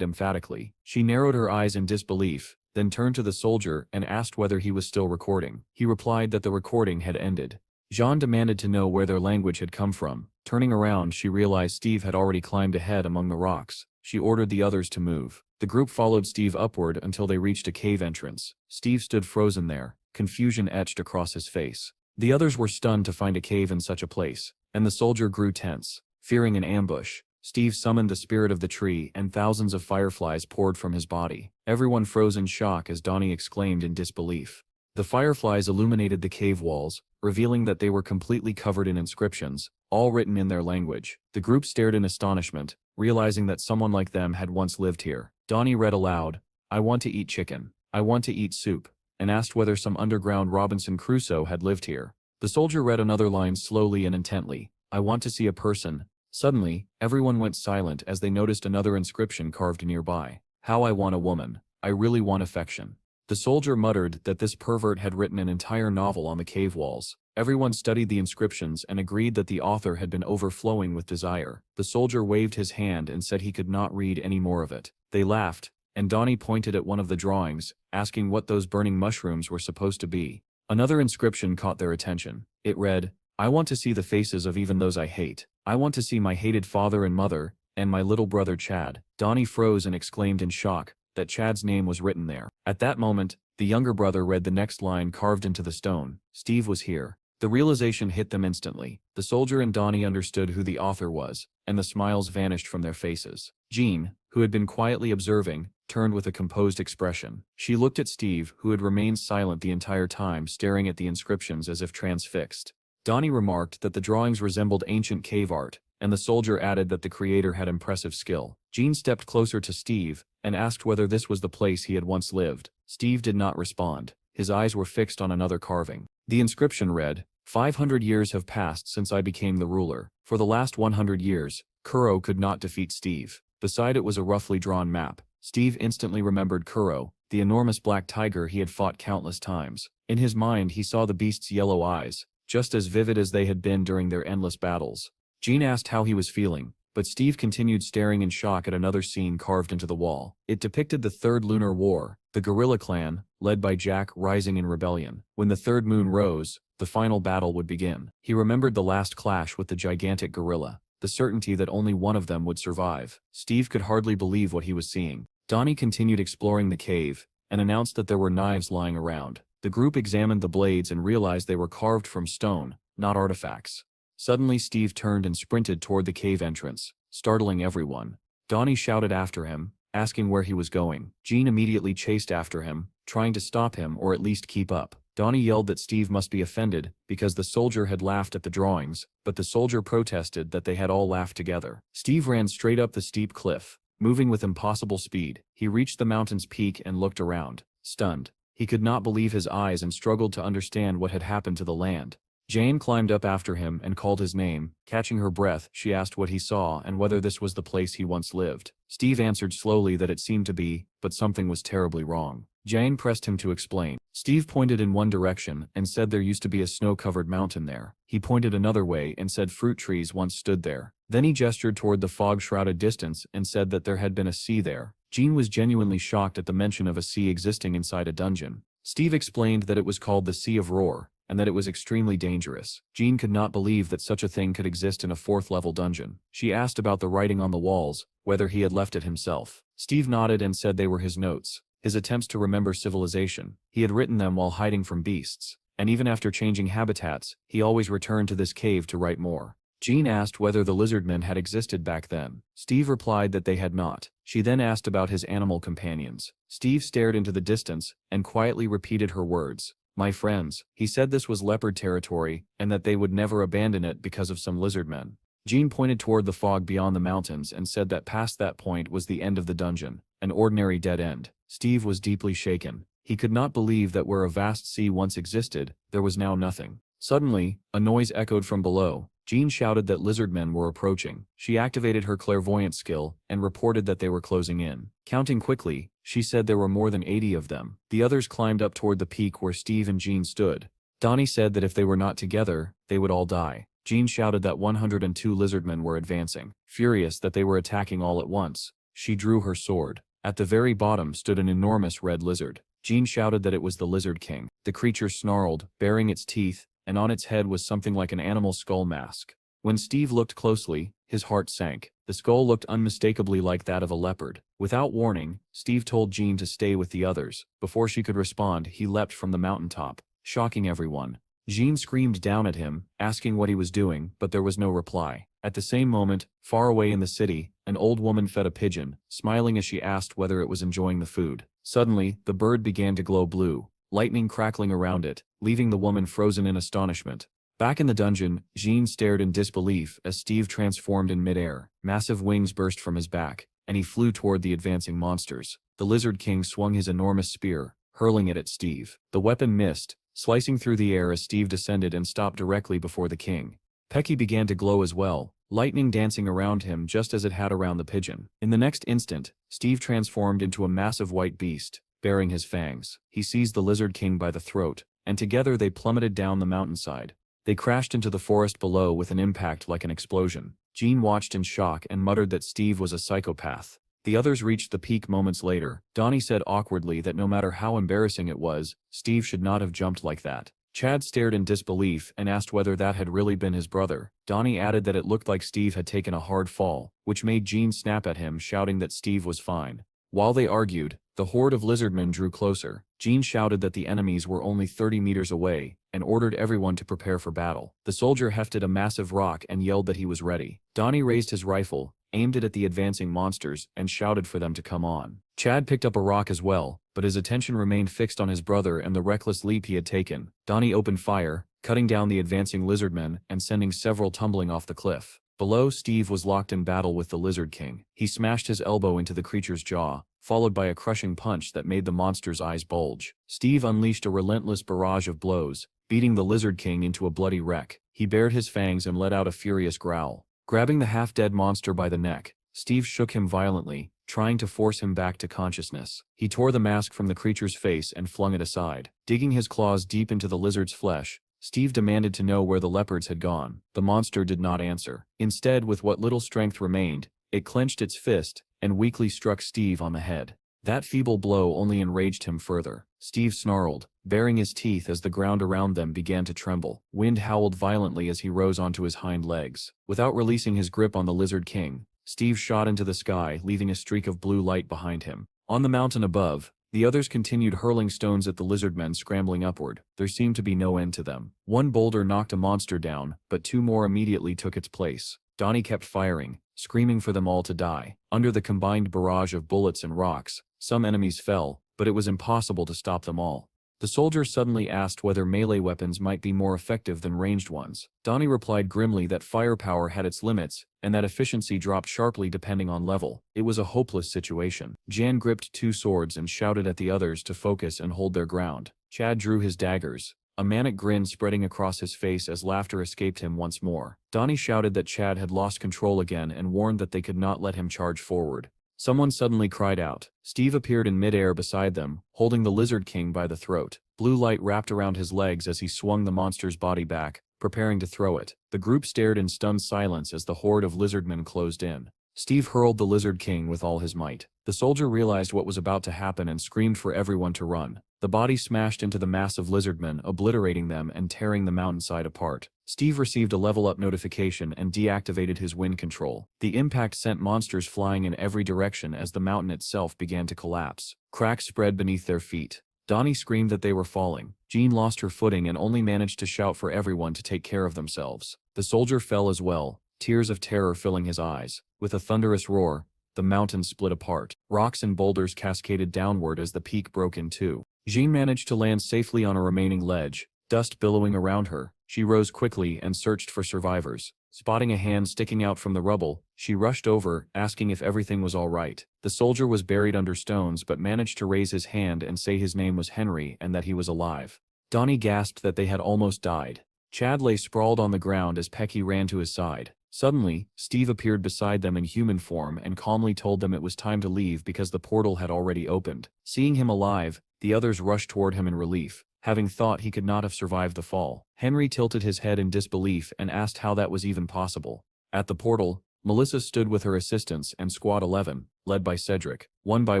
emphatically. She narrowed her eyes in disbelief, then turned to the soldier and asked whether he was still recording. He replied that the recording had ended. Jean demanded to know where their language had come from. Turning around, she realized Steve had already climbed ahead among the rocks. She ordered the others to move. The group followed Steve upward until they reached a cave entrance. Steve stood frozen there, confusion etched across his face. The others were stunned to find a cave in such a place, and the soldier grew tense. Fearing an ambush, Steve summoned the spirit of the tree and thousands of fireflies poured from his body. Everyone froze in shock as Donnie exclaimed in disbelief. The fireflies illuminated the cave walls, revealing that they were completely covered in inscriptions, all written in their language. The group stared in astonishment, realizing that someone like them had once lived here. Donnie read aloud, "I want to eat chicken. I want to eat soup," and asked whether some underground Robinson Crusoe had lived here. The soldier read another line slowly and intently, "I want to see a person." Suddenly, everyone went silent as they noticed another inscription carved nearby. "How I want a woman. I really want affection." The soldier muttered that this pervert had written an entire novel on the cave walls. Everyone studied the inscriptions and agreed that the author had been overflowing with desire. The soldier waved his hand and said he could not read any more of it. They laughed, and Donnie pointed at one of the drawings, asking what those burning mushrooms were supposed to be. Another inscription caught their attention. It read, "I want to see the faces of even those I hate. I want to see my hated father and mother, and my little brother Chad." Donnie froze and exclaimed in shock that Chad's name was written there. At that moment, the younger brother read the next line carved into the stone. Steve was here. The realization hit them instantly. The soldier and Donnie understood who the author was, and the smiles vanished from their faces. Jean, who had been quietly observing, turned with a composed expression. She looked at Steve, who had remained silent the entire time, staring at the inscriptions as if transfixed. Donnie remarked that the drawings resembled ancient cave art, and the soldier added that the creator had impressive skill. Jean stepped closer to Steve and asked whether this was the place he had once lived. Steve did not respond. His eyes were fixed on another carving. The inscription read, 500 years have passed since I became the ruler. For the last 100 years, Kuro could not defeat Steve." Beside it was a roughly drawn map. Steve instantly remembered Kuro, the enormous black tiger he had fought countless times. In his mind he saw the beast's yellow eyes, just as vivid as they had been during their endless battles. Jean asked how he was feeling, but Steve continued staring in shock at another scene carved into the wall. It depicted the Third Lunar War, the guerrilla clan, led by Jack, rising in rebellion. When the third moon rose, the final battle would begin. He remembered the last clash with the gigantic gorilla, the certainty that only one of them would survive. Steve could hardly believe what he was seeing. Donnie continued exploring the cave, and announced that there were knives lying around. The group examined the blades and realized they were carved from stone, not artifacts. Suddenly Steve turned and sprinted toward the cave entrance, startling everyone. Donnie shouted after him, asking where he was going. Jean immediately chased after him, trying to stop him or at least keep up. Donnie yelled that Steve must be offended because the soldier had laughed at the drawings, but the soldier protested that they had all laughed together. Steve ran straight up the steep cliff, moving with impossible speed. He reached the mountain's peak and looked around, stunned. He could not believe his eyes and struggled to understand what had happened to the land. Jane climbed up after him and called his name. Catching her breath, she asked what he saw and whether this was the place he once lived. Steve answered slowly that it seemed to be, but something was terribly wrong. Jane pressed him to explain. Steve pointed in one direction and said there used to be a snow-covered mountain there. He pointed another way and said fruit trees once stood there. Then he gestured toward the fog-shrouded distance and said that there had been a sea there. Jean was genuinely shocked at the mention of a sea existing inside a dungeon. Steve explained that it was called the Sea of Roar, and that it was extremely dangerous. Jean could not believe that such a thing could exist in a fourth-level dungeon. She asked about the writing on the walls, whether he had left it himself. Steve nodded and said they were his notes, his attempts to remember civilization. He had written them while hiding from beasts, and even after changing habitats, he always returned to this cave to write more. Jean asked whether the lizardmen had existed back then. Steve replied that they had not. She then asked about his animal companions. Steve stared into the distance and quietly repeated her words. My friends. He said this was leopard territory and that they would never abandon it because of some lizardmen. Jean pointed toward the fog beyond the mountains and said that past that point was the end of the dungeon, an ordinary dead end. Steve was deeply shaken. He could not believe that where a vast sea once existed, there was now nothing. Suddenly, a noise echoed from below. Jean shouted that lizardmen were approaching. She activated her clairvoyant skill and reported that they were closing in. Counting quickly, she said there were more than 80 of them. The others climbed up toward the peak where Steve and Jean stood. Donnie said that if they were not together, they would all die. Jean shouted that 102 lizardmen were advancing. Furious that they were attacking all at once, she drew her sword. At the very bottom stood an enormous red lizard. Jean shouted that it was the Lizard King. The creature snarled, baring its teeth, and on its head was something like an animal skull mask. When Steve looked closely, his heart sank. The skull looked unmistakably like that of a leopard. Without warning, Steve told Jean to stay with the others. Before she could respond, he leapt from the mountaintop, shocking everyone. Jean screamed down at him, asking what he was doing, but there was no reply. At the same moment, far away in the city, an old woman fed a pigeon, smiling as she asked whether it was enjoying the food. Suddenly, the bird began to glow blue, lightning crackling around it, leaving the woman frozen in astonishment. Back in the dungeon, Jean stared in disbelief as Steve transformed in midair. Massive wings burst from his back, and he flew toward the advancing monsters. The Lizard King swung his enormous spear, hurling it at Steve. The weapon missed, slicing through the air as Steve descended and stopped directly before the king. Pecky began to glow as well, lightning dancing around him just as it had around the pigeon. In the next instant, Steve transformed into a massive white beast, baring his fangs. He seized the Lizard King by the throat, and together they plummeted down the mountainside. They crashed into the forest below with an impact like an explosion. Jean watched in shock and muttered that Steve was a psychopath. The others reached the peak moments later. Donnie said awkwardly that no matter how embarrassing it was, Steve should not have jumped like that. Chad stared in disbelief and asked whether that had really been his brother. Donnie added that it looked like Steve had taken a hard fall, which made Jean snap at him, shouting that Steve was fine. While they argued, the horde of lizardmen drew closer. Jean shouted that the enemies were only 30 meters away, and ordered everyone to prepare for battle. The soldier hefted a massive rock and yelled that he was ready. Donnie raised his rifle, aimed it at the advancing monsters, and shouted for them to come on. Chad picked up a rock as well, but his attention remained fixed on his brother and the reckless leap he had taken. Donnie opened fire, cutting down the advancing lizardmen and sending several tumbling off the cliff. Below, Steve was locked in battle with the Lizard King. He smashed his elbow into the creature's jaw, followed by a crushing punch that made the monster's eyes bulge. Steve unleashed a relentless barrage of blows, beating the Lizard King into a bloody wreck. He bared his fangs and let out a furious growl. Grabbing the half-dead monster by the neck, Steve shook him violently, trying to force him back to consciousness. He tore the mask from the creature's face and flung it aside. Digging his claws deep into the lizard's flesh, Steve demanded to know where the leopards had gone. The monster did not answer. Instead, with what little strength remained, it clenched its fist and weakly struck Steve on the head. That feeble blow only enraged him further. Steve snarled, baring his teeth as the ground around them began to tremble. Wind howled violently as he rose onto his hind legs. Without releasing his grip on the Lizard King, Steve shot into the sky, leaving a streak of blue light behind him. On the mountain above, the others continued hurling stones at the lizardmen scrambling upward. There seemed to be no end to them. One boulder knocked a monster down, but two more immediately took its place. Donnie kept firing, screaming for them all to die. Under the combined barrage of bullets and rocks, some enemies fell, but it was impossible to stop them all. The soldier suddenly asked whether melee weapons might be more effective than ranged ones. Donnie replied grimly that firepower had its limits, and that efficiency dropped sharply depending on level. It was a hopeless situation. Jan gripped two swords and shouted at the others to focus and hold their ground. Chad drew his daggers, a manic grin spreading across his face as laughter escaped him once more. Donnie shouted that Chad had lost control again and warned that they could not let him charge forward. Someone suddenly cried out. Steve appeared in midair beside them, holding the Lizard King by the throat. Blue light wrapped around his legs as he swung the monster's body back, preparing to throw it. The group stared in stunned silence as the horde of lizardmen closed in. Steve hurled the Lizard King with all his might. The soldier realized what was about to happen and screamed for everyone to run. The body smashed into the mass of lizardmen, obliterating them and tearing the mountainside apart. Steve received a level-up notification and deactivated his wind control. The impact sent monsters flying in every direction as the mountain itself began to collapse. Cracks spread beneath their feet. Donnie screamed that they were falling. Jean lost her footing and only managed to shout for everyone to take care of themselves. The soldier fell as well, tears of terror filling his eyes. With a thunderous roar, the mountain split apart. Rocks and boulders cascaded downward as the peak broke in two. Jean managed to land safely on a remaining ledge, dust billowing around her. She rose quickly and searched for survivors. Spotting a hand sticking out from the rubble, she rushed over, asking if everything was all right. The soldier was buried under stones but managed to raise his hand and say his name was Henry and that he was alive. Donnie gasped that they had almost died. Chad lay sprawled on the ground as Pecky ran to his side. Suddenly, Steve appeared beside them in human form and calmly told them it was time to leave because the portal had already opened. Seeing him alive, the others rushed toward him in relief, having thought he could not have survived the fall. Henry tilted his head in disbelief and asked how that was even possible. At the portal, Melissa stood with her assistants and Squad 11, led by Cedric. One by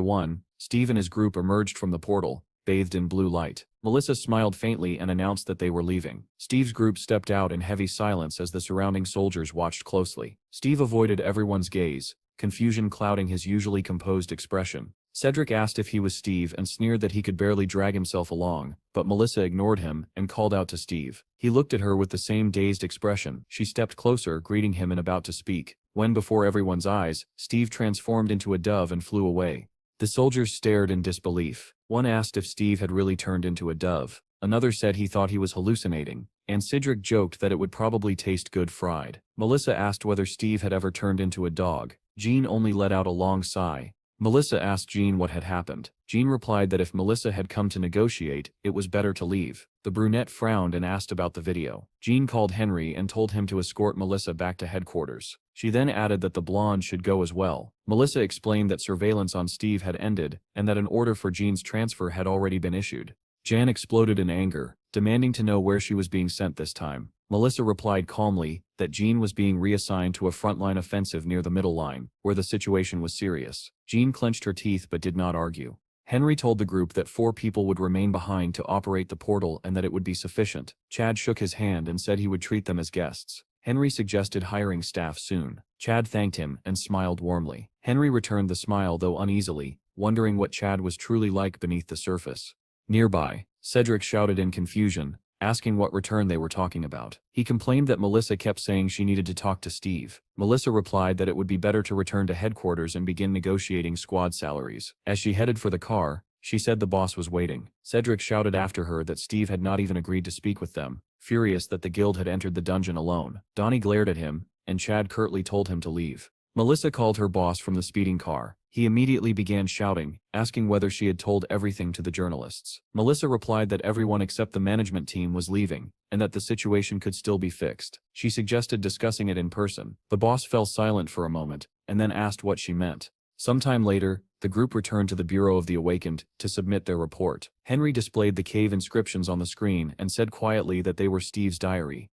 one, Steve and his group emerged from the portal, bathed in blue light. Melissa smiled faintly and announced that they were leaving. Steve's group stepped out in heavy silence as the surrounding soldiers watched closely. Steve avoided everyone's gaze, confusion clouding his usually composed expression. Cedric asked if he was Steve and sneered that he could barely drag himself along, but Melissa ignored him and called out to Steve. He looked at her with the same dazed expression. She stepped closer, greeting him and about to speak, when before everyone's eyes, Steve transformed into a dove and flew away. The soldiers stared in disbelief. One asked if Steve had really turned into a dove. Another said he thought he was hallucinating, and Cedric joked that it would probably taste good fried. Melissa asked whether Steve had ever turned into a dog. Jean only let out a long sigh. Melissa asked Jean what had happened. Jean replied that if Melissa had come to negotiate, it was better to leave. The brunette frowned and asked about the video. Jean called Henry and told him to escort Melissa back to headquarters. She then added that the blonde should go as well. Melissa explained that surveillance on Steve had ended and that an order for Jean's transfer had already been issued. Jan exploded in anger, demanding to know where she was being sent this time. Melissa replied calmly that Jean was being reassigned to a frontline offensive near the middle line, where the situation was serious. Jean clenched her teeth but did not argue. Henry told the group that 4 people would remain behind to operate the portal and that it would be sufficient. Chad shook his hand and said he would treat them as guests. Henry suggested hiring staff soon. Chad thanked him and smiled warmly. Henry returned the smile though uneasily, wondering what Chad was truly like beneath the surface. Nearby, Cedric shouted in confusion, asking what return they were talking about. He complained that Melissa kept saying she needed to talk to Steve. Melissa replied that it would be better to return to headquarters and begin negotiating squad salaries. As she headed for the car, she said the boss was waiting. Cedric shouted after her that Steve had not even agreed to speak with them, furious that the guild had entered the dungeon alone. Donnie glared at him, and Chad curtly told him to leave. Melissa called her boss from the speeding car. He immediately began shouting, asking whether she had told everything to the journalists. Melissa replied that everyone except the management team was leaving, and that the situation could still be fixed. She suggested discussing it in person. The boss fell silent for a moment, and then asked what she meant. Sometime later, the group returned to the Bureau of the Awakened to submit their report. Henry displayed the cave inscriptions on the screen and said quietly that they were Steve's diary.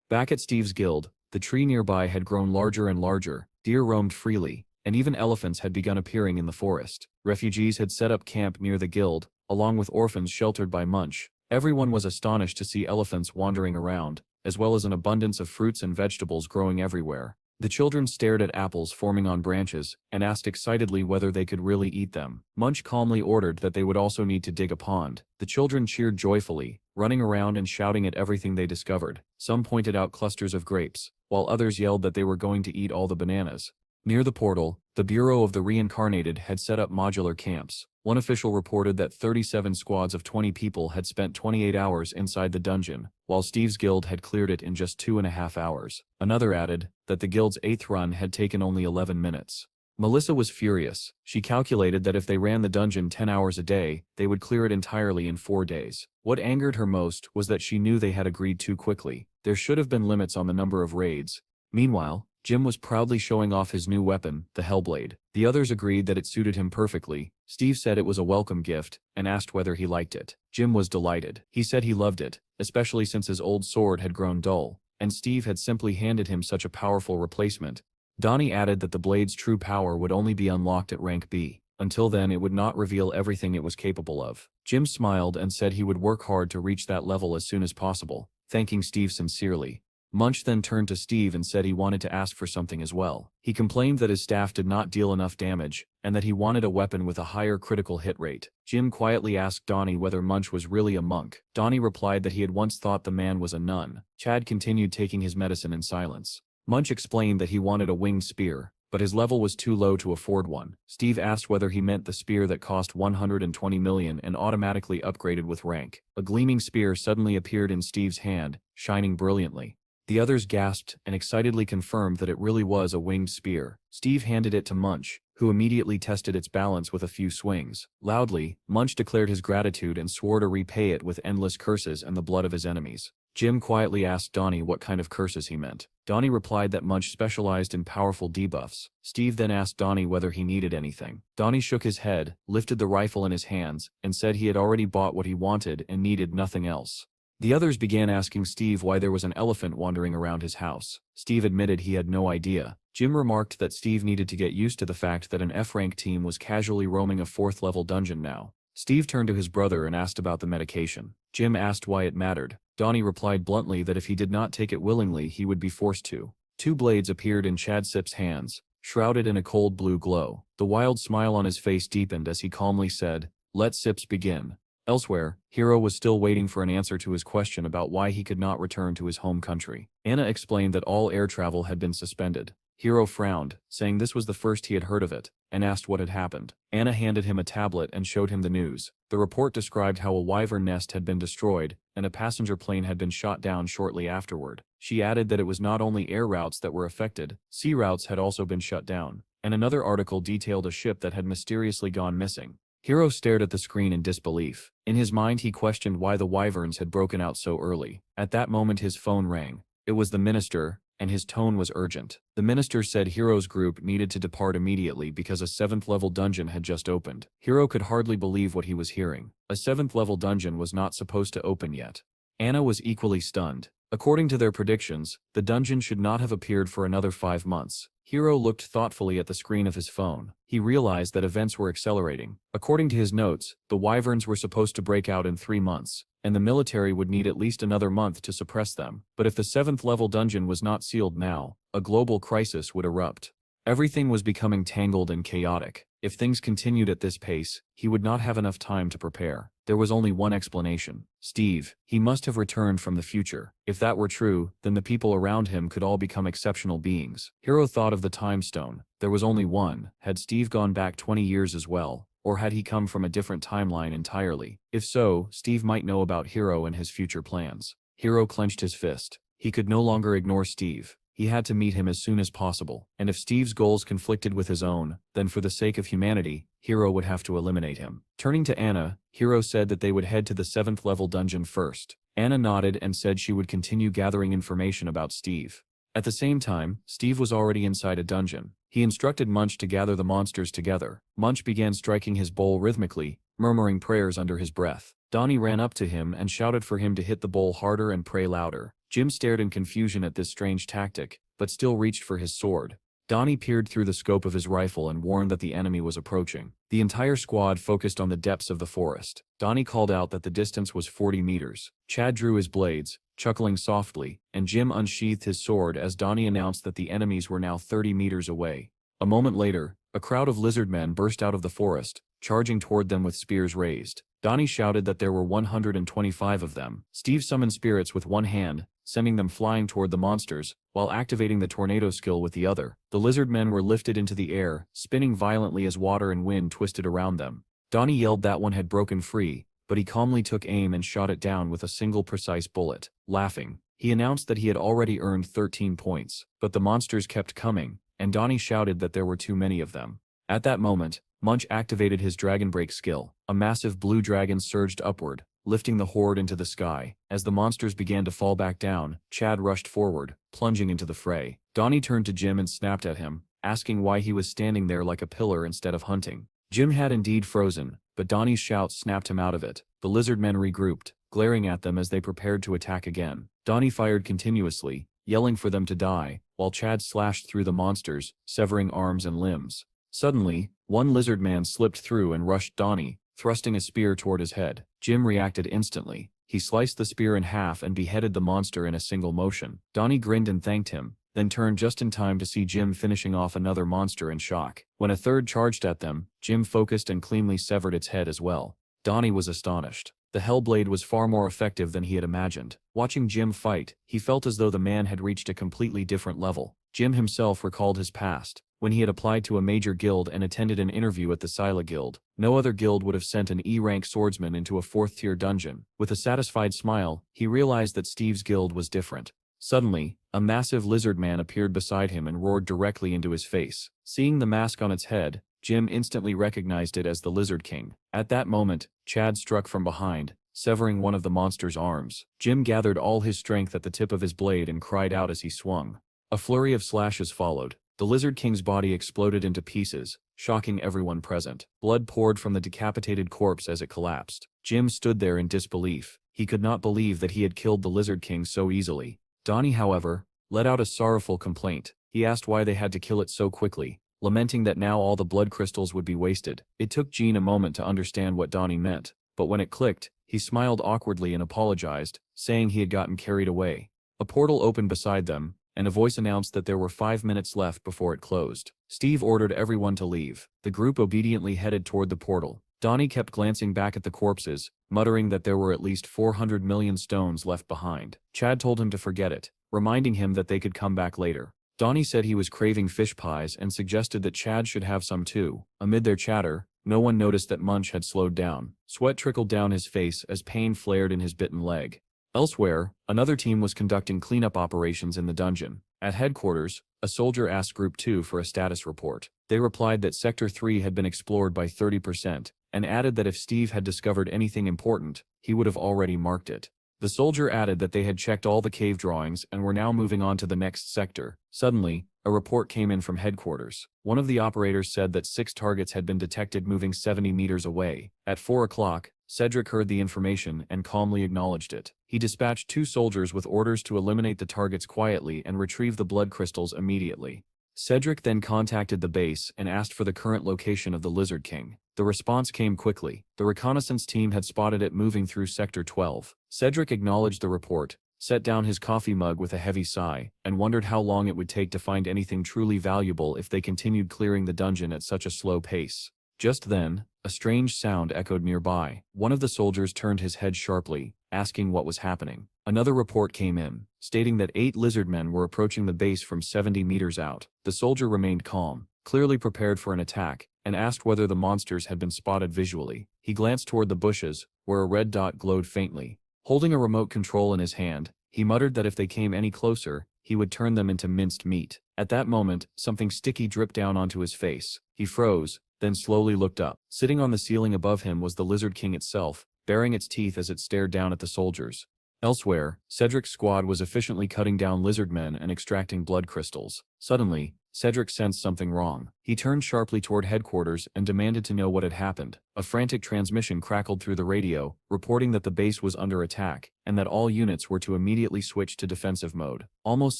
Back at Steve's guild, the tree nearby had grown larger and larger, deer roamed freely, and even elephants had begun appearing in the forest. Refugees had set up camp near the guild, along with orphans sheltered by Munch. Everyone was astonished to see elephants wandering around, as well as an abundance of fruits and vegetables growing everywhere. The children stared at apples forming on branches, and asked excitedly whether they could really eat them. Munch calmly ordered that they would also need to dig a pond. The children cheered joyfully, running around and shouting at everything they discovered. Some pointed out clusters of grapes, while others yelled that they were going to eat all the bananas. Near the portal, the Bureau of the Reincarnated had set up modular camps. One official reported that 37 squads of 20 people had spent 28 hours inside the dungeon, while Steve's guild had cleared it in just 2.5 hours. Another added that the guild's 8th run had taken only 11 minutes. Melissa was furious. She calculated that if they ran the dungeon 10 hours a day, they would clear it entirely in 4 days. What angered her most was that she knew they had agreed too quickly. There should have been limits on the number of raids. Meanwhile, Jim was proudly showing off his new weapon, the Hellblade. The others agreed that it suited him perfectly. Steve said it was a welcome gift, and asked whether he liked it. Jim was delighted. He said he loved it, especially since his old sword had grown dull, and Steve had simply handed him such a powerful replacement. Donnie added that the blade's true power would only be unlocked at rank B. Until then it would not reveal everything it was capable of. Jim smiled and said he would work hard to reach that level as soon as possible, thanking Steve sincerely. Munch then turned to Steve and said he wanted to ask for something as well. He complained that his staff did not deal enough damage, and that he wanted a weapon with a higher critical hit rate. Jim quietly asked Donnie whether Munch was really a monk. Donnie replied that he had once thought the man was a nun. Chad continued taking his medicine in silence. Munch explained that he wanted a winged spear, but his level was too low to afford one. Steve asked whether he meant the spear that cost 120 million and automatically upgraded with rank. A gleaming spear suddenly appeared in Steve's hand, shining brilliantly. The others gasped and excitedly confirmed that it really was a winged spear. Steve handed it to Munch, who immediately tested its balance with a few swings. Loudly, Munch declared his gratitude and swore to repay it with endless curses and the blood of his enemies. Jim quietly asked Donnie what kind of curses he meant. Donnie replied that Munch specialized in powerful debuffs. Steve then asked Donnie whether he needed anything. Donnie shook his head, lifted the rifle in his hands, and said he had already bought what he wanted and needed nothing else. The others began asking Steve why there was an elephant wandering around his house. Steve admitted he had no idea. Jim remarked that Steve needed to get used to the fact that an F-rank team was casually roaming a 4th level dungeon now. Steve turned to his brother and asked about the medication. Jim asked why it mattered. Donnie replied bluntly that if he did not take it willingly he would be forced to. 2 blades appeared in Chad Sip's hands, shrouded in a cold blue glow. The wild smile on his face deepened as he calmly said, "Let Sips begin." Elsewhere, Hiro was still waiting for an answer to his question about why he could not return to his home country. Anna explained that all air travel had been suspended. Hiro frowned, saying this was the first he had heard of it, and asked what had happened. Anna handed him a tablet and showed him the news. The report described how a wyvern nest had been destroyed, and a passenger plane had been shot down shortly afterward. She added that it was not only air routes that were affected, sea routes had also been shut down, and another article detailed a ship that had mysteriously gone missing. Hiro stared at the screen in disbelief. In his mind he questioned why the wyverns had broken out so early. At that moment his phone rang. It was the minister, and his tone was urgent. The minister said Hiro's group needed to depart immediately because a 7th level dungeon had just opened. Hiro could hardly believe what he was hearing. A 7th level dungeon was not supposed to open yet. Anna was equally stunned. According to their predictions, the dungeon should not have appeared for another 5 months. Hiro looked thoughtfully at the screen of his phone. He realized that events were accelerating. According to his notes, the wyverns were supposed to break out in 3 months, and the military would need at least another month to suppress them. But if the 7th level dungeon was not sealed now, a global crisis would erupt. Everything was becoming tangled and chaotic. If things continued at this pace, he would not have enough time to prepare. There was only one explanation. Steve. He must have returned from the future. If that were true, then the people around him could all become exceptional beings. Hiro thought of the time stone. There was only one. Had Steve gone back 20 years as well? Or had he come from a different timeline entirely? If so, Steve might know about Hiro and his future plans. Hiro clenched his fist. He could no longer ignore Steve. He had to meet him as soon as possible, and if Steve's goals conflicted with his own, then for the sake of humanity, Hiro would have to eliminate him. Turning to Anna, Hiro said that they would head to the 7th level dungeon first. Anna nodded and said she would continue gathering information about Steve. At the same time, Steve was already inside a dungeon. He instructed Munch to gather the monsters together. Munch began striking his bowl rhythmically, murmuring prayers under his breath. Donnie ran up to him and shouted for him to hit the bowl harder and pray louder. Jim stared in confusion at this strange tactic, but still reached for his sword. Donnie peered through the scope of his rifle and warned that the enemy was approaching. The entire squad focused on the depths of the forest. Donnie called out that the distance was 40 meters. Chad drew his blades, chuckling softly, and Jim unsheathed his sword as Donnie announced that the enemies were now 30 meters away. A moment later, a crowd of lizard men burst out of the forest, charging toward them with spears raised. Donnie shouted that there were 125 of them. Steve summoned spirits with one hand, sending them flying toward the monsters, while activating the tornado skill with the other. The lizard men were lifted into the air, spinning violently as water and wind twisted around them. Donnie yelled that one had broken free, but he calmly took aim and shot it down with a single precise bullet. Laughing, he announced that he had already earned 13 points, but the monsters kept coming, and Donnie shouted that there were too many of them. At that moment, Munch activated his Dragon Break skill. A massive blue dragon surged upward, lifting the horde into the sky. As the monsters began to fall back down, Chad rushed forward, plunging into the fray. Donnie turned to Jim and snapped at him, asking why he was standing there like a pillar instead of hunting. Jim had indeed frozen, but Donnie's shouts snapped him out of it. The lizard men regrouped, glaring at them as they prepared to attack again. Donnie fired continuously, yelling for them to die, while Chad slashed through the monsters, severing arms and limbs. Suddenly, one lizard man slipped through and rushed Donnie, thrusting a spear toward his head. Jim reacted instantly. He sliced the spear in half and beheaded the monster in a single motion. Donnie grinned and thanked him, then turned just in time to see Jim finishing off another monster in shock. When a third charged at them, Jim focused and cleanly severed its head as well. Donnie was astonished. The Hellblade was far more effective than he had imagined. Watching Jim fight, he felt as though the man had reached a completely different level. Jim himself recalled his past. when he had applied to a major guild and attended an interview at the Scylla Guild. No other guild would have sent an E-rank swordsman into a 4th-tier dungeon. With a satisfied smile, he realized that Steve's guild was different. Suddenly, a massive lizard man appeared beside him and roared directly into his face. Seeing the mask on its head, Jim instantly recognized it as the Lizard King. At that moment, Chad struck from behind, severing one of the monster's arms. Jim gathered all his strength at the tip of his blade and cried out as he swung. A flurry of slashes followed. The Lizard King's body exploded into pieces, shocking everyone present. Blood poured from the decapitated corpse as it collapsed. Jim stood there in disbelief. He could not believe that he had killed the Lizard King so easily. Donnie, however, let out a sorrowful complaint. He asked why they had to kill it so quickly, lamenting that now all the blood crystals would be wasted. It took Gene a moment to understand what Donnie meant, but when it clicked, he smiled awkwardly and apologized, saying he had gotten carried away. A portal opened beside them, and a voice announced that there were 5 minutes left before it closed. Steve ordered everyone to leave. The group obediently headed toward the portal. Donnie kept glancing back at the corpses, muttering that there were at least 400 million stones left behind. Chad told him to forget it, reminding him that they could come back later. Donnie said he was craving fish pies and suggested that Chad should have some too. Amid their chatter, no one noticed that Munch had slowed down. Sweat trickled down his face as pain flared in his bitten leg. Elsewhere, another team was conducting cleanup operations in the dungeon. At headquarters, a soldier asked Group 2 for a status report. They replied that Sector 3 had been explored by 30%, and added that if Steve had discovered anything important, he would have already marked it. The soldier added that they had checked all the cave drawings and were now moving on to the next sector. Suddenly, a report came in from headquarters. One of the operators said that 6 targets had been detected moving 70 meters away. At 4 o'clock, Cedric heard the information and calmly acknowledged it. He dispatched 2 soldiers with orders to eliminate the targets quietly and retrieve the blood crystals immediately. Cedric then contacted the base and asked for the current location of the Lizard King. The response came quickly. The reconnaissance team had spotted it moving through Sector 12. Cedric acknowledged the report, set down his coffee mug with a heavy sigh, and wondered how long it would take to find anything truly valuable if they continued clearing the dungeon at such a slow pace. Just then, a strange sound echoed nearby. One of the soldiers turned his head sharply, asking what was happening. Another report came in, stating that 8 lizard men were approaching the base from 70 meters out. The soldier remained calm, clearly prepared for an attack, and asked whether the monsters had been spotted visually. He glanced toward the bushes, where a red dot glowed faintly. Holding a remote control in his hand, he muttered that if they came any closer, he would turn them into minced meat. At that moment, something sticky dripped down onto his face. He froze, then slowly looked up. Sitting on the ceiling above him was the Lizard King itself, baring its teeth as it stared down at the soldiers. Elsewhere, Cedric's squad was efficiently cutting down lizard men and extracting blood crystals. Suddenly, Cedric sensed something wrong. He turned sharply toward headquarters and demanded to know what had happened. A frantic transmission crackled through the radio, reporting that the base was under attack, and that all units were to immediately switch to defensive mode. Almost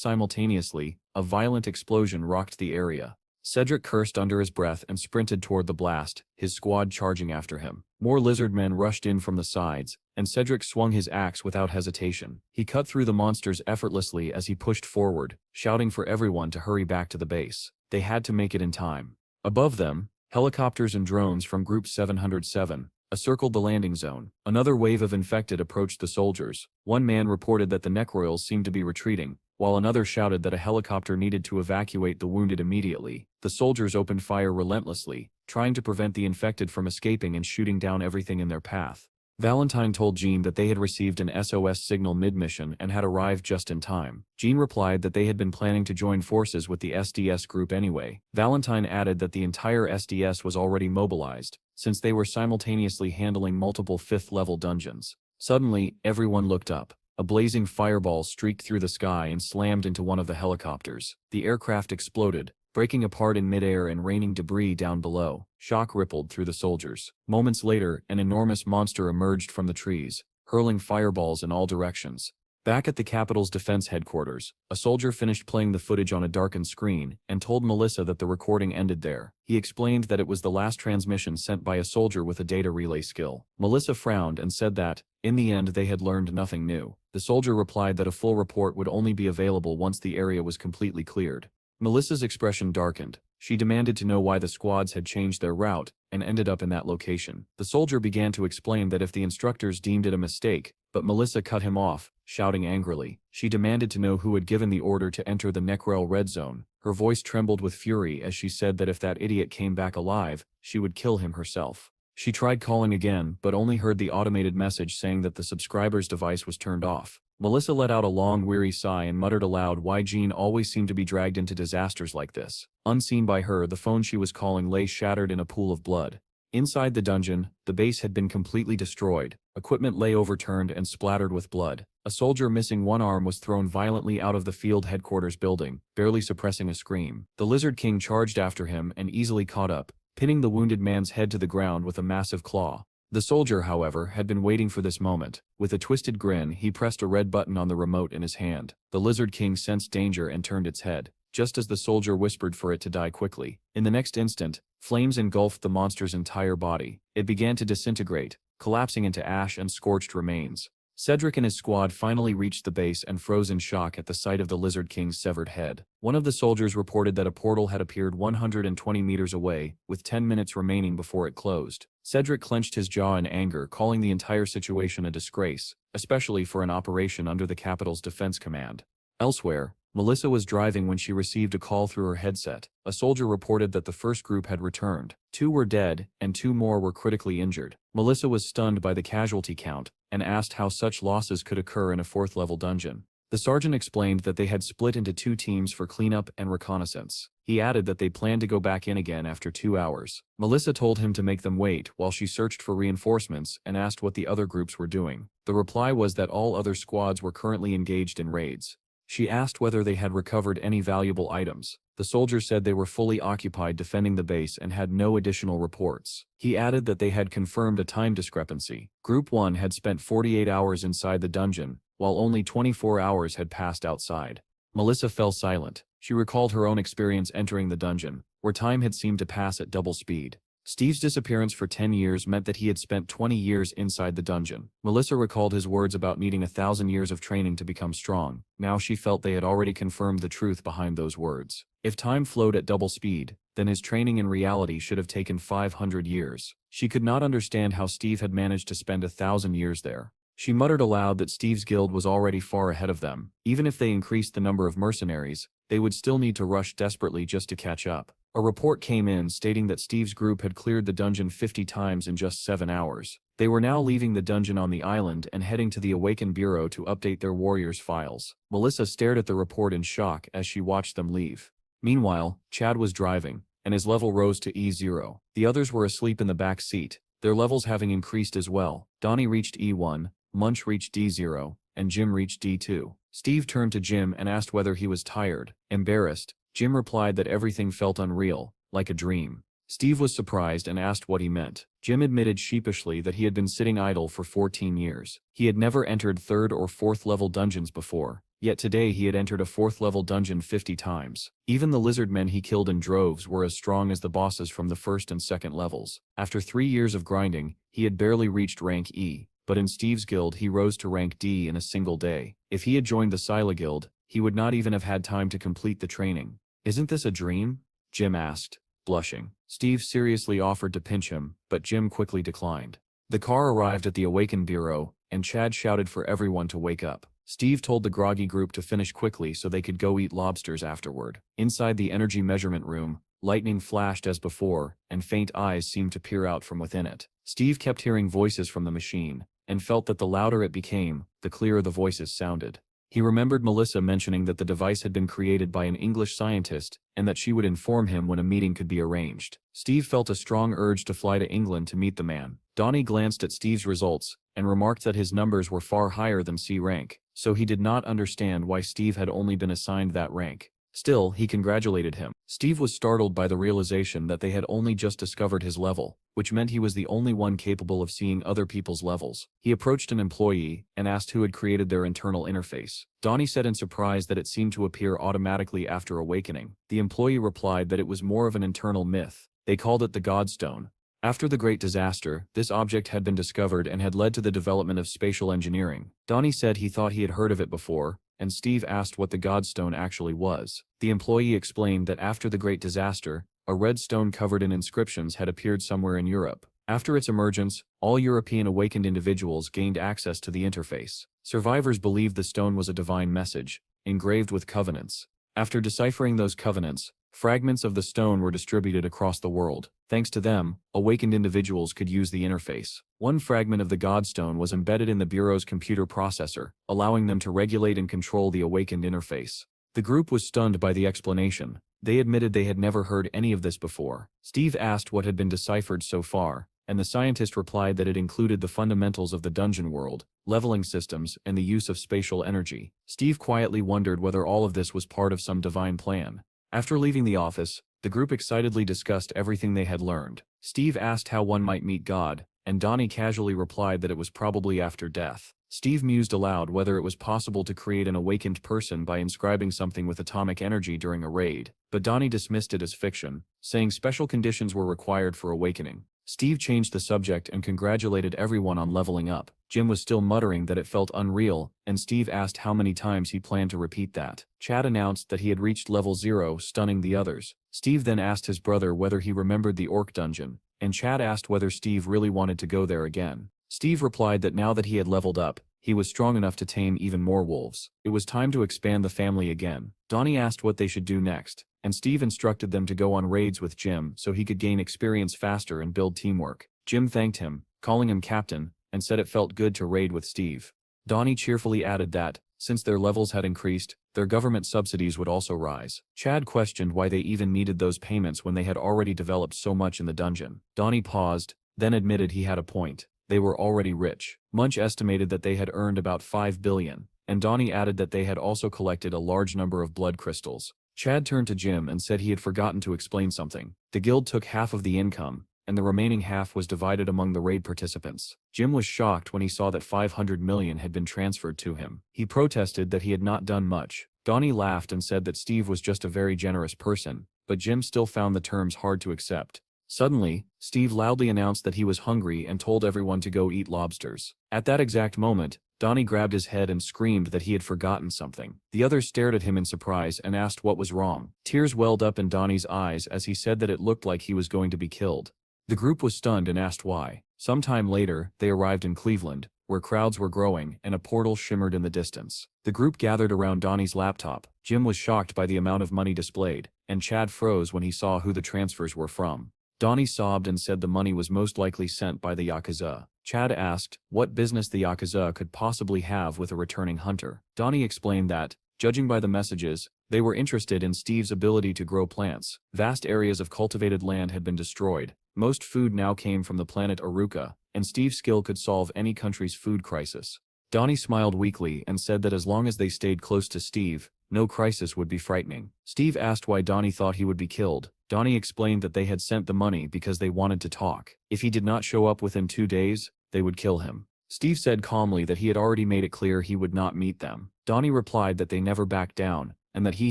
simultaneously, a violent explosion rocked the area. Cedric cursed under his breath and sprinted toward the blast, his squad charging after him. More lizard men rushed in from the sides, and Cedric swung his axe without hesitation. He cut through the monsters effortlessly as he pushed forward, shouting for everyone to hurry back to the base. They had to make it in time. Above them, helicopters and drones from Group 707 circled the landing zone. Another wave of infected approached the soldiers. One man reported that the necroils seemed to be retreating, while another shouted that a helicopter needed to evacuate the wounded immediately. The soldiers opened fire relentlessly, trying to prevent the infected from escaping and shooting down everything in their path. Valentine told Jean that they had received an SOS signal mid-mission and had arrived just in time. Jean replied that they had been planning to join forces with the SDS group anyway. Valentine added that the entire SDS was already mobilized, since they were simultaneously handling multiple 5th-level dungeons. Suddenly, everyone looked up. A blazing fireball streaked through the sky and slammed into one of the helicopters. The aircraft exploded, breaking apart in midair and raining debris down below. Shock rippled through the soldiers. Moments later, an enormous monster emerged from the trees, hurling fireballs in all directions. Back at the Capitol's defense headquarters, a soldier finished playing the footage on a darkened screen and told Melissa that the recording ended there. He explained that it was the last transmission sent by a soldier with a data relay skill. Melissa frowned and said that, in the end, they had learned nothing new. The soldier replied that a full report would only be available once the area was completely cleared. Melissa's expression darkened. She demanded to know why the squads had changed their route and ended up in that location. The soldier began to explain that if the instructors deemed it a mistake, but Melissa cut him off, shouting angrily. She demanded to know who had given the order to enter the Necrel Red Zone, Her voice trembled with fury as she said that if that idiot came back alive, she would kill him herself. She tried calling again, but only heard the automated message saying that the subscriber's device was turned off. Melissa let out a long, weary sigh and muttered aloud why Jean always seemed to be dragged into disasters like this. Unseen by her, the phone she was calling lay shattered in a pool of blood. Inside the dungeon, the base had been completely destroyed. Equipment lay overturned and splattered with blood. A soldier missing one arm was thrown violently out of the field headquarters building, barely suppressing a scream. The Lizard King charged after him and easily caught up, pinning the wounded man's head to the ground with a massive claw. The soldier, however, had been waiting for this moment. With a twisted grin, he pressed a red button on the remote in his hand. The Lizard King sensed danger and turned its head, just as the soldier whispered for it to die quickly. In the next instant, flames engulfed the monster's entire body. It began to disintegrate, collapsing into ash and scorched remains. Cedric and his squad finally reached the base and froze in shock at the sight of the Lizard King's severed head. One of the soldiers reported that a portal had appeared 120 meters away, with 10 minutes remaining before it closed. Cedric clenched his jaw in anger, calling the entire situation a disgrace, especially for an operation under the capital's defense command. Elsewhere, Melissa was driving when she received a call through her headset. A soldier reported that the first group had returned. 2 were dead, and 2 more were critically injured. Melissa was stunned by the casualty count, and asked how such losses could occur in a 4th-level dungeon. The sergeant explained that they had split into 2 teams for cleanup and reconnaissance. He added that they planned to go back in again after 2 hours. Melissa told him to make them wait while she searched for reinforcements and asked what the other groups were doing. The reply was that all other squads were currently engaged in raids. She asked whether they had recovered any valuable items. The soldier said they were fully occupied defending the base and had no additional reports. He added that they had confirmed a time discrepancy. Group 1 had spent 48 hours inside the dungeon, while only 24 hours had passed outside. Melissa fell silent. She recalled her own experience entering the dungeon, where time had seemed to pass at double speed. Steve's disappearance for 10 years meant that he had spent 20 years inside the dungeon. Melissa recalled his words about needing 1,000 years of training to become strong. Now she felt they had already confirmed the truth behind those words. If time flowed at double speed, then his training in reality should have taken 500 years. She could not understand how Steve had managed to spend 1,000 years there. She muttered aloud that Steve's guild was already far ahead of them. Even if they increased the number of mercenaries, they would still need to rush desperately just to catch up. A report came in stating that Steve's group had cleared the dungeon 50 times in just 7 hours. They were now leaving the dungeon on the island and heading to the Awakened Bureau to update their warriors' files. Melissa stared at the report in shock as she watched them leave. Meanwhile, Chad was driving, and his level rose to E0. The others were asleep in the back seat, their levels having increased as well. Donnie reached E1, Munch reached D0, and Jim reached D2. Steve turned to Jim and asked whether he was tired. Embarrassed, Jim replied that everything felt unreal, like a dream. Steve was surprised and asked what he meant. Jim admitted sheepishly that he had been sitting idle for 14 years. He had never entered 3rd or 4th level dungeons before, yet today he had entered a 4th level dungeon 50 times. Even the lizard men he killed in droves were as strong as the bosses from the 1st and 2nd levels. After 3 years of grinding, he had barely reached rank E, but in Steve's guild he rose to rank D in a single day. If he had joined the Scylla guild, he would not even have had time to complete the training. "Isn't this a dream?" Jim asked, blushing. Steve seriously offered to pinch him, but Jim quickly declined. The car arrived at the Awakened Bureau, and Chad shouted for everyone to wake up. Steve told the groggy group to finish quickly so they could go eat lobsters afterward. Inside the energy measurement room, lightning flashed as before, and faint eyes seemed to peer out from within it. Steve kept hearing voices from the machine, and felt that the louder it became, the clearer the voices sounded. He remembered Melissa mentioning that the device had been created by an English scientist and that she would inform him when a meeting could be arranged. Steve felt a strong urge to fly to England to meet the man. Donnie glanced at Steve's results and remarked that his numbers were far higher than C rank, so he did not understand why Steve had only been assigned that rank. Still, he congratulated him. Steve was startled by the realization that they had only just discovered his level, which meant he was the only one capable of seeing other people's levels. He approached an employee and asked who had created their internal interface. Donnie said in surprise that it seemed to appear automatically after awakening. The employee replied that it was more of an internal myth. They called it the Godstone. After the Great Disaster, this object had been discovered and had led to the development of spatial engineering. Donnie said he thought he had heard of it before, and Steve asked what the Godstone actually was. The employee explained that after the Great Disaster, a red stone covered in inscriptions had appeared somewhere in Europe. After its emergence, all European awakened individuals gained access to the interface. Survivors believed the stone was a divine message, engraved with covenants. After deciphering those covenants, fragments of the stone were distributed across the world. Thanks to them, awakened individuals could use the interface. One fragment of the Godstone was embedded in the Bureau's computer processor, allowing them to regulate and control the awakened interface. The group was stunned by the explanation. They admitted they had never heard any of this before. Steve asked what had been deciphered so far, and the scientist replied that it included the fundamentals of the dungeon world, leveling systems, and the use of spatial energy. Steve quietly wondered whether all of this was part of some divine plan. After leaving the office, the group excitedly discussed everything they had learned. Steve asked how one might meet God, and Donnie casually replied that it was probably after death. Steve mused aloud whether it was possible to create an awakened person by inscribing something with atomic energy during a raid, but Donnie dismissed it as fiction, saying special conditions were required for awakening. Steve changed the subject and congratulated everyone on leveling up. Jim was still muttering that it felt unreal, and Steve asked how many times he planned to repeat that. Chad announced that he had reached level 0, stunning the others. Steve then asked his brother whether he remembered the orc dungeon, and Chad asked whether Steve really wanted to go there again. Steve replied that now that he had leveled up, he was strong enough to tame even more wolves. It was time to expand the family again. Donnie asked what they should do next, and Steve instructed them to go on raids with Jim so he could gain experience faster and build teamwork. Jim thanked him, calling him captain, and said it felt good to raid with Steve. Donnie cheerfully added that, since their levels had increased, their government subsidies would also rise. Chad questioned why they even needed those payments when they had already developed so much in the dungeon. Donnie paused, then admitted he had a point. They were already rich. Munch estimated that they had earned about 5 billion, and Donnie added that they had also collected a large number of blood crystals. Chad turned to Jim and said he had forgotten to explain something. The guild took half of the income, and the remaining half was divided among the raid participants. Jim was shocked when he saw that 500 million had been transferred to him. He protested that he had not done much. Donnie laughed and said that Steve was just a very generous person, but Jim still found the terms hard to accept. Suddenly, Steve loudly announced that he was hungry and told everyone to go eat lobsters. At that exact moment, Donnie grabbed his head and screamed that he had forgotten something. The others stared at him in surprise and asked what was wrong. Tears welled up in Donnie's eyes as he said that it looked like he was going to be killed. The group was stunned and asked why. Sometime later, they arrived in Cleveland, where crowds were growing and a portal shimmered in the distance. The group gathered around Donnie's laptop. Jim was shocked by the amount of money displayed, and Chad froze when he saw who the transfers were from. Donnie sobbed and said the money was most likely sent by the Yakuza. Chad asked what business the Yakuza could possibly have with a returning hunter. Donnie explained that, judging by the messages, they were interested in Steve's ability to grow plants. Vast areas of cultivated land had been destroyed. Most food now came from the planet Aruka, and Steve's skill could solve any country's food crisis. Donnie smiled weakly and said that as long as they stayed close to Steve, no crisis would be frightening. Steve asked why Donnie thought he would be killed. Donnie explained that they had sent the money because they wanted to talk. If he did not show up within 2 days, they would kill him. Steve said calmly that he had already made it clear he would not meet them. Donnie replied that they never backed down, and that he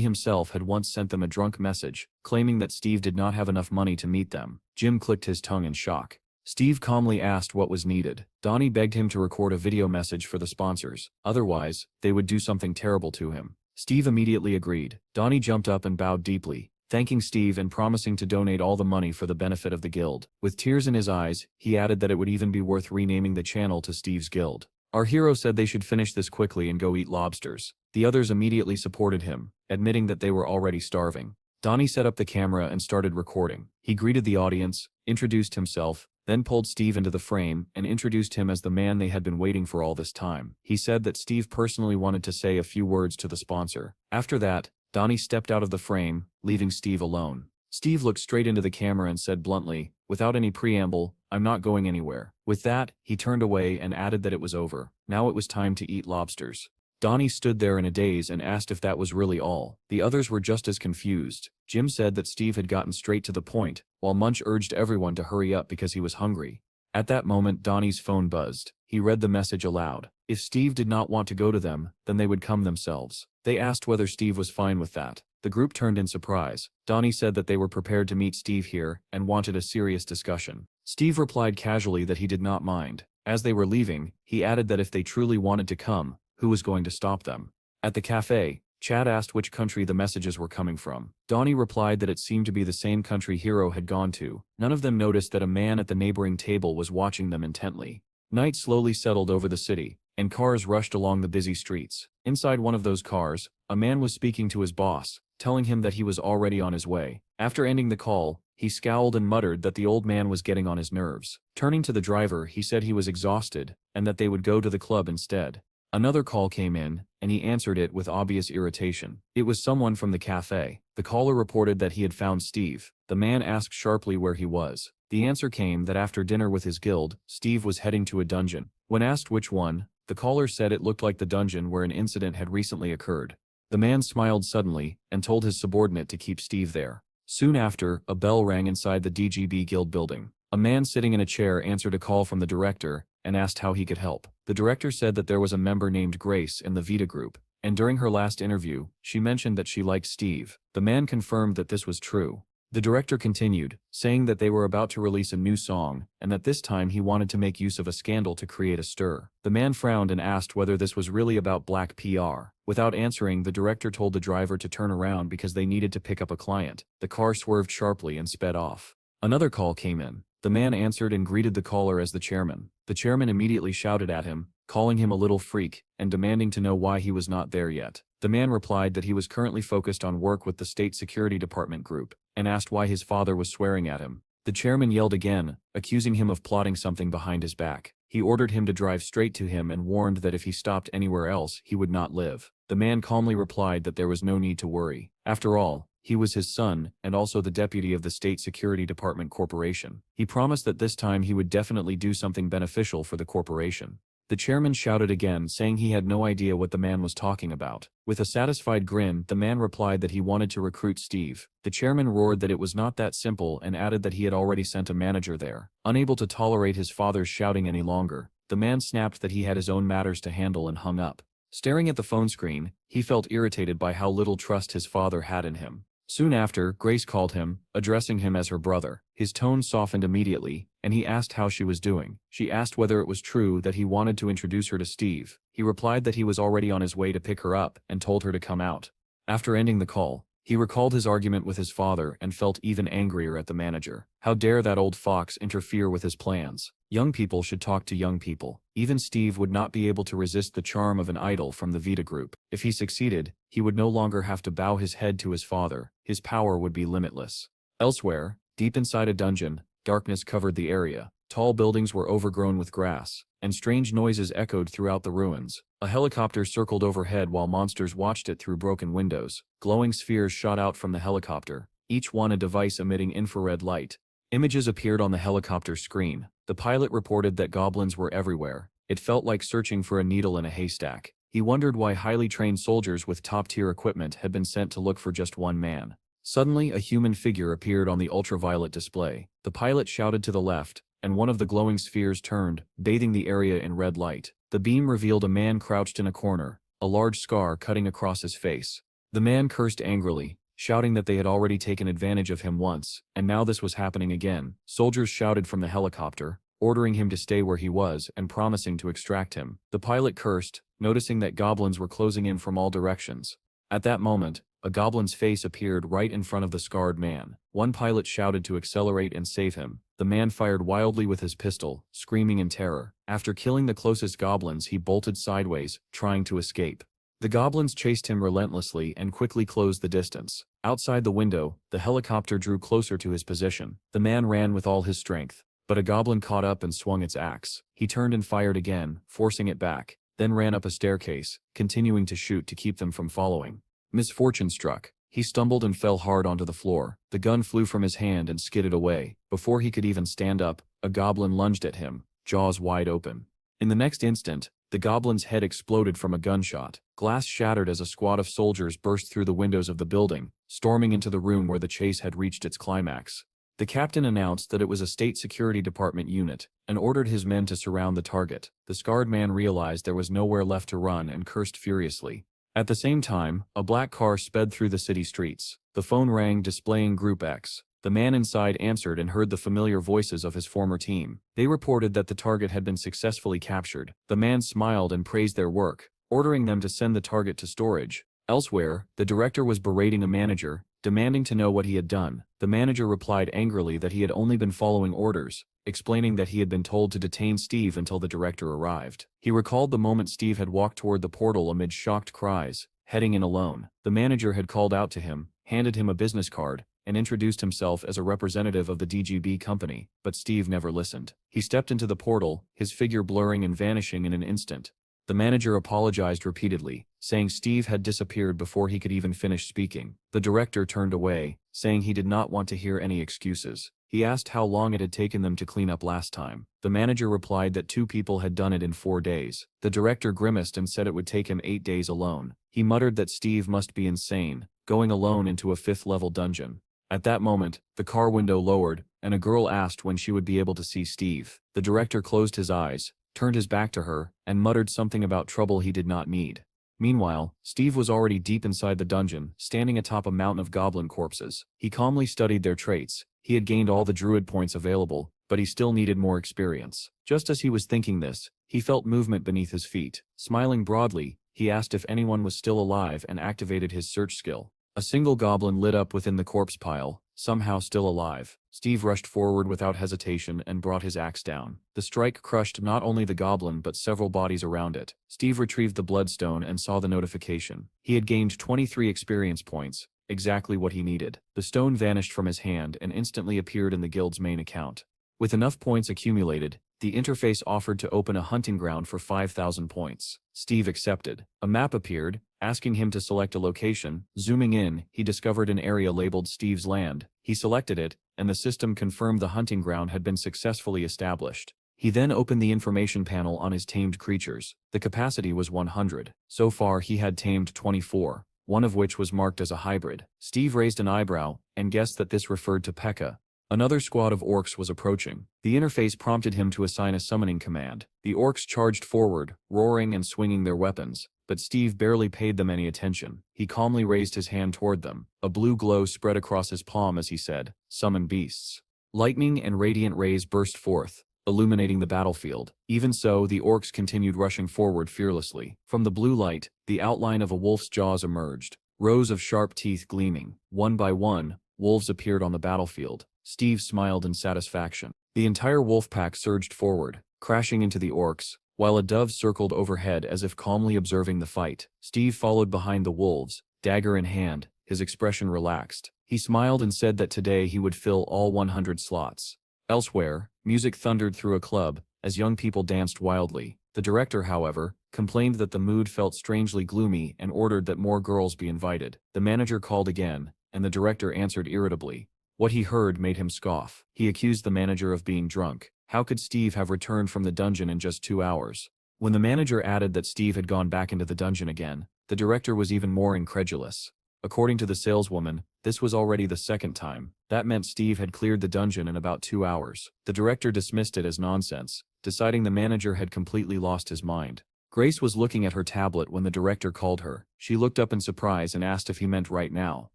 himself had once sent them a drunk message, claiming that Steve did not have enough money to meet them. Jim clicked his tongue in shock. Steve calmly asked what was needed. Donnie begged him to record a video message for the sponsors, otherwise, they would do something terrible to him. Steve immediately agreed. Donnie jumped up and bowed deeply, thanking Steve and promising to donate all the money for the benefit of the guild. With tears in his eyes, he added that it would even be worth renaming the channel to Steve's Guild. Our hero said they should finish this quickly and go eat lobsters. The others immediately supported him, admitting that they were already starving. Donnie set up the camera and started recording. He greeted the audience, introduced himself, then pulled Steve into the frame and introduced him as the man they had been waiting for all this time. He said that Steve personally wanted to say a few words to the sponsor. After that, Donnie stepped out of the frame, leaving Steve alone. Steve looked straight into the camera and said bluntly, without any preamble, "I'm not going anywhere." With that, he turned away and added that it was over. Now it was time to eat lobsters. Donnie stood there in a daze and asked if that was really all. The others were just as confused. Jim said that Steve had gotten straight to the point, while Munch urged everyone to hurry up because he was hungry. At that moment, Donnie's phone buzzed. He read the message aloud. If Steve did not want to go to them, then they would come themselves. They asked whether Steve was fine with that. The group turned in surprise. Donnie said that they were prepared to meet Steve here and wanted a serious discussion. Steve replied casually that he did not mind. As they were leaving, he added that if they truly wanted to come, who was going to stop them? At the cafe, Chad asked which country the messages were coming from. Donnie replied that it seemed to be the same country Hero had gone to. None of them noticed that a man at the neighboring table was watching them intently. Night slowly settled over the city, and cars rushed along the busy streets. Inside one of those cars, a man was speaking to his boss, telling him that he was already on his way. After ending the call, he scowled and muttered that the old man was getting on his nerves. Turning to the driver, he said he was exhausted, and that they would go to the club instead. Another call came in, and he answered it with obvious irritation. It was someone from the cafe. The caller reported that he had found Steve. The man asked sharply where he was. The answer came that after dinner with his guild, Steve was heading to a dungeon. When asked which one, the caller said it looked like the dungeon where an incident had recently occurred. The man smiled suddenly, and told his subordinate to keep Steve there. Soon after, a bell rang inside the DGB guild building. A man sitting in a chair answered a call from the director, and asked how he could help. The director said that there was a member named Grace in the Vita group, and during her last interview, she mentioned that she liked Steve. The man confirmed that this was true. The director continued, saying that they were about to release a new song, and that this time he wanted to make use of a scandal to create a stir. The man frowned and asked whether this was really about black PR. Without answering, the director told the driver to turn around because they needed to pick up a client. The car swerved sharply and sped off. Another call came in. The man answered and greeted the caller as the chairman. The chairman immediately shouted at him, calling him a little freak, and demanding to know why he was not there yet. The man replied that he was currently focused on work with the State Security Department group, and asked why his father was swearing at him. The chairman yelled again, accusing him of plotting something behind his back. He ordered him to drive straight to him and warned that if he stopped anywhere else, he would not live. The man calmly replied that there was no need to worry. After all, he was his son, and also the deputy of the State Security Department Corporation. He promised that this time he would definitely do something beneficial for the corporation. The chairman shouted again, saying he had no idea what the man was talking about. With a satisfied grin, the man replied that he wanted to recruit Steve. The chairman roared that it was not that simple and added that he had already sent a manager there. Unable to tolerate his father's shouting any longer, the man snapped that he had his own matters to handle and hung up. Staring at the phone screen, he felt irritated by how little trust his father had in him. Soon after, Grace called him, addressing him as her brother. His tone softened immediately, and he asked how she was doing. She asked whether it was true that he wanted to introduce her to Steve. He replied that he was already on his way to pick her up and told her to come out. After ending the call, he recalled his argument with his father and felt even angrier at the manager. How dare that old fox interfere with his plans? Young people should talk to young people. Even Steve would not be able to resist the charm of an idol from the Vita group. If he succeeded, he would no longer have to bow his head to his father. His power would be limitless. Elsewhere, deep inside a dungeon, darkness covered the area. Tall buildings were overgrown with grass, and strange noises echoed throughout the ruins. A helicopter circled overhead while monsters watched it through broken windows. Glowing spheres shot out from the helicopter, each one a device emitting infrared light. Images appeared on the helicopter screen. The pilot reported that goblins were everywhere. It felt like searching for a needle in a haystack. He wondered why highly trained soldiers with top-tier equipment had been sent to look for just one man. Suddenly, a human figure appeared on the ultraviolet display. The pilot shouted to the left, and one of the glowing spheres turned, bathing the area in red light. The beam revealed a man crouched in a corner, a large scar cutting across his face. The man cursed angrily, shouting that they had already taken advantage of him once, and now this was happening again. Soldiers shouted from the helicopter, ordering him to stay where he was and promising to extract him. The pilot cursed, noticing that goblins were closing in from all directions. At that moment, a goblin's face appeared right in front of the scarred man. One pilot shouted to accelerate and save him. The man fired wildly with his pistol, screaming in terror. After killing the closest goblins, he bolted sideways, trying to escape. The goblins chased him relentlessly and quickly closed the distance. Outside the window, the helicopter drew closer to his position. The man ran with all his strength, but a goblin caught up and swung its axe. He turned and fired again, forcing it back, then ran up a staircase, continuing to shoot to keep them from following. Misfortune struck. He stumbled and fell hard onto the floor. The gun flew from his hand and skidded away. Before he could even stand up, a goblin lunged at him, jaws wide open. In the next instant, the goblin's head exploded from a gunshot. Glass shattered as a squad of soldiers burst through the windows of the building, storming into the room where the chase had reached its climax. The captain announced that it was a State Security Department unit, and ordered his men to surround the target. The scarred man realized there was nowhere left to run and cursed furiously. At the same time, a black car sped through the city streets. The phone rang, displaying Group X. The man inside answered and heard the familiar voices of his former team. They reported that the target had been successfully captured. The man smiled and praised their work, ordering them to send the target to storage. Elsewhere, the director was berating a manager, demanding to know what he had done. The manager replied angrily that he had only been following orders, explaining that he had been told to detain Steve until the director arrived. He recalled the moment Steve had walked toward the portal amid shocked cries, heading in alone. The manager had called out to him, handed him a business card, and introduced himself as a representative of the DGB company, but Steve never listened. He stepped into the portal, his figure blurring and vanishing in an instant. The manager apologized repeatedly, saying Steve had disappeared before he could even finish speaking. The director turned away, saying he did not want to hear any excuses. He asked how long it had taken them to clean up last time. The manager replied that 2 people had done it in 4 days. The director grimaced and said it would take him 8 days alone. He muttered that Steve must be insane, going alone into a 5th-level dungeon. At that moment, the car window lowered, and a girl asked when she would be able to see Steve. The director closed his eyes, turned his back to her, and muttered something about trouble he did not need. Meanwhile, Steve was already deep inside the dungeon, standing atop a mountain of goblin corpses. He calmly studied their traits. He had gained all the druid points available, but he still needed more experience. Just as he was thinking this, he felt movement beneath his feet. Smiling broadly, he asked if anyone was still alive and activated his search skill. A single goblin lit up within the corpse pile, somehow still alive. Steve rushed forward without hesitation and brought his axe down. The strike crushed not only the goblin but several bodies around it. Steve retrieved the bloodstone and saw the notification. He had gained 23 experience points, exactly what he needed. The stone vanished from his hand and instantly appeared in the guild's main account. With enough points accumulated, the interface offered to open a hunting ground for 5,000 points. Steve accepted. A map appeared, asking him to select a location. Zooming in, he discovered an area labeled Steve's Land. He selected it, and the system confirmed the hunting ground had been successfully established. He then opened the information panel on his tamed creatures. The capacity was 100. So far he had tamed 24, one of which was marked as a hybrid. Steve raised an eyebrow, and guessed that this referred to P.E.K.K.A. Another squad of orcs was approaching. The interface prompted him to assign a summoning command. The orcs charged forward, roaring and swinging their weapons, but Steve barely paid them any attention. He calmly raised his hand toward them. A blue glow spread across his palm as he said, "Summon beasts." Lightning and radiant rays burst forth, illuminating the battlefield. Even so, the orcs continued rushing forward fearlessly. From the blue light, the outline of a wolf's jaws emerged, rows of sharp teeth gleaming. One by one, wolves appeared on the battlefield. Steve smiled in satisfaction. The entire wolf pack surged forward, crashing into the orcs, while a dove circled overhead as if calmly observing the fight. Steve followed behind the wolves, dagger in hand, his expression relaxed. He smiled and said that today he would fill all 100 slots. Elsewhere, music thundered through a club, as young people danced wildly. The director, however, complained that the mood felt strangely gloomy and ordered that more girls be invited. The manager called again, and the director answered irritably. What he heard made him scoff. He accused the manager of being drunk. How could Steve have returned from the dungeon in just 2 hours? When the manager added that Steve had gone back into the dungeon again, the director was even more incredulous. According to the saleswoman, this was already the 2nd time. That meant Steve had cleared the dungeon in about 2 hours. The director dismissed it as nonsense, deciding the manager had completely lost his mind. Grace was looking at her tablet when the director called her. She looked up in surprise and asked if he meant right now.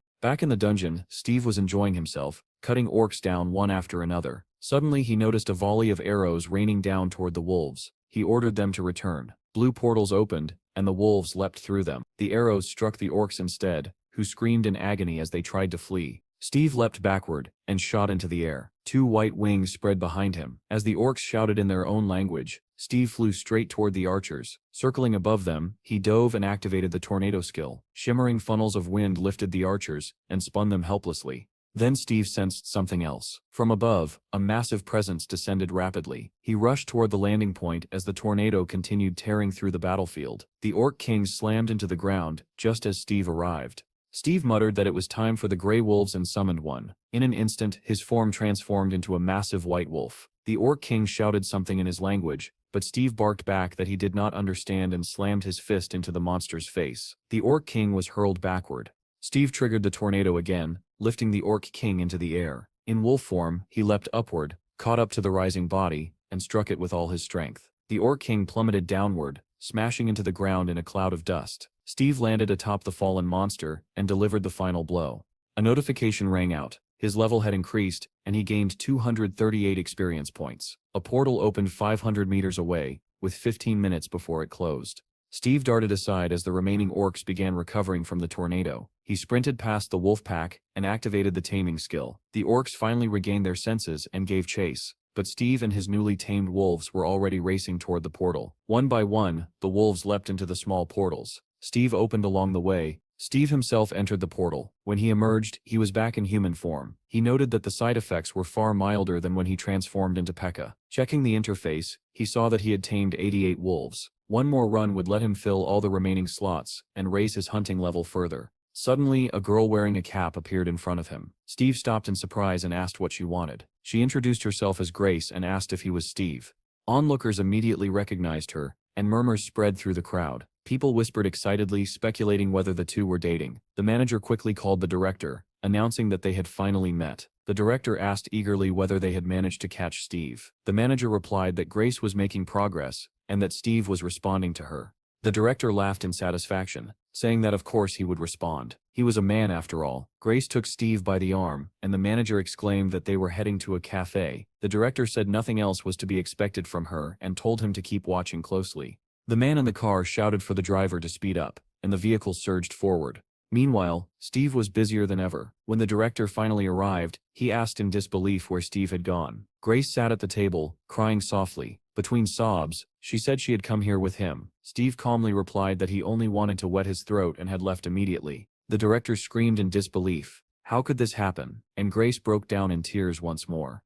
Back in the dungeon, Steve was enjoying himself, cutting orcs down one after another. Suddenly he noticed a volley of arrows raining down toward the wolves. He ordered them to return. Blue portals opened, and the wolves leapt through them. The arrows struck the orcs instead, who screamed in agony as they tried to flee. Steve leapt backward, and shot into the air. 2 white wings spread behind him. As the orcs shouted in their own language, Steve flew straight toward the archers. Circling above them, he dove and activated the tornado skill. Shimmering funnels of wind lifted the archers, and spun them helplessly. Then Steve sensed something else. From above, a massive presence descended rapidly. He rushed toward the landing point as the tornado continued tearing through the battlefield. The Orc King slammed into the ground, just as Steve arrived. Steve muttered that it was time for the Grey Wolves and summoned one. In an instant, his form transformed into a massive white wolf. The Orc King shouted something in his language, but Steve barked back that he did not understand and slammed his fist into the monster's face. The Orc King was hurled backward. Steve triggered the tornado again, lifting the Orc King into the air. In wolf form, he leapt upward, caught up to the rising body, and struck it with all his strength. The Orc King plummeted downward, smashing into the ground in a cloud of dust. Steve landed atop the fallen monster and delivered the final blow. A notification rang out. His level had increased, and he gained 238 experience points. A portal opened 500 meters away, with 15 minutes before it closed. Steve darted aside as the remaining orcs began recovering from the tornado. He sprinted past the wolf pack and activated the taming skill. The orcs finally regained their senses and gave chase, but Steve and his newly tamed wolves were already racing toward the portal. One by one, the wolves leapt into the small portals. Steve opened along the way. Steve himself entered the portal. When he emerged, he was back in human form. He noted that the side effects were far milder than when he transformed into P.E.K.K.A. Checking the interface, he saw that he had tamed 88 wolves. One more run would let him fill all the remaining slots and raise his hunting level further. Suddenly, a girl wearing a cap appeared in front of him. Steve stopped in surprise and asked what she wanted. She introduced herself as Grace and asked if he was Steve. Onlookers immediately recognized her, and murmurs spread through the crowd. People whispered excitedly, speculating whether the two were dating. The manager quickly called the director, announcing that they had finally met. The director asked eagerly whether they had managed to catch Steve. The manager replied that Grace was making progress, and that Steve was responding to her. The director laughed in satisfaction, saying that of course he would respond. He was a man after all. Grace took Steve by the arm, and the manager exclaimed that they were heading to a cafe. The director said nothing else was to be expected from her and told him to keep watching closely. The man in the car shouted for the driver to speed up, and the vehicle surged forward. Meanwhile, Steve was busier than ever. When the director finally arrived, he asked in disbelief where Steve had gone. Grace sat at the table, crying softly. Between sobs, she said she had come here with him. Steve calmly replied that he only wanted to wet his throat and had left immediately. The director screamed in disbelief. How could this happen? And Grace broke down in tears once more.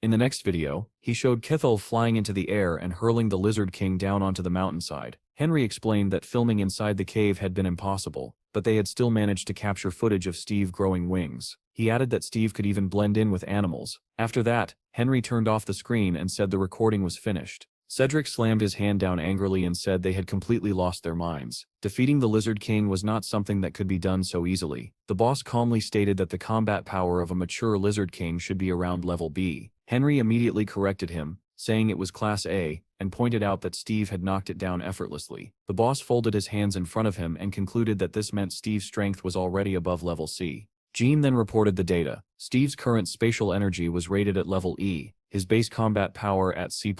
In the next video, he showed Kithel flying into the air and hurling the Lizard King down onto the mountainside. Henry explained that filming inside the cave had been impossible, but they had still managed to capture footage of Steve growing wings. He added that Steve could even blend in with animals. After that, Henry turned off the screen and said the recording was finished. Cedric slammed his hand down angrily and said they had completely lost their minds. Defeating the Lizard King was not something that could be done so easily. The boss calmly stated that the combat power of a mature Lizard King should be around level B. Henry immediately corrected him, saying it was Class A, and pointed out that Steve had knocked it down effortlessly. The boss folded his hands in front of him and concluded that this meant Steve's strength was already above level C. Jean then reported the data. Steve's current spatial energy was rated at level E, his base combat power at C++,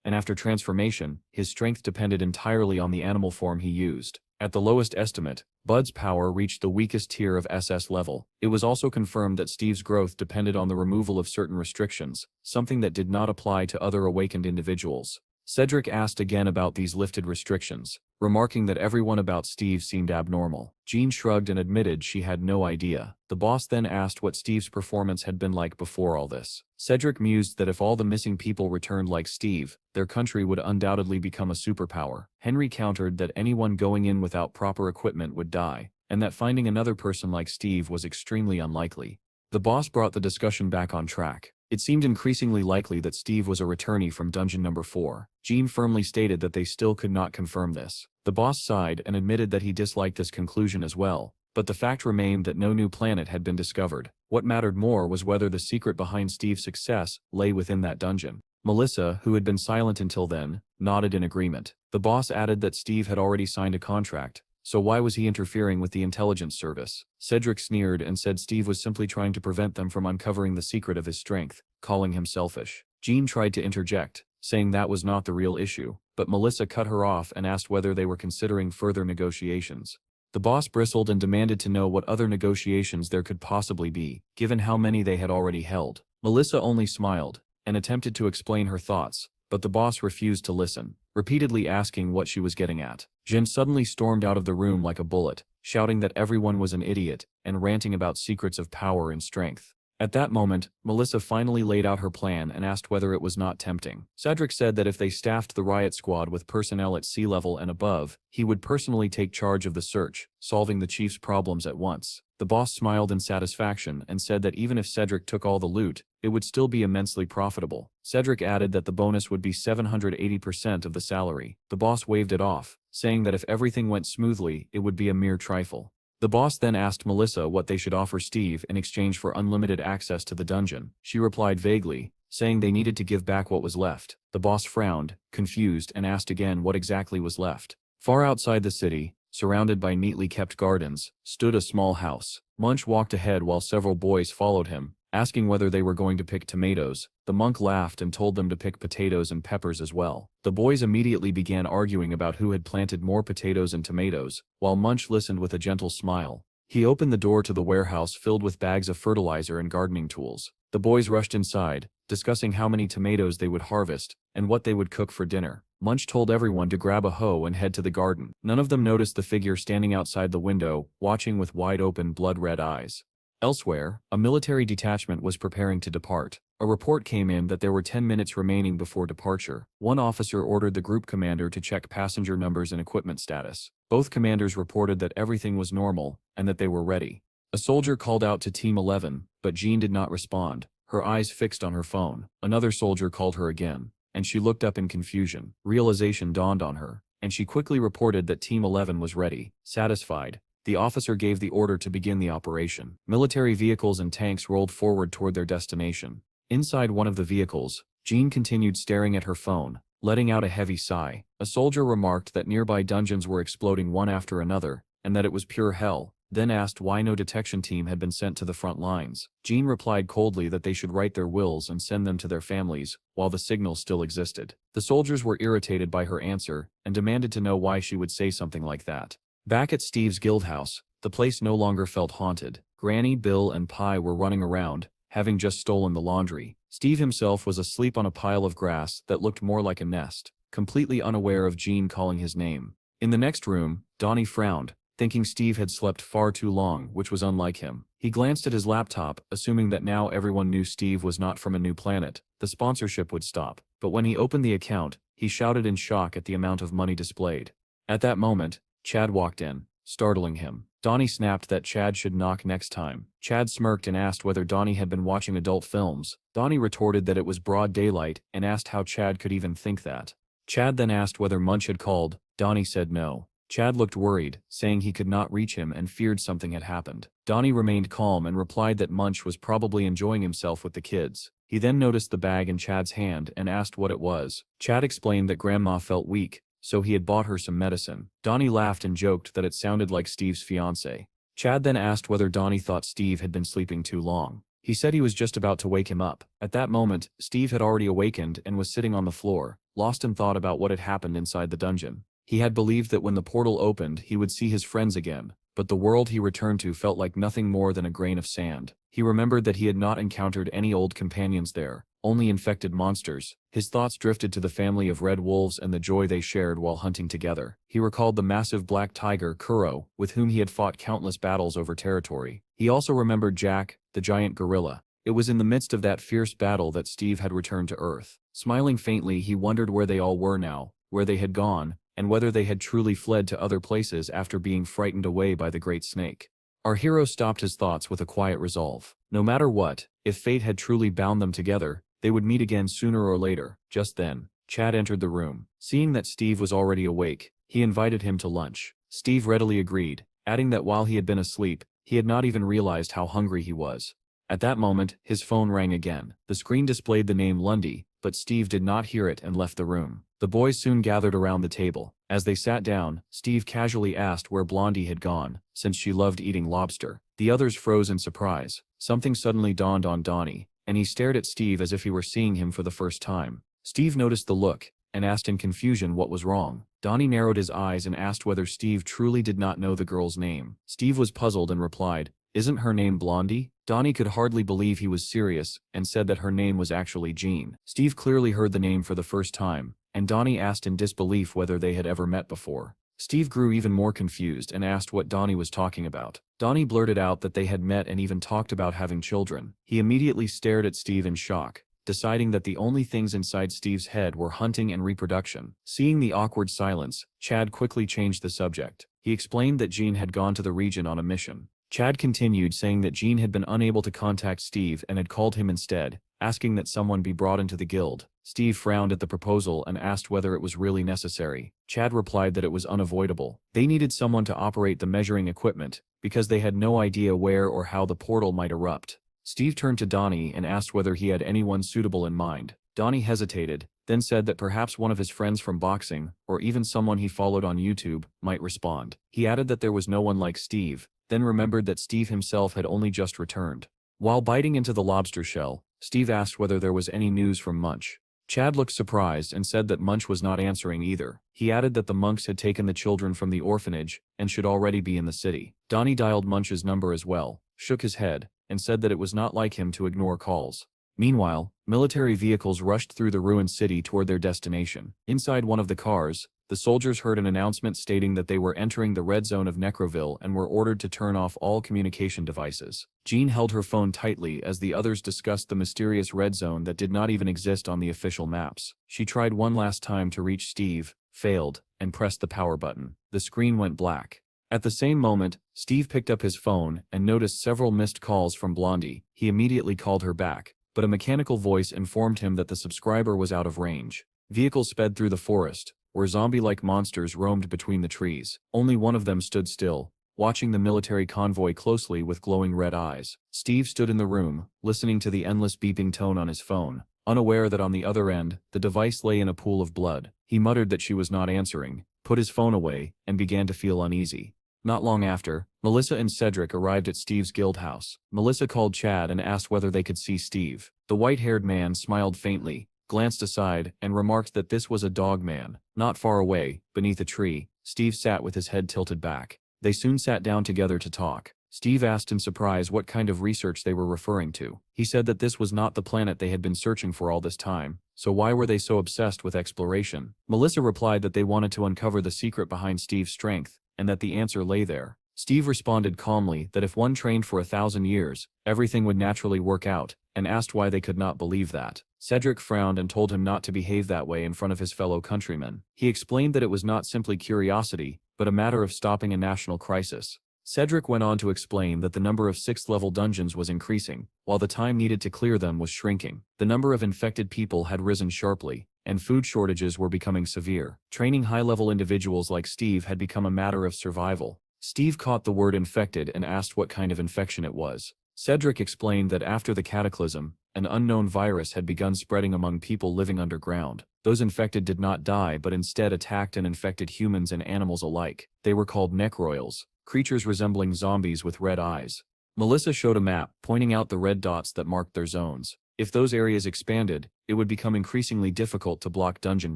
and after transformation, his strength depended entirely on the animal form he used. At the lowest estimate, Bud's power reached the weakest tier of SS level. It was also confirmed that Steve's growth depended on the removal of certain restrictions, something that did not apply to other awakened individuals. Cedric asked again about these lifted restrictions, remarking that everyone about Steve seemed abnormal. Jean shrugged and admitted she had no idea. The boss then asked what Steve's performance had been like before all this. Cedric mused that if all the missing people returned like Steve, their country would undoubtedly become a superpower. Henry countered that anyone going in without proper equipment would die, and that finding another person like Steve was extremely unlikely. The boss brought the discussion back on track. It seemed increasingly likely that Steve was a returnee from dungeon number 4. Jean firmly stated that they still could not confirm this. The boss sighed and admitted that he disliked this conclusion as well, but the fact remained that no new planet had been discovered. What mattered more was whether the secret behind Steve's success lay within that dungeon. Melissa, who had been silent until then, nodded in agreement. The boss added that Steve had already signed a contract, so why was he interfering with the intelligence service? Cedric sneered and said Steve was simply trying to prevent them from uncovering the secret of his strength, calling him selfish. Jean tried to interject, saying that was not the real issue, but Melissa cut her off and asked whether they were considering further negotiations. The boss bristled and demanded to know what other negotiations there could possibly be, given how many they had already held. Melissa only smiled, and attempted to explain her thoughts, but the boss refused to listen, repeatedly asking what she was getting at. Jean suddenly stormed out of the room like a bullet, shouting that everyone was an idiot, and ranting about secrets of power and strength. At that moment, Melissa finally laid out her plan and asked whether it was not tempting. Cedric said that if they staffed the riot squad with personnel at sea level and above, he would personally take charge of the search, solving the chief's problems at once. The boss smiled in satisfaction and said that even if Cedric took all the loot, it would still be immensely profitable. Cedric added that the bonus would be 780% of the salary. The boss waved it off, saying that if everything went smoothly, it would be a mere trifle. The boss then asked Melissa what they should offer Steve in exchange for unlimited access to the dungeon. She replied vaguely, saying they needed to give back what was left. The boss frowned, confused, and asked again what exactly was left. Far outside the city, surrounded by neatly kept gardens, stood a small house. Munch walked ahead while several boys followed him, asking whether they were going to pick tomatoes. The monk laughed and told them to pick potatoes and peppers as well. The boys immediately began arguing about who had planted more potatoes and tomatoes, while Munch listened with a gentle smile. He opened the door to the warehouse filled with bags of fertilizer and gardening tools. The boys rushed inside, discussing how many tomatoes they would harvest and what they would cook for dinner. Munch told everyone to grab a hoe and head to the garden. None of them noticed the figure standing outside the window, watching with wide-open blood-red eyes. Elsewhere, a military detachment was preparing to depart. A report came in that there were 10 minutes remaining before departure. One officer ordered the group commander to check passenger numbers and equipment status. Both commanders reported that everything was normal and that they were ready. A soldier called out to Team 11, but Jean did not respond, her eyes fixed on her phone. Another soldier called her again, and she looked up in confusion. Realization dawned on her, and she quickly reported that Team 11 was ready. Satisfied, the officer gave the order to begin the operation. Military vehicles and tanks rolled forward toward their destination. Inside one of the vehicles, Jean continued staring at her phone, letting out a heavy sigh. A soldier remarked that nearby dungeons were exploding one after another, and that it was pure hell, then asked why no detection team had been sent to the front lines. Jean replied coldly that they should write their wills and send them to their families, while the signal still existed. The soldiers were irritated by her answer, and demanded to know why she would say something like that. Back at Steve's guild house, the place no longer felt haunted. Granny, Bill, and Pi were running around, having just stolen the laundry. Steve himself was asleep on a pile of grass that looked more like a nest, completely unaware of Jean calling his name. In the next room, Donnie frowned, thinking Steve had slept far too long, which was unlike him. He glanced at his laptop, assuming that now everyone knew Steve was not from a new planet. The sponsorship would stop. But when he opened the account, he shouted in shock at the amount of money displayed. At that moment, Chad walked in, startling him. Donnie snapped that Chad should knock next time. Chad smirked and asked whether Donnie had been watching adult films. Donnie retorted that it was broad daylight and asked how Chad could even think that. Chad then asked whether Munch had called. Donnie said no. Chad looked worried, saying he could not reach him and feared something had happened. Donnie remained calm and replied that Munch was probably enjoying himself with the kids. He then noticed the bag in Chad's hand and asked what it was. Chad explained that Grandma felt weak, so he had bought her some medicine. Donnie laughed and joked that it sounded like Steve's fiancée. Chad then asked whether Donnie thought Steve had been sleeping too long. He said he was just about to wake him up. At that moment, Steve had already awakened and was sitting on the floor, lost in thought about what had happened inside the dungeon. He had believed that when the portal opened he would see his friends again, but the world he returned to felt like nothing more than a grain of sand. He remembered that he had not encountered any old companions there, only infected monsters. His thoughts drifted to the family of red wolves and the joy they shared while hunting together. He recalled the massive black tiger, Kuro, with whom he had fought countless battles over territory. He also remembered Jack, the giant gorilla. It was in the midst of that fierce battle that Steve had returned to Earth. Smiling faintly, he wondered where they all were now, where they had gone, and whether they had truly fled to other places after being frightened away by the great snake. Our hero stopped his thoughts with a quiet resolve. No matter what, if fate had truly bound them together, they would meet again sooner or later. Just then, Chad entered the room. Seeing that Steve was already awake, he invited him to lunch. Steve readily agreed, adding that while he had been asleep, he had not even realized how hungry he was. At that moment, his phone rang again. The screen displayed the name Lundy, but Steve did not hear it and left the room. The boys soon gathered around the table. As they sat down, Steve casually asked where Blondie had gone, since she loved eating lobster. The others froze in surprise. Something suddenly dawned on Donnie, and he stared at Steve as if he were seeing him for the first time. Steve noticed the look, and asked in confusion what was wrong. Donnie narrowed his eyes and asked whether Steve truly did not know the girl's name. Steve was puzzled and replied, "Isn't her name Blondie?" Donnie could hardly believe he was serious, and said that her name was actually Jean. Steve clearly heard the name for the first time, and Donnie asked in disbelief whether they had ever met before. Steve grew even more confused and asked what Donnie was talking about. Donnie blurted out that they had met and even talked about having children. He immediately stared at Steve in shock, deciding that the only things inside Steve's head were hunting and reproduction. Seeing the awkward silence, Chad quickly changed the subject. He explained that Jean had gone to the region on a mission. Chad continued, saying that Jean had been unable to contact Steve and had called him instead, asking that someone be brought into the guild. Steve frowned at the proposal and asked whether it was really necessary. Chad replied that it was unavoidable. They needed someone to operate the measuring equipment, because they had no idea where or how the portal might erupt. Steve turned to Donnie and asked whether he had anyone suitable in mind. Donnie hesitated, then said that perhaps one of his friends from boxing, or even someone he followed on YouTube, might respond. He added that there was no one like Steve, then remembered that Steve himself had only just returned. While biting into the lobster shell, Steve asked whether there was any news from Munch. Chad looked surprised and said that Munch was not answering either. He added that the monks had taken the children from the orphanage and should already be in the city. Donnie dialed Munch's number as well, shook his head, and said that it was not like him to ignore calls. Meanwhile, military vehicles rushed through the ruined city toward their destination. Inside one of the cars, the soldiers heard an announcement stating that they were entering the red zone of Necroville and were ordered to turn off all communication devices. Jean held her phone tightly as the others discussed the mysterious red zone that did not even exist on the official maps. She tried one last time to reach Steve, failed, and pressed the power button. The screen went black. At the same moment, Steve picked up his phone and noticed several missed calls from Blondie. He immediately called her back, but a mechanical voice informed him that the subscriber was out of range. Vehicles sped through the forest, where zombie-like monsters roamed between the trees. Only one of them stood still, watching the military convoy closely with glowing red eyes. Steve stood in the room, listening to the endless beeping tone on his phone, unaware that on the other end, the device lay in a pool of blood. He muttered that she was not answering, put his phone away, and began to feel uneasy. Not long after, Melissa and Cedric arrived at Steve's guild house. Melissa called Chad and asked whether they could see Steve. The white-haired man smiled faintly, glanced aside, and remarked that this was a dog man. Not far away, beneath a tree, Steve sat with his head tilted back. They soon sat down together to talk. Steve asked in surprise what kind of research they were referring to. He said that this was not the planet they had been searching for all this time, so why were they so obsessed with exploration? Melissa replied that they wanted to uncover the secret behind Steve's strength, and that the answer lay there. Steve responded calmly that if one trained for 1,000 years, everything would naturally work out, and asked why they could not believe that. Cedric frowned and told him not to behave that way in front of his fellow countrymen. He explained that it was not simply curiosity, but a matter of stopping a national crisis. Cedric went on to explain that the number of 6th-level dungeons was increasing, while the time needed to clear them was shrinking. The number of infected people had risen sharply, and food shortages were becoming severe. Training high-level individuals like Steve had become a matter of survival. Steve caught the word infected and asked what kind of infection it was. Cedric explained that after the cataclysm, an unknown virus had begun spreading among people living underground. Those infected did not die but instead attacked and infected humans and animals alike. They were called necroils, creatures resembling zombies with red eyes. Melissa showed a map, pointing out the red dots that marked their zones. If those areas expanded, it would become increasingly difficult to block dungeon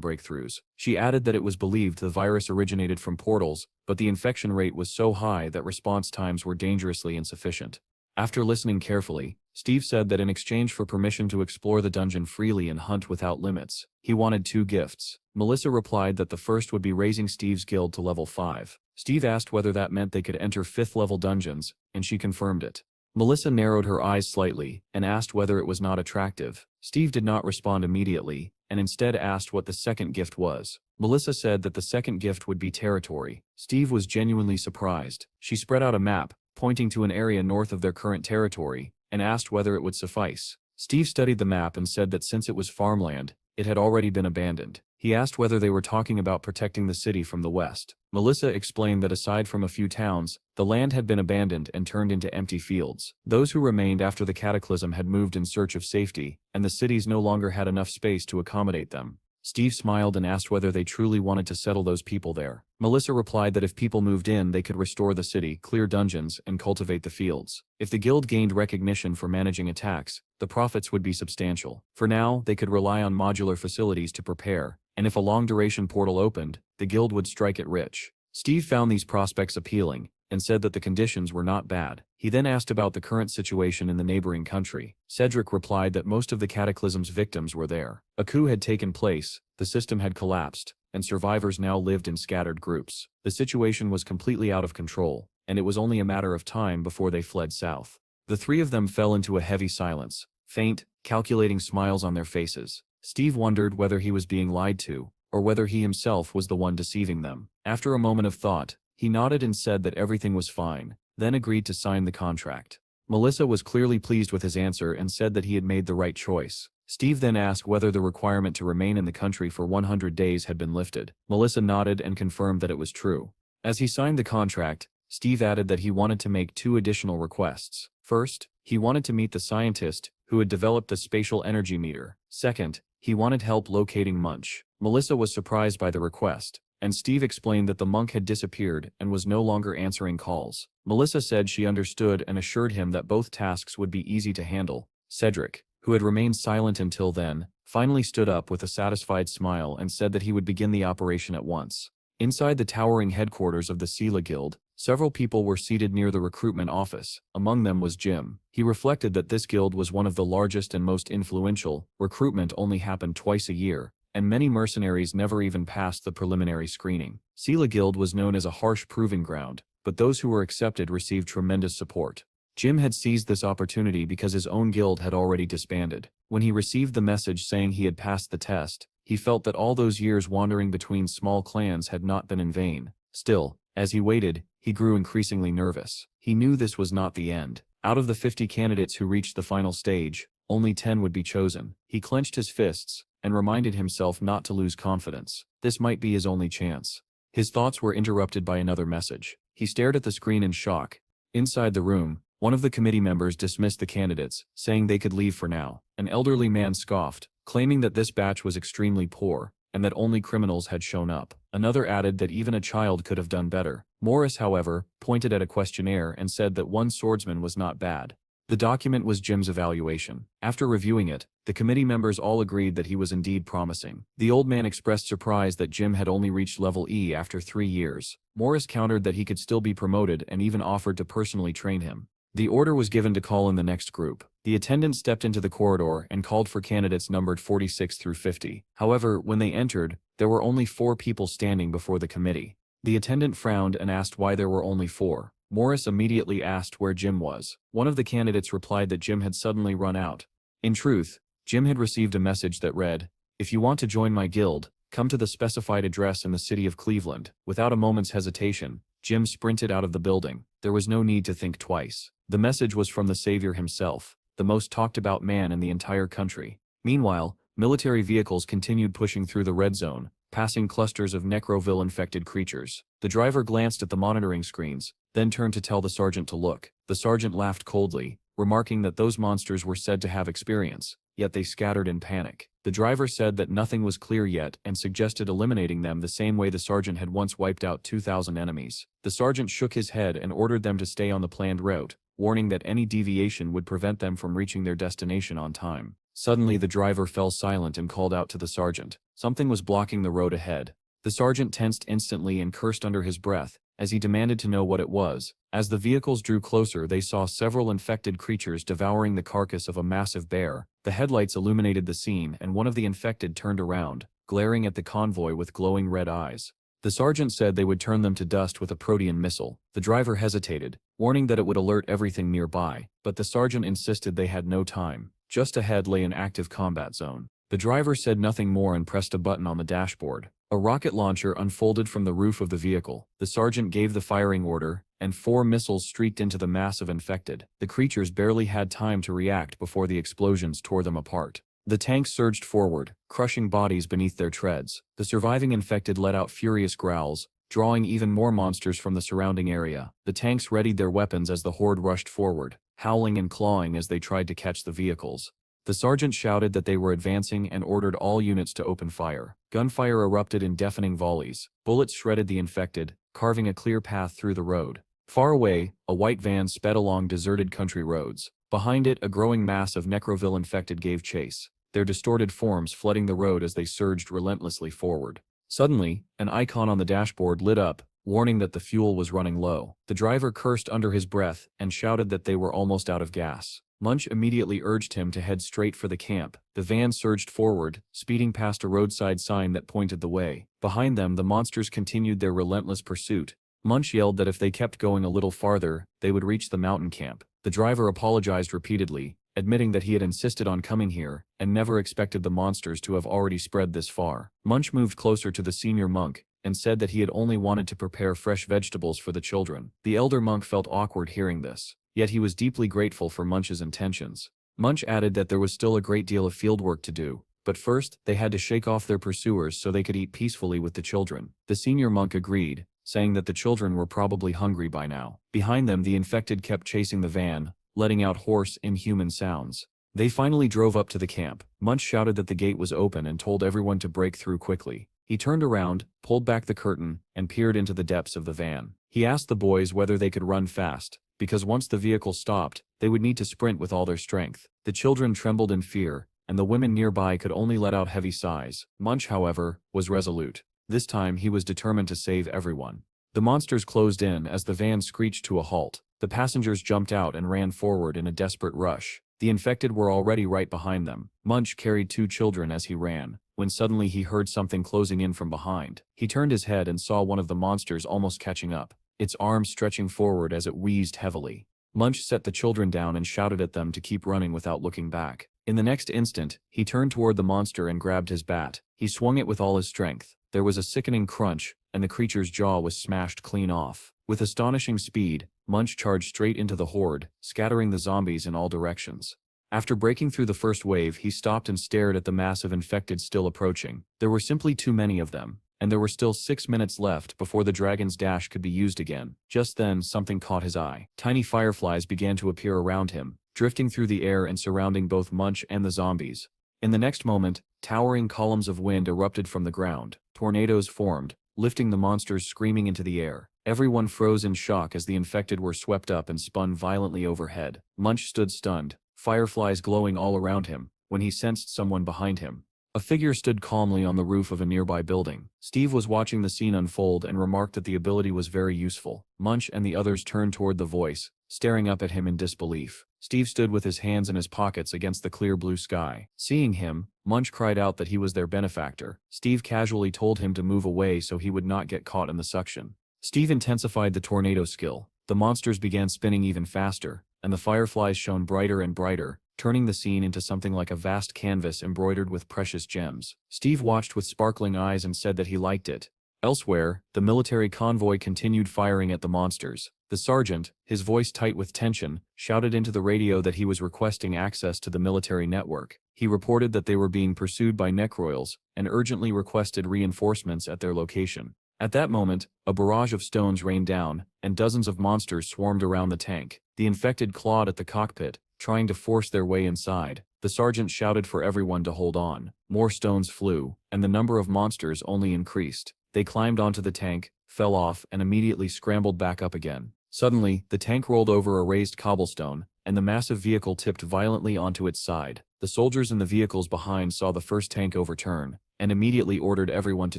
breakthroughs. She added that it was believed the virus originated from portals, but the infection rate was so high that response times were dangerously insufficient. After listening carefully, Steve said that in exchange for permission to explore the dungeon freely and hunt without limits, he wanted 2 gifts. Melissa replied that the first would be raising Steve's guild to level 5. Steve asked whether that meant they could enter 5th-level dungeons, and she confirmed it. Melissa narrowed her eyes slightly and asked whether it was not attractive. Steve did not respond immediately, and instead asked what the second gift was. Melissa said that the second gift would be territory. Steve was genuinely surprised. She spread out a map, pointing to an area north of their current territory, and asked whether it would suffice. Steve studied the map and said that since it was farmland, it had already been abandoned. He asked whether they were talking about protecting the city from the west. Melissa explained that aside from a few towns, the land had been abandoned and turned into empty fields. Those who remained after the cataclysm had moved in search of safety, and the cities no longer had enough space to accommodate them. Steve smiled and asked whether they truly wanted to settle those people there. Melissa replied that if people moved in, they could restore the city, clear dungeons, and cultivate the fields. If the guild gained recognition for managing attacks, the profits would be substantial. For now, they could rely on modular facilities to prepare, and if a long-duration portal opened, the guild would strike it rich. Steve found these prospects appealing, and said that the conditions were not bad. He then asked about the current situation in the neighboring country. Cedric replied that most of the cataclysm's victims were there. A coup had taken place, the system had collapsed, and survivors now lived in scattered groups. The situation was completely out of control, and it was only a matter of time before they fled south. The 3 of them fell into a heavy silence, faint, calculating smiles on their faces. Steve wondered whether he was being lied to, or whether he himself was the one deceiving them. After a moment of thought, he nodded and said that everything was fine, then agreed to sign the contract. Melissa was clearly pleased with his answer and said that he had made the right choice. Steve then asked whether the requirement to remain in the country for 100 days had been lifted. Melissa nodded and confirmed that it was true. As he signed the contract, Steve added that he wanted to make 2 additional requests. First, he wanted to meet the scientist who had developed the spatial energy meter. Second, he wanted help locating Munch. Melissa was surprised by the request, and Steve explained that the monk had disappeared and was no longer answering calls. Melissa said she understood and assured him that both tasks would be easy to handle. Cedric, who had remained silent until then, finally stood up with a satisfied smile and said that he would begin the operation at once. Inside the towering headquarters of the Sela Guild, several people were seated near the recruitment office. Among them was Jim. He reflected that this guild was one of the largest and most influential. Recruitment only happened twice a year, and many mercenaries never even passed the preliminary screening. Sela Guild was known as a harsh proving ground, but those who were accepted received tremendous support. Jim had seized this opportunity because his own guild had already disbanded. When he received the message saying he had passed the test, he felt that all those years wandering between small clans had not been in vain. Still, as he waited, he grew increasingly nervous. He knew this was not the end. Out of the 50 candidates who reached the final stage, only 10 would be chosen. He clenched his fists and reminded himself not to lose confidence. This might be his only chance. His thoughts were interrupted by another message. He stared at the screen in shock. Inside the room, one of the committee members dismissed the candidates, saying they could leave for now. An elderly man scoffed, claiming that this batch was extremely poor, and that only criminals had shown up. Another added that even a child could have done better. Morris, however, pointed at a questionnaire and said that one swordsman was not bad. The document was Jim's evaluation. After reviewing it, the committee members all agreed that he was indeed promising. The old man expressed surprise that Jim had only reached level E after 3 years. Morris countered that he could still be promoted and even offered to personally train him. The order was given to call in the next group. The attendant stepped into the corridor and called for candidates numbered 46 through 50. However, when they entered, there were only 4 people standing before the committee. The attendant frowned and asked why there were only 4. Morris immediately asked where Jim was. One of the candidates replied that Jim had suddenly run out. In truth, Jim had received a message that read, "If you want to join my guild, come to the specified address in the city of Cleveland." Without a moment's hesitation, Jim sprinted out of the building. There was no need to think twice. The message was from the Savior himself, the most talked about man in the entire country. Meanwhile, military vehicles continued pushing through the red zone, passing clusters of Necroville-infected creatures. The driver glanced at the monitoring screens, then turned to tell the sergeant to look. The sergeant laughed coldly, remarking that those monsters were said to have experience, yet they scattered in panic. The driver said that nothing was clear yet and suggested eliminating them the same way the sergeant had once wiped out 2,000 enemies. The sergeant shook his head and ordered them to stay on the planned route, warning that any deviation would prevent them from reaching their destination on time. Suddenly the driver fell silent and called out to the sergeant. Something was blocking the road ahead. The sergeant tensed instantly and cursed under his breath, as he demanded to know what it was. As the vehicles drew closer, they saw several infected creatures devouring the carcass of a massive bear. The headlights illuminated the scene, and one of the infected turned around, glaring at the convoy with glowing red eyes. The sergeant said they would turn them to dust with a protean missile. The driver hesitated, warning that it would alert everything nearby, but the sergeant insisted they had no time. Just ahead lay an active combat zone. The driver said nothing more and pressed a button on the dashboard. A rocket launcher unfolded from the roof of the vehicle. The sergeant gave the firing order, and 4 missiles streaked into the mass of infected. The creatures barely had time to react before the explosions tore them apart. The tanks surged forward, crushing bodies beneath their treads. The surviving infected let out furious growls, drawing even more monsters from the surrounding area. The tanks readied their weapons as the horde rushed forward, howling and clawing as they tried to catch the vehicles. The sergeant shouted that they were advancing and ordered all units to open fire. Gunfire erupted in deafening volleys. Bullets shredded the infected, carving a clear path through the road. Far away, a white van sped along deserted country roads. Behind it, a growing mass of Necroville infected gave chase, their distorted forms flooding the road as they surged relentlessly forward. Suddenly, an icon on the dashboard lit up, warning that the fuel was running low. The driver cursed under his breath and shouted that they were almost out of gas. Munch immediately urged him to head straight for the camp. The van surged forward, speeding past a roadside sign that pointed the way. Behind them, the monsters continued their relentless pursuit. Munch yelled that if they kept going a little farther, they would reach the mountain camp. The driver apologized repeatedly, admitting that he had insisted on coming here and never expected the monsters to have already spread this far. Munch moved closer to the senior monk and said that he had only wanted to prepare fresh vegetables for the children. The elder monk felt awkward hearing this, yet he was deeply grateful for Munch's intentions. Munch added that there was still a great deal of field work to do, but first, they had to shake off their pursuers so they could eat peacefully with the children. The senior monk agreed, saying that the children were probably hungry by now. Behind them, the infected kept chasing the van, letting out hoarse, inhuman sounds. They finally drove up to the camp. Munch shouted that the gate was open and told everyone to break through quickly. He turned around, pulled back the curtain, and peered into the depths of the van. He asked the boys whether they could run fast, because once the vehicle stopped, they would need to sprint with all their strength. The children trembled in fear, and the women nearby could only let out heavy sighs. Munch, however, was resolute. This time he was determined to save everyone. The monsters closed in as the van screeched to a halt. The passengers jumped out and ran forward in a desperate rush. The infected were already right behind them. Munch carried 2 children as he ran, when suddenly he heard something closing in from behind. He turned his head and saw one of the monsters almost catching up, its arms stretching forward as it wheezed heavily. Munch set the children down and shouted at them to keep running without looking back. In the next instant, he turned toward the monster and grabbed his bat. He swung it with all his strength. There was a sickening crunch, and the creature's jaw was smashed clean off. With astonishing speed, Munch charged straight into the horde, scattering the zombies in all directions. After breaking through the first wave, he stopped and stared at the mass of infected still approaching. There were simply too many of them, and there were still 6 minutes left before the dragon's dash could be used again. Just then, something caught his eye. Tiny fireflies began to appear around him, drifting through the air and surrounding both Munch and the zombies. In the next moment, towering columns of wind erupted from the ground. Tornadoes formed, lifting the monsters screaming into the air. Everyone froze in shock as the infected were swept up and spun violently overhead. Munch stood stunned, fireflies glowing all around him, when he sensed someone behind him. A figure stood calmly on the roof of a nearby building. Steve was watching the scene unfold and remarked that the ability was very useful. Munch and the others turned toward the voice, staring up at him in disbelief. Steve stood with his hands in his pockets against the clear blue sky. Seeing him, Munch cried out that he was their benefactor. Steve casually told him to move away so he would not get caught in the suction. Steve intensified the tornado skill. The monsters began spinning even faster, and the fireflies shone brighter and brighter, turning the scene into something like a vast canvas embroidered with precious gems. Steve watched with sparkling eyes and said that he liked it. Elsewhere, the military convoy continued firing at the monsters. The sergeant, his voice tight with tension, shouted into the radio that he was requesting access to the military network. He reported that they were being pursued by necroils and urgently requested reinforcements at their location. At that moment, a barrage of stones rained down, and dozens of monsters swarmed around the tank. The infected clawed at the cockpit, trying to force their way inside. The sergeant shouted for everyone to hold on. More stones flew, and the number of monsters only increased. They climbed onto the tank, fell off, and immediately scrambled back up again. Suddenly, the tank rolled over a raised cobblestone, and the massive vehicle tipped violently onto its side. The soldiers in the vehicles behind saw the first tank overturn, and immediately ordered everyone to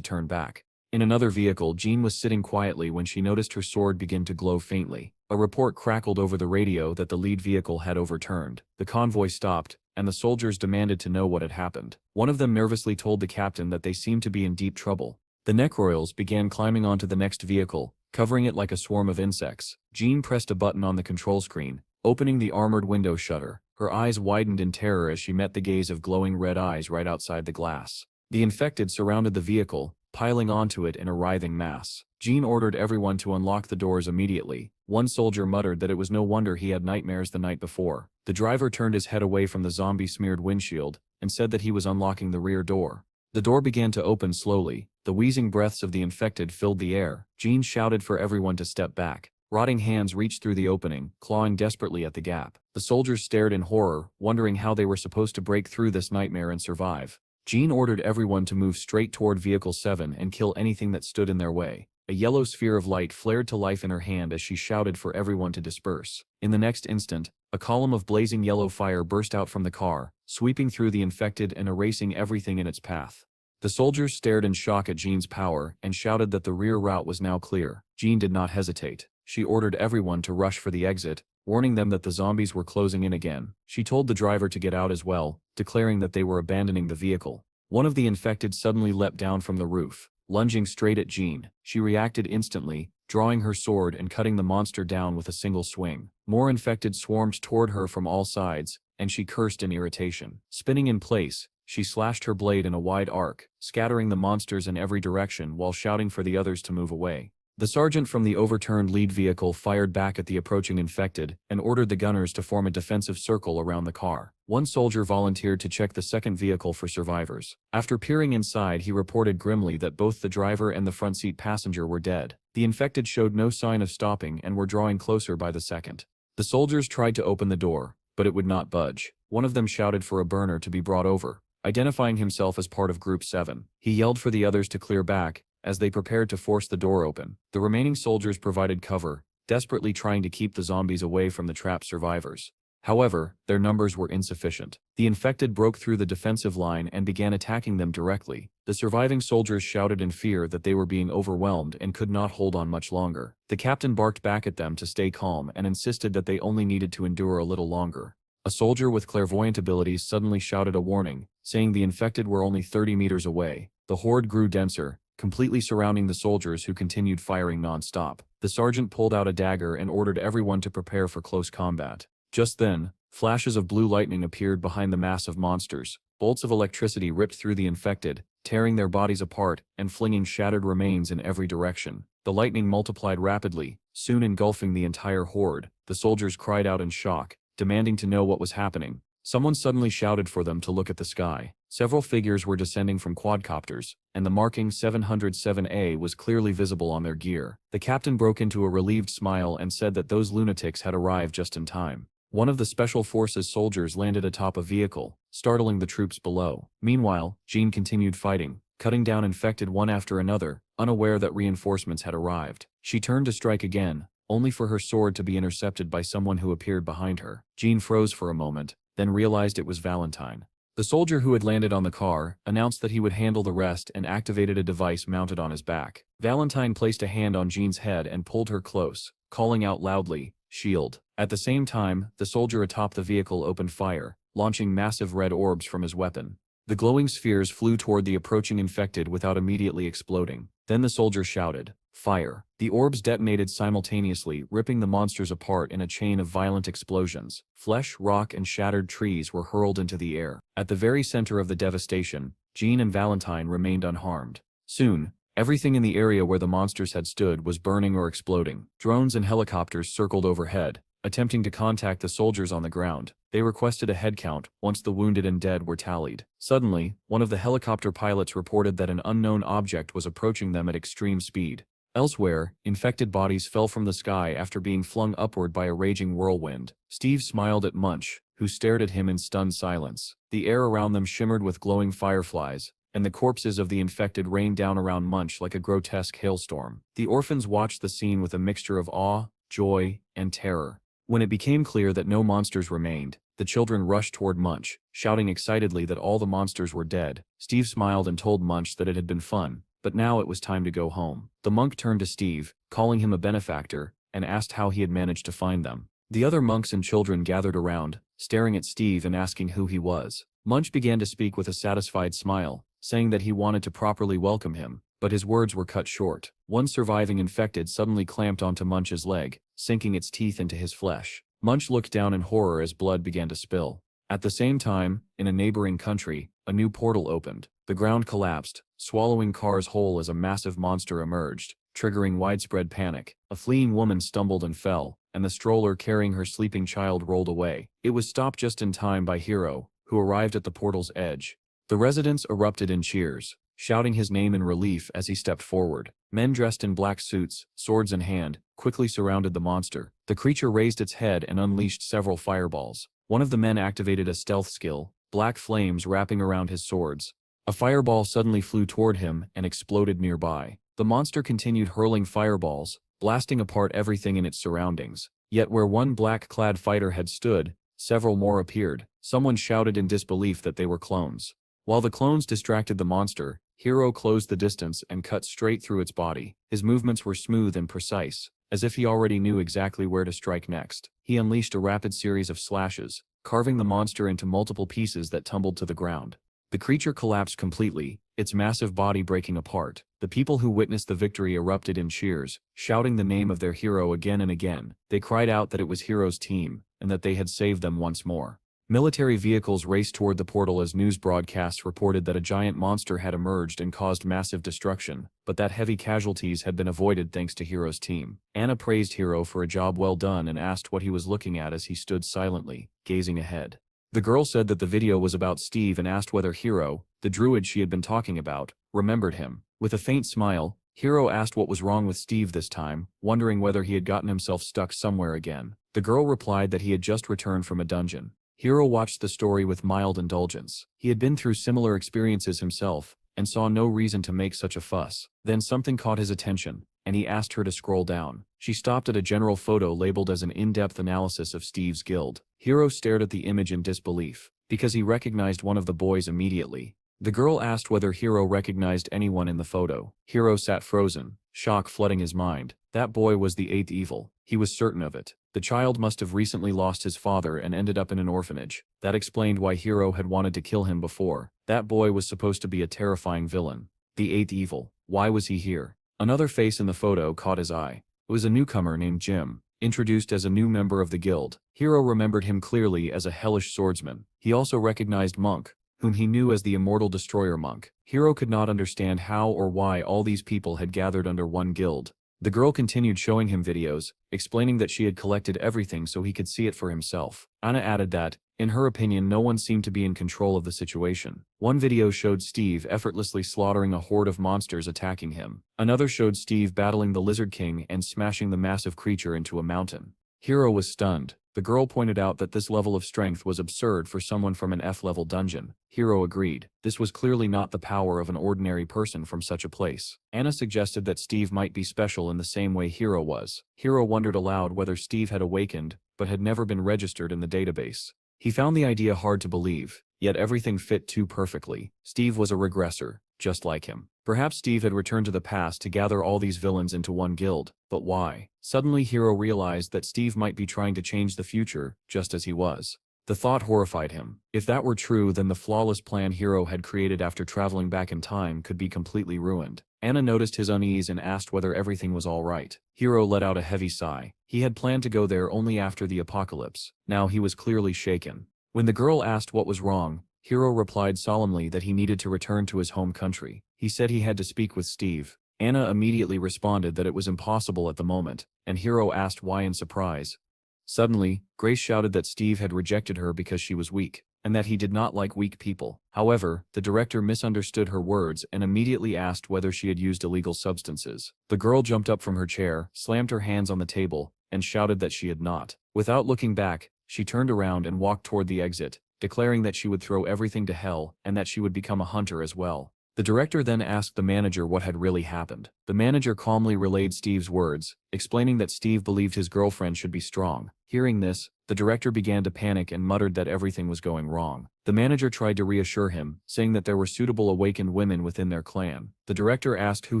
turn back. In another vehicle, Jean was sitting quietly when she noticed her sword begin to glow faintly. A report crackled over the radio that the lead vehicle had overturned. The convoy stopped, and the soldiers demanded to know what had happened. One of them nervously told the captain that they seemed to be in deep trouble. The necroils began climbing onto the next vehicle, covering it like a swarm of insects. Jean pressed a button on the control screen, opening the armored window shutter. Her eyes widened in terror as she met the gaze of glowing red eyes right outside the glass. The infected surrounded the vehicle, piling onto it in a writhing mass. Jean ordered everyone to unlock the doors immediately. One soldier muttered that it was no wonder he had nightmares the night before. The driver turned his head away from the zombie-smeared windshield and said that he was unlocking the rear door. The door began to open slowly. The wheezing breaths of the infected filled the air. Jean shouted for everyone to step back. Rotting hands reached through the opening, clawing desperately at the gap. The soldiers stared in horror, wondering how they were supposed to break through this nightmare and survive. Jean ordered everyone to move straight toward Vehicle 7 and kill anything that stood in their way. A yellow sphere of light flared to life in her hand as she shouted for everyone to disperse. In the next instant, a column of blazing yellow fire burst out from the car, sweeping through the infected and erasing everything in its path. The soldiers stared in shock at Jean's power and shouted that the rear route was now clear. Jean did not hesitate. She ordered everyone to rush for the exit, warning them that the zombies were closing in again. She told the driver to get out as well, declaring that they were abandoning the vehicle. One of the infected suddenly leapt down from the roof, lunging straight at Jean. She reacted instantly, drawing her sword and cutting the monster down with a single swing. More infected swarmed toward her from all sides, and she cursed in irritation. Spinning in place, she slashed her blade in a wide arc, scattering the monsters in every direction while shouting for the others to move away. The sergeant from the overturned lead vehicle fired back at the approaching infected and ordered the gunners to form a defensive circle around the car. One soldier volunteered to check the second vehicle for survivors. After peering inside, he reported grimly that both the driver and the front seat passenger were dead. The infected showed no sign of stopping and were drawing closer by the second. The soldiers tried to open the door, but it would not budge. One of them shouted for a burner to be brought over, identifying himself as part of Group 7. He yelled for the others to clear back, as they prepared to force the door open. The remaining soldiers provided cover, desperately trying to keep the zombies away from the trapped survivors. However, their numbers were insufficient. The infected broke through the defensive line and began attacking them directly. The surviving soldiers shouted in fear that they were being overwhelmed and could not hold on much longer. The captain barked back at them to stay calm and insisted that they only needed to endure a little longer. A soldier with clairvoyant abilities suddenly shouted a warning, saying the infected were only 30 meters away. The horde grew denser, completely surrounding the soldiers who continued firing non-stop. The sergeant pulled out a dagger and ordered everyone to prepare for close combat. Just then, flashes of blue lightning appeared behind the mass of monsters. Bolts of electricity ripped through the infected, tearing their bodies apart and flinging shattered remains in every direction. The lightning multiplied rapidly, soon engulfing the entire horde. The soldiers cried out in shock, demanding to know what was happening. Someone suddenly shouted for them to look at the sky. Several figures were descending from quadcopters, and the marking 707A was clearly visible on their gear. The captain broke into a relieved smile and said that those lunatics had arrived just in time. One of the Special Forces soldiers landed atop a vehicle, startling the troops below. Meanwhile, Jean continued fighting, cutting down infected one after another, unaware that reinforcements had arrived. She turned to strike again, only for her sword to be intercepted by someone who appeared behind her. Jean froze for a moment, then realized it was Valentine. The soldier who had landed on the car announced that he would handle the rest and activated a device mounted on his back. Valentine placed a hand on Jean's head and pulled her close, calling out loudly, "Shield." At the same time, the soldier atop the vehicle opened fire, launching massive red orbs from his weapon. The glowing spheres flew toward the approaching infected without immediately exploding. Then the soldier shouted, "Fire." The orbs detonated simultaneously, ripping the monsters apart in a chain of violent explosions. Flesh, rock, and shattered trees were hurled into the air. At the very center of the devastation, Jean and Valentine remained unharmed. Soon, everything in the area where the monsters had stood was burning or exploding. Drones and helicopters circled overhead, attempting to contact the soldiers on the ground. They requested a head count once the wounded and dead were tallied. Suddenly, one of the helicopter pilots reported that an unknown object was approaching them at extreme speed. Elsewhere, infected bodies fell from the sky after being flung upward by a raging whirlwind. Steve smiled at Munch, who stared at him in stunned silence. The air around them shimmered with glowing fireflies, and the corpses of the infected rained down around Munch like a grotesque hailstorm. The orphans watched the scene with a mixture of awe, joy, and terror. When it became clear that no monsters remained, the children rushed toward Munch, shouting excitedly that all the monsters were dead. Steve smiled and told Munch that it had been fun, but now it was time to go home. The monk turned to Steve, calling him a benefactor, and asked how he had managed to find them. The other monks and children gathered around, staring at Steve and asking who he was. Munch began to speak with a satisfied smile, saying that he wanted to properly welcome him, but his words were cut short. One surviving infected suddenly clamped onto Munch's leg, sinking its teeth into his flesh. Munch looked down in horror as blood began to spill. At the same time, in a neighboring country, a new portal opened. The ground collapsed, swallowing cars whole as a massive monster emerged, triggering widespread panic. A fleeing woman stumbled and fell, and the stroller carrying her sleeping child rolled away. It was stopped just in time by Hiro, who arrived at the portal's edge. The residents erupted in cheers, shouting his name in relief as he stepped forward. Men dressed in black suits, swords in hand, quickly surrounded the monster. The creature raised its head and unleashed several fireballs. One of the men activated a stealth skill, black flames wrapping around his swords. A fireball suddenly flew toward him and exploded nearby. The monster continued hurling fireballs, blasting apart everything in its surroundings. Yet where one black-clad fighter had stood, several more appeared. Someone shouted in disbelief that they were clones. While the clones distracted the monster, Hiro closed the distance and cut straight through its body. His movements were smooth and precise, as if he already knew exactly where to strike next. He unleashed a rapid series of slashes, carving the monster into multiple pieces that tumbled to the ground. The creature collapsed completely, its massive body breaking apart. The people who witnessed the victory erupted in cheers, shouting the name of their hero again and again. They cried out that it was Hiro's team, and that they had saved them once more. Military vehicles raced toward the portal as news broadcasts reported that a giant monster had emerged and caused massive destruction, but that heavy casualties had been avoided thanks to Hiro's team. Anna praised Hiro for a job well done and asked what he was looking at as he stood silently, gazing ahead. The girl said that the video was about Steve and asked whether Hiro, the druid she had been talking about, remembered him. With a faint smile, Hiro asked what was wrong with Steve this time, wondering whether he had gotten himself stuck somewhere again. The girl replied that he had just returned from a dungeon. Hiro watched the story with mild indulgence. He had been through similar experiences himself, and saw no reason to make such a fuss. Then something caught his attention, and he asked her to scroll down. She stopped at a general photo labeled as an in-depth analysis of Steve's guild. Hiro stared at the image in disbelief, because he recognized one of the boys immediately. The girl asked whether Hiro recognized anyone in the photo. Hiro sat frozen, shock flooding his mind. That boy was the eighth evil. He was certain of it. The child must have recently lost his father and ended up in an orphanage. That explained why Hiro had wanted to kill him before. That boy was supposed to be a terrifying villain. The eighth evil. Why was he here? Another face in the photo caught his eye. It was a newcomer named Jim, introduced as a new member of the guild. Hiro remembered him clearly as a hellish swordsman. He also recognized Monk, whom he knew as the Immortal Destroyer Monk. Hiro could not understand how or why all these people had gathered under one guild. The girl continued showing him videos, explaining that she had collected everything so he could see it for himself. Anna added that, in her opinion, no one seemed to be in control of the situation. One video showed Steve effortlessly slaughtering a horde of monsters attacking him. Another showed Steve battling the Lizard King and smashing the massive creature into a mountain. Hiro was stunned. The girl pointed out that this level of strength was absurd for someone from an F-level dungeon. Hiro agreed. This was clearly not the power of an ordinary person from such a place. Anna suggested that Steve might be special in the same way Hiro was. Hiro wondered aloud whether Steve had awakened, but had never been registered in the database. He found the idea hard to believe, yet everything fit too perfectly. Steve was a regressor, just like him. Perhaps Steve had returned to the past to gather all these villains into one guild, but why? Suddenly Hiro realized that Steve might be trying to change the future, just as he was. The thought horrified him. If that were true, then the flawless plan Hiro had created after traveling back in time could be completely ruined. Anna noticed his unease and asked whether everything was all right. Hiro let out a heavy sigh. He had planned to go there only after the apocalypse. Now he was clearly shaken. When the girl asked what was wrong, Hiro replied solemnly that he needed to return to his home country. He said he had to speak with Steve. Anna immediately responded that it was impossible at the moment, and Hiro asked why in surprise. Suddenly, Grace shouted that Steve had rejected her because she was weak, and that he did not like weak people. However, the director misunderstood her words and immediately asked whether she had used illegal substances. The girl jumped up from her chair, slammed her hands on the table, and shouted that she had not. Without looking back, she turned around and walked toward the exit, declaring that she would throw everything to hell and that she would become a hunter as well. The director then asked the manager what had really happened. The manager calmly relayed Steve's words, explaining that Steve believed his girlfriend should be strong. Hearing this, the director began to panic and muttered that everything was going wrong. The manager tried to reassure him, saying that there were suitable awakened women within their clan. The director asked who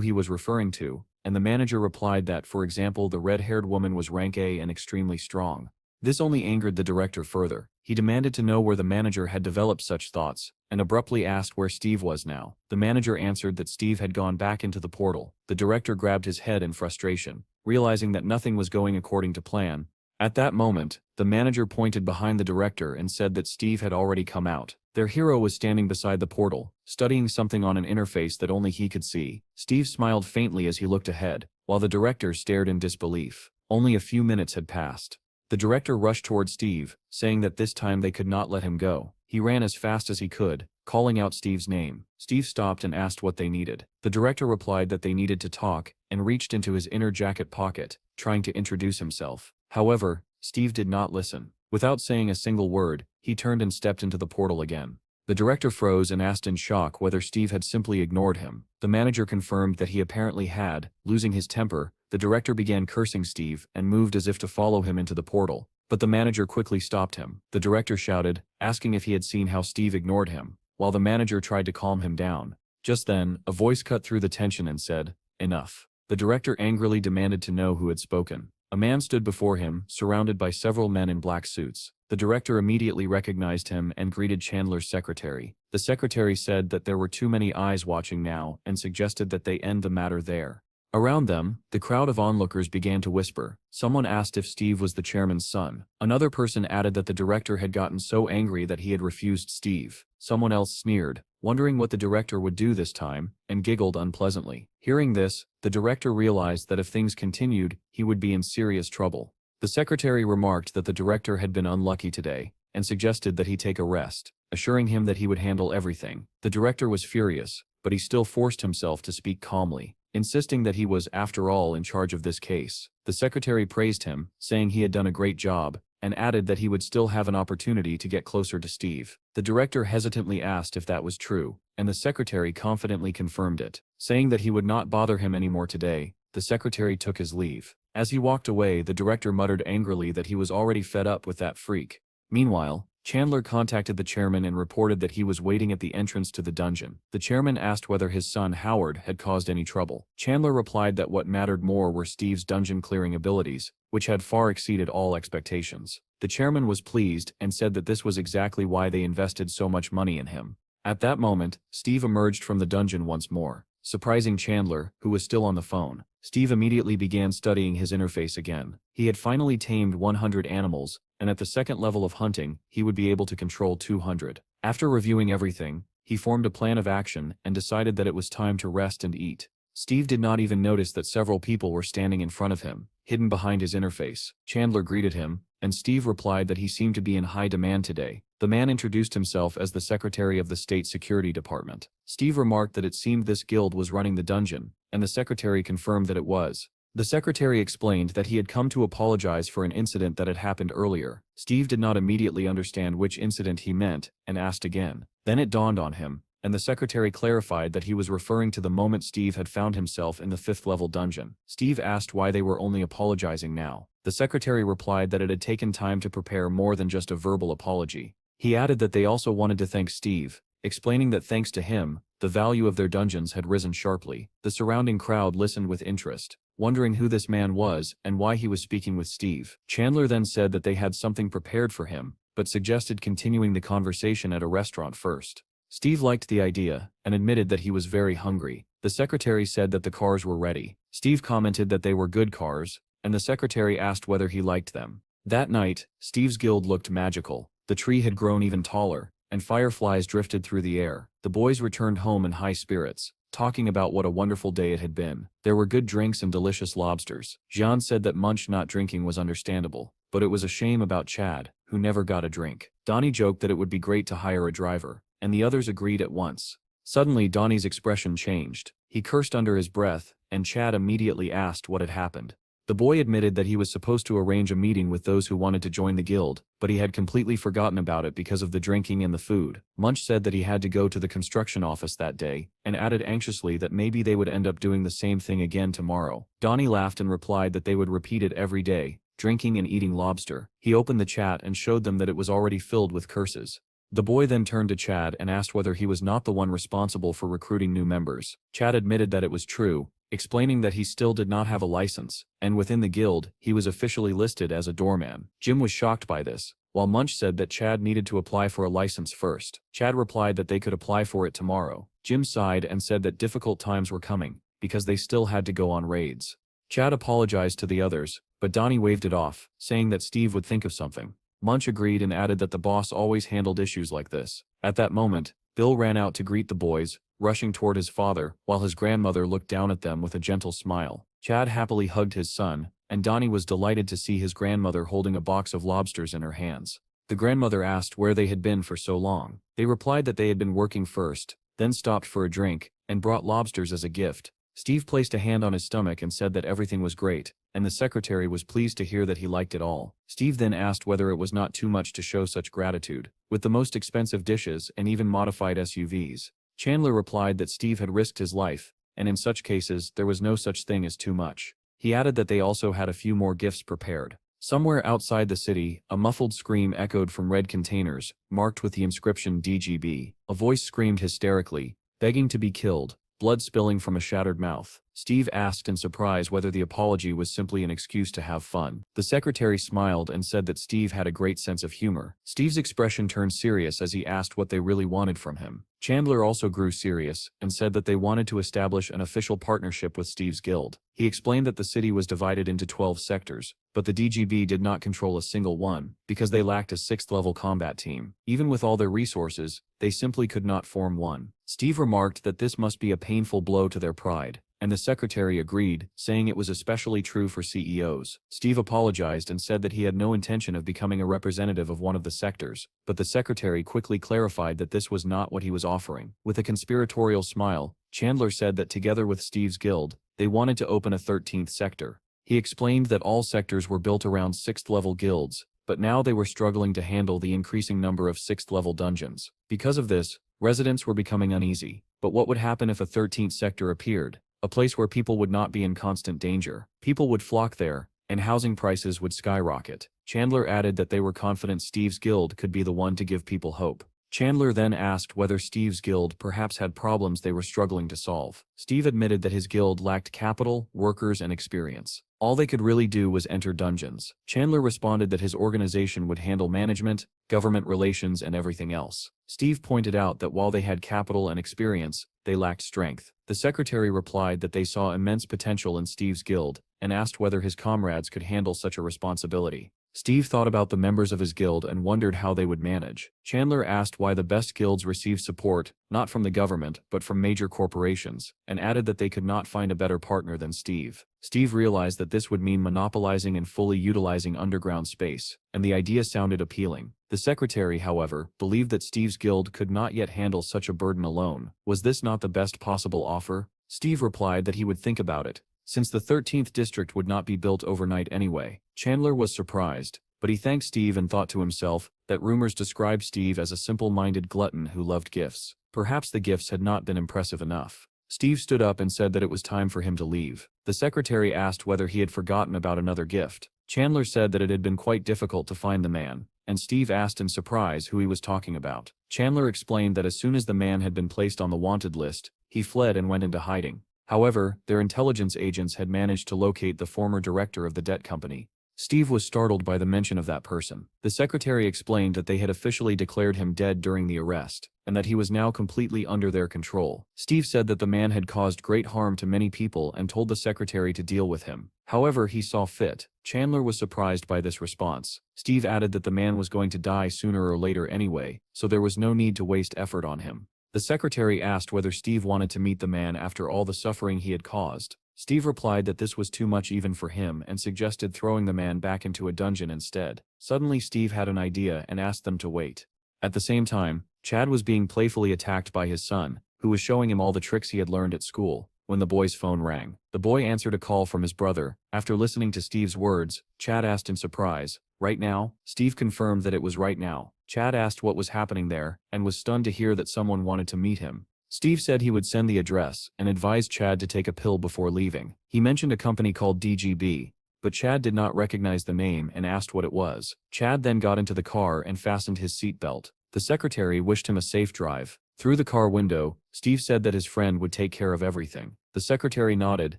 he was referring to, and the manager replied that, for example, the red-haired woman was rank A and extremely strong. This only angered the director further. He demanded to know where the manager had developed such thoughts, and abruptly asked where Steve was now. The manager answered that Steve had gone back into the portal. The director grabbed his head in frustration, realizing that nothing was going according to plan. At that moment, the manager pointed behind the director and said that Steve had already come out. Their hero was standing beside the portal, studying something on an interface that only he could see. Steve smiled faintly as he looked ahead, while the director stared in disbelief. Only a few minutes had passed. The director rushed toward Steve, saying that this time they could not let him go. He ran as fast as he could, calling out Steve's name. Steve stopped and asked what they needed. The director replied that they needed to talk, and reached into his inner jacket pocket, trying to introduce himself. However, Steve did not listen. Without saying a single word, he turned and stepped into the portal again. The director froze and asked in shock whether Steve had simply ignored him. The manager confirmed that he apparently had. Losing his temper, the director began cursing Steve and moved as if to follow him into the portal. But the manager quickly stopped him. The director shouted, asking if he had seen how Steve ignored him, while the manager tried to calm him down. Just then, a voice cut through the tension and said, "Enough." The director angrily demanded to know who had spoken. A man stood before him, surrounded by several men in black suits. The director immediately recognized him and greeted Chandler's secretary. The secretary said that there were too many eyes watching now and suggested that they end the matter there. Around them, the crowd of onlookers began to whisper. Someone asked if Steve was the chairman's son. Another person added that the director had gotten so angry that he had refused Steve. Someone else sneered, wondering what the director would do this time, and giggled unpleasantly. Hearing this, the director realized that if things continued, he would be in serious trouble. The secretary remarked that the director had been unlucky today, and suggested that he take a rest, assuring him that he would handle everything. The director was furious, but he still forced himself to speak calmly, insisting that he was, after all, in charge of this case. The secretary praised him, saying he had done a great job, and added that he would still have an opportunity to get closer to Steve. The director hesitantly asked if that was true, and the secretary confidently confirmed it. Saying that he would not bother him anymore today, the secretary took his leave. As he walked away, the director muttered angrily that he was already fed up with that freak. Meanwhile, Chandler contacted the chairman and reported that he was waiting at the entrance to the dungeon. The chairman asked whether his son Howard had caused any trouble. Chandler replied that what mattered more were Steve's dungeon clearing abilities, which had far exceeded all expectations. The chairman was pleased and said that this was exactly why they invested so much money in him. At that moment, Steve emerged from the dungeon once more, surprising Chandler, who was still on the phone. Steve immediately began studying his interface again. He had finally tamed 100 animals, and at the second level of hunting, he would be able to control 200. After reviewing everything, he formed a plan of action and decided that it was time to rest and eat. Steve did not even notice that several people were standing in front of him, hidden behind his interface. Chandler greeted him, and Steve replied that he seemed to be in high demand today. The man introduced himself as the secretary of the State Security Department. Steve remarked that it seemed this guild was running the dungeon, and the secretary confirmed that it was. The secretary explained that he had come to apologize for an incident that had happened earlier. Steve did not immediately understand which incident he meant, and asked again. Then it dawned on him, and the secretary clarified that he was referring to the moment Steve had found himself in the 5th level dungeon. Steve asked why they were only apologizing now. The secretary replied that it had taken time to prepare more than just a verbal apology. He added that they also wanted to thank Steve, explaining that thanks to him, the value of their dungeons had risen sharply. The surrounding crowd listened with interest, wondering who this man was and why he was speaking with Steve. Chandler then said that they had something prepared for him, but suggested continuing the conversation at a restaurant first. Steve liked the idea, and admitted that he was very hungry. The secretary said that the cars were ready. Steve commented that they were good cars, and the secretary asked whether he liked them. That night, Steve's guild looked magical. The tree had grown even taller, and fireflies drifted through the air. The boys returned home in high spirits, talking about what a wonderful day it had been. There were good drinks and delicious lobsters. Jean said that Munch not drinking was understandable, but it was a shame about Chad, who never got a drink. Donnie joked that it would be great to hire a driver, and the others agreed at once. Suddenly Donnie's expression changed. He cursed under his breath, and Chad immediately asked what had happened. The boy admitted that he was supposed to arrange a meeting with those who wanted to join the guild, but he had completely forgotten about it because of the drinking and the food. Munch said that he had to go to the construction office that day, and added anxiously that maybe they would end up doing the same thing again tomorrow. Donnie laughed and replied that they would repeat it every day, drinking and eating lobster. He opened the chat and showed them that it was already filled with curses. The boy then turned to Chad and asked whether he was not the one responsible for recruiting new members. Chad admitted that it was true, explaining that he still did not have a license, and within the guild, he was officially listed as a doorman. Jim was shocked by this, while Munch said that Chad needed to apply for a license first. Chad replied that they could apply for it tomorrow. Jim sighed and said that difficult times were coming, because they still had to go on raids. Chad apologized to the others, but Donnie waved it off, saying that Steve would think of something. Munch agreed and added that the boss always handled issues like this. At that moment, Bill ran out to greet the boys, rushing toward his father, while his grandmother looked down at them with a gentle smile. Chad happily hugged his son, and Donnie was delighted to see his grandmother holding a box of lobsters in her hands. The grandmother asked where they had been for so long. They replied that they had been working first, then stopped for a drink, and brought lobsters as a gift. Steve placed a hand on his stomach and said that everything was great, and the secretary was pleased to hear that he liked it all. Steve then asked whether it was not too much to show such gratitude, with the most expensive dishes and even modified SUVs. Chandler replied that Steve had risked his life, and in such cases there was no such thing as too much. He added that they also had a few more gifts prepared. Somewhere outside the city, a muffled scream echoed from red containers, marked with the inscription DGB. A voice screamed hysterically, begging to be killed, blood spilling from a shattered mouth. Steve asked in surprise whether the apology was simply an excuse to have fun. The secretary smiled and said that Steve had a great sense of humor. Steve's expression turned serious as he asked what they really wanted from him. Chandler also grew serious and said that they wanted to establish an official partnership with Steve's guild. He explained that the city was divided into 12 sectors, but the DGB did not control a single one, because they lacked a 6th-level combat team. Even with all their resources, they simply could not form one. Steve remarked that this must be a painful blow to their pride, and the secretary agreed, saying it was especially true for CEOs. Steve apologized and said that he had no intention of becoming a representative of one of the sectors, but the secretary quickly clarified that this was not what he was offering. With a conspiratorial smile, Chandler said that together with Steve's guild, they wanted to open a 13th sector. He explained that all sectors were built around 6th-level guilds, but now they were struggling to handle the increasing number of 6th-level dungeons. Because of this, residents were becoming uneasy. But what would happen if a 13th sector appeared? A place where people would not be in constant danger. People would flock there, and housing prices would skyrocket. Chandler added that they were confident Steve's guild could be the one to give people hope. Chandler then asked whether Steve's guild perhaps had problems they were struggling to solve. Steve admitted that his guild lacked capital, workers, and experience. All they could really do was enter dungeons. Chandler responded that his organization would handle management, government relations, and everything else. Steve pointed out that while they had capital and experience, they lacked strength. The secretary replied that they saw immense potential in Steve's guild, and asked whether his comrades could handle such a responsibility. Steve thought about the members of his guild and wondered how they would manage. Chandler asked why the best guilds receive support, not from the government, but from major corporations, and added that they could not find a better partner than Steve. Steve realized that this would mean monopolizing and fully utilizing underground space, and the idea sounded appealing. The secretary, however, believed that Steve's guild could not yet handle such a burden alone. Was this not the best possible offer? Steve replied that he would think about it, since the 13th district would not be built overnight anyway. Chandler was surprised, but he thanked Steve and thought to himself that rumors described Steve as a simple-minded glutton who loved gifts. Perhaps the gifts had not been impressive enough. Steve stood up and said that it was time for him to leave. The secretary asked whether he had forgotten about another gift. Chandler said that it had been quite difficult to find the man, and Steve asked in surprise who he was talking about. Chandler explained that as soon as the man had been placed on the wanted list, he fled and went into hiding. However, their intelligence agents had managed to locate the former director of the debt company. Steve was startled by the mention of that person. The secretary explained that they had officially declared him dead during the arrest, and that he was now completely under their control. Steve said that the man had caused great harm to many people and told the secretary to deal with him. However, he saw fit. Chandler was surprised by this response. Steve added that the man was going to die sooner or later anyway, so there was no need to waste effort on him. The secretary asked whether Steve wanted to meet the man after all the suffering he had caused. Steve replied that this was too much even for him and suggested throwing the man back into a dungeon instead. Suddenly Steve had an idea and asked them to wait. At the same time, Chad was being playfully attacked by his son, who was showing him all the tricks he had learned at school, when the boy's phone rang. The boy answered a call from his brother. After listening to Steve's words, Chad asked in surprise, "Right now?" Steve confirmed that it was right now. Chad asked what was happening there, and was stunned to hear that someone wanted to meet him. Steve said he would send the address, and advised Chad to take a pill before leaving. He mentioned a company called DGB, but Chad did not recognize the name and asked what it was. Chad then got into the car and fastened his seatbelt. The secretary wished him a safe drive. Through the car window, Steve said that his friend would take care of everything. The secretary nodded,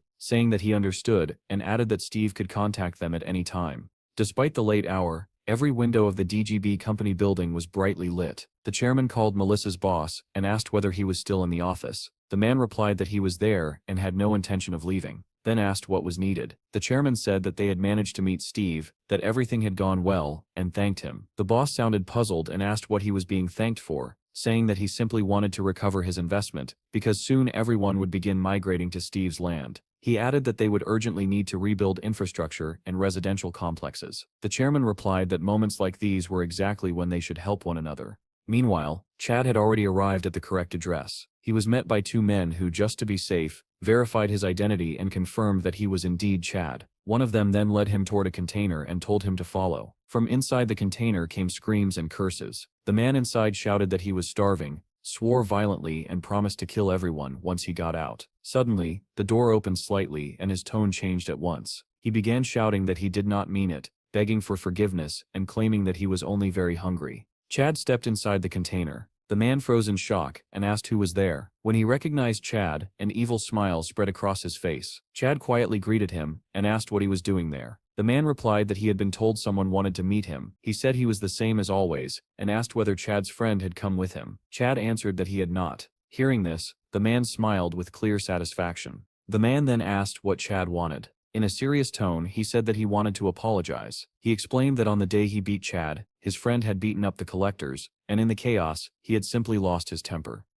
saying that he understood, and added that Steve could contact them at any time. Despite the late hour, every window of the DGB company building was brightly lit. The chairman called Melissa's boss and asked whether he was still in the office. The man replied that he was there and had no intention of leaving, then asked what was needed. The chairman said that they had managed to meet Steve, that everything had gone well, and thanked him. The boss sounded puzzled and asked what he was being thanked for, saying that he simply wanted to recover his investment, because soon everyone would begin migrating to Steve's land. He added that they would urgently need to rebuild infrastructure and residential complexes. The chairman replied that moments like these were exactly when they should help one another. Meanwhile, Chad had already arrived at the correct address. He was met by two men who, just to be safe, verified his identity and confirmed that he was indeed Chad. One of them then led him toward a container and told him to follow. From inside the container came screams and curses. The man inside shouted that he was starving, swore violently, and promised to kill everyone once he got out. Suddenly, the door opened slightly and his tone changed at once. He began shouting that he did not mean it, begging for forgiveness and claiming that he was only very hungry. Chad stepped inside the container. The man froze in shock and asked who was there. When he recognized Chad, an evil smile spread across his face. Chad quietly greeted him and asked what he was doing there. The man replied that he had been told someone wanted to meet him. He said he was the same as always, and asked whether Chad's friend had come with him. Chad answered that he had not. Hearing this, the man smiled with clear satisfaction. The man then asked what Chad wanted. In a serious tone, he said that he wanted to apologize. He explained that on the day he beat Chad, his friend had beaten up the collectors, and in the chaos, he had simply lost his temper.